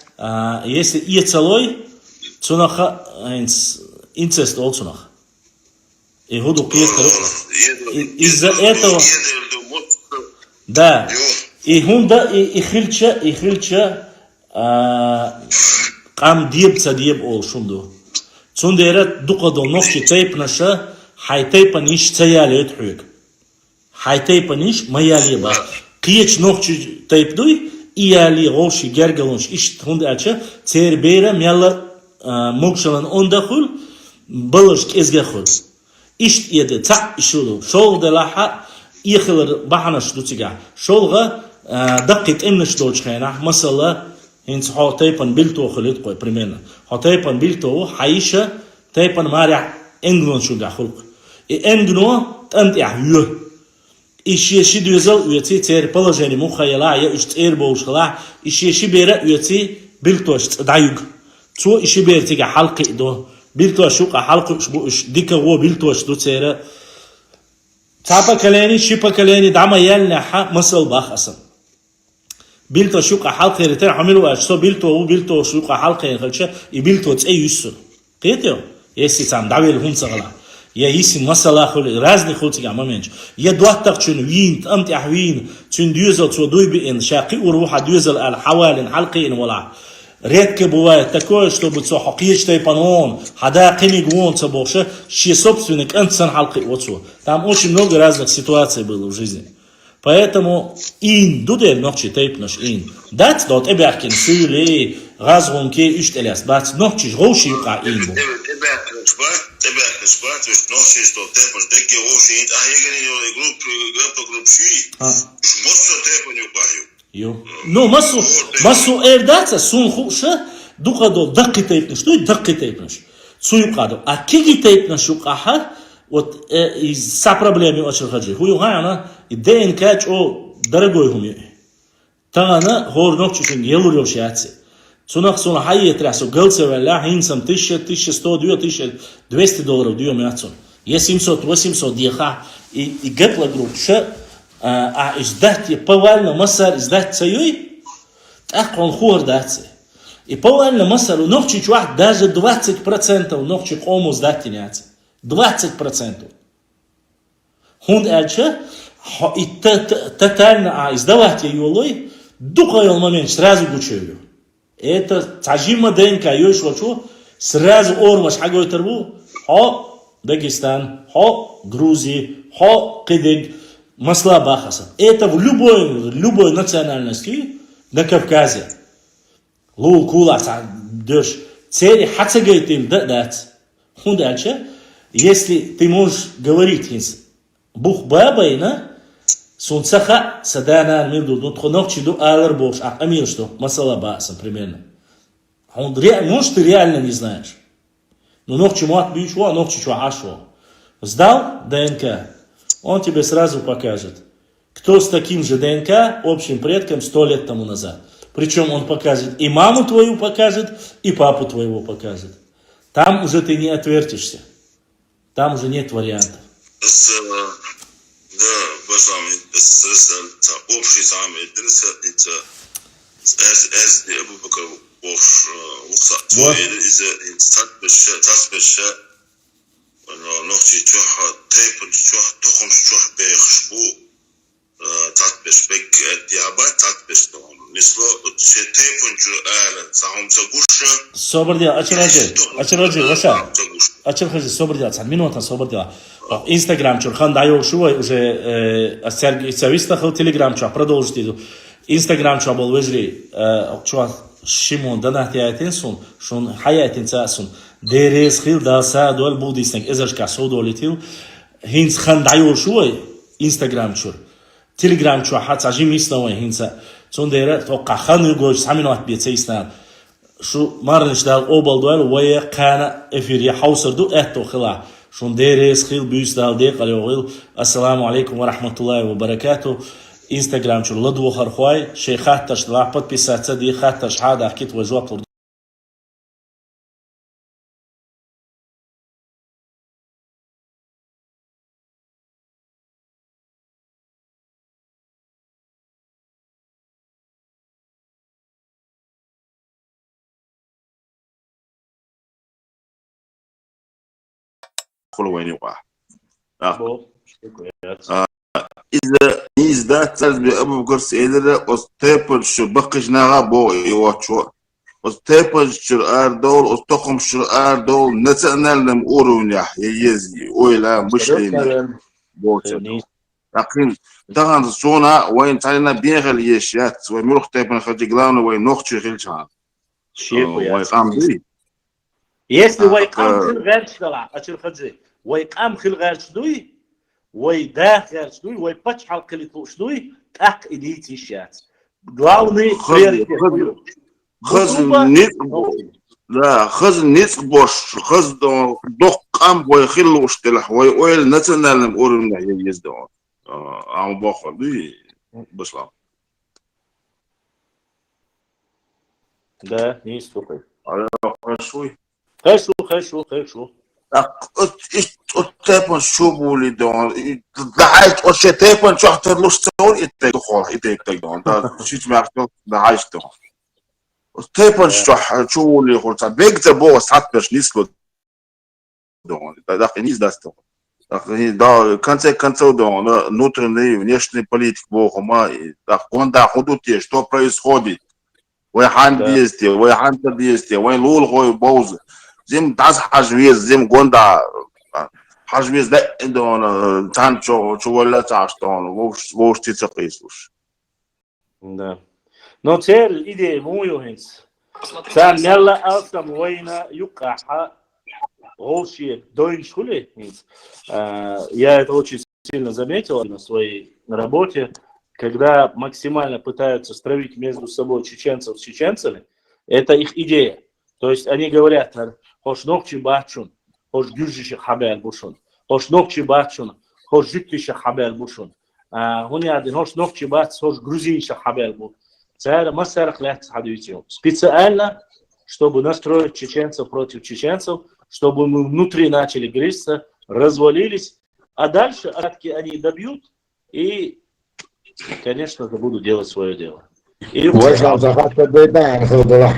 если и целой Цунаха инцест олцунах. И худу пьеткару. Из-за этого... Да. И хунда и хильча кам диебца диеб ол шунду. Цундерат дукадо нохчи тейпнаша хайтейпаниш цаялет хуйк. Хайтейпаниш маялеба. Киеч нохчи тейпдуй ияли гоши гергалонш ишт хунда ача цербера мяла мокшалан ондахул балыш кезгахул. Ишт еде ца ишулу. Шолда лаха يخلر بحناش دوتيجا شولغا دقت امنش دوتشخينا مثلا هنس هو تايبان بيلتو خليت قوي بريمينا هو تايبان بيلتو حيشة تايبان مارع انجلون شو دخلق انجلو انت يحيو اشي دوزل يتي تير بلجاني مخيلا يا اش تير بوشخلا اشي بيرا يتي بيلتوش دايوغ تو اشي بير تيجا حلقي دو بيلتو شوقا حلقه اش ديكا هو بيلتوش دو تيرا تابا كلاني شيبا كلاني دعما يالنا حا مسل باخ أصلا بيلتو شوقا حلقة رتين حملوا أشتو بيلتو شوقا حلقة يخلشة يبيلتو تأي يسر قيتيو يسي تام دعوي لهم صغلا يا يسي مسلا خل رازني خلتي عم منج يا دواتك تشون وين أمت أحوين تشون ديوزل تو دوي بين شاقي وروح ديوزل الحوالين حلقين ولا редко бывает такое, чтобы цохокиеч тайпанон, хада кенигвон цабоше, чьи собственник энцен халки отцу. Там очень много разных ситуаций было в жизни. Поэтому ин дудер ночи тайпнаш ин. Дать дот эбякин сюле газгон ке үштелес. Бац ночи гоши юка ин бу. Йо. Но массу эрдаца сун хуша дукадо дакки тайпнаш. Что это дакки тайпнаш? Цуюкадо. А киги тайпнаш юкаха вот из-за проблемы очень хаджи. Хуюгана и ДНК о дорогой хуми. Тана гор ноччушин елурил шиатси. Цунах суна хайе трясу галце валя хинсам 1100, 1200 долларов дью мяцун. Е 700, 800 диха и гепла группша а издать повально масар издать цаюй, так он хор даться. И повально масар у ногчи чувак даже 20% ногчи кому сдать няться. 20%. Хунд альча и тотально издавать ее духовый момент сразу гучевлю. Это тажима ДНК ёш вачу сразу ормаш хагой тарбу хо Дагестан, хо Грузии, хо Кыдык. Масла бахаса. Это в любой национальности на Кавказе. Лул кула дёш. Цели хацагайт им дать. Хундача, если ты можешь говорить бух бабайна, сунцаха садана мирду нотхонокчи до алар бош, а амир что масала бахаса примерно. Может ты реально не знаешь. Но ногчи муат бичуа, ногчи чуа ашуа. Сдал ДНК. Он тебе сразу покажет, кто с таким же ДНК общим предком 100 лет тому назад. Причем он покажет и маму твою покажет, и папу твоего покажет. Там уже ты не отвертишься. Там уже нет вариантов. نختي تروح تايبن تروح تخم تروح بيخشبو تاتبش بك ديابات تاتبش دون نسلو شي تايبن جو آلن ساهم تغوش صبر دي أشرجي وشا أشرجي صبر دي أتصل минута صبر دي Инстаграм чурхан даю шуй уже сервис тахал Телеграм чуа продолжить иду Инстаграм чуа был вежли чуа Шимон данахтиятин сун шун хаятин цасун Дерес хил да са дуал будистник эзашка содолитил хинц хан даю шуй Инстаграм чур Телеграм чуа хат ажим иснава хинца цун дера то кахан гош саминат бицейстан шу марниш дал обал дуал вая кана эфир я хаусарду этто хила шун дерес хил бюс дал дек алейхил ассаламу алейкум ва рахматуллахи ва баракату Инстаграм чур ладу хархуай шейхат таш ла подписаться ди хат таш хада акит важуап وين واحد Бо, إذا إذا تلبي أبو قرص إذا أستيبل شو بقيش نغا بو يواتشو أستيبل شو أردول أستقم شو أردول نتأنا لم أورون يح يزي ويلا مش لين بوتشو لكن طبعا صونا وين تعلنا بينغل يشيات وين مروح تيبن خديجلان وين نوختي غيلشان وين قام بي если вайкам хилгаш дала, ачирхадзе, вайкам хилгаш дуй, вайда хилгаш дуй, вайпач халкалитуш дуй, так идите сейчас. Главный приоритет. خذ نيت بوش خذ دق قام ويخلوش تلح ويقول نتنا لم أورن يزدون عم باخذ دي بسلام Да, не слухай. شوي Хорошо. تابن شو بولي دون دعيت أو شيء تابن شو حتلوش تقول إنت دخول إنت دون ده شيء ما أعرف دعيت دون تابن شو بولي قلت بيجت بوس حتى مش نسلو دون ده خنيس داستو ده كان دون внутренний внешний политик богома да конда ходуте что происходит وين действие وين действие وين лул хой боуз زم داس حجويز زم гонда حجويز ده دون تانчо ولا تاштон وش تيцақисуш Да. Но цель идея муюхинс. Сам мелла алсам война юкаха голши доин школе. Я это очень сильно заметил на своей работе, когда максимально пытаются стравить между собой чеченцев с чеченцами. Это их идея. То есть они говорят: хош нокчи бачун, хош гюжиши хабер бушун, хош нокчи бачун, хош життиши хабер бушун. Один хош нокчи бац, хош грузинши хабер бушун. Специально, чтобы настроить чеченцев против чеченцев, чтобы мы внутри начали грызться, развалились, а дальше они добьют и, конечно же, будут делать свое дело. Можно захватывать беда, было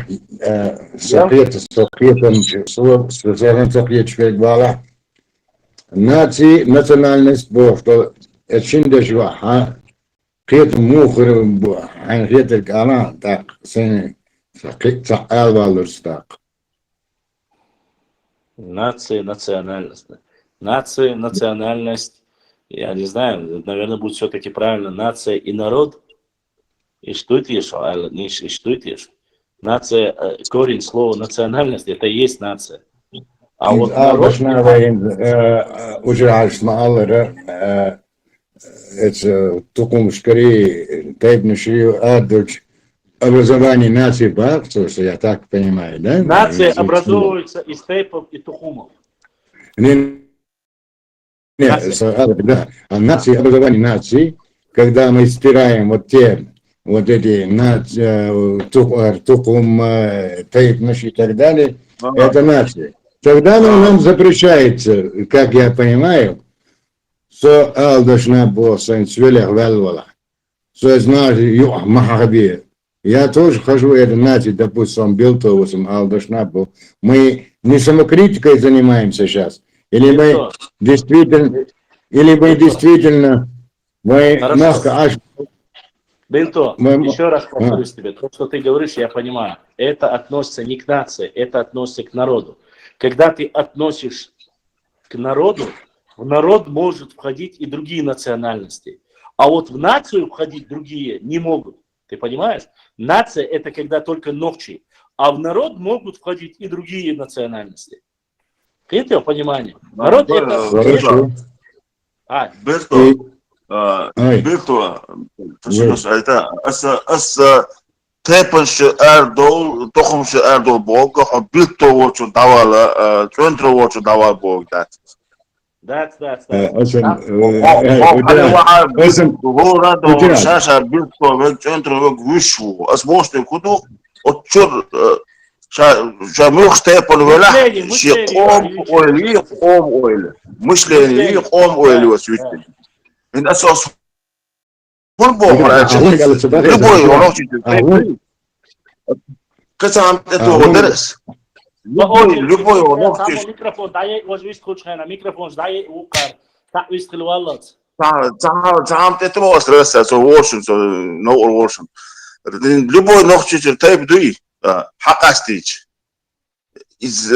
нации, национальность, что очень дешево, قيت موخر عن قيت الكلام تاع سنة تعال والرستاق. Нация, национальность. Нация, национальность. Я не знаю, наверное, будет все-таки правильно. Нация и народ. И что это еще? И что это еще? Нация, корень слова национальность, это и есть нация. А вот народ... Это Тукумское, Тайпнушию, Адуч, образование нации Бахтуса, я так понимаю, да? Нация образовывается из тейпов и тухумов. Нет, да. А нации, образование нации, когда мы стираем вот эти Тукум, Тайпнуши и так далее, это нация. Тогда нам запрещается, как я понимаю, so должна была санкцию валвала. So знаешь, махабир. Я тоже хожу это нации, допустим, Билтовым, должна была. Мы не самокритикой занимаемся сейчас. Или мы действительно, мы мягко аж. Бенто, еще раз повторюсь тебе, то, что ты говоришь, я понимаю. Это относится не к нации, это относится к народу. Когда ты относишь к народу, в народ может входить и другие национальности. А вот в нацию входить другие не могут. Ты понимаешь? Нация это когда только ногчи. А в народ могут входить и другие национальности. Это понимание. Народ это... это تابنش أردول تخمش أردول بوق بيتو وشو دوالا تونترو وشو دوال بوق That's. هو رادو شاشة بيتو تونترو وشو أسموشني كدو أتشر شاميخ تابن ولا شي قوم أويلي مش لين قوم أويلي وسويتي من أساس любой урок, который ты сам это удержишь. любой Само микрофон, дай возьми скучно, микрофон, дай укар, так выстрел валат. تعال تتواصل رسا سو وورشن سو نو وورشن любой нохчитель тайп дуи حقастич из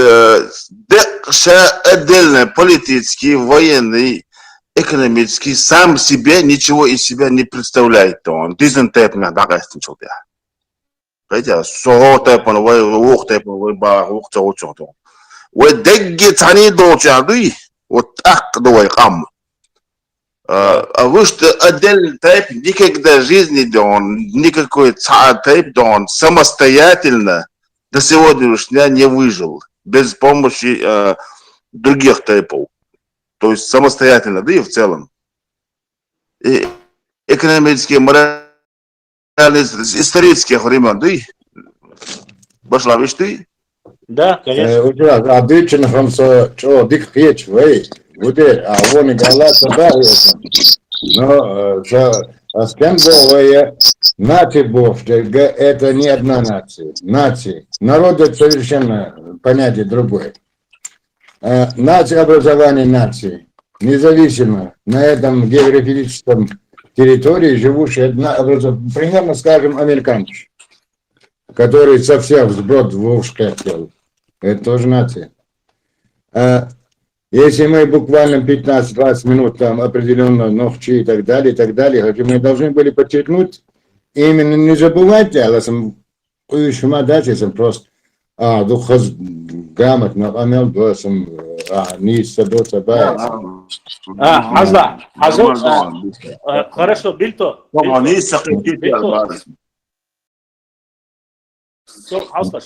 отдельно политический, военный, экономический, сам себе ничего из себя не представляет. Он дизайн тайп на дагастин чулдя. Понимаете, соо тайп он вух тайп он вух чоучото. Вот дегги цани доча дуи вот так дуй кам. А вы что отдельный тайп никогда в жизни он никакой тайп он самостоятельно до сегодняшнего дня не выжил без помощи других тайпов. То есть самостоятельно, да и в целом. И экономические, моральные, исторических времен, да и пошла вещь ты? Да, конечно. А дычен хамса, что, дик хеч, вей, гуде, а вон и галаса, да, но, а скандовая нация бог, это не одна нация. Нации. Народ это совершенно понятие другое. Нация, образование нации, независимо на этом географическом территории живущие примерно, скажем, американцы, которые совсем сброд в ушко делают. Это тоже нация. Если мы буквально 15-20 минут там определенно ногчи и так далее, мы должны были подчеркнуть, именно не забывайте, а если просто духаз грамотно помел голосом, не собой. Хорошо, Бильто.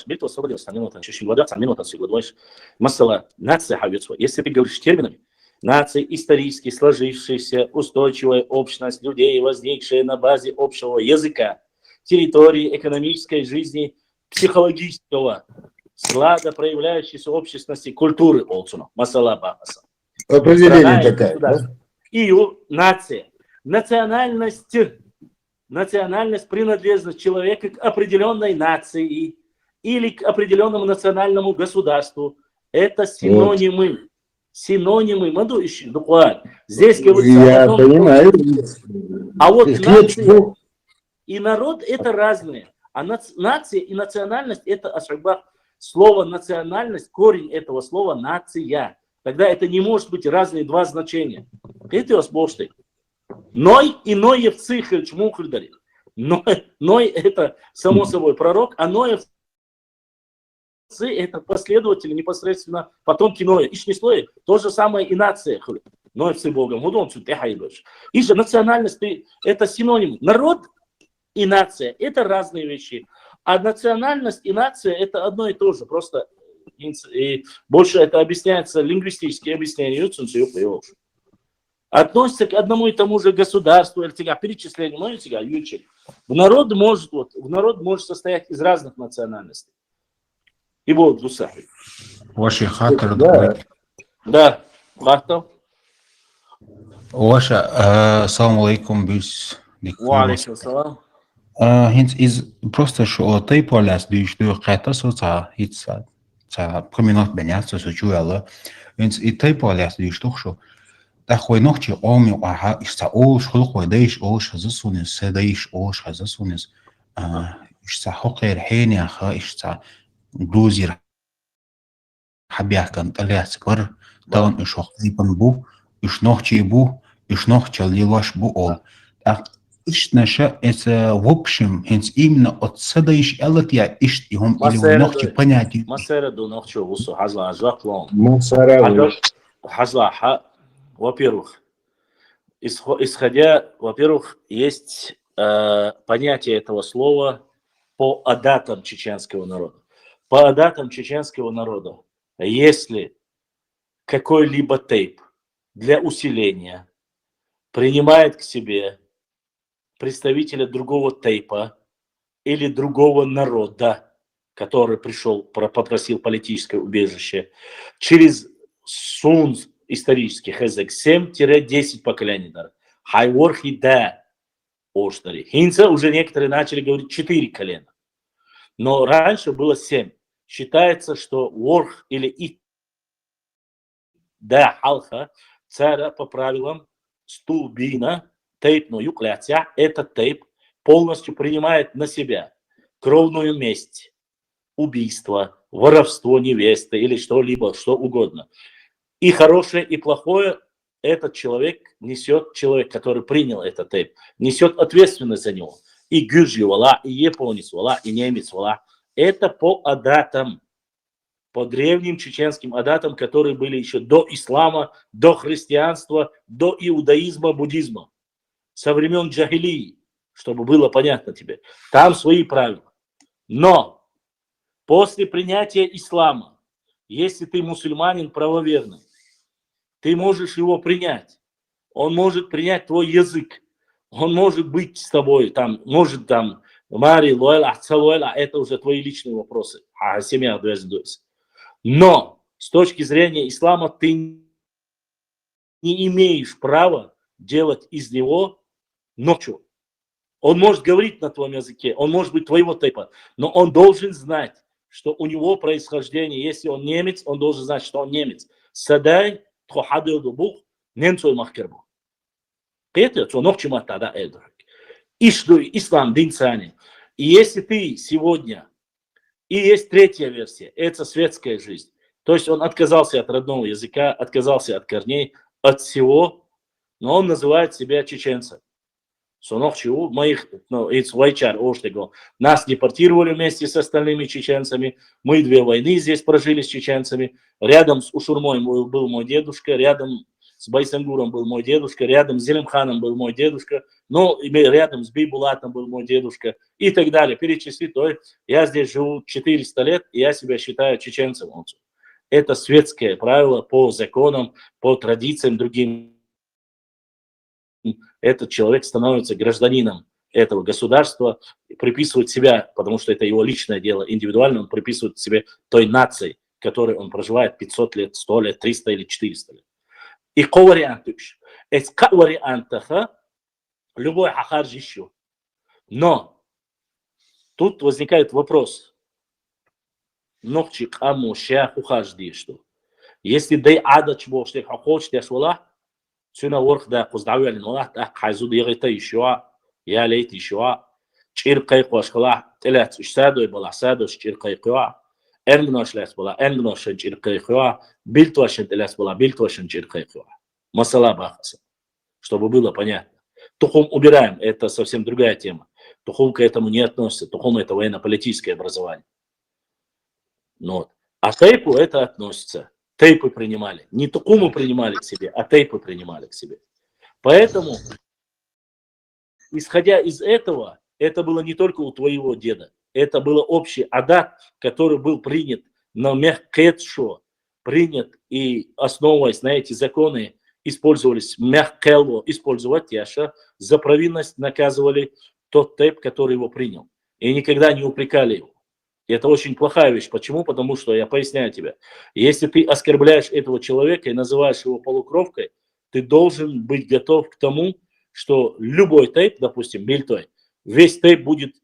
Бильто, освободился, минута, чуть-чуть водятся, минута всего, думаешь, масала, нация хавится. Если ты говоришь терминами, нация исторически сложившаяся устойчивая общность людей, возникшая на базе общего языка, территории, экономической жизни, психологического склада, проявляющейся общественности, культуры Олцуна. Масала Бахаса. Определение такая. Да? И нация. Национальность, принадлежность человека к определенной нации или к определенному национальному государству. Это синонимы. Вот. Синонимы. Здесь говорится я о том, понимаю. А вот нация и народ это разные. А нация и национальность это ашабах. Слово национальность, корень этого слова нация. Тогда это не может быть разные два значения. Это возможно. Ной и Ноев цихрич мухльдари. Ной это само собой пророк, а Ноев это последователи непосредственно потомки Ноя. Ишни слои, то же самое и нация. Ноевцы Богом. И же национальность это синоним. Народ и нация это разные вещи. А национальность и нация это одно и то же. Просто и больше это объясняется лингвистически объяснение. Относится к одному и тому же государству, или перечисление, народ может состоять из разных национальностей. И вот Гусахи. Ваши хатер. Да, Хатов. Ваша, салам алейкум, бюс. Валейкум салам. Hint is просто що той поляс дійш до хата соца hitsa. Це промінок беняться сочуяла. Hint і той поляс дійш то що такой ночи омю ага ишца олш хлохой дайш олш засунис седайш олш засунис ишца хокер хеня ха ишца грузир хабяк анталяс кор таун ишох ипан бу иш ночи бу иш ночи лилаш бу ол ишнаша это в общем именно от седайш элатия иш им или ночи понятие масераду ночи усу хазла ажлаклон масераду хазла. Во-первых, во-первых, есть понятие этого слова по адатам чеченского народа. По адатам чеченского народа, если какой-либо тейп для усиления принимает к себе представителя другого тейпа или другого народа, который пришел, попросил политическое убежище, через сунс исторический хезек 7-10 поколений. Хайворхи да оштари. Хинца уже некоторые начали говорить 4 колена. Но раньше было 7. считается, что ворх или и да халха царя по правилам стулбина тейпную юкляця, этот тейп полностью принимает на себя кровную месть, убийство, воровство невесты или что-либо, что угодно. И хорошее, и плохое этот человек несет, человек, который принял этот тейп, несет ответственность за него. И гюрджи вала, и японец вала, и немец вала. Это по адатам, по древним чеченским адатам, которые были еще до ислама, до христианства, до иудаизма, буддизма, со времен джахилии, чтобы было понятно тебе. Там свои правила. Но после принятия ислама, если ты мусульманин правоверный, ты можешь его принять. Он может принять твой язык. Он может быть с тобой, там, может там, Мари, Луэла, Цалуэла, это уже твои личные вопросы. А семья обязуется. Но с точки зрения ислама ты не имеешь права делать из него ночью. Он может говорить на твоем языке, он может быть твоего типа, но он должен знать, что у него происхождение, если он немец, он должен знать, что он немец. Садай, тхохадил дубух, немцу махкербу. Это то ночью тогда эльдер. И что ислам дин цани. И если ты сегодня, и есть третья версия, это светская жизнь. То есть он отказался от родного языка, отказался от корней, от всего, но он называет себя чеченцем. Моих, нас депортировали вместе с остальными чеченцами, мы 2 войны здесь прожили с чеченцами, рядом с Ушурмой был мой дедушка, рядом с Байсангуром был мой дедушка, рядом с Зелимханом был мой дедушка, но рядом с Бейбулатом был мой дедушка и так далее. Перечислить, то я здесь живу 400 лет, и я себя считаю чеченцем. Это светское правило по законам, по традициям другим. Этот человек становится гражданином этого государства, приписывает себя, потому что это его личное дело, индивидуально он приписывает себе той нации, в которой он проживает 500 лет, 100 лет, 300 или 400 лет. И ко варианту еще. Это ка варианта, любой ахарж еще. Но тут возникает вопрос. Нохчик аму шях ухажди что. Если дай адач боштех ахоч дешвала, сюна ворх да куздавали нолах да хайзу дигита еще, я лейт еще, чиркай кошкала, телят садой была садой чиркай куа. Энгнош лес была, энгнош чиркайхуа, бильтуашен лес была, бильтуашен чиркайхуа. Масала бахаса. Чтобы было понятно. Тухум убираем, это совсем другая тема. Тухум к этому не относится. Тухум это военно-политическое образование. Но, а тейпу это относится. Тейпы принимали. Не тухуму принимали к себе, а тейпы принимали к себе. Поэтому, исходя из этого, это было не только у твоего деда. Это был общий адат, который был принят на мехкетшо, принят и основываясь на эти законы, использовались мехкело, использовать яша, за провинность наказывали тот тейп, который его принял. И никогда не упрекали его. И это очень плохая вещь. Почему? Потому что, я поясняю тебе, если ты оскорбляешь этого человека и называешь его полукровкой, ты должен быть готов к тому, что любой тейп, допустим, бильтой, весь тейп будет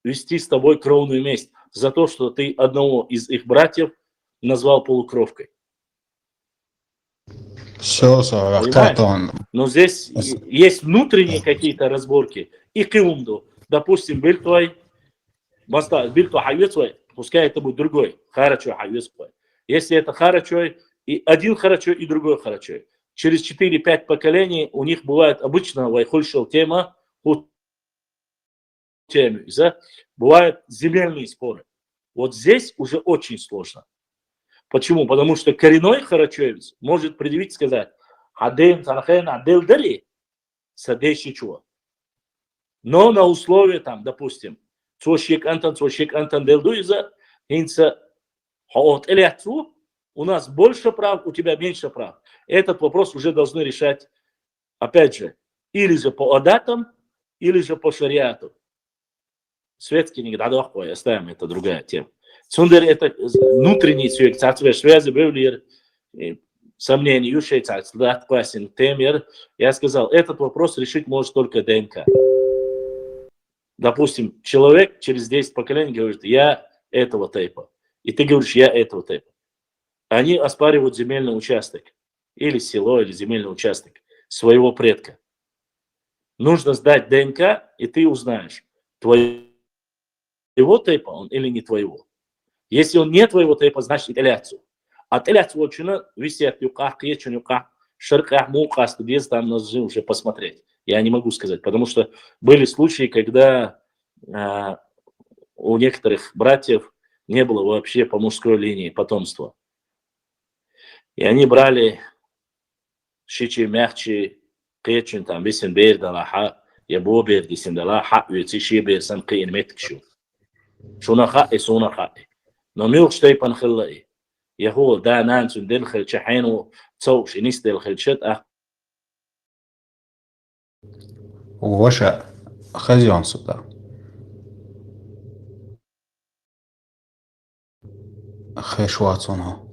вести с тобой кровную месть за то, что ты одного из их братьев назвал полукровкой. Все, но здесь есть внутренние какие-то разборки. И киумду, допустим, бильтой, пускай это будет другой, харачой хайвецкой. Если это харачой, и один харачой, и другой харачой. Через 4-5 поколений у них бывает обычно вайхульшел тема, бывают земельные споры. Вот здесь уже очень сложно. Почему? Потому что коренной харачевец может предъявить, сказать, но на условии, там, допустим, у нас больше прав, у тебя меньше прав. Этот вопрос уже должны решать, опять же, или же по адатам, или же по шариату. Светский не гадахой, оставим, это другая тема. Сундер это внутренний человек, связи были сомнения, темер. Я сказал, этот вопрос решить может только ДНК. Допустим, человек через 10 поколений говорит, я этого тейпа. и ты говоришь, я этого типа. Они оспаривают земельный участок, или село, или земельный участок своего предка. Нужно сдать ДНК, и ты узнаешь, твоего типа он или не твоего. Если он не твоего типа, значит эляцию. От эляцию очень висят юках, кечен юках, шарках, муках, без там ножи уже посмотреть. Я не могу сказать, потому что были случаи, когда у некоторых братьев не было вообще по мужской линии потомства. И они брали шичи, мягче, кечен, там, висен бер, далаха, ябобер, дисен далаха, уйти бер, сам киен меткшу. Шунаха и сунаха. Но милк что и панхиллаи. Яху, да, нансун, дельхел, чахену, цоуш, и нис дельхел, чет, Ваше хозяйство. Хэшуацуно.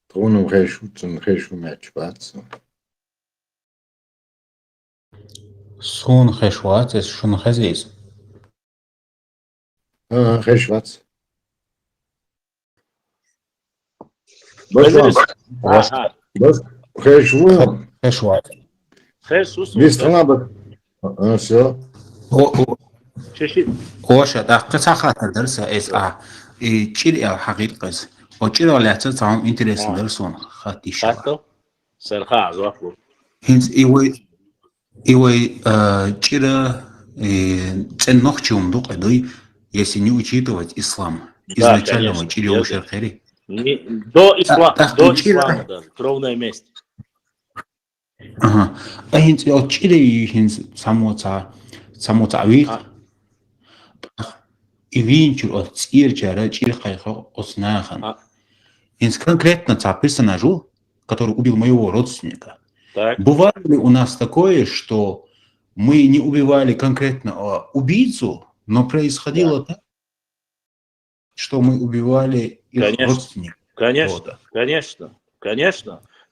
Трону хэшу мяч бац. Сун хэшуац, это шун хозяйс. Хэш бац. Хэшу. Хэшуац. Вестрана. Все. Ваше, да, кацахата дерса эс и чили хакикас. Очиро ляца сам интересен дерсон хатиша. Хатто? Сарха, зваку. Хинц ивой чира ценнохчум дукадой, если не учитывать ислам. Изначально мы чили ушерхери. До ислама даже, кровная месть. Ага. А хинц чили хинц самоца вих. И винчур от стирчара чирхайха оснахан. Хинц конкретно ца персонажу, который убил моего родственника. Так. Бывало ли у нас такое, что мы не убивали конкретно убийцу, но происходило так, что мы убивали их родственников? Конечно.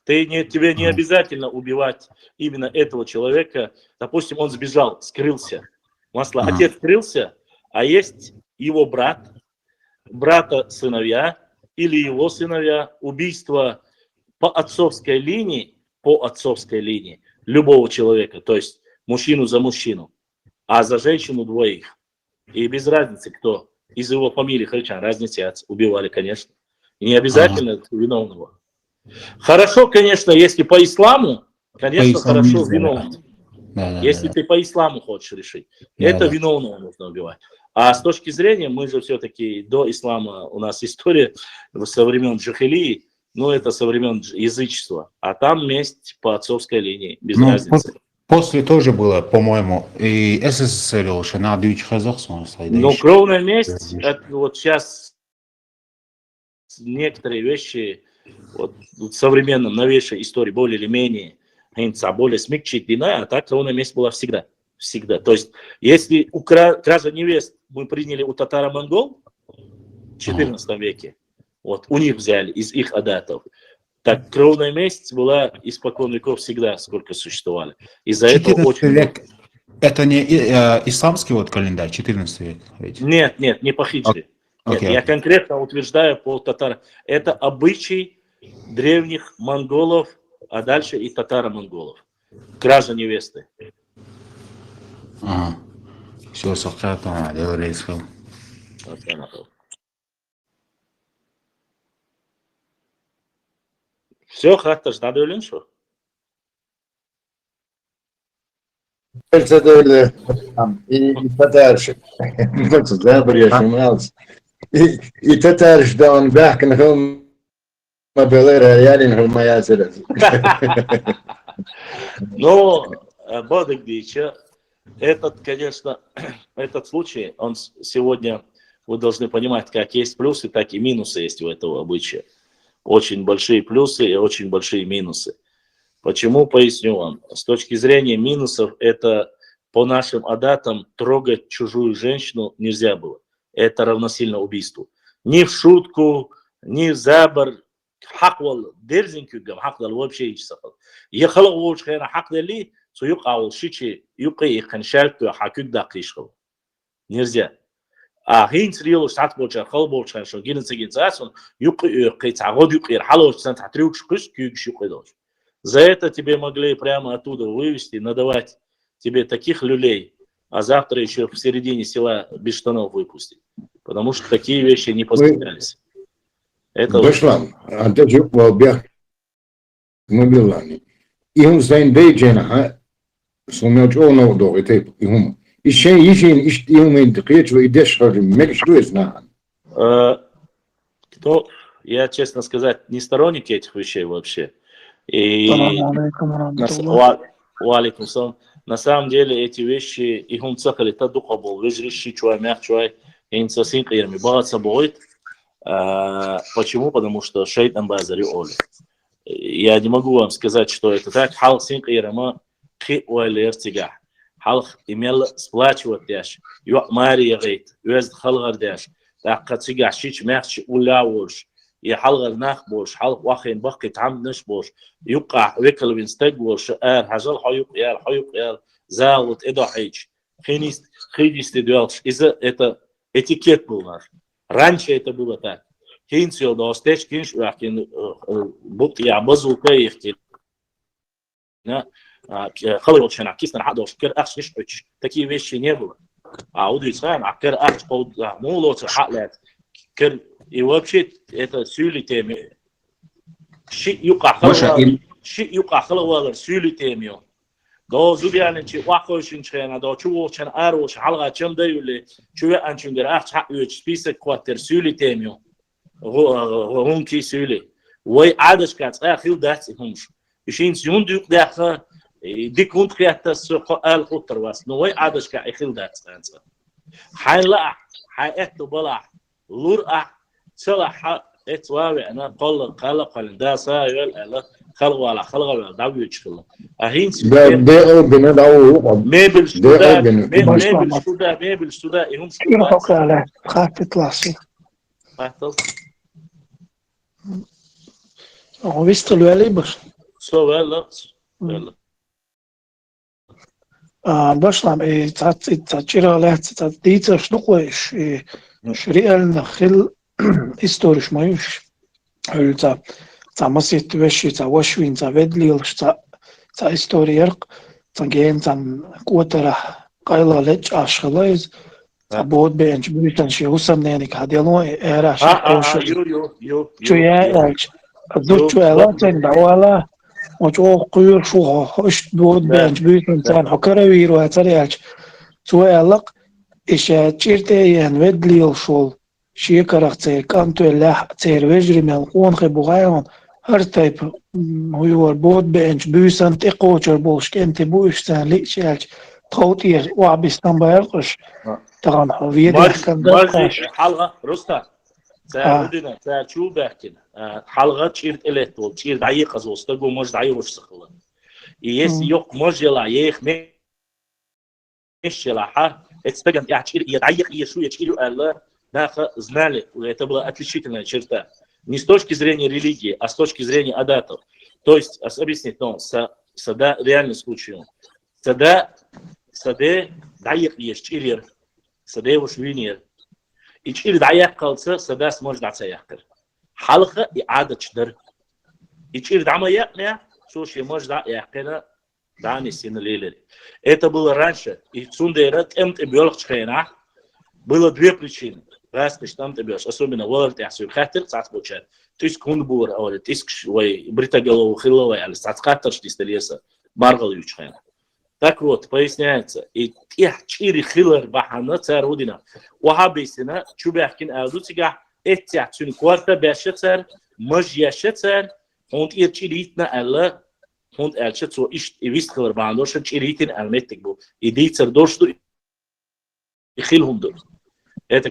Тебе не обязательно убивать именно этого человека. Допустим, он сбежал, скрылся. Отец скрылся, а есть его брата сыновья или его сыновья. Убийство по отцовской линии любого человека, то есть мужчину за мужчину, а за женщину двоих. И без разницы, кто из его фамилии, хотя разницы убивали, конечно. И не обязательно виновного. Хорошо, конечно, если по исламу, конечно, хорошо виновный. Если ты по исламу хочешь решить, это виновного нужно убивать. А с точки зрения, мы же все-таки до ислама, у нас история со времен Джахилии, это со времен язычества, а там месть по отцовской линии, без разницы. После тоже было, по-моему, и СССР уже на Казахстан. Но кровная месть, это вот сейчас некоторые вещи в современном, новейшей истории более или менее более смягчительная, а так кровная месть была всегда. То есть, если кража невест мы приняли у татаро-монгол в XIV веке, у них взяли, из их адатов, так кровная месть была испокон веков всегда, сколько существовали. Из-за этого очень... век, это не исламский календарь, 14 век? Ведь? Нет, не по хиджре. Я конкретно утверждаю по татарам. Это обычай древних монголов, а дальше и татаро-монголов. Кража невесты. Все, сохранно, делали. Все, хатта ждали леншу. Это и татарши. Да, приезжал. И татарш, да, он бахнул. Бодек Дича, этот случай, он сегодня, вы должны понимать, как есть плюсы, так и минусы есть у этого обычая. Очень большие плюсы и очень большие минусы. Почему, поясню вам. С точки зрения минусов, это по нашим адатам трогать чужую женщину нельзя было. Это равносильно убийству. Ни в шутку, ни в забор. حقول ديرزين كيجام حق الواب شيء يسقط يخلق وش خير حق اللي سيقع وشيء يقي خنشالك حكيك دقيش خو نرجع هينس ريلو ساعات بوشر خل بوشر شو جينا سجين زاسون يقي تعود يقي حلوش سنت حتريوش قش كيوش يقيدوش за это тебе могли прямо оттуда вывести, надавать тебе таких люлей, а завтра еще в середине села без штанов выпустить, потому что такие вещи не позволялись. Это Башлам, антажук волбях мобилани. И он zijn beetje soms ook nog door het heb ik еще есть именно кричу и дешево что из на. Кто, я честно сказать не сторонник этих вещей вообще. И на самом деле эти вещи их он цахали та духа был выжрищи чуай мях чуай ин сосин кирми богатся будет. Почему? Потому что шейтан базари оли. Я не могу вам сказать, что это так. Хал син кирма ки уайлер тига. Хал имел сплачивать дяш. Юак мари ягейт. Юэзд халгар дяш. Так тига шич мях уляуш. يحلغ ناخ بوش حلق واخين بقي تعمد نش بوش يوقع ويكل وينستج بوش حجل حيوق زاوت إدو حيج خينيست دوالش إذا это этикет был наш. Раньше это было так. Кинсил достичь кинш вахин бут я базу кайхти. На خلوا شنا كيسنا حدوش كر أخش نشبش такие вещи не было. А удивительно, а кер أخش قود مو لوت حقلات كر И вообще это сюлитеми. Ши юка халавалар сюлитеми. До зубян чи вахошин чена до чувочен арош халга чем даюли чуве анчунгер ахч хаюч список квартир сюлитеми. Гон ки сюли. Вой адаш кац ахил дас хумш. Ишин сюндук даха дикунд кята сухо ал хутр вас. Но вой адаш ка ахил дас анса. Хайла хайет бала лур صلاح اتواوي انا قال ده سايل الا خلق ولا خلق ولا داوي يشخل اهين ده بنا داو ميبل سودا هم يروحوا على خاف يطلعسي هو بيستلوا عليه بس سو ولا باشلام تاتشيرا له تاتيتر شنقوش شريال نخل историш моюш та масит веши та вошвин та ведлил та историерк та ген та квотера кайла леч ашхалайз та бод бенч битан ши усам неник хадело эра ши чуя элч дучу эла тен дawala очо куйр шу хош бод бенч битан та хокара виру атариалч туэлак иша чирте ян ведлил шол شيء كاركتر كانتو لا تيرويجري من قون خبوغايون هر تايب هو بود بنش بوسن تقوچر بولش كنت بوشتن ليشالج توتير وابستان بايرقش طبعا هويه مارش حلقه رستا ساعدنا ساعشو بحكي حلقه تشيرت اليتول تشير دقيقه زوستا جو مش داير وشخله يس يوق مجلا يخ مش لا اتستجن يحكي يدقيق يشو يشيلو الله Да, знали, это была отличительная черта. Не с точки зрения религии, а с точки зрения адатов. То есть, объяснить, сада реальный случай. Саде дайек есть чилер, саде его швинер. И чилер дайек калца, сада сможет даться яхтер. Халха и ада чдар. И чилер дама яхня, слушай, может да яхтера, да не сильно лилери. Это было раньше. И в Сундейрат эмт и биолог было две причины. Раз там ты бьешь, особенно в Алтайсе, хатер цац бочер. То есть кунбур, а вот тиск швей бритагалов хиловый, а цац хатер что стелеса, баргал ючхен. Так вот, поясняется, и тех чири хилер бахана цар удина. Вахабисина, чубяхкин аудутига, эти цюн кварта бешецер, мож яшецер, он ир чиритна алла, он элчет so ist wisst хилер бахана, что чириtin алметик был. И дицер дошту и хилхум дор. Это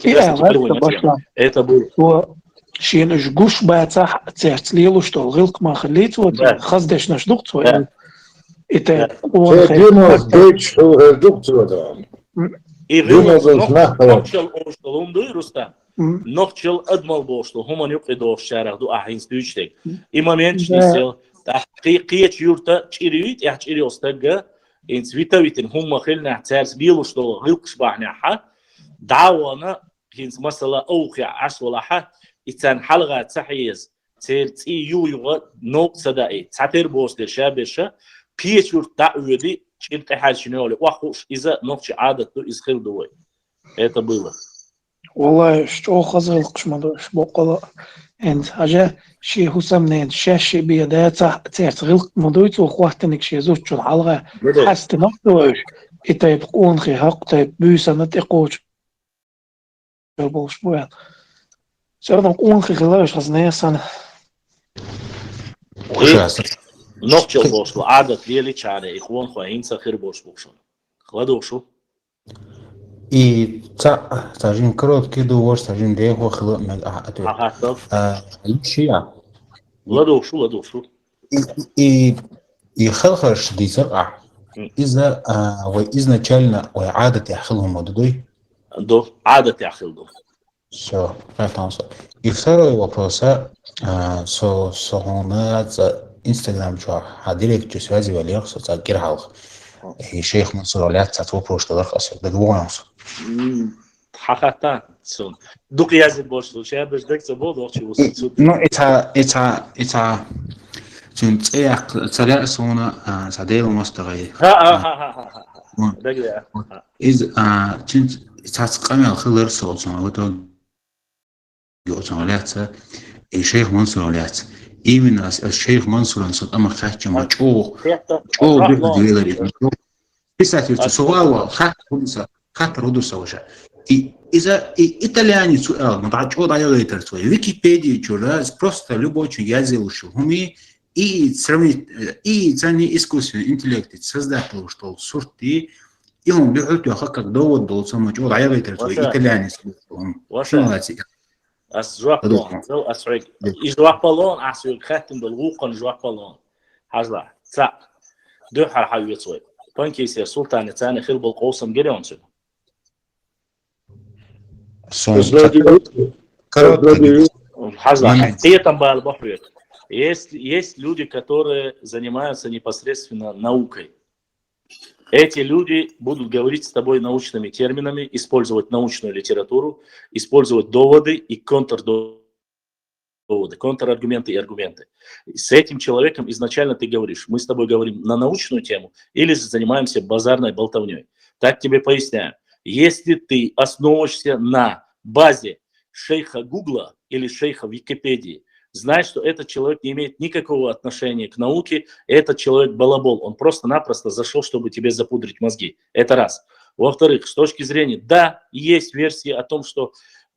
это был شين جوش باتح تحتليلو شتو غلق ما خليت وخزدش نشدقت это Deutsch Doktor. Nog chill admal boshlo human yuqido sharaq du ahins duchtek imament nisel tahqiqiyat yurta chiriit ya chiri ostaga in svitavitin hum khilna tsars bilu shto gilqsh bahnaha دعوانا هينس مثلا أوخي عش ولا ح إتان حلقة تحيز تي يو نوب صدائي تعتير بوست الشابشة بيشور تعودي شلت حال شنو وخوش إذا نوبش عادة إزخير دوي это было. والله شو خزلق شمدوش بقول أنت حاجة شيء حسام شاشة بيدا تعتغلق مدويت وخواتنك شيء زوج شو الحلقة حست نقطوش إتى يبقون خي حق تى بيسا نتقوش بولش بويا سردم قون خي خلاش خزنية سنة نقطة بوش عادة ليلي شعري إخوان خوين سخير بوش بوشون خلادو شو И сажим короткий договор, сажим дехо хлоп мег Лучшия. Ладошу. И хелхаш дизер إذا изначально عادة يحلهم модой. До عادة يحلهم. Все, это. И второй вопрос, на Instagram что, а директ связи валер, соцсетях. И шейх Мансур Алят, это вопрос, что дорогося, договоримся. حقا سون دوك يازي بوش شيء باش داك تبود وقت يوصل ну это чун цея сона садел мостагай داك из чун цацкамел хлэр соцон вот يوصلات الشيخ منصور Алят именно الشيخ منصور он ама хача мачо дилери писатель сувал хат родуса уже и إذا إيطالياني سؤال ما بعد شو ضايع غير توي ويكيبيديا جولاز просто любой язык ушел هما и сравнить и ценный искусственный интеллект создать что сорти и он бьет его как довод был самый что ضايع غير توي إيطالياني أس جوابلون أسرق جوابلون أسرق خاتم بالوقن جوابلون حاجة تاع دو حال يتوي بانكي سير سلطان تاني خير بالقوسم جريون شو Есть люди, которые занимаются непосредственно наукой. Эти люди будут говорить с тобой научными терминами, использовать научную литературу, использовать доводы и контрдоводы, контраргументы и аргументы. С этим человеком изначально ты говоришь, мы с тобой говорим на научную тему или занимаемся базарной болтовней. Так тебе поясняю. Если ты основываешься на базе шейха Гугла или шейха Википедии, знай, что этот человек не имеет никакого отношения к науке, этот человек балабол, он просто-напросто зашел, чтобы тебе запудрить мозги. Это раз. Во-вторых, с точки зрения, да, есть версии о том, что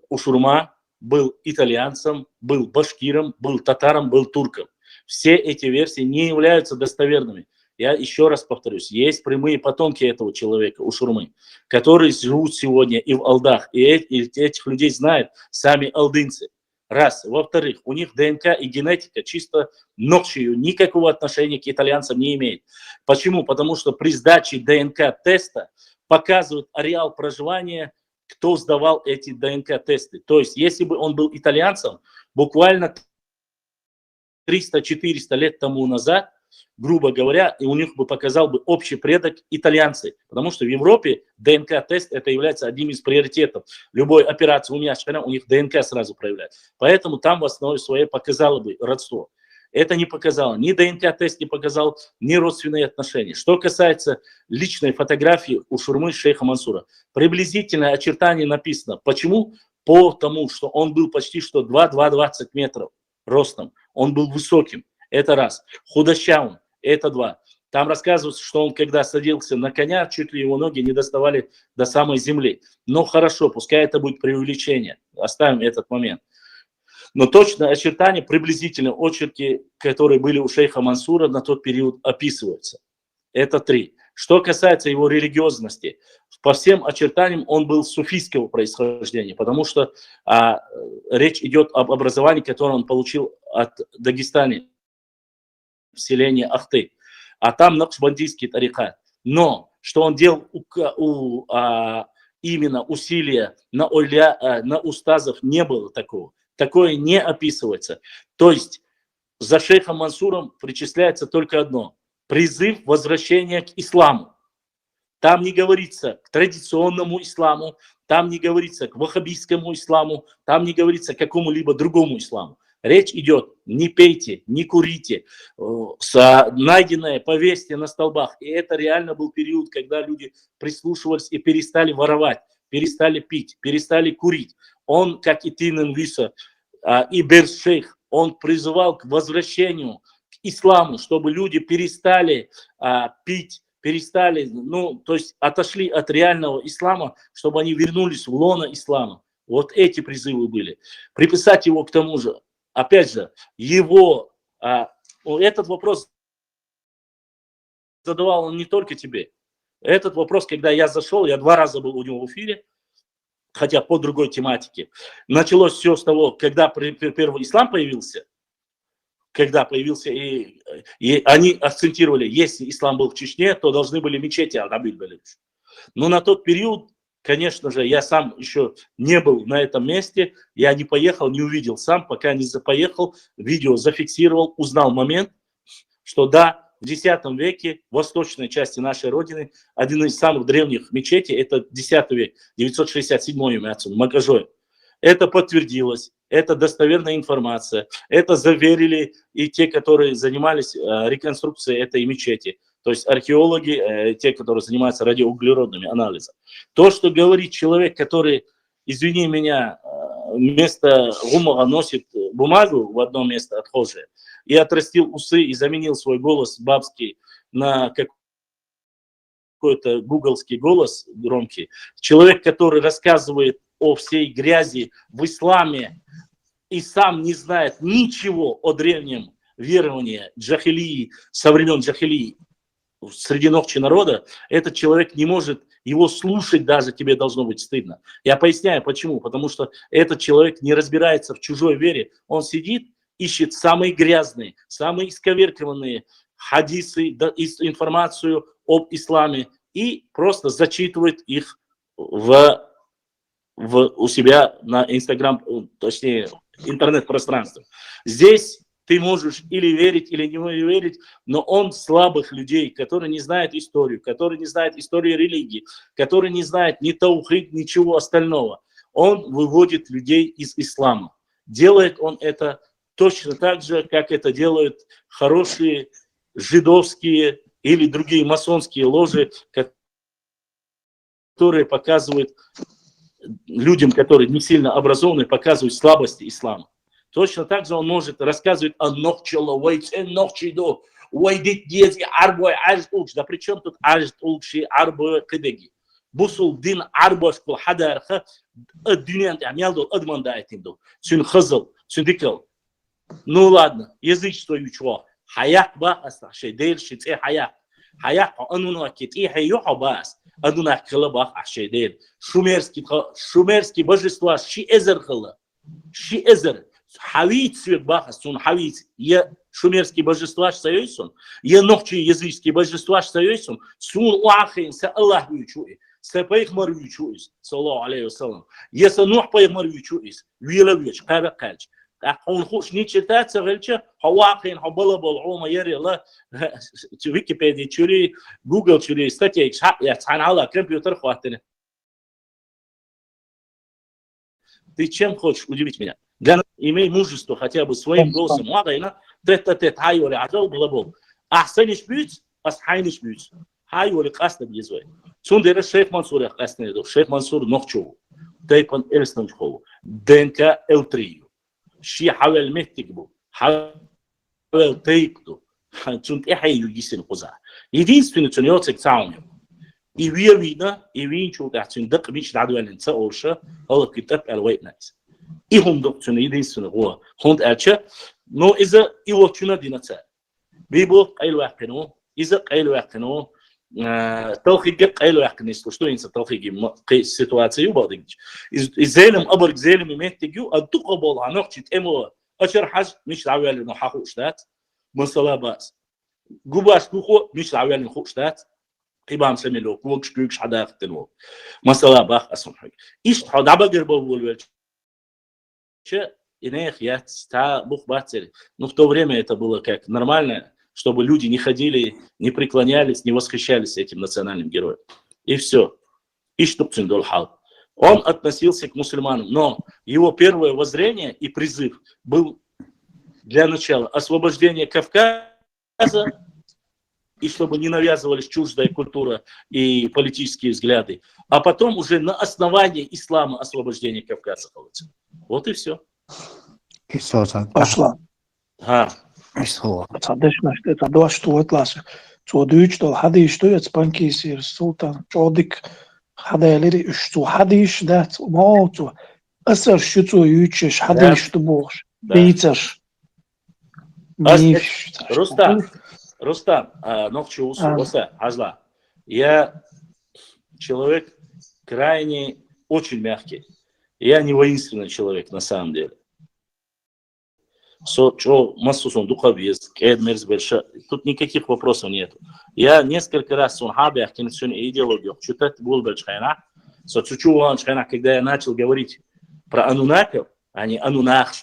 Ушурма был итальянцем, был башкиром, был татаром, был турком. Все эти версии не являются достоверными. Я еще раз повторюсь, есть прямые потомки этого человека, Ушурмы, которые живут сегодня и в Алдах, и этих людей знают сами алдынцы. Раз. Во-вторых, у них ДНК и генетика чисто ночью никакого отношения к итальянцам не имеет. Почему? Потому что при сдаче ДНК-теста показывают ареал проживания, кто сдавал эти ДНК-тесты. То есть, если бы он был итальянцем, буквально 300-400 лет тому назад, грубо говоря, и у них бы показал бы общий предок итальянцы. Потому что в Европе ДНК-тест это является одним из приоритетов. Любой операции у меня у них ДНК сразу проявляет. Поэтому там в основе своей показало бы родство. Это не показало. Ни ДНК-тест не показал, ни родственные отношения. Что касается личной фотографии Ушурмы шейха Мансура. Приблизительное очертание написано. Почему? Потому что он был почти что 2-2,20 метров ростом. Он был высоким. Это раз. Худощавым. Это два. Там рассказывается, что он, когда садился на коня, чуть ли его ноги не доставали до самой земли. Но хорошо, пускай это будет преувеличение. Оставим этот момент. Но точно очертания, приблизительно очерки, которые были у шейха Мансура на тот период, описываются. Это три. Что касается его религиозности, по всем очертаниям он был суфийского происхождения, потому что речь идет об образовании, которое он получил от Дагестана, селение Ахты, а там накшбандийский тарикат. Но что он делал именно усилия на устазов, не было такого. Такое не описывается. То есть за шейхом Мансуром причисляется только одно – призыв возвращения к исламу. Там не говорится к традиционному исламу, там не говорится к ваххабистскому исламу, там не говорится к какому-либо другому исламу. Речь идет: не пейте, не курите, найденное повесьте на столбах. И это реально был период, когда люди прислушивались и перестали воровать, перестали пить, перестали курить. Он, как и Тинен Виса и Бершейх, он призывал к возвращению к исламу, чтобы люди перестали пить, перестали, то есть отошли от реального ислама, чтобы они вернулись в лоно ислама. Вот эти призывы были. Приписать его к тому же, опять же, этот вопрос задавал он не только тебе. Этот вопрос, когда я зашел, я 2 раза был у него в эфире, хотя по другой тематике. Началось все с того, когда первый ислам появился, и они акцентировали: если ислам был в Чечне, то должны были мечети Аль-Абид были. Но на тот период, конечно же, я сам еще не был на этом месте, я не поехал, не увидел сам, пока не поехал, видео зафиксировал, узнал момент, что да, в X веке в восточной части нашей Родины один из самых древних мечетей, это X век, 967 Магажой. Это подтвердилось, это достоверная информация, это заверили и те, которые занимались реконструкцией этой мечети. То есть археологи, те, которые занимаются радиоуглеродными анализами. То, что говорит человек, который, извини меня, вместо гумага носит бумагу в одно место отхожее, и отрастил усы, и заменил свой голос бабский на какой-то гугловский голос громкий. Человек, который рассказывает о всей грязи в исламе и сам не знает ничего о древнем веровании джахилии, со времен джахилии, среди ногчи народа, этот человек не может его слушать, даже тебе должно быть стыдно. Я поясняю, почему. Потому что этот человек не разбирается в чужой вере. Он сидит, ищет самые грязные, самые исковеркованные хадисы, информацию об исламе и просто зачитывает их у себя на Инстаграм, точнее, интернет-пространстве. Здесь ты можешь или верить, или не верить, но он слабых людей, которые не знают историю, которые не знают историю религии, которые не знают ни таухид, ничего остального. Он выводит людей из ислама. Делает он это точно так же, как это делают хорошие жидовские или другие масонские ложи, которые показывают людям, которые не сильно образованы, показывают слабости ислама. Точно так же он может рассказывать о нохчело, нохчидо, да при чем тут ажд улчи арбы кедеги. Бусул дин арбашкул хадарха, дюнянт амялдул адмандайтимдул, сюн хазл, сюн дикл. Ну ладно, язычество ючва. Хаяк ба асташей дельшит и хаяк. Хаяк ануна кит и хайюха бас. Адуна калабах ашей дель. Шумерский божества ши эзер хала. Ши эзер. Хавит свет баха сун хавит. Я шумерские божества союзом. Я ногчи языческие божества союзом. Сун уахин са Аллах ючуи. Са пайхмар ючуис. Саллаху алейхи вассалам. Если нух пайхмар ючуис. Вила вич. Каба кальч. Он хочет не читать, говорит, хавахин, хабала балума, яри ла, Википедия чури, Google чури, статья, я цанала компьютер хватит. Ты чем хочешь удивить меня? Имей мужество хотя бы своим голосом. Мадайна, тет-тет, хайоли, адал балабол. Ахсаниш бьют, асхайниш бьют. Хайоли каста бьезой. Сундера шейх Мансур яхкастнеду, шейх Мансур нохчу, тайпан эльстанчхову, ДНК L3. شيء حاول مهتجبه حاول تيقظه حنتون إحيي يجيسن قزع يدينستون تنيوتك تعاونهم إيوينا إيوين شو قاعدين دق بيش العدو اللي نسأ أورشة هذا كتاب الويت نايس إيهم دكتون يدينستون هو هند أرشة نو إذا إيوتشنا دينتا بيبو قيل واحد إذا قيل واحد توخيج قيل واحد نسلو شو ينسى توخيج سيتواتي وبعدين الزلم أبرك زلم مهتجو الدقبول عنقشة إمو أشر حاج مش العوال إنه حقوشتات مثلا بس جوباش كوخو مش العوال إنه حقوشتات قيبام سميلو كوكش كوكش حدا ختنو مثلا باخ أصلا حاجة إيش حد عبقر بقول شيء إنه خيات تا بخ باتري но в то время это было как нормально, чтобы люди не ходили, не преклонялись, не восхищались этим национальным героем. И все. Он относился к мусульманам, но его первое воззрение и призыв был для начала освобождение Кавказа, и чтобы не навязывались чуждая культура и политические взгляды, а потом уже на основании ислама освобождение Кавказа. Вот и все. Пошла. Saddeşna işte tadı şu etlas. Çoğu da hadi işte etpanki sir sultan çoğdik hadaleri üstü hadi işte moğtu asır şu çoğuç hadi işte bu beyter. Рустам, ногчу уса, Азла. Я человек крайне очень мягкий. Я не воинственный человек на самом деле. Тут никаких вопросов нет. Я несколько раз идеологию, когда я начал говорить про анунаков, они анунах,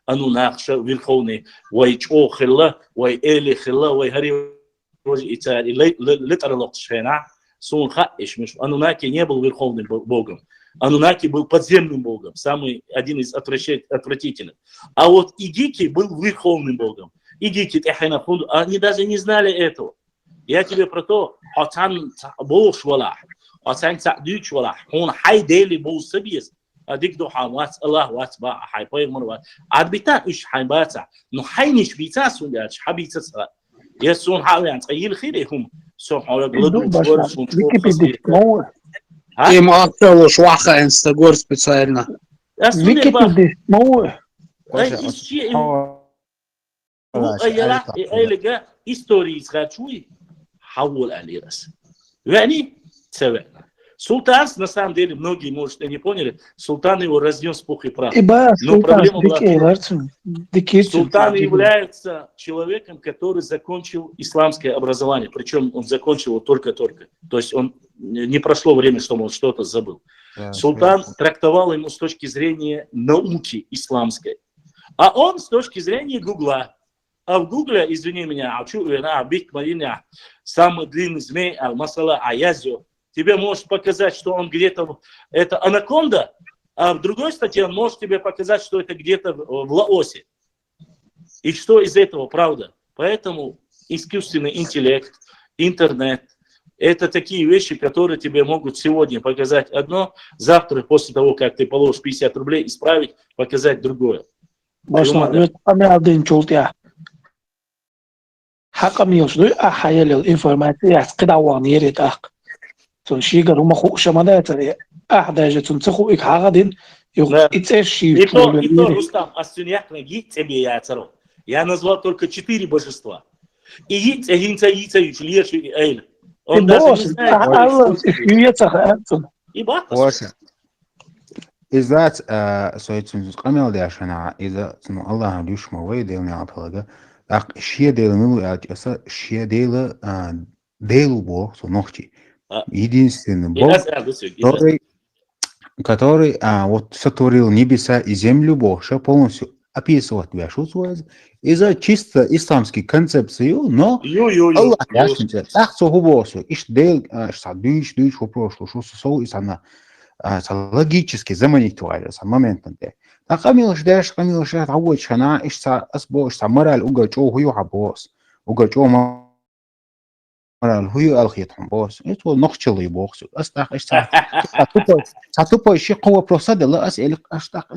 верховный, вайчо хилла, вай эли хилла, вай хари Анунаки не был верховным богом. Анунаки был подземным богом, один из отвратительных. А вот Игики был верховным богом. Игики, они даже не знали этого. Я тебе про то, Хатан Бош Валах, Хатан Садюч Валах, он хайдели был собес. Адик духа вац Аллах вац ба хай пайгамбар вац. Адбита уж хайбаца, но хайниш бица сундач хабица. Я сун хавян тгил хирихум. Сун хавян Им актуально шваха инстагор специально. Википедия мова. Истории схачуй, хавол алирас. Вани цеве. Султан, на самом деле, многие, может, и не поняли, султан его разнес в пух и прах. Но проблема была, султан является человеком, который закончил исламское образование. Причем он закончил его только-только. То есть он не прошло время, что он что-то забыл. Султан трактовал ему с точки зрения науки исламской. А он с точки зрения Гугла. А в Гугле, извини меня, самый длинный змей, масала аязио, тебе может показать, что он где-то, это анаконда, а в другой статье он может тебе показать, что это где-то в Лаосе. И что из этого правда? Поэтому искусственный интеллект, интернет, это такие вещи, которые тебе могут сегодня показать одно, завтра, после того, как ты положишь 50 рублей, исправить, показать другое. Шига рума шамадата ахдажа цунцаху их хагадин И то, Рустам, я назвал только 4 божества. И он даже не знает. إذا سويت قمل داشنا إذا سنو الله ليش ما ويد يوم يعطله شيء ديل ملو أجلس شيء ديلو بو سنوختي единственный Бог, который вот сотворил небеса и землю, Бог, что полностью описывает вешуцвоз, из-за чисто исламской концепции, но Аллах яшнится, так сугубосу, иш дел, дыш, вопрос, что сосол, и она логически заманипулируется моментом. Так камилш, авоч, она ишца асбош, мораль, угачо, хуюхабос, угачо, هو الخيطهم بوس إنتوا نخشلي بوس أستاق إشتاق ساتوبا شيء قوة بروساد الله أسألك أستاق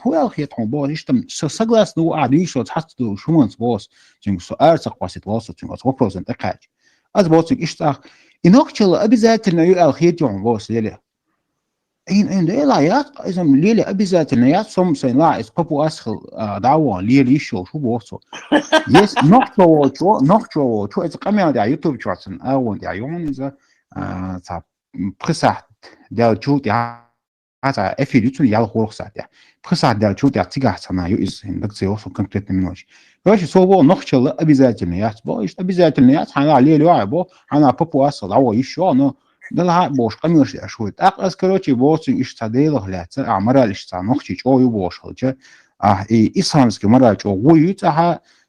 هو الخيطهم بوس إشتم سجلس نو عاديش وتحطوا شو منس بوس جنگ سؤال سقاسيت واسط جنگ وبروساد أكاد أز بوس إشتاق إنخشل أبي ذات النيو الخيطهم بوس ليه إن ده لايات إذا ليه أبي ذات النيات سوم سينلا إسقطوا أسخل دعوة ليه شو بوسو Есть нохчо, это камера YouTube чувствует, а он он из пресат для чуть я эфирицу я хорохсат я пресат для чуть я тигаться на из индукции конкретно минуч. Короче, слово нохчо обязательно я обязательно я она лелю бо она попуаса лаво еще но да бош конечно шует. А короче бош иш цадел гляца а мораль иш нохчич ой бош хоча и исламский мораль о уют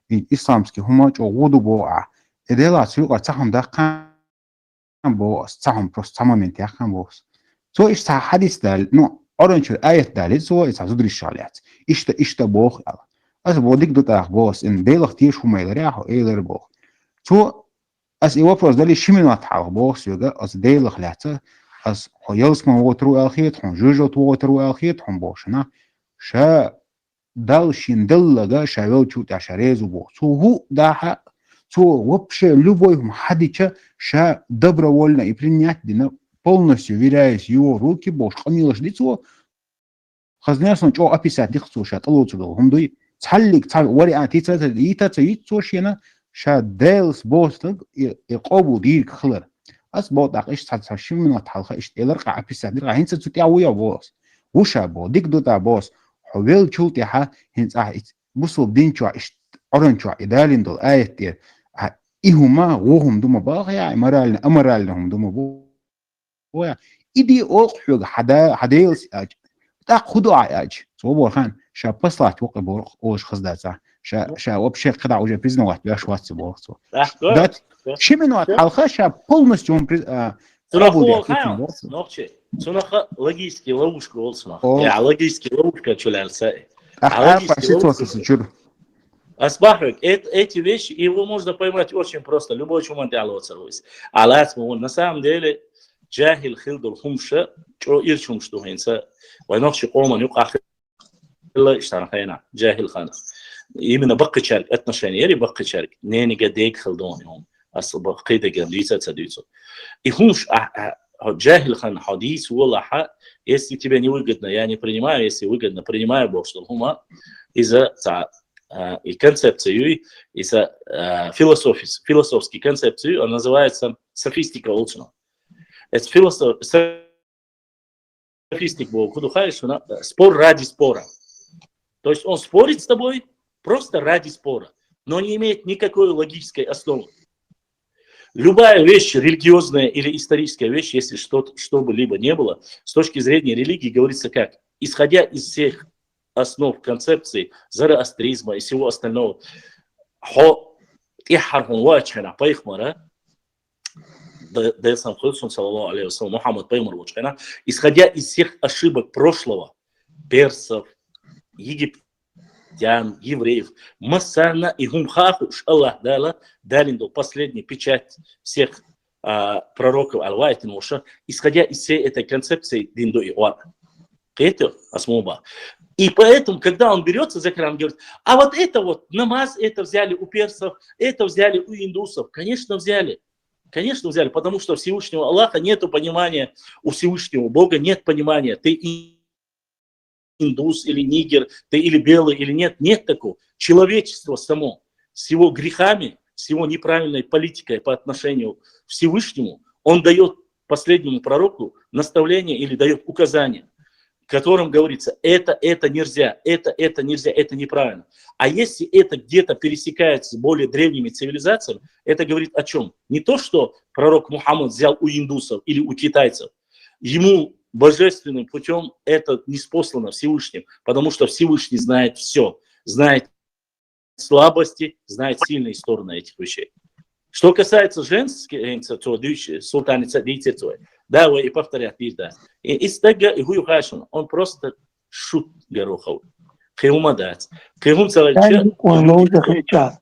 исламский хумач о воду боа эдела сюга цахам да بوس صحهم بروست صحهم من تياخم بوس سو إيش صح حديث دال نو أورنج آية دال سو إيش عزودري الشاليات إيش تبوخ أس بوديك دو تاخ بوس إن ديلخ تيش هم يدريحو إيلر بوخ سو أس إيوا بروس دالي شمينات حاخ بوس يوغا أس ديلخ لاتة أس خيالس ما وترو أخيت هم جوجو وترو أخيت هم بوشنا شا دال شين دلغا شاويل تشوت عشريزو بوخ سو هو داها سو вообще любой мхадича ша добровольно и принять дина полностью веряясь его руки бош хамилаш дицо хазнясон чо описать дихцо ша толоцо хумдуй цаллик цал вариант ита шена ша делс бостг и qobу дирк хлар ас бодах иш цалшим минут халха иш элэр qa описать дир хинц цути ауя бос уша бо дик дота бос ховел чулти ха хинц бусул динчо иш оранчо идалиндол аятти إهما وهم دوما باغيا أمرالهم دوما بويا إدي أوقع حديلس أج تأخذوا عاج صوبور خان شا بصلات وقع بورق أوش خزدات شا وبشي قدع وجه بريزن واحد بياش واتس بورق دات شي من وقت حلقة شا полностью Сунаху хаан, нохче. Сунаха логический ловушка олсунах. Я логический ловушка чулялся. Асбахрик, эти вещи, его можно поймать очень просто, любой чуман диалогится. На самом деле, джахил хилдул хумша, чо ирчум что хинса, вайнохши колман юка хилла иштанахайна, джахил хана. Именно баккачарик, отношения, или баккачарик, не негадейк хилдон юм, асбахкида гамдица цадицу. И хумш, джахил хан хадис, wallah, если тебе не выгодно, я не принимаю, если выгодно, принимаю Бог, что хума, из-за и концепцию, и философский концепцию, он называется софистика улучшена. Это софистик был, спор ради спора. То есть он спорит с тобой просто ради спора, но не имеет никакой логической основы. Любая вещь, религиозная или историческая вещь, если что бы либо не было, с точки зрения религии говорится как? Исходя из всех основ концепции зороастризма и всего остального, исходя из всех ошибок прошлого, персов, египтян, евреев, Масана и Гумхахуш, Аллах Далинду, последняя печать всех пророков, исходя из всей этой концепции, Динду и Уар. И поэтому, когда он берется за Коран, говорит, а вот это вот, намаз, это взяли у персов, это взяли у индусов. Конечно, взяли. Конечно, взяли, потому что у Всевышнего Аллаха нет понимания, у Всевышнего Бога нет понимания, ты индус или нигер, ты или белый или нет. Нет такого. Человечество само с его грехами, с его неправильной политикой по отношению к Всевышнему, он дает последнему пророку наставление или дает указание, в котором говорится, это нельзя, это нельзя, это неправильно. А если это где-то пересекается с более древними цивилизациями, это говорит о чем? Не то, что пророк Мухаммад взял у индусов или у китайцев. Ему божественным путем это неспослано Всевышним, потому что Всевышний знает все, знает слабости, знает сильные стороны этих вещей. Что касается женских, султаница дейцерцой, да, и повторять, да. И стага и гую хашун, он просто шут горохов. Хеумадать. Хеум целача.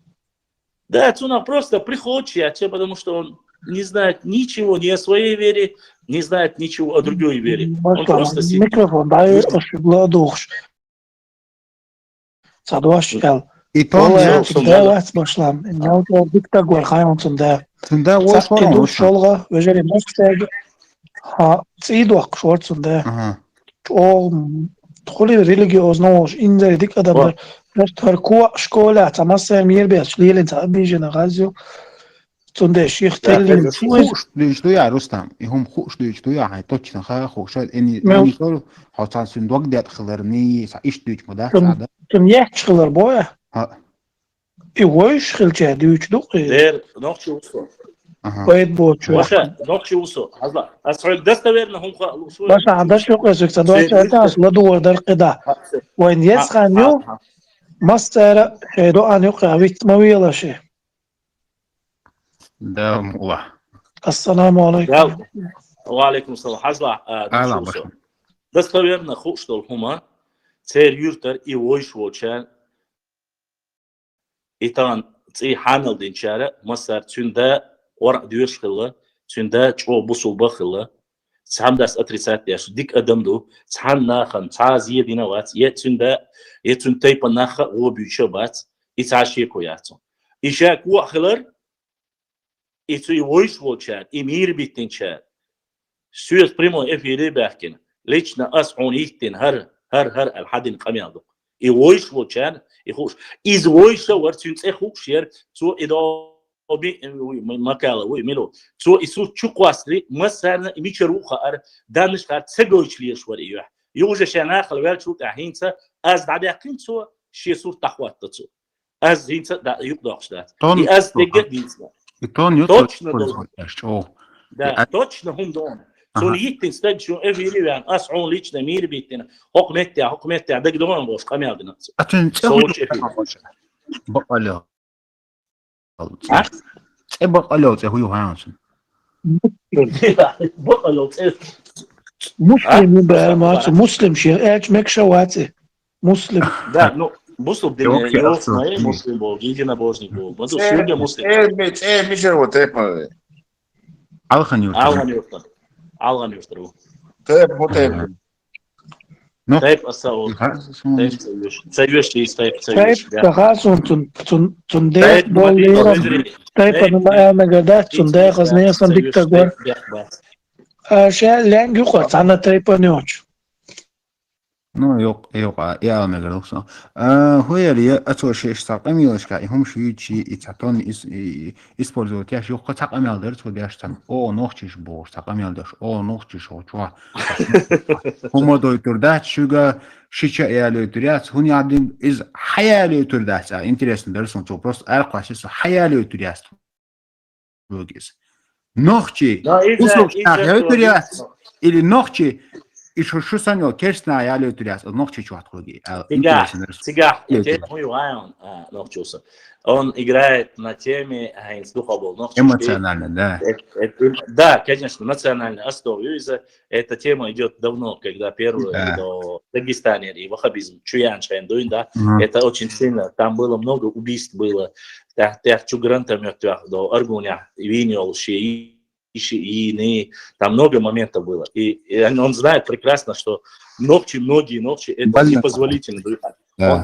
Да, цуна просто приходит, потому что он не знает ничего ни о своей вере, не знает ничего о другой вере. Он просто сидит. Микрофон, да, это шибладуш. Садуашел. И то да, башлам. Я вот диктагор хайон цунда. Цунда вот что шолга, вежели мостег. Цидуак шорт цунда. О, тхоли религиознош инзер дик адамдар. Тарку школа, тамаса мирбеш лилен табижена газио. Цунда ших телин. خوش دیشتو یا رستم هم خوش دیشتو یا های تو چن خا خوش اینی تو حسن صندوق دیت خلرنی سایش دیش مده ساده تم یخشلر بویا ای وایش خلچه دیوچ دوقی در نقطه وصول باید بود شو باشه نقطه وصول حالا اسرائیل دست بیرن هم خا باشه عندش يقول سكت دلوقتي انت لدور در قدا وين يسخنيو مستر حيدو ان يقع بيت مويلشه да мула Ассаламу алейкум. Валейкум салам. Хазла, Аллах все. Достоверно, что хума, царь юртер и войшвоча, и там цей ханал денчара, масар цюнда ор дюшхила, цюнда чо бусул бахила, самдас отрицательяш, дик адамду, цхан нахан, цазия динават, цюнда тайпа наха обюча бат, и цаши кояцу. И ша куахилар, и цей войшвоча, и мир битенча. Сюз прямо эфире бахкин. Лично ас он ихтин хар аль-хадин камядук. И войшвоча, и хуш. Из войша вартюнц эхушер, цо идо оби макала, ой мило. Цо ису чуквасли, масарна мичаруха ар данш хар цегойчлиеш вария. Юже шанахал велчут ахинца, аз дабякин цо шесур тахват цо. Аз хинца да юбдахштат. И аз дегдинца. Точно. Да, точно хум дон. Сон йиттин стадшо эвириван ас он лично мир биттин. Хокметя дегдон бош камядна. بقالو بقالو هو هانسن بقالو مسلم يبقى ما مسلم شيء ايش مكشواتي مسلم да ну مسلم دين مسلم бог единобожник бог вот сегодня مسلم مش هو تيب алган юртер تيب Тайп асау. Тайп цайвеш тайп. Тахас он цундех боллера. Тайп на гадат цундех азнеясан диктагор. Ша лен юқат ана тайп неоч. Ну yok ya megaloksa. Hoyali atsoshi istaqamilashka ihum shuychi itaton использовать я yok taqamildir то дяштан. О нохчиш бо taqamildir. О нохчиш очва. Хумодой турдат шуга шича яли турят хуни адин из хаяли турдат. Интересно дерсон то просто арқашис хаяли турят. Логис. Нохчи услуг турят или нохчи и что санё кешна я лютуряс нохчи чуаткуги. Сигах, мой ваион нохчуса. Он играет на теме духовного нохчи. Эмоционально, да. Да, конечно, национальная основа. Эта тема идет давно, когда первые до Дагестана и ваххабизм, Чуян Шайндуин, да. Это очень сильно. Там было много убийств было. Тех чугрантами до Аргуня, Виньол, Шии. И там много моментов было. И он знает прекрасно, что многие ночи это непозволительно. Да.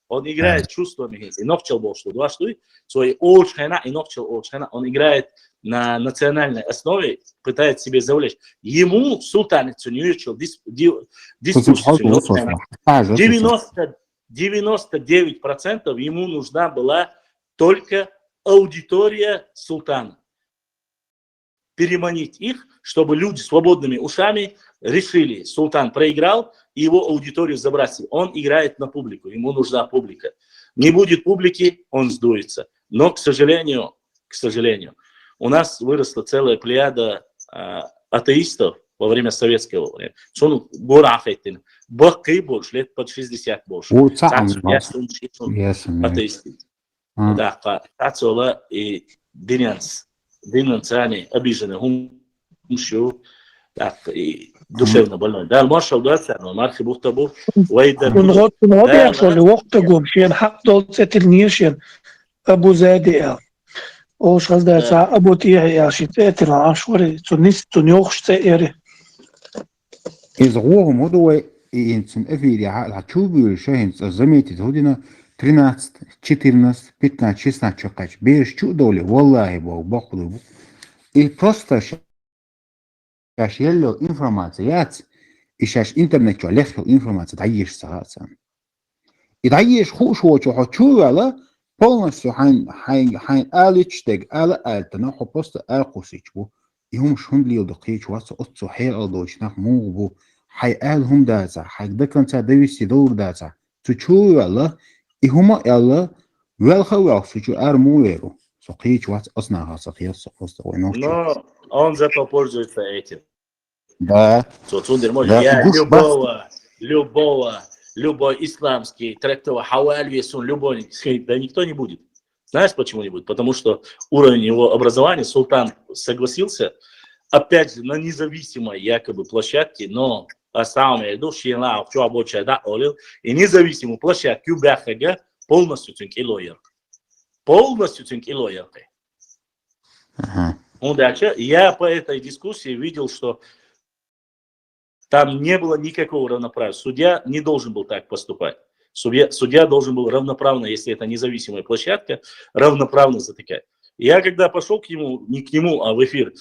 Он играет чувствами. И ночил был, что два штуки, свой олчхена и ночил олчхена. Он играет на национальной основе, пытается себе завлечь. Ему султаницу не учил дискуссию. 99% ему нужна была только аудитория султана. Переманить их, чтобы люди свободными ушами решили, султан проиграл, и его аудиторию забросили. Он играет на публику, ему нужна публика. Не будет публики, он сдуется. Но, к сожалению, у нас выросла целая плеяда атеистов во время советского времени. Сон горахайтин, бахкай больше, лет под 60 больше. Атеисты. Да, Ацола и Динянс. Динанцани обижены, хумшу, так и душевно больной. Да, маршал датсано, мархи бухтабу, вайдер. Он год يحصل وقتكم شيء حق دولت النيشن أبو زادي أو شغل ده ساعة أبو تيه شيء تأتي العشرة تنس تنيوخش تأري. إذا هو مدوى إنسان أفيدي على تشوبي شاهين الزميت تهودنا 13, 14, 15, 16 чакач. Берешь чудоли, валлахи бахуду. И просто шаш елло информация, и шаш интернет чо лехло информация, даешь сагатсан. И даешь хушо чо чувала, полностью хайн аличтег, альтана, просто алкусичбу. И хум шундлил докеч васа отцу хел дочнах мугбу. Хай алхум даза, хай деканца довести дор даза. Чувала, и хума ялла велха сучу армуэру. Сокич вас оснага сахил просто войну. Но он зато пользуется этим. Да. Я любой исламский трактор хаваль весун любой, да никто не будет. Знаешь почему-нибудь? Потому что уровень его образования, Султан согласился, опять же, на независимой якобы площадке, но и независимую площадку Бяхага полностью тюнкилоер. Полностью тюнкилоер. Я по этой дискуссии видел, что там не было никакого равноправия. Судья не должен был так поступать. Судья должен был равноправно, если это независимая площадка, равноправно затыкать. Я когда пошел к нему, не к нему, а в эфир,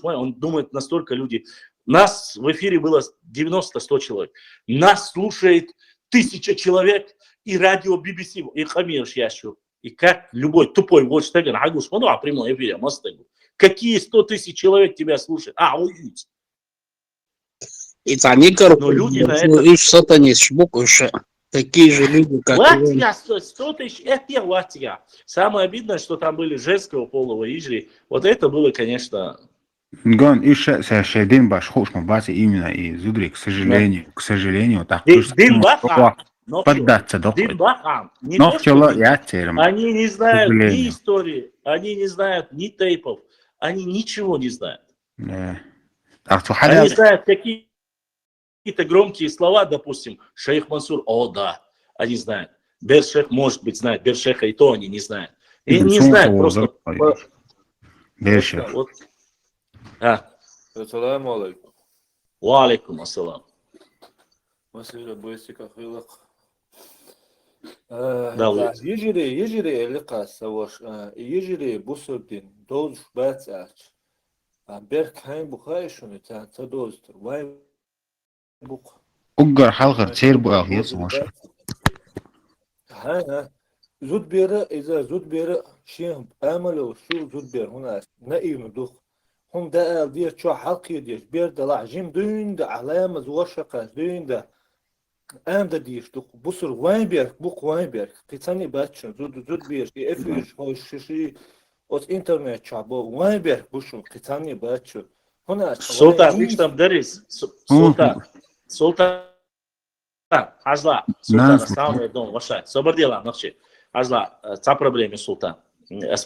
он думает, настолько люди... Нас в эфире было 90-100 человек. Нас слушает 1000 человек и радио BBC, и Хамир Яшу. И как любой тупой watchtaker, а прямой эфире, какие 100 000 человек тебя слушают? Уйдите. И они, но люди на это... и сатанист, такие же люди, как Латвия, 100 000, это Латвия. Самое обидное, что там были женского пола ижри. Вот это было, конечно... Гон, еще один баш, хочешь мы базе именно и зудри, к сожалению, так поддаться до. Но вчера я терем. Они не знают ни истории, они не знают ни тейпов, они ничего не знают. Они знают какие-то громкие слова, допустим, шейх Мансур, да, они знают. Бершех, может быть, знает, Бершеха и то они не знают. И не знают просто. Бершех. Ассаламу алейкум. Ва алейкум ассалам. Масыра бойсика хилак. Ежире лика саваш, ежире бусурдин, долж бацач. Берк хайм бухайшуны, та долстр, вай бух. Угар халгар цербу ахьес маш. زود بيرة إذا زود بيرة شيء عمله شو زود بيرة هنا نقيم دوخ هم ده دير شو حلقي دير بير ده لعجيم دين ده علامة زوشقة دين ده ده ديش دوخ بصر وين بير بوق وين بير قتاني باتشن زود بير إفيش هوش شيء от интернет شعبه وين بير بوشون قتاني باتشن هنا سلطان مش تمدرس سلطان Ажла, Султан, оставлю дом, ваша. Собордела, ночи. Ажла, та проблема, Султан.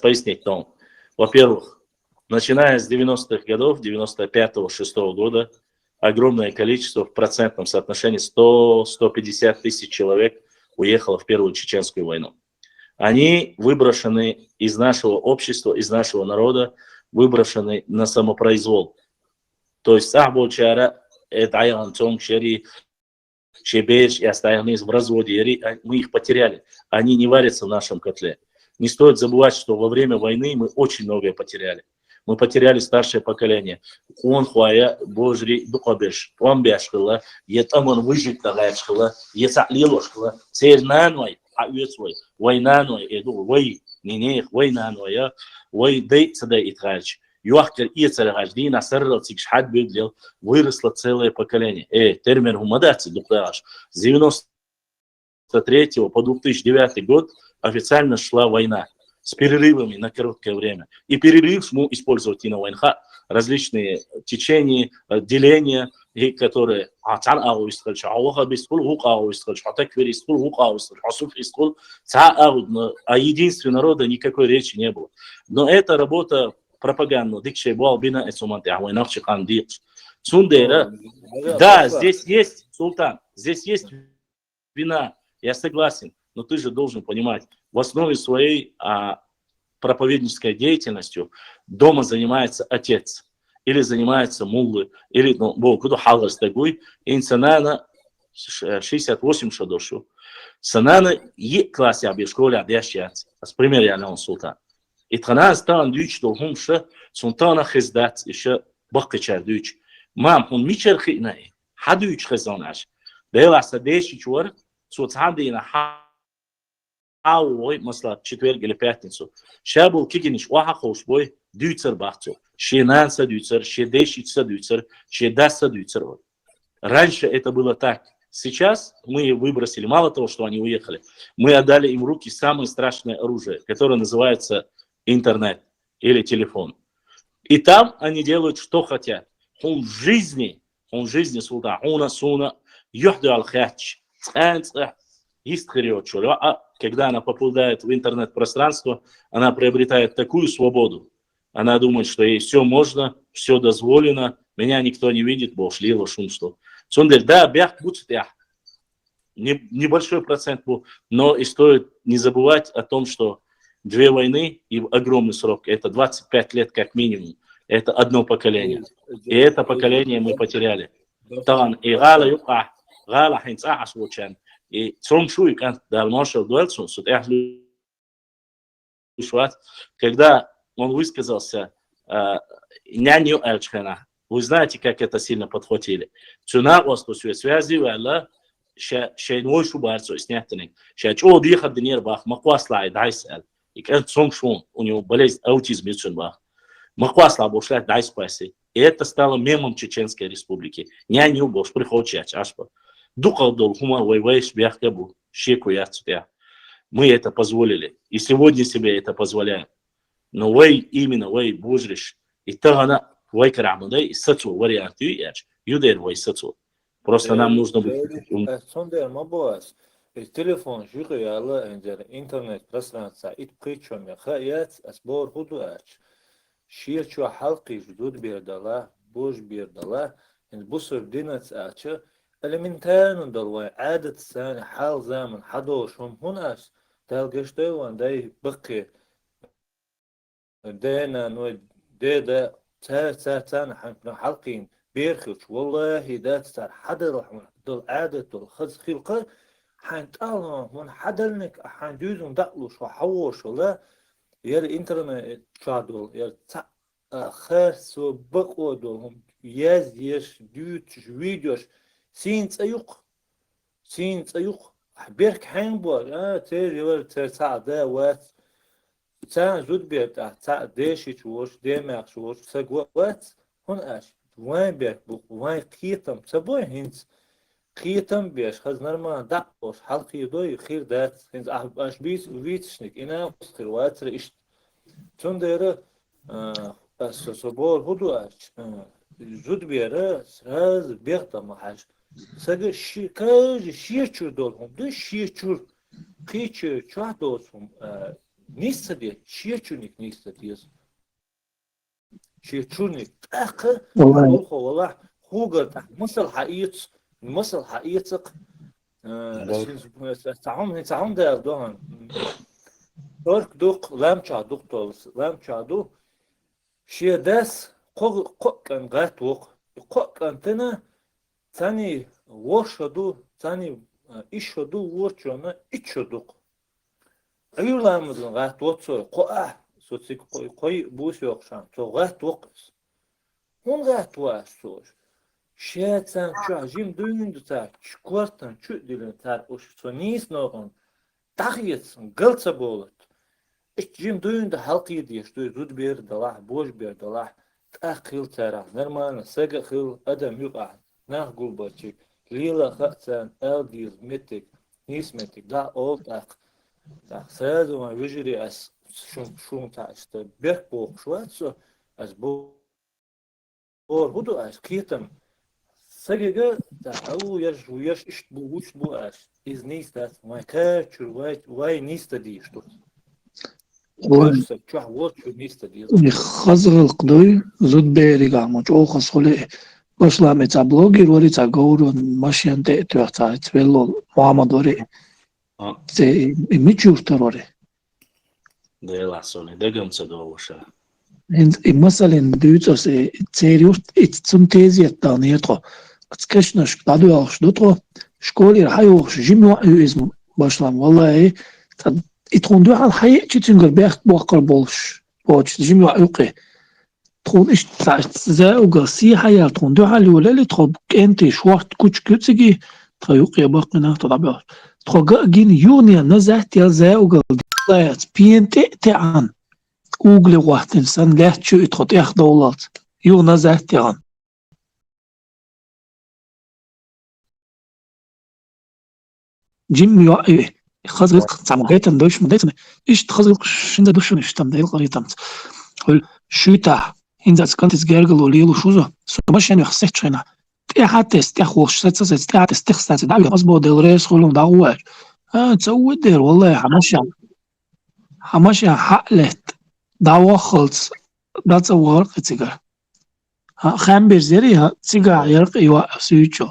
Пояснить дом. Во-первых, начиная с 90-х годов, 95-6 года, огромное количество в процентном соотношении 100-150 тысяч человек уехало в Первую Чеченскую войну. Они выброшены из нашего общества, из нашего народа, выброшены на самопроизвол. То есть, Ахболчара, это Айлантон, Шери, Чебеш и остальные в разводе, мы их потеряли. Они не варятся в нашем котле. Не стоит забывать, что во время войны мы очень многое потеряли. Мы потеряли старшее поколение. Он хуая, божри, духобеш, он бешкала, етамон выжить тагаешкала, есаклилошкала, сернаной, аюцвой, войнаной, иду, вой, нинех, войнаной, вой, дей, цадай, итрач. Юахтер и царагажди насаррал тикшхад бюдлил, выросло целое поколение. Термин гумадаци дукташ. С 93 по 2009 год официально шла война с перерывами на короткое время. И перерыв мы использовать и на войнах различные течения, деления, которые а единстве народа никакой речи не было. Но эта работа пропаганду, да, здесь есть, Султан, здесь есть вина, я согласен, но ты же должен понимать, в основе своей проповеднической деятельностью дома занимается отец, или занимается муллы, или, куда халгас такой, инсанана 68 шадошу, санана е классе в школе объясняется, с пример я на Султан. И траназ тан дюч до хумша, султана хиздат, еще бакчар дюч. Мам, он мичер хинай, хадюч хизанаш. Дела садеши чуар, султандина хауой, масла четверг или пятницу. Шабул кигиниш вахахош бой, дюцер бахцу. Шенанса дюцер, шедешица дюцер, шедаса дюцер. Раньше это было так. Сейчас мы выбросили, мало того, что они уехали, мы отдали им в руки самое страшное оружие, которое называется интернет или телефон. И там они делают, что хотят. Он в жизни, Султан, суна, юхду аль-хач, когда она попадает в интернет-пространство, она приобретает такую свободу. Она думает, что ей все можно, все дозволено, меня никто не видит, бошлило шумство. Да, бях будет, небольшой процент был, но и стоит не забывать о том, что 2 войны и огромный срок, это 25 лет как минимум, это одно поколение. И это поколение мы потеряли. И когда он высказался, вы знаете, как это сильно подхватили. Связи شيء شو снятный. Шачо дихат денер бах, маквасла дайсал. И как шон, у него болезнь аутизм бах. Маквасла бошла дайспаси. И это стало мемом Чеченской Республики. Не бош приходит ашпа. Дукалдол хума вайвайш бяхкабу, щеку яцтя. Мы это позволили. И сегодня себе это позволяем. Но вай именно вай бужриш. И тогда вай карамудай, и сацу вариант юяч. Юдер вай сацу. Просто нам нужно быть. Телефон жигаяла интернет пространство и причем я хаят сбор худуач. Ширчу халки ждут бердала, бош бердала, ин бусур динат ача. элементарно долвай عادة سنة حال زمن حدوش هم هناش تلقشتو وان داي بقي دينا نو ديدا تان حلقين بيرخش والله دا تار حدر دول عادة دول خز خلقه حنتقال من حدرنك حندوزن دقلوش وحوش ولا ير انترنت شادول ير خرس وبقو دولهم يش دوتش فيديوش سينس أيوق بيرك حنبور تير يور تاع دا وات تاع زود بيرت تاع ديشي توش ديماغ توش سقوات هون اش وين بيرك بوق وين قيتم تبوي هنس قيتم بيش خز نرما دقوش حلقي دوي خير دات هنس اش بيس ويتشنك انا خير واتر اش تون ديره صبور هدو اش زود بيره سراز بيرتا محاش ساقا كاج شيرچور دولهم دو شيرچور قيچور چوه دوسهم نيستا دي شيرچورنيك نيستا ديز شيرچورنيك اخي والله خوغر مصل حقيقتك تعام دار دوهن دورك دوق لامچا دوق دولس لامچا دو شير داس قوكن غات وق قوكن تنا تاني وشدو تاني إشدو ورچونا إشدوق أيرلامدن غات وتصور قوة سوتسيك قوي بوس يوقشان تو غات وقس هون غات واسور شيتان شو عجيم دوين تا شكورتن شو دلن تا وش سونيس نوغن تغيتن قلت بولت جيم دوين ده حلقي ديش دو زود بير دلاح بوش بير دلاح تأخيل ترى نرمان سجى خيل أدم يقع نقول بتشيك ليلا خاتن ألديز متك نيس متك دا أولد أخ سادو ما وجري أس شون تاعست بيرك بوق شواتسو أس بور هدو أس كيتم سجى دا أو يرش إشت بوش بو أس إز نيس دا ما كاتشر واي نيس تديش تو خزر القدوي زود بيري قامج أو خصولي بسلامي تا بلوغير وري تا غورون ماشيان تأتوا تا تبلو محمد وري تي ميجور تروري ديلا سوني دقم تدوشا مثلا دوتس تيريوت اتسم تيزي التانيتو اتكشنش قادو اخش دوتو شكولي رحيوخش جيمي وعيو اسم باشلام والله يتخوندو على الحقيقة تشتنقل بيخت بوقر بولش بوش جيمي وعيوقي تخون إيش تزاوغ سيحة تخوندو على ولا اللي تخوب كنتي شوارت كوش كتسجي تخيوقي باقنا تضعبها تخوغ جين يونيا نزهت يا زاوغ ديات بينتي تعان اوغلي واحد إنسان لات شو يتخوت ياخ دولات يو نزهت يان جيمي وعيوقي خزرق تعمقيتن دوش مديتن إيش تخزرق شندا دوشن إشتم دايل قريتمت قل شوتا إنزا تكنتس جارجل وليلو شوزو سوماش يعني خسيت شينا تيحاتس تيحوش ساتس تيحاتس تيحسات دعوي أصبو ديل ريس خلون دعواج تسوي دير والله حماشا حقلت دعوة خلص دا تصور قتيقة خام بيرزيري تيقع يرق يوقف سيوتشو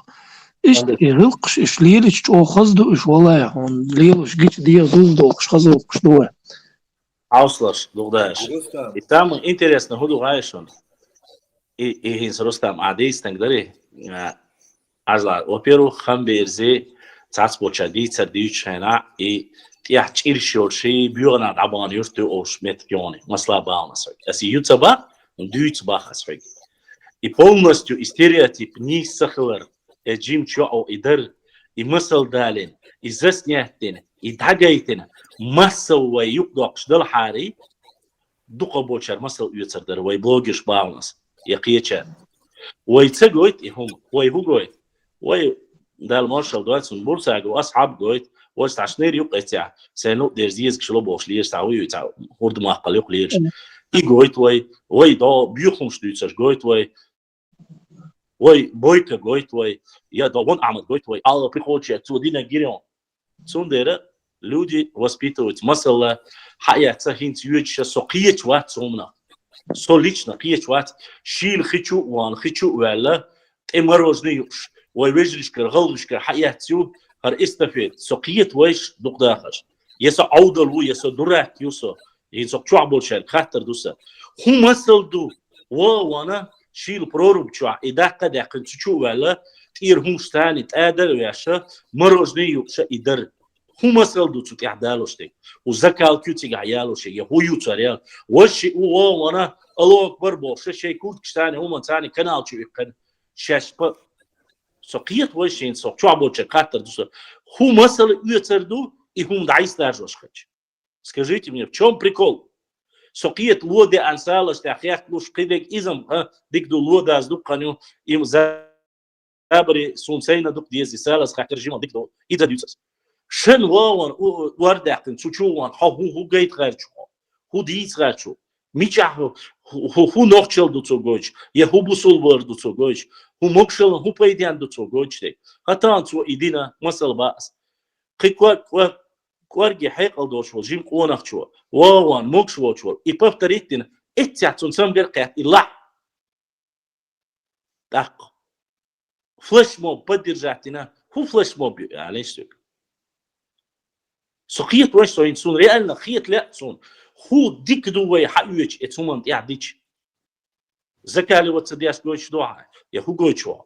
إيش يرقش إيش ليلش تو خصدو إيش والله هون ليلش جيت دي ضده إيش خصدو إيش دوه Auslaš, dugdaš. I tamo interesno hudu gaješon. I hins Rustam Adis tengdari. Azla, во-первых, хам берзе цац бочади цадичена и я чиршорши бюрна дабан юрту ош меткёне. Масла баунас. Аси ютаба, дюйцба хасфиг. И полностью стереотип не сахлар. Джим чо идар и мысл далин, и заснятин, и дагайтин. مسل ويقدق شدل حاري دقة بوشر مسل يتصدر ويبلوجش باونس يقيتشر ويتسجويت يهم ويهوجويت وي دال مارشال دواتسون بورساج وأصحاب جويت واستعشنير يقيتها سنو درزيز كشلو بوش ليش تعوي يتعو هرد ما قليق ليش يجويت وي دا بيخون شديتش جويت وي بويك جويت وي يا دا وان عمل جويت وي على بيخوتش تودينا جيريون سونديرة люди воспитывают масала хаята хинт юч соқиет ват сомна со лично қиет ват шил хичу ван хичу вала темарожны юш ой вежлишкер галышкер хаятю хар истафет соқиет вайш дуқдахаш яса аудалу яса дурак юсо ин соқчу болшер хатар дуса ху масалду wana шил прорубчу идақа дақин чучу вала тир хумстани тадал яша марожны юш идар هو مسألة دوتو تعدالوش تك وزكال كيوتي عيالوش هو يوتريال وش هو وانا الله أكبر بوش شيء كل كشتاني هم تاني كنال شو يكن شاش ب سقيت وشين سق شو عبوش كاتر دوسا هو مسألة يوتردو يهم دعيس دارجوش خش скажите мне в чем прикол سقيت لودي أنسالش تأخيك لوش قدك إزم ديك دو لودا أزدو قانيو إم زابري سونسينا دوك ديزي سالس خاطر جيما ديك دو إذا ديوتس شن وان ورداختن چوچوان هو گیت غرچو هو دیز غرچو میچه هو نوچل دو تو گوچ یا هو بوسول ورد دو تو گوچ هو مکشل هو پیدیان دو تو گوچ دی حتی تو ایدینا مسل باس کوارگی حقل دوشو جیم قونخچو وان مکش وچو ای پفتریتن اتیاتون سمگر قیت ایلا دق فلش موب بدرجاتنا هو فلش موب عليش سقيت وش صين سون ريالنا خيت لا سون هو ديك دوي حيوش اتسومن يعديش زكالي وتصدياش جوش دعاء يا هو جوشوا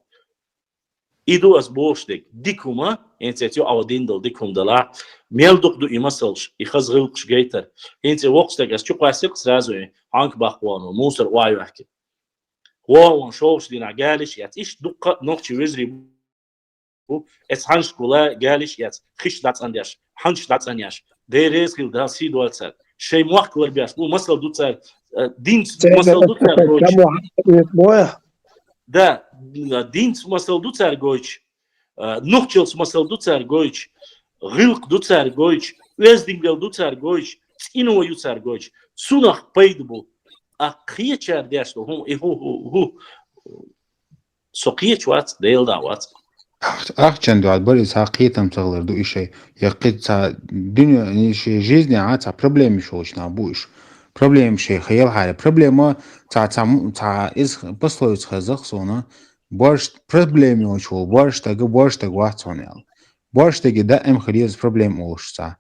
إيدو أس بوشتك ديكوما أنت تيو أودين دل ديكوم دلا ميل دق دو إمسلش يخز غلقش جيتر أنت وقتك أس تشوق عسق سرازوي عنك بخوانو موسر وايو أحكي وان شوش دينا قالش ياتيش دقة نقطة وزري اس هانش كولا قالش يات خش دات أندياش هانش دات أندياش ديريز كيل داسي دوالسر شيء موقع وربياش مو مسألة دوتسر دين مسألة دوتسر да динц масал ду цар гойч нухчелс масал ду цар гойч гылк ду цар гойч вездингел ду цар гойч ино ю цар гойч сунах пайдбу а киечар дяшто хум и ху соқиеч ват дел дават أخشن دو عبارة ساقيتم تغلر دو إشي يقيت سا دنيا نشي جيزني عاد سا проблем شوش نابوش проблем شي خيال حالي проблема تا إز بسلويت خزق سونا باش проблем يوشو باش تاق واحد سونيال باش تاق دائم خليز проблем اوش تا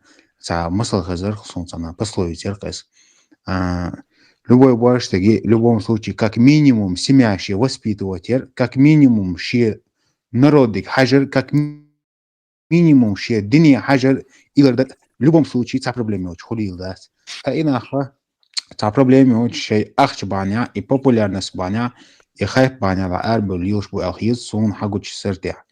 مسل خزق سون سانا بسلويت يرقس любой باش تاقي любом случае как минимум семящий воспитыватель как минимум شي народик حجر как минимум شي دنيا حجر إلى в любом случае تا проблем يوش خليل داس أين آخر تا проблем يوش شيء أخش بانيا и популярность بانيا и хайп بانيا لأربو ليوش بو أخيز سون حقوش سرتيح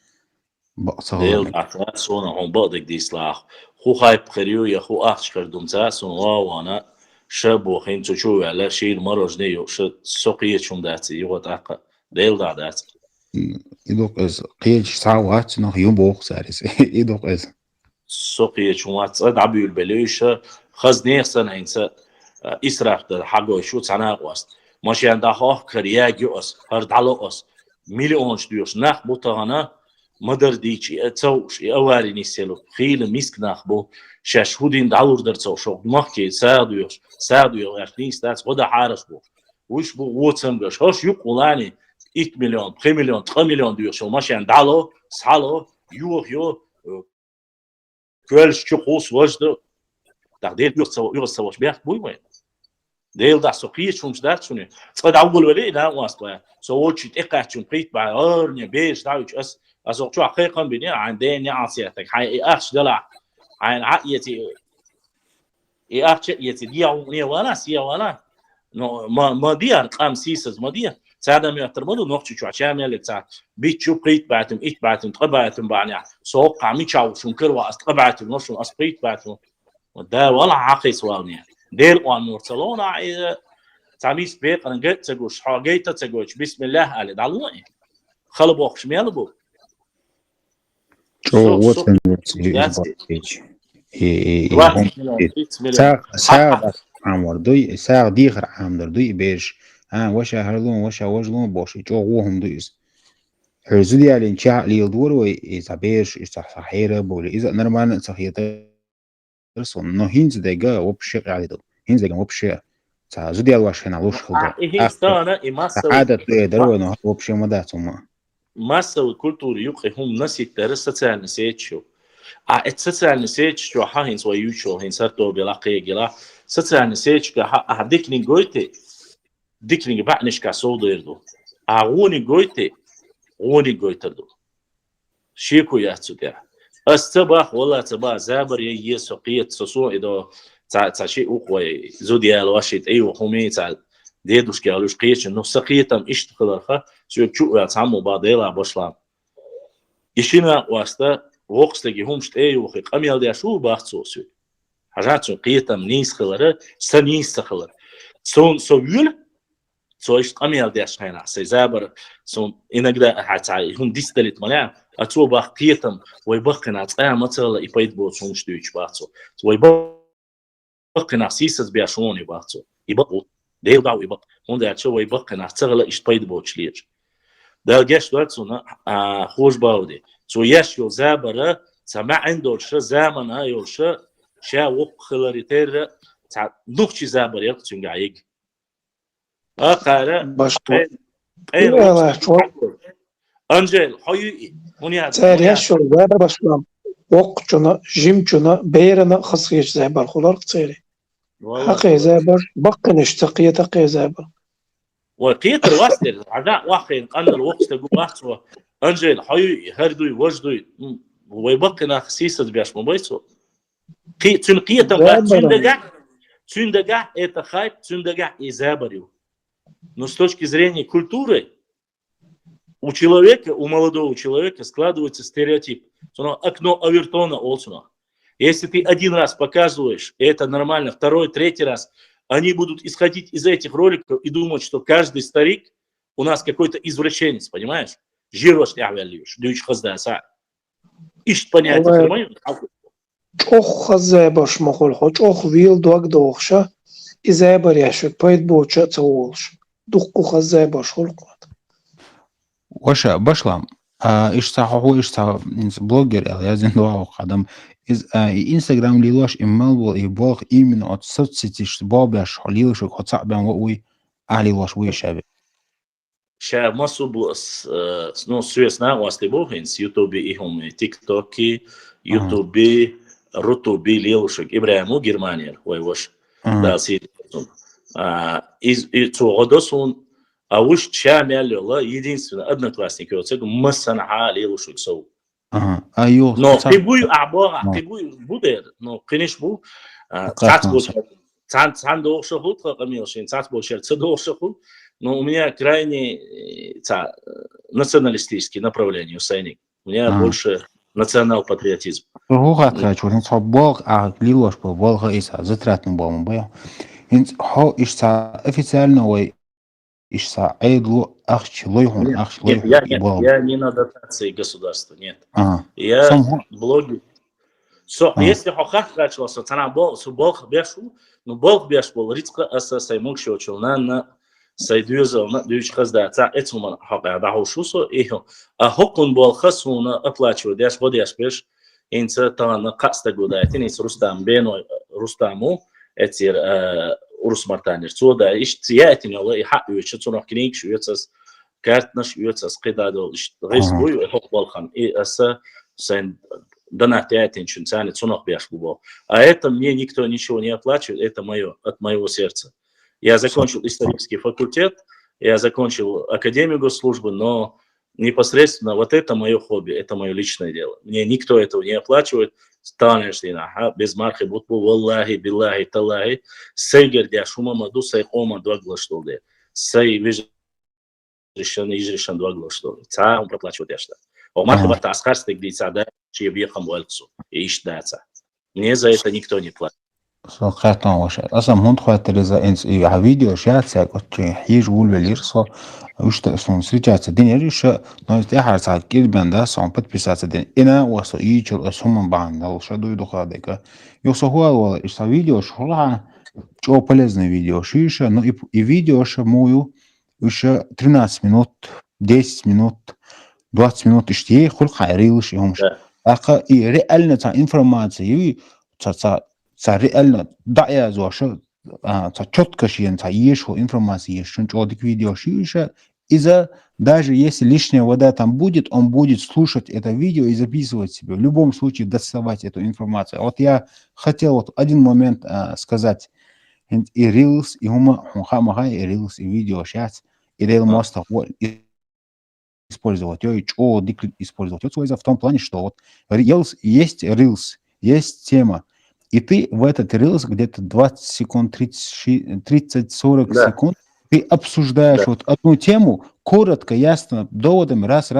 ديل أخوات سون هم بعدك دي سلاح خو хайп خريو يا خو أخش كردم تا سون وانا شابو خين تشوي على شيء مرج نيو سوقية شون داتي يوت أقا ديل دات يدوق إز قيلش ساعات نخ يوم بوق سارس يدوق إز سوقية شون وات عبيو البليش خز نيخسن إنسا إسراف در حقو شو تناقوست ماشي عند ها كرياجي أس هرد على أس مليونش ديوش نخ بوتانا مدر ديتشي اتسوش اواري نيسيلو خيل مسكناخ بو شاش هودين دالور درتسو شو مخكي سادو ياشنيس داس ودا حارس بو وش بو واتسم بيش هوش يقولاني 8 مليون 3 مليون 3 مليون ديو شو ماشي دالو سالو يو كلش تشوس وجدو تقدير يوصوش بيخ بوي وين ديل دا سوقيه شومش دات شنو صد اول ولي لا واسطه سوتش تقعد قيت بعد ارني بيش داوش اس شو حقيقه بني عندي عصيتك حي اخش دلع عين عقيتي اخش يتي دي ولا سيا ولا نو ما دي ارقام سيسز ما دي ساعه ما ترمدو نوقش شو عشان اللي ساعه بيتشو قيت بعتم ايت بعتم طبعتم بعني سوق عمي تشاو شنكر واستقبعتم نص اسقيت بعتم ودا ولا عقي سوالني ديل وان مرسلون تعميس بيق انا قلت تقولش حاجيت تقولش بسم الله على دعوه خلبوخ شمالبو شو واتن ساعة عمر دوي ساعة ديخر عمر دوي بيش وشا هرلون وشا وجلون بوش جو وهم دويس هرزودي على انشاء ليدور وإذا بيش إذا صحيرة بولي إذا نرمان صحيرة نو هينز دقا وبشيء على دو هينز دقا وبشيء زودي الواش هنا لوش خلدا عادة تقدر ونو وبشيء مدى ثم ماسا والكولتور يوقي هم نسي ترسة سالنسيتشو سالنسيتشو هين سوى يوشو هين سرتو بلاقي جلا سالنسيتشو ديكني قويتي ديكني بعنش كاسو ديردو غوني قويتردو شيكو ياتسو دير استباح والله تبا زابر يسو قيت سسو إدو تا شيء وقوي زودي الواشيت أيوه همي تا ديدوش كالوش قيتش إنه سقيتم إشتغلها شو شو تعمو بعضيلا بشلام يشينا واسطة وقت لقي همشت أيوه خي قميل ده شو باختصو سو حاجات شو قيتم نيس خلره سنيس خلره سويل سو إيش قميل ده شهينا سيزابر سو إنقدر حتى هم ديستلت ملاه أتو باقيتم ويبقنا مثلا يبيد بوت همش دويش باختصو ويبقنا سيسز بيشوني باختصو يبقوا ديل داو يبق هون ده شو ويبقنا تغلا إيش بيد بوت ليش ده جاش دوتسونا خوش باودي سو يشيو زابره سمع عنده شو زمن هاي شو شا وقخلريتر تاع نوخشي زابر يقتون قايق قاره باش انجل حي هوني تاريخ شو زابر باشلام وقتنا جيمتنا بيرنا خصيش زابر خلار تصيري حقي زابر بقنش تقية تقي زابر وقيتر واستر عداء واخين قال الوقت تقول واحد انجل حي هردوي وجدوي ويبقنا خسيسة بياش مبيسو تنقية تندقع это хайп, тюндага и заборю. Но с точки зрения культуры у человека, у молодого человека складывается стереотип. Окно Авертона Олсона. Если ты один раз показываешь, и это нормально, второй, третий раз, они будут исходить из этих роликов и думать, что каждый старик у нас какой-то извращенец, понимаешь? Жирош являешь, дюч хаздаса. Ищет понятие, понимаешь? چوخ زابرش مخول خو چوخ ویل دوگ دوخشه زابر يشوت بايد بوچه تولش دوخ خو زابرش خلق وش بشلام إيش صححو إيش صح بلوجر لازم دعوة قدم إز إنستغرام ليلوش إمال يبالغ إيمن أو تصدق بابلش حليلش وقطع بين وقوي علي واش ويا شباب شا مصو بوس نو سويسنا واستبوهنس يوتيوبي إهم تيك توكي يوتيوبي روتوبي ليلوشك إبراهيمو جرمانير ويوش داسيد из цугодосун ауш чамялла единственное одноклассники вот это масана лилушек сау айо но прибуй абора прибуй будет но конечно цан доошо хут камилшин цан больше цадоошо хут но у меня крайне националистические направления усайник у меня больше национал-патриотизм ругатра чурин собог лилош по волга иса затратным бомбом бая انت هو إشتا официально وي إشتا عيدلو أخش лойхун أخش лойхун я не на дотации государства нет я блогер если хохах качался цана бол субол бешу но бол беш бол рицка асасай мукшо чулна سيدوزا دوش خزدا تاع اتمن حق دعو شوسو إيه أحكم بالخصونا أطلعوا داش بديش بيش إنت طبعا قصد جودايتين إنت رستم بينو رستمو أتير أورس مرتانير تودا إيش تياتين الله يحق يشتون كنيك شو يتس كارتنش يتس قدادو إيش غيس بوي يحق بالخن إيه أسا سين دنا тятин чунцани цунах бяшбубо. А это мне никто ничего не оплачивает, это мое, от моего сердца. Я закончил исторический факультет, я закончил Академию госслужбы, но непосредственно вот это мое хобби, это мое личное дело. Мне никто этого не оплачивает. Станештина, без марки бутбу, валлахи, биллахи, таллахи, сейгердя, шумамаду, сайхома, два глаштолде. Сей вижрешен два глаштолде. Ца он проплачивает яшта. Марки бата аскарстек дицада, чьи въехам вальцу, и ишдаться. Мне за это никто не платит. قطعا وشات اصلا هون خاطر اذا انت فيديو شات ساقط حيج قول باليرصا وش اصلا سريجات الدنيا ريش نايت احر ساعات كيد بندا سون بت بيسات الدنيا انا وصو يجل اسهم بعض لو شادو يدخل هذاك يوصو هو ولا ايش فيديو شو جو полезное видео шиша но и видео мою еще 13 минут 10 минут 20 минут اشتي خلق عريلش يوم اخا и реально та информация и та реально дая зоша та четко шиен та ешо информация ешун чодик видео шиша из-за даже если лишняя вода там будет, он будет слушать это видео и записывать себе. В любом случае доставать эту информацию. Вот я хотел вот один момент сказать. И Reels, и Хумахай, и Reels, и видео сейчас, и Рейл Моста использовать. И что использовать. В том плане, что вот есть Reels, есть тема. И ты в этот Reels где-то 20 секунд, 30-40 секунд ты обсуждаешь вот одну тему, коротко, ясно, доводами, раз,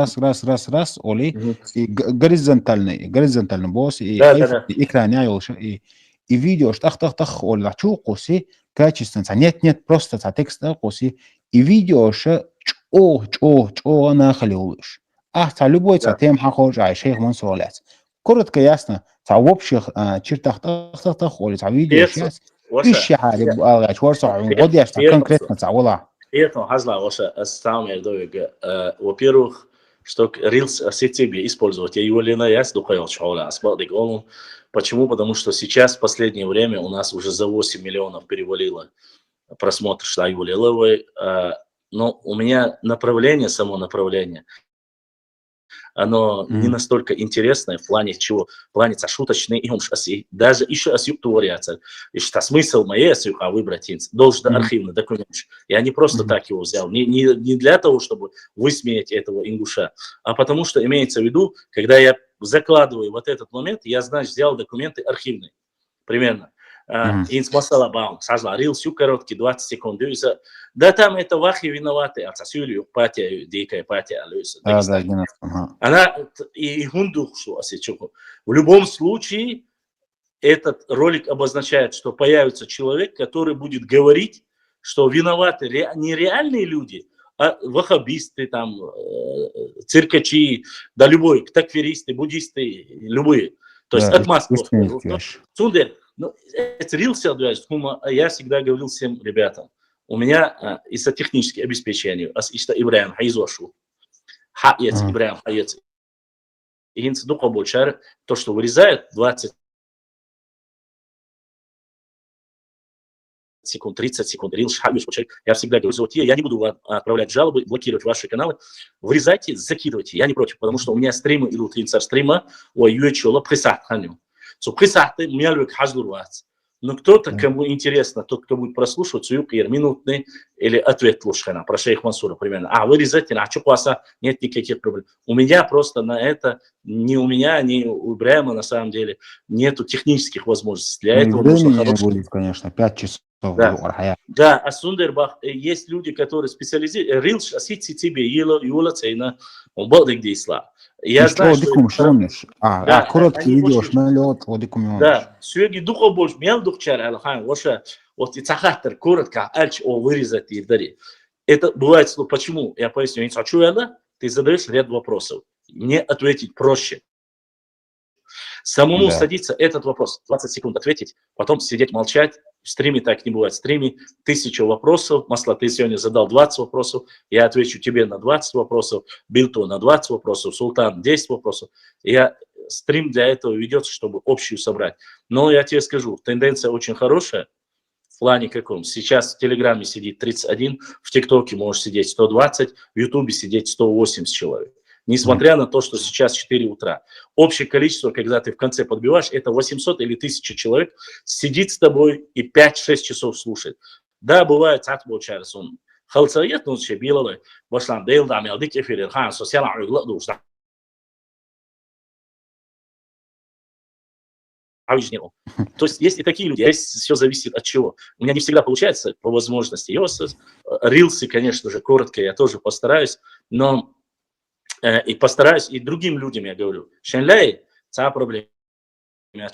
Оли, и горизонтальный босс, и экран, и видео, тах, Оли, куси, качественно, нет, просто текст, куси, и видео, чо, нахалилуешь. Любой тем, хахожа, шейх мансуалец. Коротко, ясно, в общих чертах, тах, Оли, видео, сейчас, إيش حاجة بقى شورصة غادي أشتغل конкретно تعوضها. Это хазла ваша самая дорогая. Во-первых, что Reels все тебе использовать. Я его лена яс духаял чхола. Асбадик олум. Почему? Потому что сейчас в последнее время у нас уже за 8 миллионов перевалило просмотр, что его леловой. Но у меня само направление, оно не настолько интересное в плане чего, в плане шуточный и даже еще осюктуриация. И что смысл моей осюка выбрать должен архивный документ. Я не просто так его взял, не для того, чтобы высмеять этого ингуша, а потому что имеется в виду, когда я закладываю вот этот момент, я, значит, взял документы архивные, примерно. Инс масала баун, сажла, рил всю короткий 20 секунд. Да там это вахи виноваты, а сасюлю патия, дикая патия, она и гундух, что осечу. В любом случае, этот ролик обозначает, что появится человек, который будет говорить, что виноваты не реальные люди, а ваххабисты, там, циркачи, да любой, такферисты, буддисты, любые. То есть отмазка. Сундер. Ну, это рился, я всегда говорил всем ребятам, у меня из-за технических обеспечений, из-за Ибраим Хайзошу, Ибраим Хайец, и инцидуха больше, то, что вырезают 20 секунд, 30 секунд, рилш, я всегда говорю, я не буду отправлять жалобы, блокировать ваши каналы, вырезайте, закидывайте, я не против, потому что у меня стримы идут, стрима, ой, юэчола, присаханю. Присахты, меня любят хазлурвать. Но кто-то, кому интересно, тот, кто будет прослушивать, минутный или ответ лучше, про шейх Мансура примерно. Вырезать, нет никаких проблем. У меня просто на это, ни у меня, ни у Ибраима на самом деле, нету технических возможностей. Для этого нужно хорошее... конечно, 5 часов. Да, а Сундербах, есть люди, которые специализируются. Рилш, асити тебе, юла цейна, он был где исла. Я знаю, что... короткий видео, шмалет, водикум. Да, сюги духа больше, меня вдухчар, алхан, ваша, вот и цахаттер, коротко, альч, вырезать и вдари. Это бывает, почему? Я поясню, не хочу я, ты задаешь ряд вопросов. Мне ответить проще. Самому садиться этот вопрос, 20 секунд ответить, потом сидеть молчать, В стриме так не бывает. В стриме 1000 вопросов. Масла, ты сегодня задал 20 вопросов, я отвечу тебе на 20 вопросов, Билту на 20 вопросов, Султан 10 вопросов. Стрим для этого ведется, чтобы общую собрать. Но я тебе скажу, тенденция очень хорошая. В плане каком? Сейчас в Телеграме сидит 31, в ТикТоке может сидеть 120, в Ютубе сидеть 180 человек. Несмотря на то, что сейчас 4 утра. Общее количество, когда ты в конце подбиваешь, это 800 или 1000 человек сидит с тобой и 5-6 часов слушает. Да, бывает, так получается. Он халцариет, но все белое. Башлан дейл, да, мелдик эфир, хан, социально, то есть есть и такие люди, здесь все зависит от чего. У меня не всегда получается по возможности. Рилсы, конечно же, коротко, я тоже постараюсь, но и постараюсь и другим людям я говорю. Шенляй, та проблема.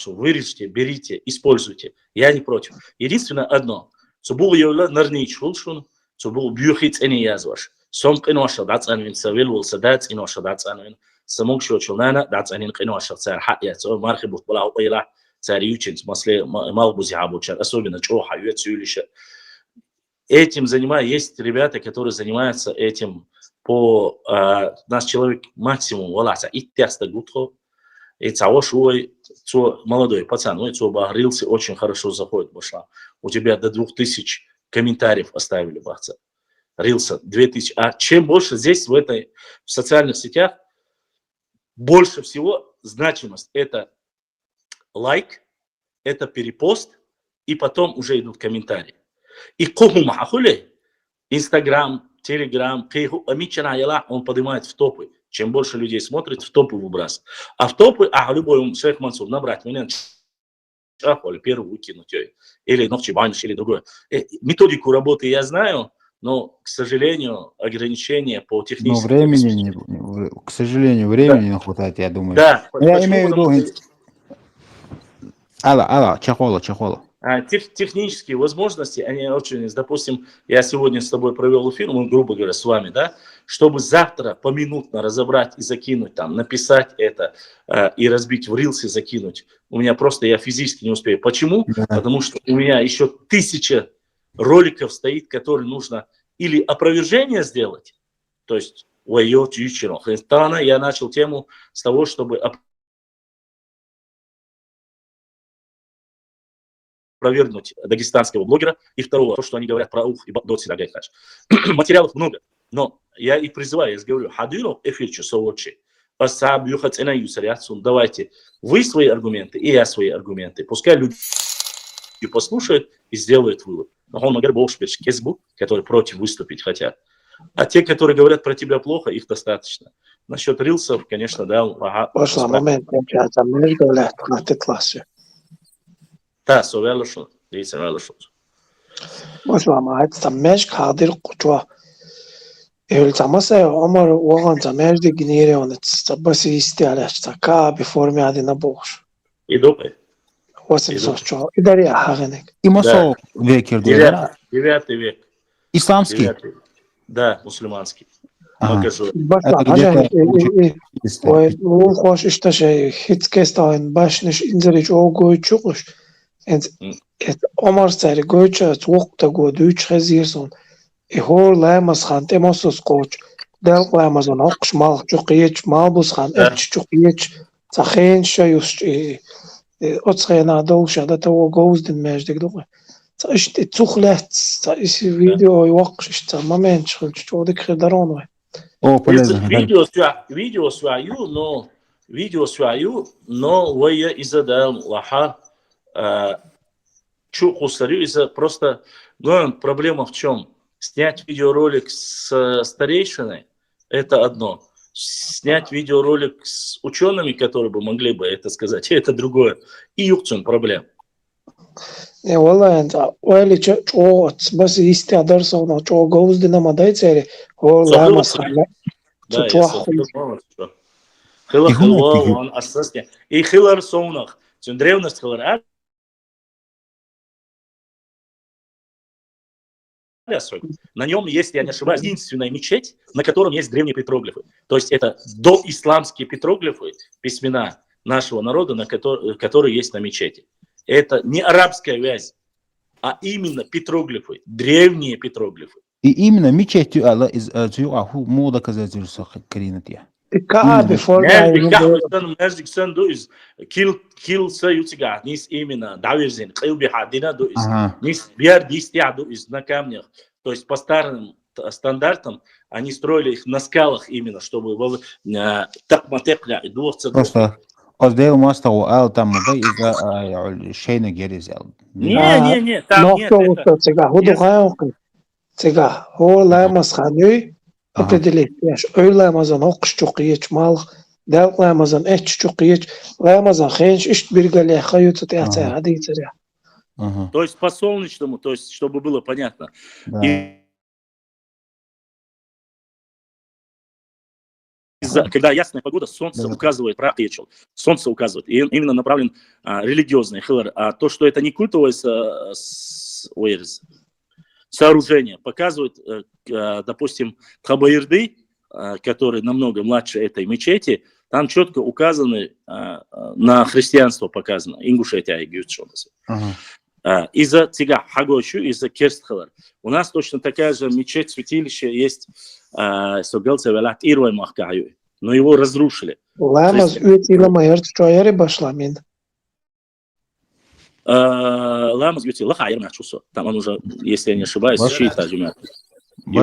Вырежьте, берите, используйте. Я не против. Единственное одно. Цубул йола нарнич хулшун, цубул бюхит эни язваш. Сом киноша дац анвин савил вул садац киноша дац анвин. Самук шочулнана дац анин киноша цар хатья. Цо мархи бухбала уйла. Царючинс, масле, малбузи абучар, особенно чоха, юэцюлиша. Этим занимаются, есть ребята, которые занимаются этим по наш человек максимум, валаса, и теста гутхо, и цаошуй, молодой пацан, ну и рилсы очень хорошо заходит, башла. У тебя до 2000 комментариев оставили, бахца. Рилса 2000. А чем больше здесь, в социальных сетях, больше всего значимость это лайк, это перепост, и потом уже идут комментарии. И кому махули, Инстаграм, Телеграм, он поднимает в топы. Чем больше людей смотрит, в топы выбрасывает. А в топы, любой шейх Мансур набрать меня, или первую выкинуть, или ногчебаниш, или другое. Методику работы я знаю, но, к сожалению, ограничения по техническим... Но времени, к сожалению, времени не хватает, я думаю. Да. Я имею в виду... Чахола. Технические возможности, они очень, допустим, я сегодня с тобой провел эфир, грубо говоря, с вами, да, чтобы завтра поминутно разобрать и закинуть, там, написать это и разбить в рилсы, закинуть. У меня просто, я физически не успею. Почему? Да. Потому что у меня еще 1000 роликов стоит, которые нужно или опровержение сделать, то есть, я начал тему с того, чтобы провернуть дагестанского блогера, и второго, то, что они говорят про ух и доци, материалов много, но я их призываю, я говорю, хадыров эфир часовочи, давайте вы свои аргументы, и я свои аргументы, пускай люди послушают и сделают вывод. Но он могет больше кезбу, которые против выступить хотят. А те, которые говорят про тебя плохо, их достаточно. Насчет рилсов, конечно, да. Пошла момент, я там не говорю, на ты классе. Да, so велошо, дивіться, велошо. Пошла, мать, там меж кадр кучва. Тамаса, Омар, Уаган, там меж дегенере, он это баси истиаляш, така беформе адина бош. И допы. 800 чё, и дарья хагенек. И масо векер, 9 век. Исламский? Да, мусульманский. Ой, хош ишташе хитскестаен башниш инзерич огой чугуш. Омар цари гойча цугта го дүйч хазирсон. И хор лаймас хан темосос коч. Дел лаймазон окш мал чугиеч малбус хан эч чугиеч. Цахен шаюш отсхена долша да того гоузден междик дуга. Цаш цухлет, цаш видео йокш, ца момент шулч чудик хедарон. Видео свою, но я из-за лаха чуху старю, из-за просто проблема в чем? Снять видеоролик с старейшиной – это одно. Снять видеоролик с учеными, которые бы могли бы это сказать, это другое. И юкцун проблем. Не, والله ويلي شو بس يستعدر صونا شو جوز دينا ما دايتسري والله ما صار Да, я согласен. Он ассасне. И хилар соунах. Древность хилар. На нем есть, я не ошибаюсь, единственная мечеть, на котором есть древние петроглифы. То есть это доисламские петроглифы, письмена нашего народа, которые есть на мечети. Это не арабская вязь. а именно петроглифы, древние петроглифы. И именно мечеть Алла из Цюаху мода доказательства Каринатия. Кааби Magic Sun is kill Sayutiga, nis именно Давирзин, Килбихадина is nis Биар Дистиаду is на камнях. То есть по старым стандартам они строили их на скалах именно, чтобы такматекля и двухцев. Просто Оздейл Мастау Ал там мода из Шейна Геризел. Не, там нет. Цега, Ламас Ханюй, определить, Ламазан Окшчукиеч Малх, Дал Ламазан Эччукиеч, Ламазан Хенч, Иштбиргале, Хаюту Театя, Адицаря. То есть по солнечному, то есть чтобы было понятно. Когда ясная погода, солнце указывает, солнце указывает, и именно направлен религиозный хилар. А то, что это не культовое сооружение, показывает, допустим, Хабаирды, который намного младше этой мечети, там четко указаны на христианство показано. Ингушетия и Гюцшонасы. Из-за тига хагочу, из-за керстхалар. У нас точно такая же мечеть, святилище есть, но его разрушили. Ламаз Уетила Майерт Чояри Башламин. Ламаз Уетила Хайер Мачусо. Там он уже, если я не ошибаюсь, шиита жумят.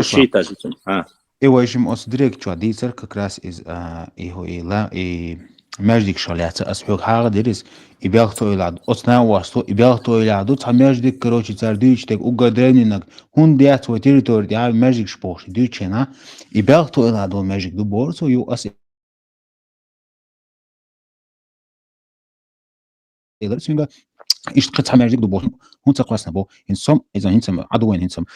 Шиита жумят. И в общем, от директ чуадицер как раз из его и Междик шаляться, а свой хардерис и бялхто илад. Отснавасто и бялхто иладу, а междик, короче, цардючтек угадренинок, хундиат свой территорий, а междик шпош, дючена, и бялхто иладу междик дуборцу, ю ас илерсинга, ишткат междик дуборцу. Он согласно бо, инсом, из-за инсом, адуэн инсом,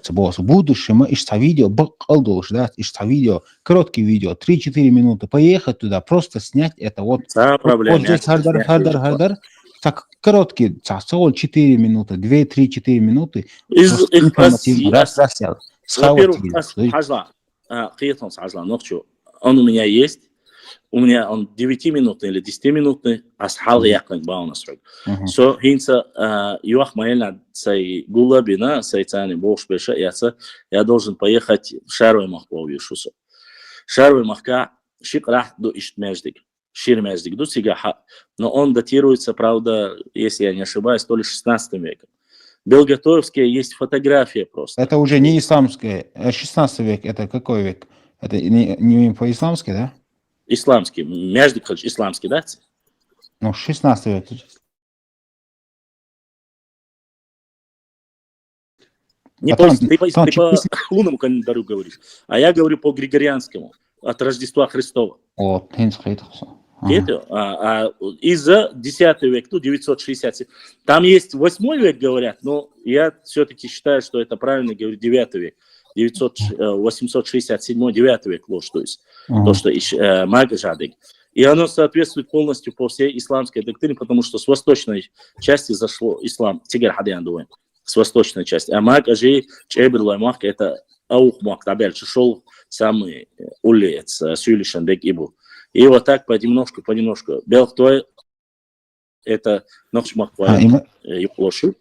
цебос. В будущем ишта видео, бакалдол ждать, ишта видео, короткие видео, 3-4 минуты, поехать туда, просто снять это вот. Вот здесь хардар, так короткие, 4 минуты, 2-3-4 минуты. Во-первых, он у меня есть. У меня он 9-минутный или 10-минутный, а с хал яклин баунас. So хинца юах маэльна сай гула бина сай цани богш беша я должен поехать в Шарвай Махбау вишусо. Шарвай Махка шикрах до иштмеждик, ширмеждик до сигаха, но он датируется, правда, если я не ошибаюсь, то ли 16 веком. Белготовские есть фотография просто. Это уже не исламское, 16 век, это какой век? Это не по-исламски, да? Исламский, между исламский, да? Ну, 16 век. Не ты по лунному календарю говоришь, а я говорю по григорианскому, от Рождества Христова. Из-за 10 века, 967. Там есть 8 век, говорят, но я все-таки считаю, что это правильно, говорю, 9 век. 867, 9 век ложь, то есть то, что Магажадик. И оно соответствует полностью по всей исламской доктрине, потому что с восточной части зашло ислам, тигер хадиан дуэн, с восточной части. А Магажи, Чеберлай Мах, это Аух Мах, табель, шел самый улец, Сюлишан Дек Ибу. И вот так понемножку. Белхтой, это Нохшмах, Юплошу,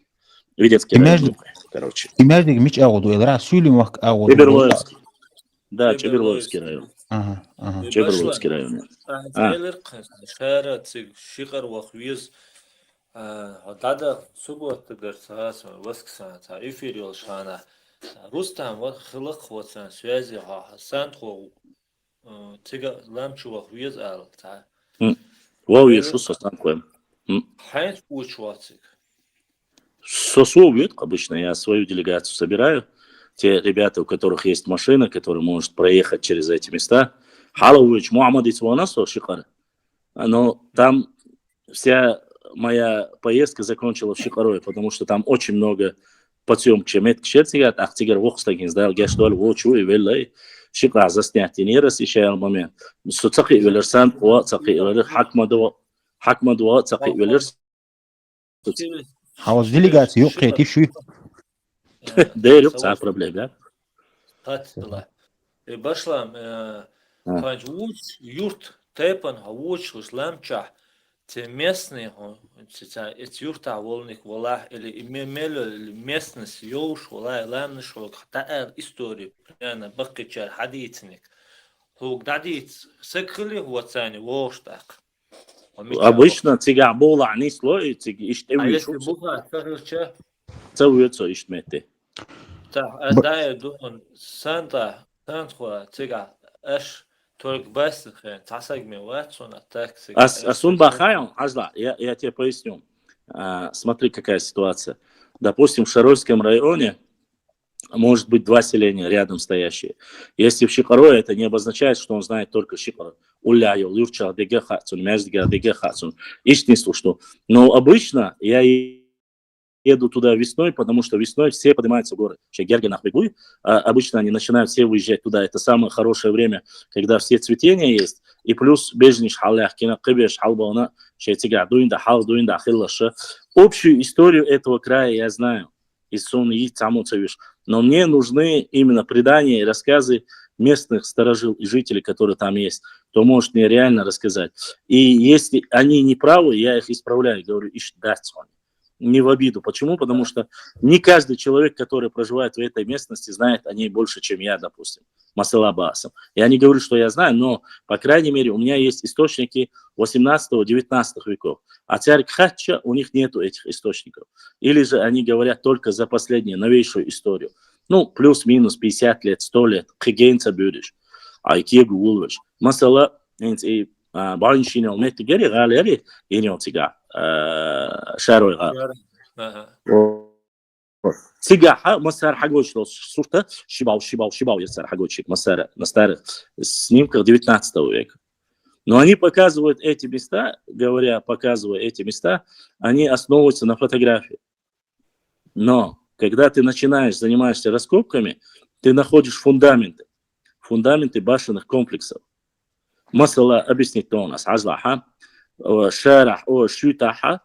Видецкий район. Короче. И между мич ауду, элра сюлимах ауду. Чеберлоевский. Да, Чеберлоевский район. Чеберлоевский район. Рустам вот хлык вот связи сантхо тига ламчувах виз ал та. Вау, ешу состанкуем. Хайнц учвацик. Сосует, обычно я свою делегацию собираю. Те ребята, у которых есть машина, которые могут проехать через эти места. Халауич, Мухаммад Ицванасо, Шикар. Но там вся моя поездка закончилась в Шикарове, потому что там очень много подъем чемет кшерцигат, ахтигер вохстагин сдал гештуаль вочу и веллай. Шикар заснять не рассещал момент. Суцаки велерсан, уацаки велер, хакмадуа, цаки велер. А вот делегация, ёк, ты шуй. Да, это проблема, да? Башлам, юрт, тепан, хавуч, ламча, те местные, эти юрта волник волах или имели местность юж волах ланш волах та историю прямо бакичар хадитник. Хук дадит секли ватсани воштак. Обычно тига бола они слой тиги А иштеви если буха сахарча, целуются иштмети. да дун Сантхуа тига эш только басхен тасаг ми ватсона такси. Асун бахайон, ажла, я тебе поясню. Смотри, какая ситуация. Допустим, в Шарольском районе может быть 2 селения рядом стоящие. Если в Шикарое, это не обозначает, что он знает только Шикару. Уляю, Люрча, Деге Хацун, Мяждига, Деге Хацун. Истинство, что. Но обычно я еду туда весной, потому что весной все поднимаются в горы. Обычно они начинают все выезжать туда. Это самое хорошее время, когда все цветения есть. И плюс бежниш халях, кинакыбеш, халбона, шейтига, дуинда хал, дуинда хиллаша. Общую историю этого края я знаю. Но мне нужны именно предания и рассказы местных старожил и жителей, которые там есть, кто может мне реально рассказать. И если они не правы, я их исправляю, говорю, не в обиду. Почему? Потому что не каждый человек, который проживает в этой местности, знает о ней больше, чем я, допустим, Масала Басом. Я не говорю, что я знаю, но, по крайней мере, у меня есть источники 18-19 веков. А царь Кхатча, у них нету этих источников. Или же они говорят только за последнюю, новейшую историю. Ну, плюс-минус 50 лет, 100 лет. Хигейнца будешь. А икие гулвиш. Масала, баиншин алмети гери, галери, иньон тига. Шарой гал. Тига, масар хагоч, сурта, шибал, ясар хагочик, масара, на старых снимках 19 века. Но они показывают эти места, показывая эти места, они основываются на фотографии. Но когда ты занимаешься раскопками, ты находишь фундаменты башенных комплексов. Масала объяснит то у нас. Азлаха, шарах о шютаха,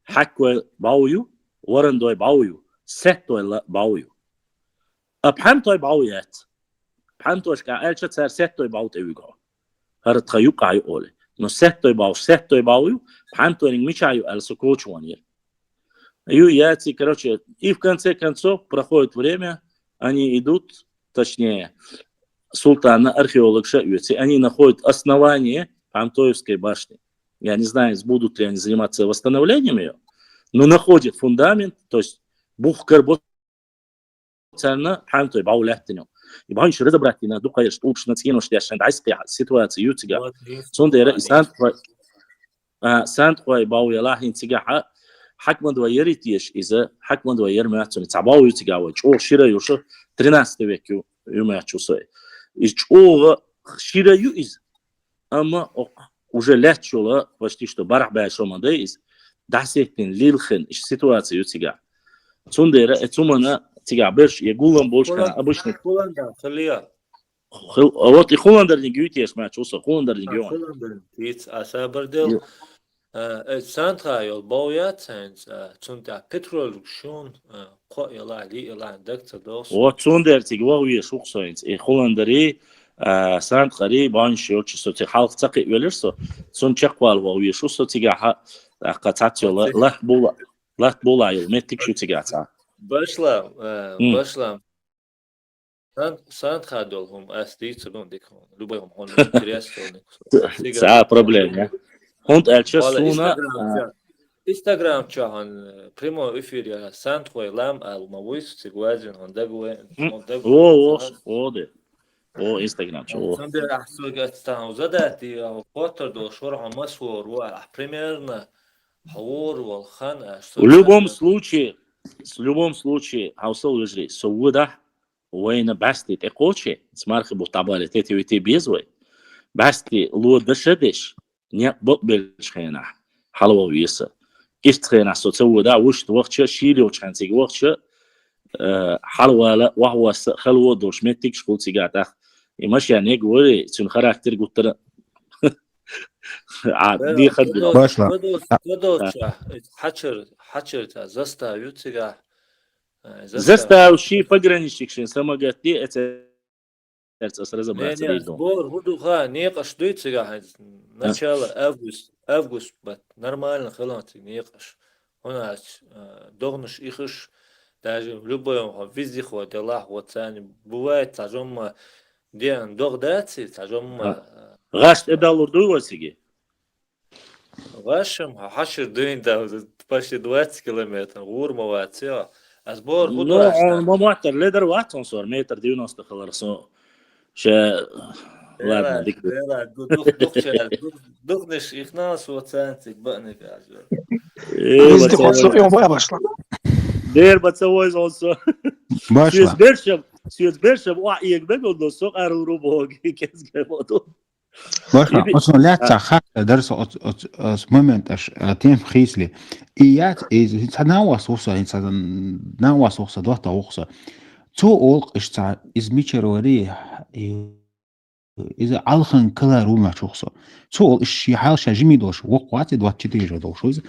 хаквай баую, варандой баую, сеттой баую. Абхамтой бауят. Абхамтойшка альча цар сеттой баут эвиго. هرتخيو قاعي أولي نو سهتوي باويو بحانتوين ميشايو السكوچوانير яйца, короче, и в конце концов проходит время, они идут, точнее, султана, археолог Шаюци, они находят основание Пантоевской башни. Я не знаю, будут ли они заниматься восстановлением ее, но находят фундамент, то есть бухкарбот царна Пантоев бауляттиню. И баньше разобрать на духаешь, что уж на цену, что я шандайская ситуация ютига. Сондера и сандхуай бауялахин тига حكم دويرتيش إذا حكم دوير ما تسوني تعباو يتجاوز أو شيرا يوشو 13 ويكيو يوم يحصل أو شيرا يوز أما уже легче почти что барахбай шомандейс дасетин лилхен ситуация ютига цундера этумана тига берш ягулам больше обычно Холландер خليها вот и холландер не гюйтеш матч усо холландер не гюн холландер ведь асабердел Сантра йол боят цунта петрол шун қояла ли илан дактор дос вот цундер тига вауи шухсоинс и холландери Сантрари банш йол чисо ти халк цақи велерсо цун чақвал вауи шусо тига قطعتيو لا بولا يل متك شو تيجاتا باشلا Сантра долгом астицун дикон любойм он интересно са проблема Хонт элча суна Instagram чахан прямо эфир я Сантхой лам алмавис цигуазин он дагуэ оде о Instagram чо Сандер ахсугат стан задати фото до шорха масвор ва примерно хавор вал хан в любом случае хаусал вижри сувуда وين بستي تقوشي سمارخ بوطابالي تيتي ويتي بيزوي بستي لو دشدش не бобелшхена халва виса истхена соцуда وش وقت شيلي وكان تيجي وقت حلوة وهو خلوة دوش متك شغل سيجاتا يمشي يعني يقولي تون خراكتر قلت دي خد باشلا حشر заставил тебя заставил شي пограничник шин самогатли это разобраться сбор худуха не каштуется начало август август бат нормально хеланти неқаш. Хунач догнуш ихш даже в любом везде ходит Аллах вот бывает сажом ден догдаци сажом غاشت ادالور دوسيجي غاشم حشر دين دا почти 20 километров غور مواتي أسبوع Ну, هدوء он маматер лидер ватсон сор метр 90 халарсо. Ше ладно, дик. دغنش إخناس وتسانتك بقني كاجر Везде хоть его вышла. دير بتسوي زونسو. باشلا سيوز بيرشب وعيك بقول له سوق أروبوغ كيس كمودو. باشلا أصلا لا تخاف درس أس مومنت أش تيم خيسلي إيات إز تناوس وصا تناوس وصا دوت وصا تو أولق إش إز ميشروري إذا علخن كلا روما شخصا تو أول إش يحال شجمي دوش وقوات دوت تيجي دوش إذا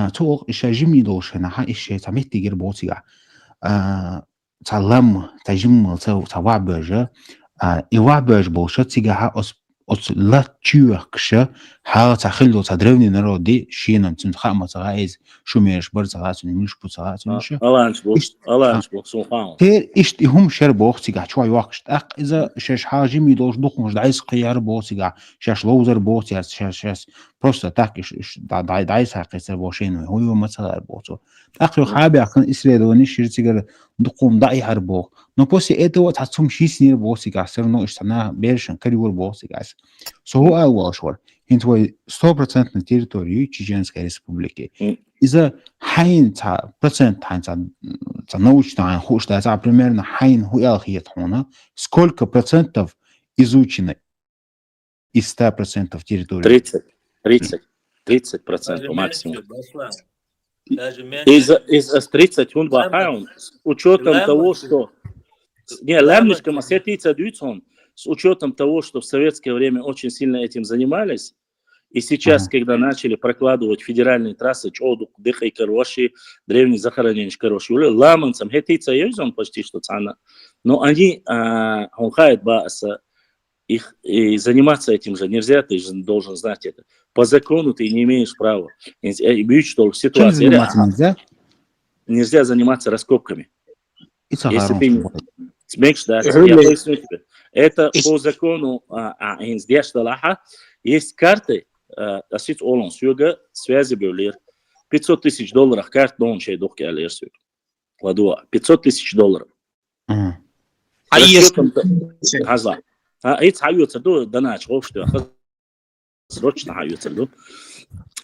تو أول إش شجمي دوش أنا ها إش تميت تيجي بوتيجا تعلم تجمل توعبجة يوعبج بوشة تيجا أص لا تشوكشة حال تخلو تدروني نرودي شينا تنخام تغايز شو ميرش برزغات مش بتغات مش الله ينشبوك سوقان تير إشت هم شربوخ تيجا شوي وقت إذا شش حاجة ميدوش دوخ دعيس قيار بوتيجا شش لوزر بوتيجا شش بروستا تاكش دعيس حقيقة بوشين هو مثلا بوتو أخي حابي أكن إسرائيل ونشير تيجا دقوم ضعي حربوخ но после этого тацум шиснир босига все равно штана бершен кариур босига so алвашвар in твой 100% территорию Чеченской Республики из-за хайн процент хайн научно хушта за примерно хайн хуялхиет хона сколько процентов изучено из 100% территории 30% максимум из 30 он бахаун с учетом того, что не, лямнишка масетица дюйцон, с учетом того, что в советское время очень сильно этим занимались, и сейчас, когда начали прокладывать федеральные трассы, Чодук, Дыха и Кароши, древний захоронение Кароши, ламанцам, хетица юзон почти что цана, но они, он хает бааса, их и заниматься этим же нельзя, ты же должен знать это. По закону ты не имеешь права. Ситуация нельзя заниматься раскопками. Если ты смеешь, да, я поясню тебе. Это по закону есть карты, связи были. $500 тысяч карт, но он чей дохки алерсу. $500 тысяч. А если...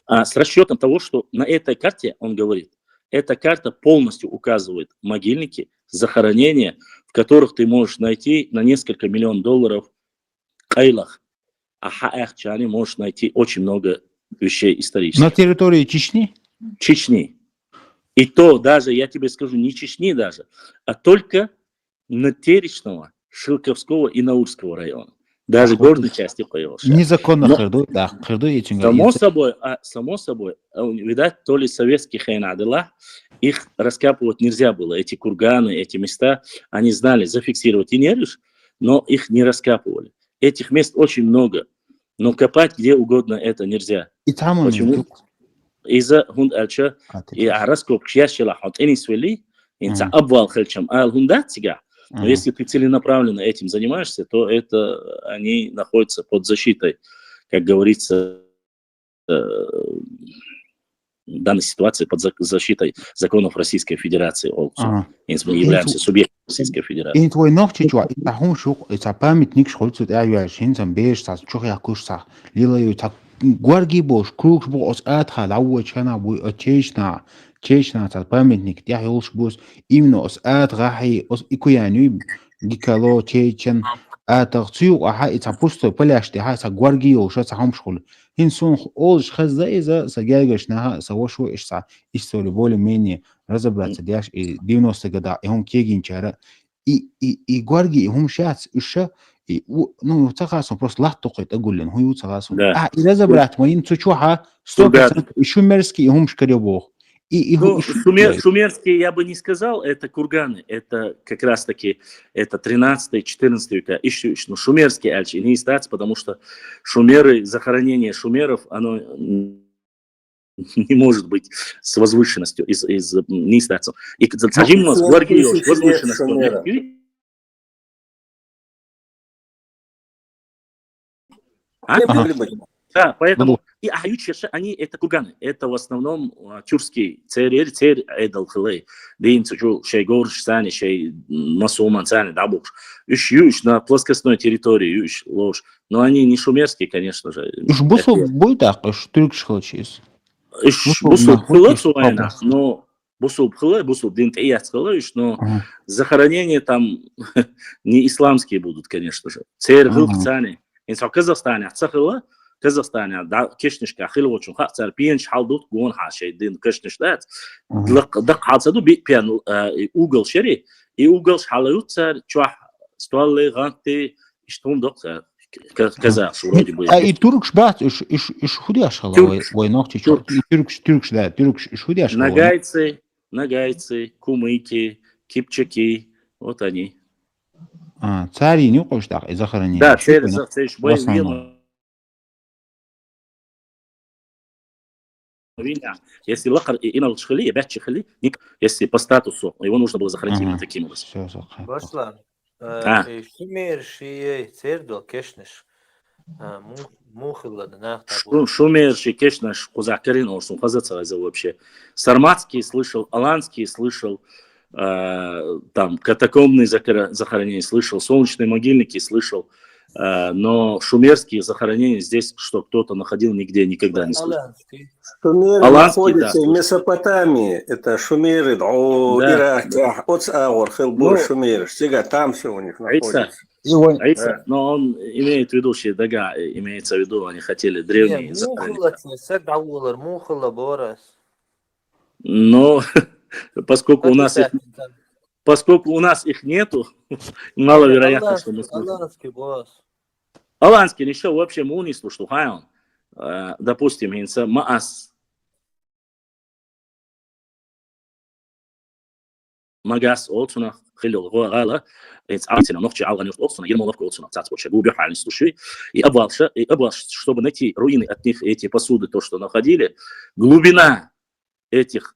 с расчетом того, что на этой карте, он говорит, эта карта полностью указывает могильники, захоронения, в которых ты можешь найти на несколько миллионов долларов кайлах, а хаахчани можешь найти очень много вещей исторических. На территории Чечни? Чечни. И то даже, я тебе скажу, не Чечни даже, а только Натеречного, Шилковского и Наурского района. Даже горной части появился. Незаконно Кырду, да, Кырду и Чингис. Само собой, видать, то ли советский хайнадылах, их раскапывать нельзя было, эти курганы, эти места, они знали, зафиксировать и не режь, но их не раскапывали. Этих мест очень много, но копать где угодно это нельзя. Почему? Из-за хундача и раскопки ящила хот инисвели, инца обвал хельчам ал хундатига. Но если ты целенаправленно этим занимаешься, то это они находятся под защитой, как говорится, в данной ситуации под защитой законов Российской Федерации. Если мы являемся субъектом Российской Федерации. И твой ног чичуа, и тахун шук, и памятник шхольцу, и аюашин, замбеж, чухякушсах, лилаю, так гварги бош, круг бош, атха, лауа чана, чечна, чечна, памятник, я юлш бос, именно с атгахи, с икуяну, гикало, чечен, атахцю, аха, и цапусто, поляшти, ха, са гваргио, ша цахам шхол. Инсон олж хазда иза сагягашна, савошу ишса, история более-менее разобраться, дяш, и 90 года, и он кегинчара, и гварги, и он шац, иша, и, ну, цахасом просто лахтокет, агулен, хуй цахасом. И разобрать, моин цучуха, 100%, и шумерский, и он шкаребох. Ну, шумерские я бы не сказал, это курганы, это как раз-таки это 13-14 века, но шумерские альчи не стать, потому что шумеры, захоронение шумеров, оно не может быть с возвышенностью, не статься. И сажим нас в возвышенностью. Да, поэтому и аючеши, они это курганы, это в основном тюркский царь эдал хлей, дин цучу шей горш сани шей масуман сани дабуш, юш на плоскостной территории юш ложь, но они не шумерские, конечно же. Уж бусу будет так, уж тюркш хочешь. Бусу хлеб суайна, но бусу хлеб, бусу дин тият хлеб, но захоронения там не исламские будут, конечно же. Царь гылх сани, инса в Казахстане, цахила Казахстане, да, кешнишка, хилочун, хацар, пьянч, халдут, гон хашей, дин кешништат, дак хацаду пьян угол шери, и угол шалают цар, чуах, стуаллы, ганты, и что он док, казах, вроде бы. А и туркш бат, иш худяш халавой, ой, ногти, туркш, да, туркш, иш худяш халавой. Нагайцы, кумыки, кипчаки, вот они. Цари не уходишь так, из захоронения. Да, царь, бой, если лахар и инал шхали, бять шхали, если по статусу его нужно было захоронить именно таким образом. Башлан, шумер шией цердо кешнеш, мухилла нахта. Шумер ши кешнеш кузакарин орсун хазаца вообще. Сарматский слышал, аланский слышал, там катакомные захоронения слышал, солнечные могильники слышал. Но шумерские захоронения здесь, что кто-то находил, нигде никогда не слышал. Шумеры находятся в Месопотамии. Это шумеры, Ирак, Оцаур, Хелбур, Шумеры. Там все у них находится. Но он имеет в виду, что Дага имеется в виду, они хотели древние захоронения. Но поскольку у нас их нету, маловероятно, что мы сможем. Аланский еще вообще не слушал, допустим, Маас. Магас Олсона, Хилл Гала, Альцина, Нохчи, Алганюс Олсона, Ермоловка Олсона, Цацпоча, Губер, Хайлин, слушай, и обвалша, чтобы найти руины от них, эти посуды, то, что находили, глубина этих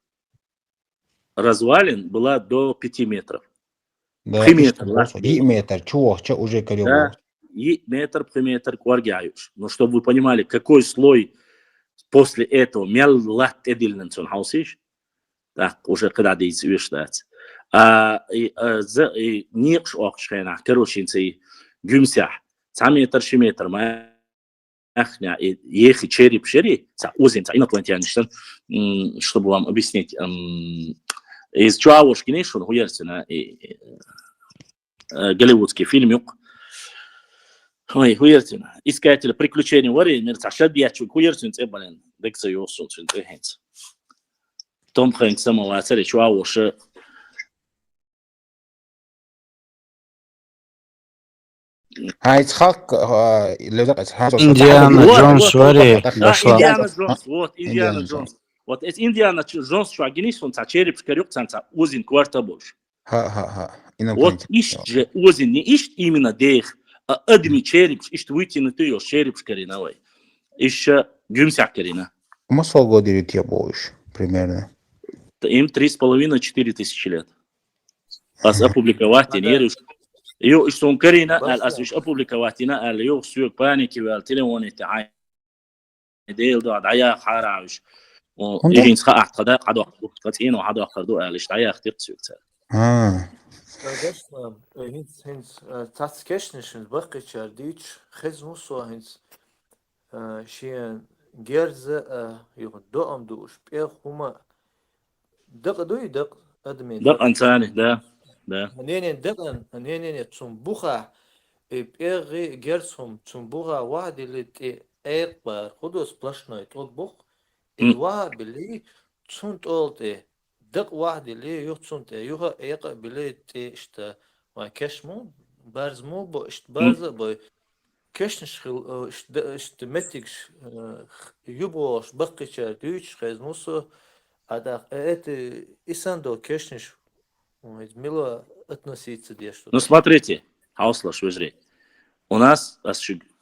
развалин была до 5 метров. Да, метр, чего уже корёвый. Да, и метр, кваргяюш. Но чтобы вы понимали, какой слой после этого меллат эдильненсон хаусиш, так, уже когда дейц виштац. И никш окшхена, короче, гюмся, метр, ахня, и ехи череп шери, узин, инопланетянин, чтобы вам объяснить, из Чуавошки Нейшон, хуярсина, и голливудский фильм, ой, хуярсина, искатель приключений вари, мерца, шадьячу, хуярсин, цебален, декса йосун, цинтрехенц. Том Хэнкс самого царя Чуавоши. Индиана Джонс, вари, Индиана Джонс, вот, Индиана Джонс. Вот это Индиана Джонс, что агенис, он череп шкарек, цанца узин кварта больше. Вот ищет же узин, не ищет именно дех, а одни череп, ищет вытянутый ее череп шкариновой. Еще гюмсяк карина. Сколько года тебе будешь, примерно? Им 3,5-4 тысячи лет. А опубликовать не реш. Ее что он карина, а аж опубликовать не, а ее все паники, а телефоны тяй. Дейл да, дая харауш. يجي نسخة قدا قدو قطعين وحدا قدو قالش تعيا اختيار تسويتها هنس تاسكشنش بقيتشار ديتش خزموسو هنس شين جيرز يغدو ام دوش بيخ هما دق دوي دق ادمي دق انساني ده هنين دقن هنين تسمبوخا بيغي جيرسهم تسمبوخا واحد اللي ايقبر خدوس بلاشناي تطبخ الواحد باللي تصنت قلت دق واحد اللي يتصنت يوها ايقا باللي اشتا ما كشمو بارزمو بو اشت بارزة بو كشنش اشت متكش يبوش بقيشار دوش خزموسو это Исандо Кешниш, мило относиться дещо. Ну смотрите, Ауслаш, Швежри. У нас,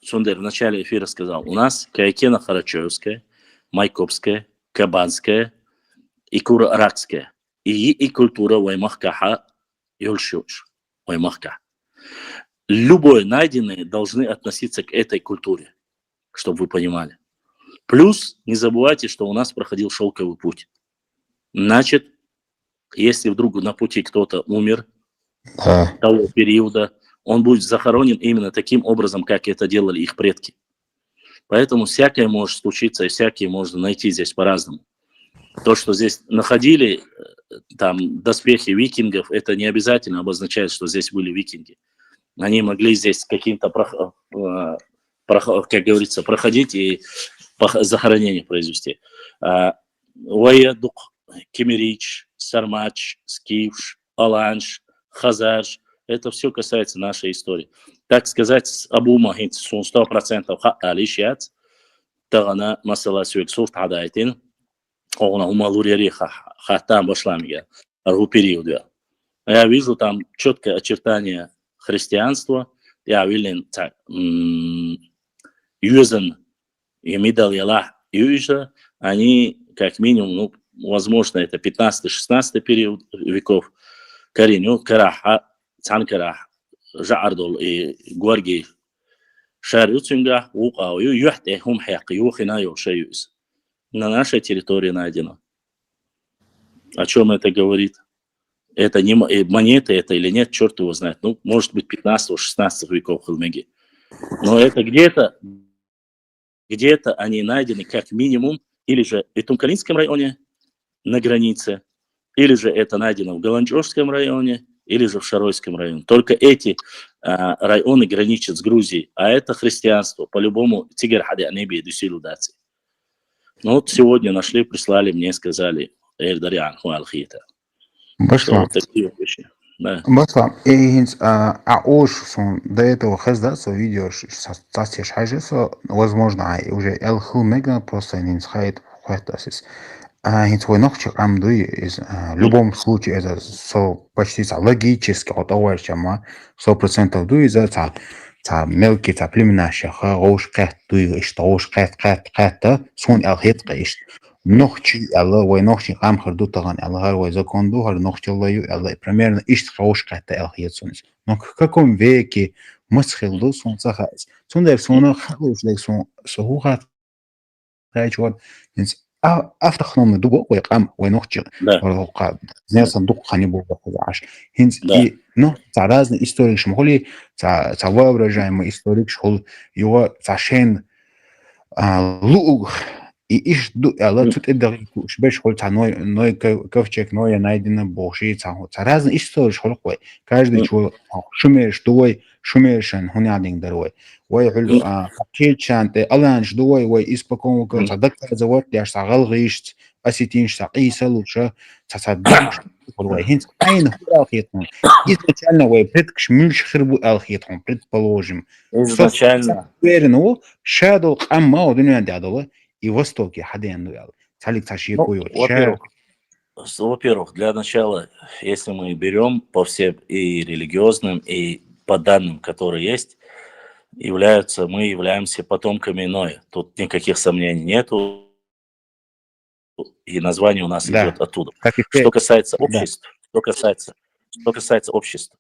Сундер в начале эфира сказал, у нас Кайкена Харачевская, Майкопская, Кабанская и Кура-Аракская. И культура Ваймахкаха Юльшуш. Ваймахка. Любой найденный должны относиться к этой культуре, чтобы вы понимали. Плюс не забывайте, что у нас проходил шелковый путь. Значит, если вдруг на пути кто-то умер того периода, он будет захоронен именно таким образом, как это делали их предки. Поэтому всякое может случиться, и всякие можно найти здесь по-разному. То, что здесь находили там доспехи викингов, это не обязательно обозначает, что здесь были викинги. Они могли здесь каким-то, как говорится, проходить и захоронение произвести. Ваядук, Кемерич, Сармач, Скифш, Аланш, Хазарш. Это все касается нашей истории. Так сказать, Абу Махин 100% алишиат, тагана масала сюексуфт хадайтин, он умалурири хатам башламига, аргу периода. Я вижу там четкое очертание христианства. Я уверен, юзен и мидал ялах южа, они как минимум, ну, возможно, это 15-16 период веков. Кореню караха Цанкарах, Жардол и Гуарги Шарюцинга, Укау, Юхте, Хумхек, Юхинаю, Шаюз. На нашей территории найдено. О чем это говорит? Это не монеты, это или нет, черт его знает. Ну, может быть, 15-16 веков Хилмеги. Но это где-то они найдены как минимум, или же в Итумкалинском районе на границе, или же это найдено в Галанчожском районе, или же в Шаройском районе. Только эти районы граничат с Грузией, а это христианство. По-любому Тигр Хади Анеби Дусилу Даци. Ну вот сегодня нашли, прислали мне, сказали, Эльдариан Хуалхита. Баслам. Баслам. И уж до этого хаздаться видео, састишь хажеса, возможно, уже Элху Мега просто не схает хватасис. Твой ногчик амдуй в любом случае это почти логически от чем 100% дуй за мелкие племена шаха рош кэт дуй что рош кэт сон алхет кэш ногчи алла вой ногчи амхар дутаган алла вой закон ду хар ногчи лаю алла примерно иш рош кэт алхет сон. Но в каком веке масхил сон сахайс сон дер сон халуш дер сон сухат райчван автохромный дугок ويقام وينخشى ورقة زي صندوق خانيبو بخدعش هنز и ну за разные истории шмоли за воображаемый историк шхол его зашен луг и иш ду алла тут это шбеш шхол за ной ковчег ной найдено боши за разные истории шхол каждый человек шумеш дуой шумешен хунядин дарой ويقول كيتشانت ألانش دوي ويسبقون وكل صدق زوات ياش تعال غيشت أسيتينش تعيسل وشة تصدق وهين أين هو الخيطون изначально ويبريدكش ملش خربو الخيطون предположим изначально верно шадо قمة ودنيا دادوه и востоке хаден дуял цалик ташикую во-первых, для начала, если мы берем по всем и религиозным, и по данным, которые есть, мы являемся потомками Ноя. Тут никаких сомнений нету. И название у нас идет оттуда. Что касается обществ,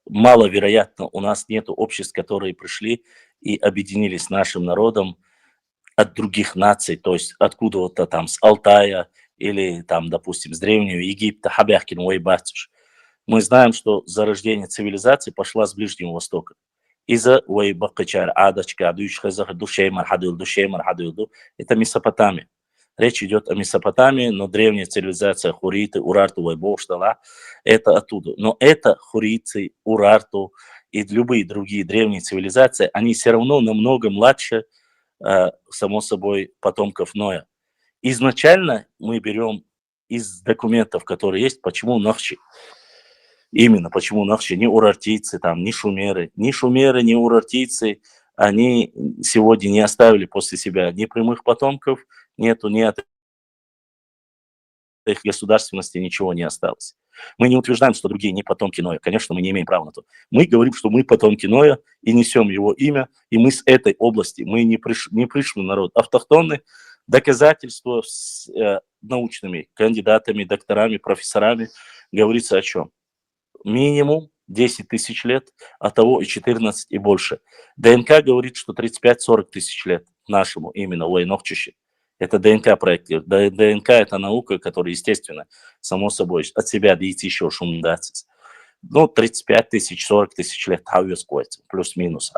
маловероятно, у нас нету обществ, которые пришли и объединились с нашим народом от других наций, то есть откуда-то там с Алтая или там, допустим, с Древнего Египта, Хабяхкин, Уайбатюш. Мы знаем, что зарождение цивилизации пошла с Ближнего Востока. Из-за Уайбакачар, Адачка, Адуишхазах, Душеймар, Хадуилду, это Месопотамия. Речь идет о Месопотамии, но древняя цивилизация Хуриты, Урарту, Уайбоштала, это оттуда. Но это Хуриты, Урарту и любые другие древние цивилизации, они все равно намного младше, само собой, потомков Ноя. Изначально мы берем из документов, которые есть, почему Нахчи. Именно почему Нахчи, не урартийцы, там, не шумеры, не урартийцы, они сегодня не оставили после себя ни прямых потомков, нету ни их государственности ничего не осталось. Мы не утверждаем, что другие не потомки Ноя. Конечно, мы не имеем права на то. Мы говорим, что мы потомки Ноя и несем его имя, и мы с этой области, мы не пришлый народ, автохтонный. Доказательства с научными кандидатами, докторами, профессорами говорится о чем? Минимум 10 тысяч лет, а того и 14 и больше. ДНК говорит, что 35-40 тысяч лет нашему именно Уэйнохчище. Это ДНК проект. ДНК это наука, которая, естественно, само собой, от себя дает еще шум дать. Ну, 35 тысяч, 40 тысяч лет, плюс-минус,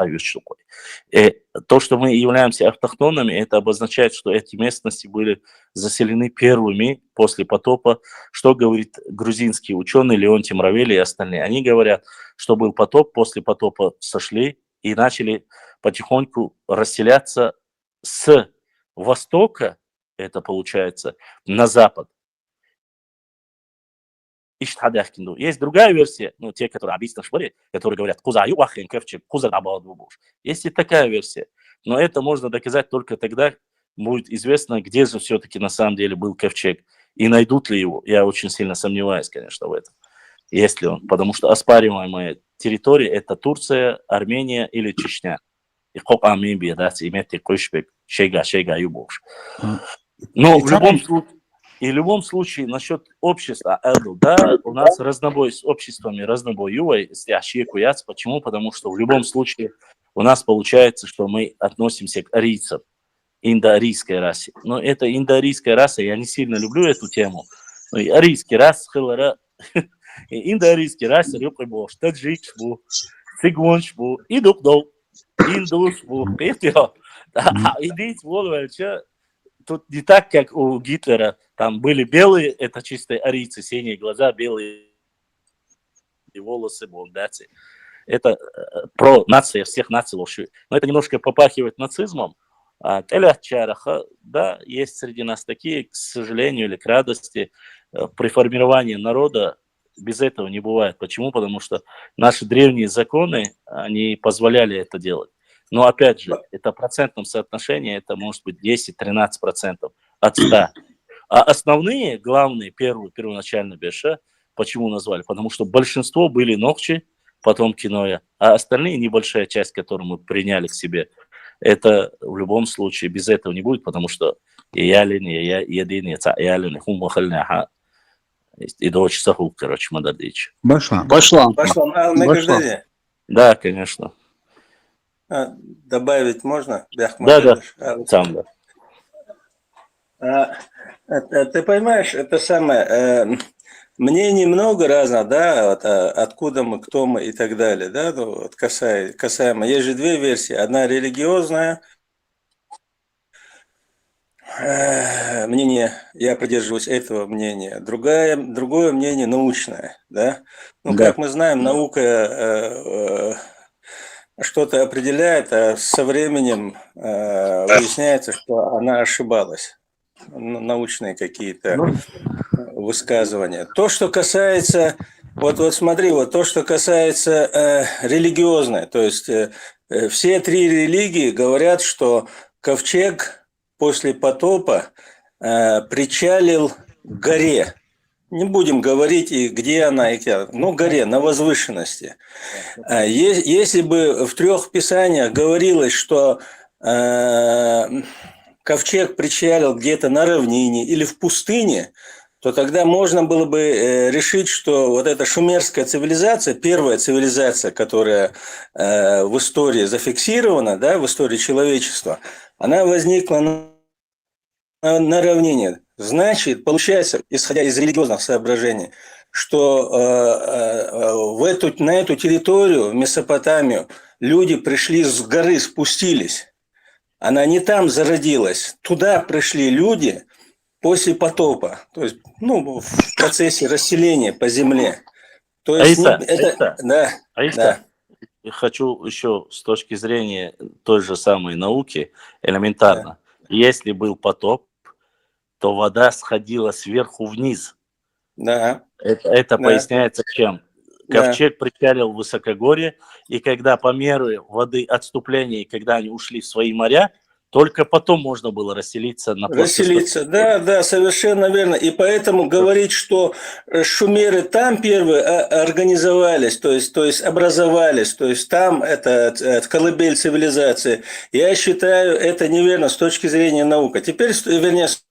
то, что мы являемся автохтонами, это обозначает, что эти местности были заселены первыми после потопа. Что говорит грузинский ученый Леонтий Мравели и остальные? Они говорят, что был потоп, после потопа сошли и начали потихоньку расселяться с востока, это получается, на запад. Есть другая версия, ну, те, которые объясняют в шпоре, которые говорят, есть и такая версия. Но это можно доказать только тогда, будет известно, где же все-таки на самом деле был ковчег. И найдут ли его. Я очень сильно сомневаюсь, конечно, в этом. Если он. Потому что оспариваемая территория это Турция, Армения или Чечня. Но в любом случае, насчет общества, да, у нас разнобой с обществами, разнобой ювой, почему? Потому что в любом случае у нас получается, что мы относимся к арийцам, индоарийской расе. Но это индоарийская раса, я не сильно люблю эту тему, но и арийский рас, индоарийский рас, таджик, цигун, и дукдол, индуш, тут не так, как у Гитлера, там были белые, это чистые арийцы, синие глаза, белые волосы, богдати. Это про нации, всех наций лошадей. Но это немножко попахивает нацизмом. Да, есть среди нас такие, к сожалению или к радости, при формировании народа без этого не бывает. Почему? Потому что наши древние законы, они позволяли это делать. Но опять же, это в процентном соотношении, это может быть 10-13% от 100. А основные, главные, первоначально Беша, почему назвали? Потому что большинство были Нохчи, потомки Ноя, а остальные, небольшая часть, которую мы приняли к себе, это в любом случае без этого не будет, потому что и дочь Сахул, короче, Мададыч. Башлан. Да, конечно. Добавить можно? Да, сам, да. Ты понимаешь, это самое, мнений много разных, да, вот, откуда мы, кто мы и так далее, да, ну, вот касаемо, есть же две версии, одна религиозная, мнение, я придерживаюсь этого мнения, другое мнение научное, да, ну, как мы знаем, наука что-то определяет, а со временем выясняется, что она ошибалась. Научные какие-то высказывания. То, что касается, вот смотри, вот то, что касается религиозной, то есть все три религии говорят, что ковчег после потопа причалил к горе. Не будем говорить, где она, но горе, на возвышенности. Если бы в трех писаниях говорилось, что ковчег причалил где-то на равнине или в пустыне, то тогда можно было бы решить, что вот эта шумерская цивилизация, первая цивилизация, которая в истории зафиксирована, да, в истории человечества, она возникла на равнине. Значит, получается, исходя из религиозных соображений, что на эту территорию, в Месопотамию, люди пришли с горы, спустились. Она не там зародилась. Туда пришли люди после потопа. То есть, ну, в процессе расселения по земле. То есть, хочу еще с точки зрения той же самой науки элементарно. Да. Если был потоп, то вода сходила сверху вниз. Да. Это поясняется чем? Ковчег причалил в высокогорье, и когда по мере воды отступления, когда они ушли в свои моря, Только потом можно было расселиться на Расселиться, да, совершенно верно. И поэтому говорить, что шумеры там первые организовались, то есть образовались, то есть там это колыбель цивилизации, я считаю, это неверно с точки зрения науки. Теперь, вернее, с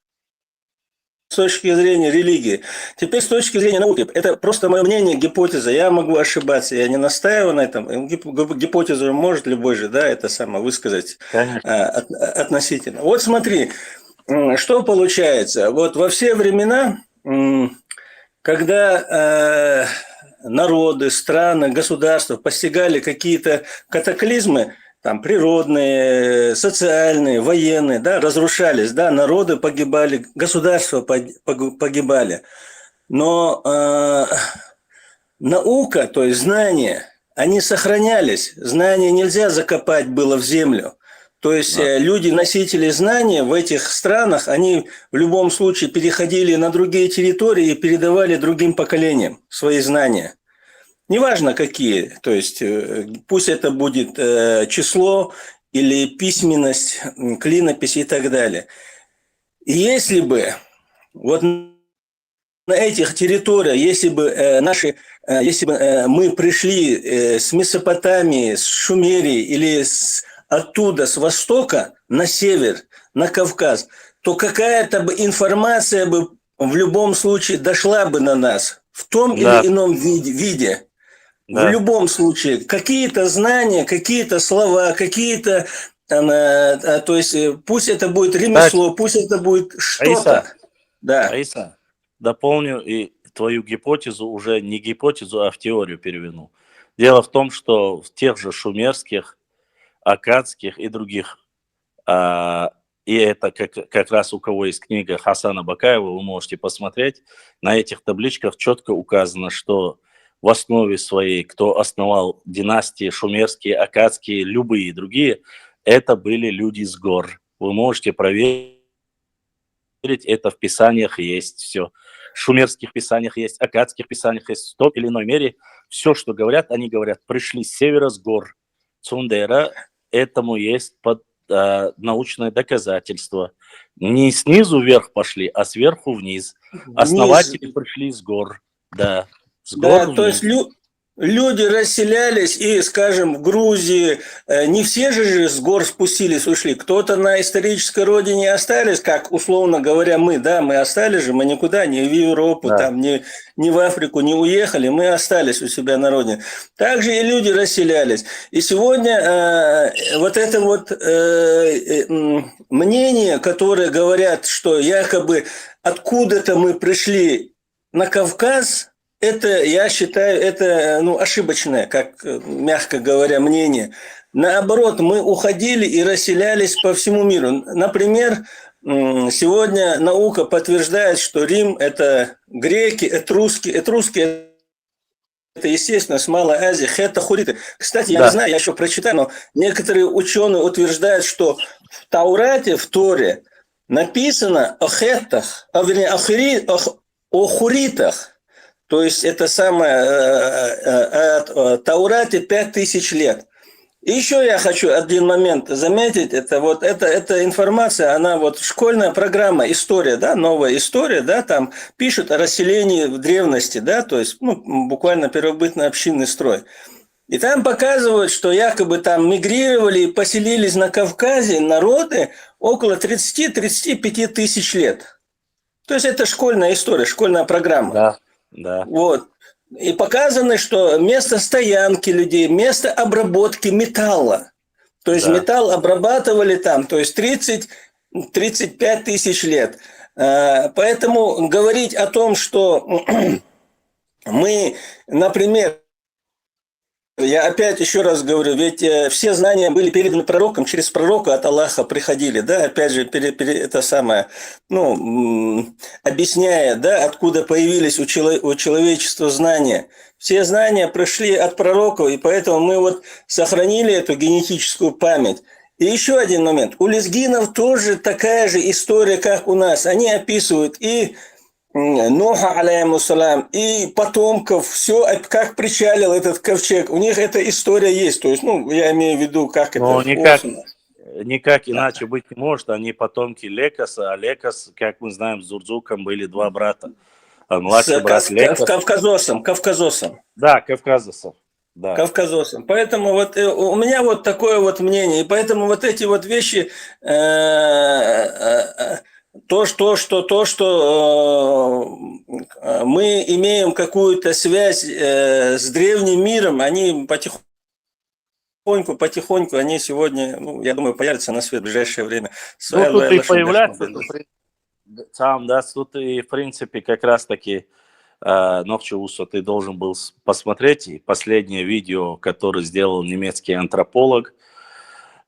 точки зрения религии. Теперь с точки зрения науки. Это просто мое мнение, гипотеза. Я могу ошибаться, я не настаиваю на этом. Гипотезу может любой же, да, это самое высказать относительно. Вот смотри, что получается. Вот во все времена, когда народы, страны, государства постигали какие-то катаклизмы, там природные, социальные, военные, да, разрушались, да, народы погибали, государства погибали. Но наука, то есть знания, они сохранялись. Знания нельзя закопать было в землю. То есть люди, носители знаний в этих странах, они в любом случае переходили на другие территории и передавали другим поколениям свои знания. Неважно какие, то есть пусть это будет число или письменность, клинопись и так далее. И если бы вот на этих территориях, если бы мы пришли с Месопотамии, с Шумерии или оттуда, с востока на север, на Кавказ, то какая-то бы информация бы в любом случае дошла бы на нас в том или ином виде. В любом случае, какие-то знания, какие-то слова, какие-то, то есть пусть это будет ремесло, пусть это будет что-то. Аиса, дополню и твою гипотезу, уже не гипотезу, а в теорию переведу. Дело в том, что в тех же шумерских, аккадских и других, и это как раз у кого есть книга Хасана Бакаева, вы можете посмотреть, на этих табличках четко указано, что в основе своей, кто основал династии шумерские, аккадские, любые другие, это были люди с гор. Вы можете проверить, это в писаниях есть все. В шумерских писаниях есть, аккадских писаниях есть, в той или иной мере. Все, что говорят, они говорят, пришли с севера, с гор. Цундера, этому есть научное доказательство. Не снизу вверх пошли, а сверху вниз. Основатели пришли с гор, да. Да, то есть люди расселялись, и, скажем, в Грузии не все же с гор спустились, ушли. Кто-то на исторической родине остались, как, условно говоря, мы, да, мы остались же, мы никуда, ни в Европу, там, ни в Африку не уехали, мы остались у себя на родине. Также и люди расселялись. И сегодня вот это вот мнение, которое говорят, что якобы откуда-то мы пришли на Кавказ, это, я считаю, это ошибочное, как, мягко говоря, мнение. Наоборот, мы уходили и расселялись по всему миру. Например, сегодня наука подтверждает, что Рим – это греки, этруски. Этруски – это, естественно, с Малой Азии, хетта-хуриты. Кстати, я не знаю, я еще прочитаю, но некоторые ученые утверждают, что в Таурате, в Торе написано о хеттах, вернее, о хуритах. То есть это самое Таурате 5000 лет. И еще я хочу один момент заметить. Это вот эта информация, она вот школьная программа, история, да, новая история, да, там пишут о расселении в древности, да, то есть буквально первобытно-общинный строй. И там показывают, что якобы там мигрировали и поселились на Кавказе народы около 30-35 тысяч лет. То есть это школьная история, школьная программа. Да. Вот. И показано, что место стоянки людей, место обработки металла. То есть металл обрабатывали там, то есть 30-35 тысяч лет. Поэтому говорить о том, что мы, например, я опять еще раз говорю, ведь все знания были переданы пророкам, через пророка от Аллаха приходили, да, опять же, это самое, объясняя, да, откуда появились у человечества знания. Все знания пришли от пророков, и поэтому мы вот сохранили эту генетическую память. И еще один момент. У лезгинов тоже такая же история, как у нас. Они описывают и Ноха, алейхиссалям, и потомков, все, как причалил этот ковчег. У них эта история есть. То есть, я имею в виду, как это... никак иначе быть не может. Они потомки Лекаса, а Лекас, как мы знаем, с Зурзуком были два брата. Младший брат Лекас. Кавказосом. Да, кавказосов. Да. Кавказосом. Поэтому вот у меня вот такое вот мнение. И поэтому вот эти вот вещи, то, что мы имеем какую-то связь с древним миром, они потихоньку, они сегодня, ну, я думаю, появятся на свет в ближайшее время. Ну, тут и появляется, сам, да, тут и, в принципе, как раз-таки Нохчеусо ты должен был посмотреть. И последнее видео, которое сделал немецкий антрополог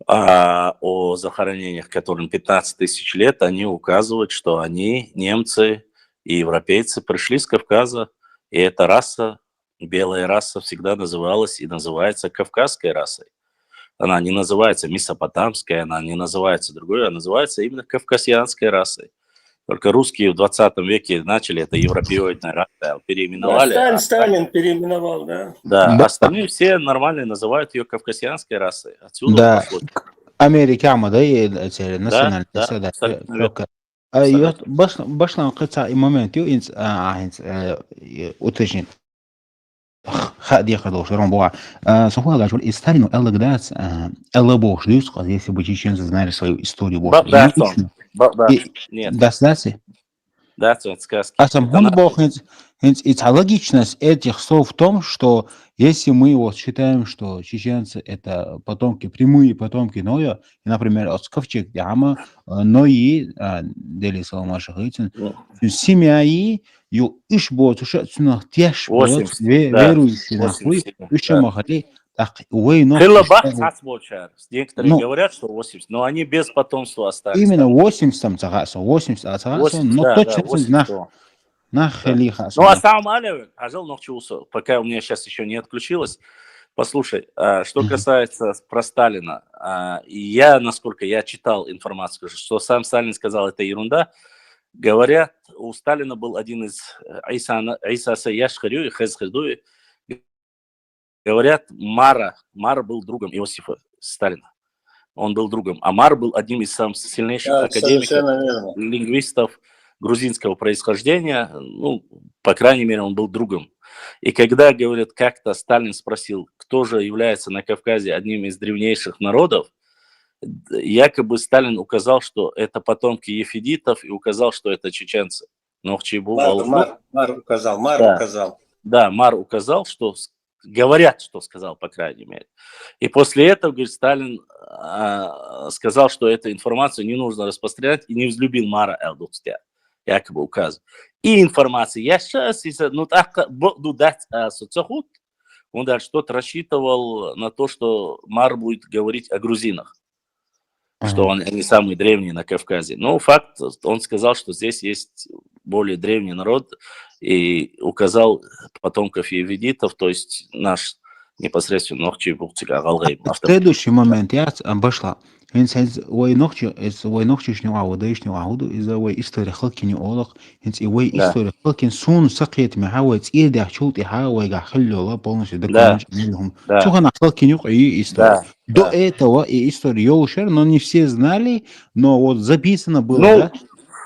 о захоронениях, которым 15 тысяч лет, они указывают, что они, немцы и европейцы, пришли с Кавказа, и эта раса, белая раса, всегда называлась и называется кавказской расой. Она не называется месопотамской, она не называется другой, а называется именно кавказианской расой. Только русские в 20 веке начали это европеоидной расой, переименовали. Да, Сталин переименовал, да. Да, остальные все нормально называют ее кавказианской расой. Отсюда Да, пошло. Америка да, национальная башла момент уточнить. Хадия Хадош, Ромбуа. Сухой Гачур и Сталину Эллагдас, Эллабош, если бы чеченцы знали свою историю. Нет. Дастаси? Да, это сказки. А сам логичность этих слов в том, что если мы вот считаем, что чеченцы это потомки, прямые потомки Ноя, и, например, от Ковчег Яма, Нои, Дели Саламашахитин, семья и иш бот уже цунах тяж верующие нахуй, еще махали. Некоторые говорят, что 80, но они без потомства остались. Именно 80 но точно знах. Ну, а сам Алевин, ажал Нохчеусо, пока у меня сейчас еще не отключилось. Послушай, что касается про Сталина, я, насколько я читал информацию, что сам Сталин сказал, это ерунда. Говорят, у Сталина был один из Иса Саяшхарю и Хезхедуи. Говорят, Мар был другом Иосифа Сталина. Он был другом. А Мар был одним из самых сильнейших академиков, лингвистов грузинского происхождения. Ну, по крайней мере, он был другом. И когда, говорят, как-то Сталин спросил, кто же является на Кавказе одним из древнейших народов, якобы Сталин указал, что это потомки ефидитов, и указал, что это чеченцы. Мар указал. Да, Мар указал, что говорят, что сказал, по крайней мере. И после этого, говорит, Сталин сказал, что эту информацию не нужно распространять, и не взлюбил Мара Элдустя, якобы указывал. И информация, я сейчас, он даже что-то рассчитывал на то, что Мар будет говорить о грузинах, что они самые древние на Кавказе. Но факт, он сказал, что здесь есть более древний народ, и указал потомков евидитов, то есть наш непосредственно Нохчи Бухтига Галгайм. Следующий момент, я обошла. Инсайз ой Нохчи шню аудешню ауду из-за ой история халкини олах, инс и ой история халкин сун сакет михауэц и дахчут и хауэ гахлло полностью документ нилхум. Чуха на халкини и история. До этого и история Йошер, но не все знали, но вот записано было, да?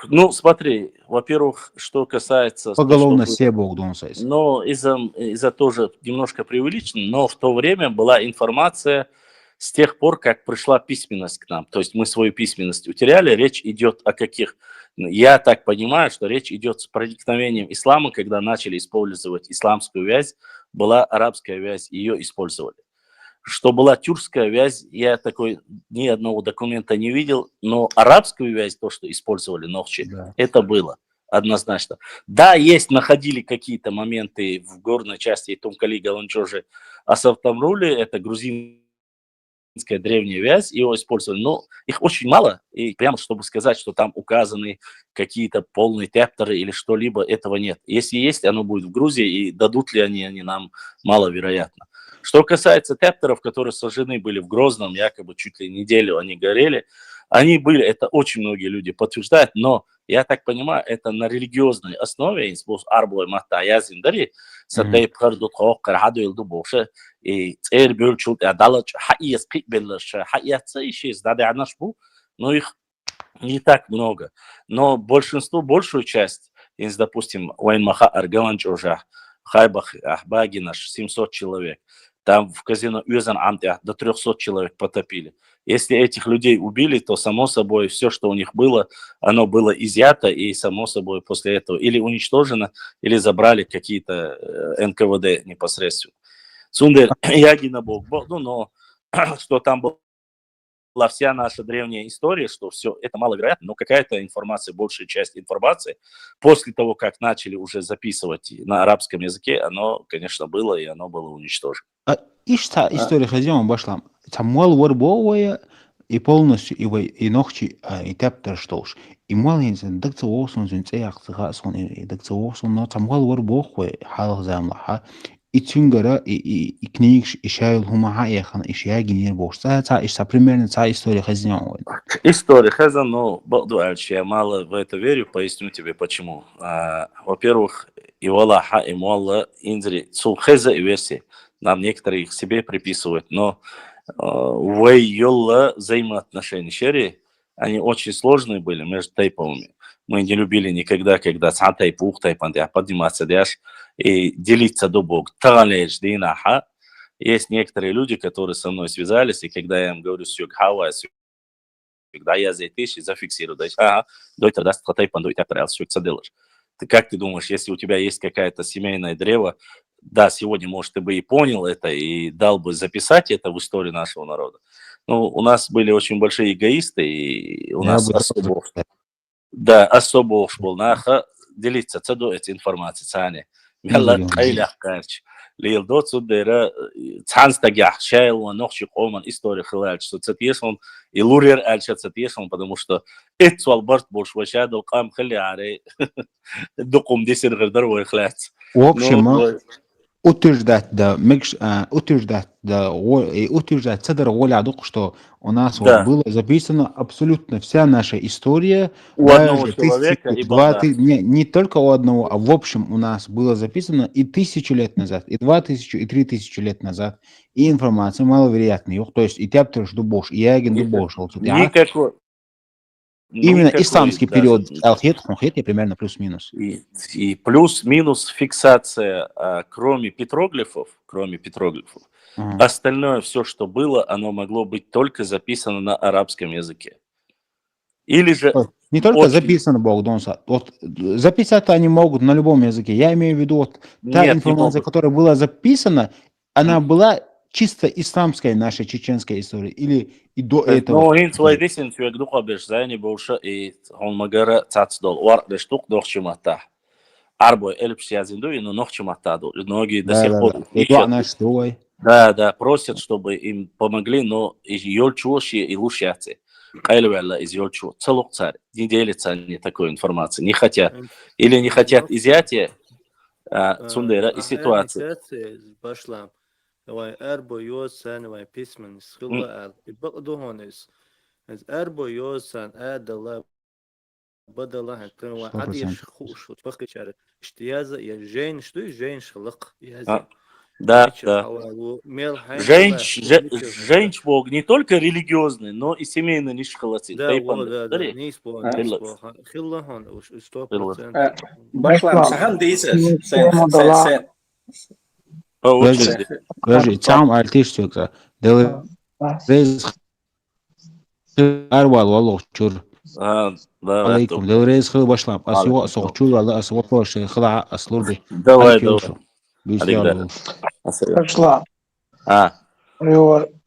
Ну, смотри, во-первых, что касается... Поголовно все Бог думает. Но из-за тоже немножко преувеличено, но в то время была информация с тех пор, как пришла письменность к нам. То есть мы свою письменность утеряли, речь идет о каких... Я так понимаю, что речь идет с проникновением ислама, когда начали использовать исламскую вязь, была арабская вязь, ее использовали. Что была тюркская вязь, я такой ни одного документа не видел, но арабскую вязь, то, что использовали Нохчи, это было однозначно. Да, находили какие-то моменты в горной части Тумкали, Галанчожи, Асавтамрули, это грузинская древняя вязь, его использовали, но их очень мало, и прямо чтобы сказать, что там указаны какие-то полные тепторы или что-либо, этого нет. Если есть, оно будет в Грузии, и дадут ли они нам, маловероятно. Что касается тептеров, которые сожжены были в Грозном, якобы чуть ли неделю они горели, они были, это очень многие люди подтверждают, но я так понимаю, это на религиозной основе, арбой мата язиндари, сатай пхардут хок караду илду боши, и цер бюрчут адалач хаиес пикбеллаш хаиятся еще из дадянашбу, но их не так много. Но большинство, большую часть, если, допустим, Уайнмаха Аргаланч уже Хайбах Ахбаги наш 700 человек, там в казино Юзан Амте до 300 человек потопили. Если этих людей убили, то, само собой, все, что у них было, оно было изъято, и, само собой, после этого или уничтожено, или забрали какие-то НКВД непосредственно. Сундер Ягина Бог, ну, но что там была вся наша древняя история, что все это маловероятно, но какая-то информация, большая часть информации, после того, как начали уже записывать на арабском языке, оно, конечно, было, и оно было уничтожено. Иш та история хозяин башлам. Тамуал варбовая и полностью и ногти и тептер штош. И мал инсан дакца осон зинцеяк цагасон и дакца осон, но тамуал варбовая хал замлаха. И тюнгера и книг и шайл хумаха яхан и шаги не бош. Та примерно та история хозяин. История хозяин, но баду альчи, я мало в это верю, поясню тебе почему. Во-первых, и Аллаха, и Муалла, инзри, цулхеза и версии. Нам некоторые их себе приписывают, но вейолла взаимоотношения шери, они очень сложные были между тайповыми. Мы не любили никогда, когда цан тайп, ух тайп, подниматься дяш и делиться до Бога. Талеж динаха. Есть некоторые люди, которые со мной связались, и когда я им говорю сюг хава, когда я зайтишь и зафиксирую, дой тогда тайпан, дой так раз сюг цаделаш. Как ты думаешь, если у тебя есть какая-то семейное древо, да, сегодня, может, ты бы и понял это, и дал бы записать это в историю нашего народа. Ну, у нас были очень большие эгоисты, и у нас особо уж был наха делиться цаду этой информацией, цане. Мелла кайлях карч. Лил доцу дера цанстагях шайл нохши коман история хилаль, что цатьешон и лурер альча цатьешон, потому что это свалбарт больше вачадал кам хиляре докум десер гердар хлять. В общем, утверждать цедр воля дух, что у нас вот было записано абсолютно вся наша история. У одного человека и не только у одного, а в общем у нас было записано и 1000 лет назад, и 2000, и 3000 лет назад. И информация маловероятная. То есть и тептер дубош, и ягин дубош. Никакой. Именно исламский период алхет, хунхет, примерно плюс-минус. И плюс-минус фиксация, кроме петроглифов, остальное все, что было, оно могло быть только записано на арабском языке. Или же... Не только записано, Богдонса. Вот записать они могут на любом языке. Я имею в виду, вот та информация, которая была записана, она была чисто исламская наша чеченская история или и до этого? Ну, он свой десен фиг духа бежзани больше и он магара цацдол вар дештук дохчимата. Арбой эльпсиазинду и нохчимата до. Многие до сих пор. Да, просят, чтобы им помогли, но и ёлчуши и лушяцы. Кайлвелла из ёлчу. Целук царь. Не делятся они такой информацией. Не хотят. Или не хотят изъятия цундера и ситуации. Vai erbo yosan vai pismen schilla al ibqdu honis az erbo yosan adala بدل هكذا وعادي يشخوش وتفكر شعر اشتيازة يا جين شتو جين شلق يا да. Женщ Бог не только религиозный, но и семейный ниш халаци. Да, не исполнил. Башлам сахан дейся. Подожди, сам альтиш тёкса. Дел рез арвал валох чур. Алейкум. Дел рез хыл башлам. Асуа сохчур ала асуа пош хла аслурби. Давай. Башла.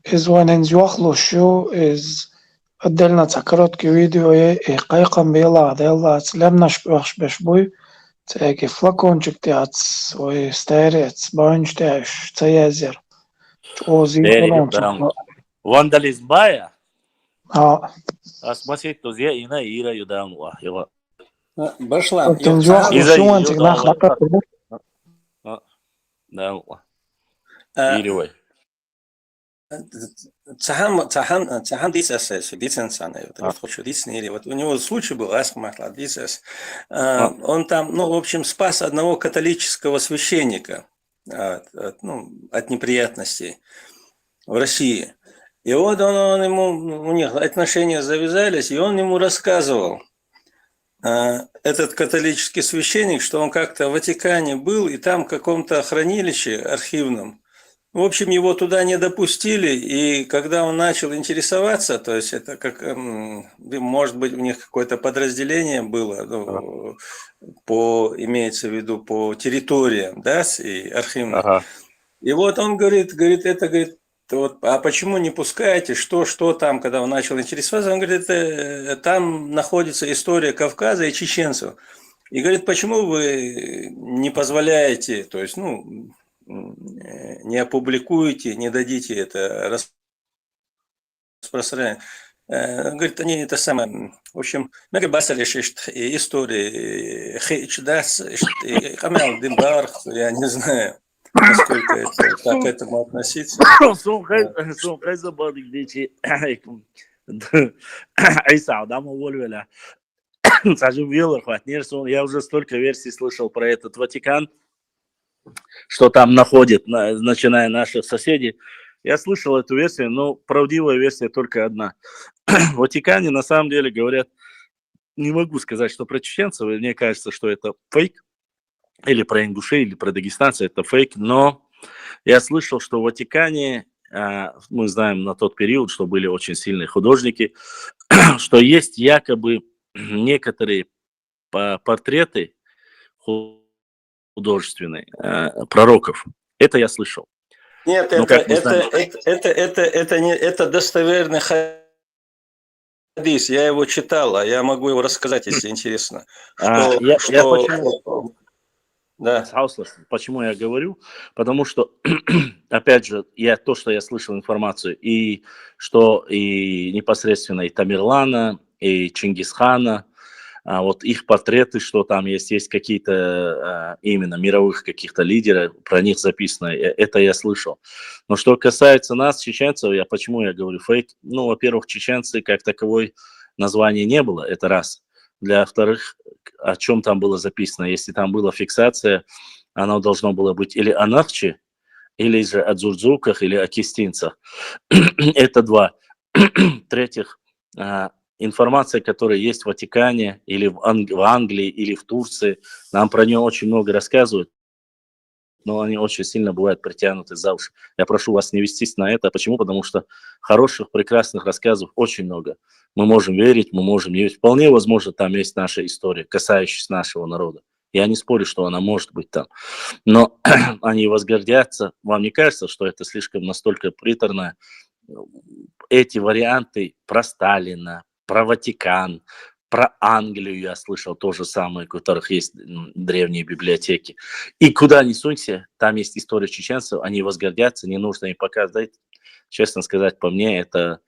Извонен зюахлошу из отдельно короткое видео и кайкам бела дела слям наш бешбой. Цеги флакончик тяц, ой старец, банч тяш, цеязер. Вандализм бая? А смотреть, то зя ина ира юдан его. Башла. Да. Иривой. Цахан дисэс, дисэнсан, вот хочу диснери. Вот у него случай был, асхмахла, дисэс. Он там, ну, в общем, спас одного католического священника от неприятностей в России. И вот он ему, у них отношения завязались, и он ему рассказывал, этот католический священник, что он как-то в Ватикане был, и там в каком-то хранилище архивном, в общем, его туда не допустили, и когда он начал интересоваться, то есть это как, может быть, у них какое-то подразделение было, ну, имеется в виду по территориям, да, и архивным. И вот он говорит, вот, а почему не пускаете, что там, когда он начал интересоваться, он говорит, там находится история Кавказа и чеченцев. И говорит, почему вы не позволяете, то есть, ну, не опубликуете, не дадите это распространять. Говорит, они это самое, в общем, мы басали истории, я не знаю, насколько это, как к этому относиться. Я уже столько версий слышал про этот Ватикан, что там находит, начиная наших соседей. Я слышал эту версию, но правдивая версия только одна. В Ватикане на самом деле говорят, не могу сказать, что про чеченцев, мне кажется, что это фейк, или про ингушей, или про дагестанцев, это фейк, но я слышал, что в Ватикане, мы знаем на тот период, что были очень сильные художники, что есть якобы некоторые портреты художественные пророков. Это я слышал. Нет, это достоверный хадис. Я его читал, а я могу его рассказать, если интересно. Почему я говорю? Потому что, опять же, то, что я слышал информацию, и что и непосредственно и Тамерлана, и Чингисхана, вот их портреты, что там есть какие-то именно мировых каких-то лидеров, про них записано, это я слышал. Но что касается нас, чеченцев, почему я говорю фейк? Ну, во-первых, чеченцы как таковой названия не было, это раз. Во-вторых, о чем там было записано? Если там была фиксация, оно должно было быть или о Нахче, или же о Дзурдзуках, или о Кистинцах. Это два. В-третьих, информация, которая есть в Ватикане, или в Англии, или в Турции, нам про нее очень много рассказывают, но они очень сильно бывают притянуты за уши. Я прошу вас не вестись на это. Почему? Потому что хороших, прекрасных рассказов очень много. Мы можем верить, мы можем не верить. Вполне возможно, там есть наша история, касающаяся нашего народа. Я не спорю, что она может быть там. Но они возгордятся. Вам не кажется, что это слишком настолько приторно? Эти варианты про Сталина, про Ватикан, про Англию я слышал то же самое, у которых есть древние библиотеки. И куда ни сунься, там есть история чеченцев, они возгордятся, не нужно им показывать. Честно сказать, по мне, это...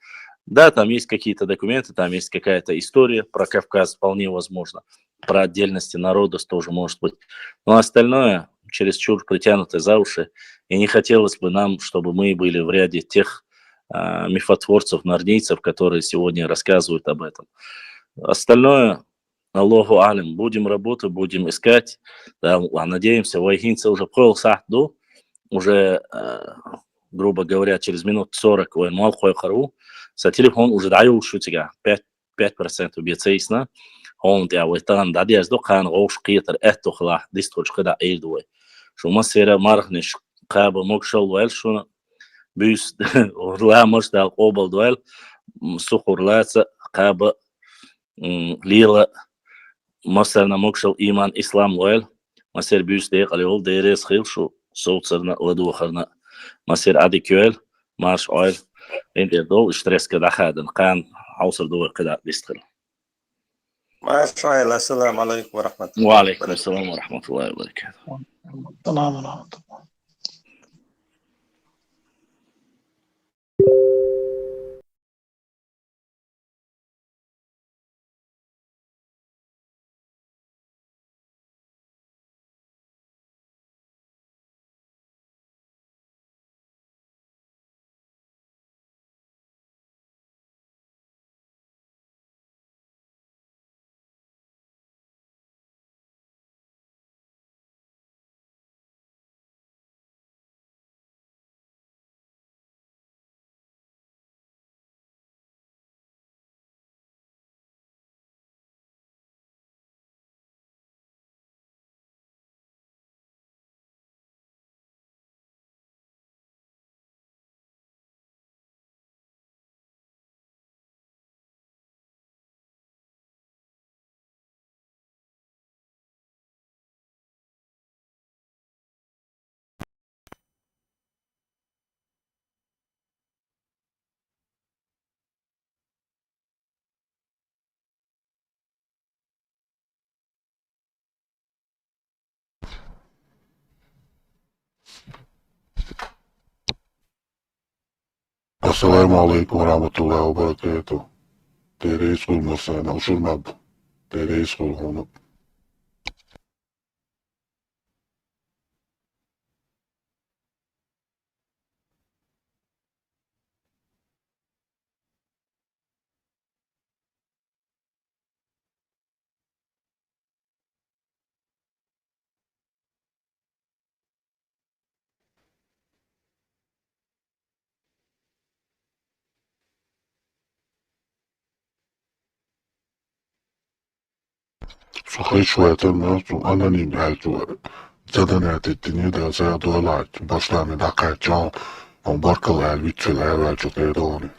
Да, там есть какие-то документы, там есть какая-то история про Кавказ, вполне возможно. Про отдельности народов тоже может быть. Но остальное чересчур притянуто за уши. И не хотелось бы нам, чтобы мы были в ряде тех мифотворцев, нордийцев, которые сегодня рассказывают об этом. Остальное, Аллаху алим, будем работать, будем искать. Да, надеемся, вайхинцы уже пол сахду, уже, грубо говоря, через минут 40 он мал хару, sa telefon уже даю шутига 5% бицейсна, он да вайтан да диаз до хан гош қитер этто хла дистож када эйдуй. Шума сера мархниш қаба мокшал вал шуна бюс урла мошдал обал дуэл сухурлаца қаба лила масарна мокшал иман ислам вал масер бюс деқ алиол дерес хил шу соуцерна ладухарна масер адикюэл марш ойл انت دول اشتريس كده خادن كان حوصل دول كده بيستخدم ما شاء الله. السلام عليكم ورحمة الله. وعليكم السلام ورحمة الله وبركاته. السلام عليكم. Assalamu alaikum warahmatullahi wabarakatuh. Tere iskul masana ushulmab. Tere iskul hunub. Suhay şuaytan nasu ananim haltu. Zadanat ettiğini de sayadu alayt. Başlarını da kaçan. On barkal elbitçiler ve çok edoni.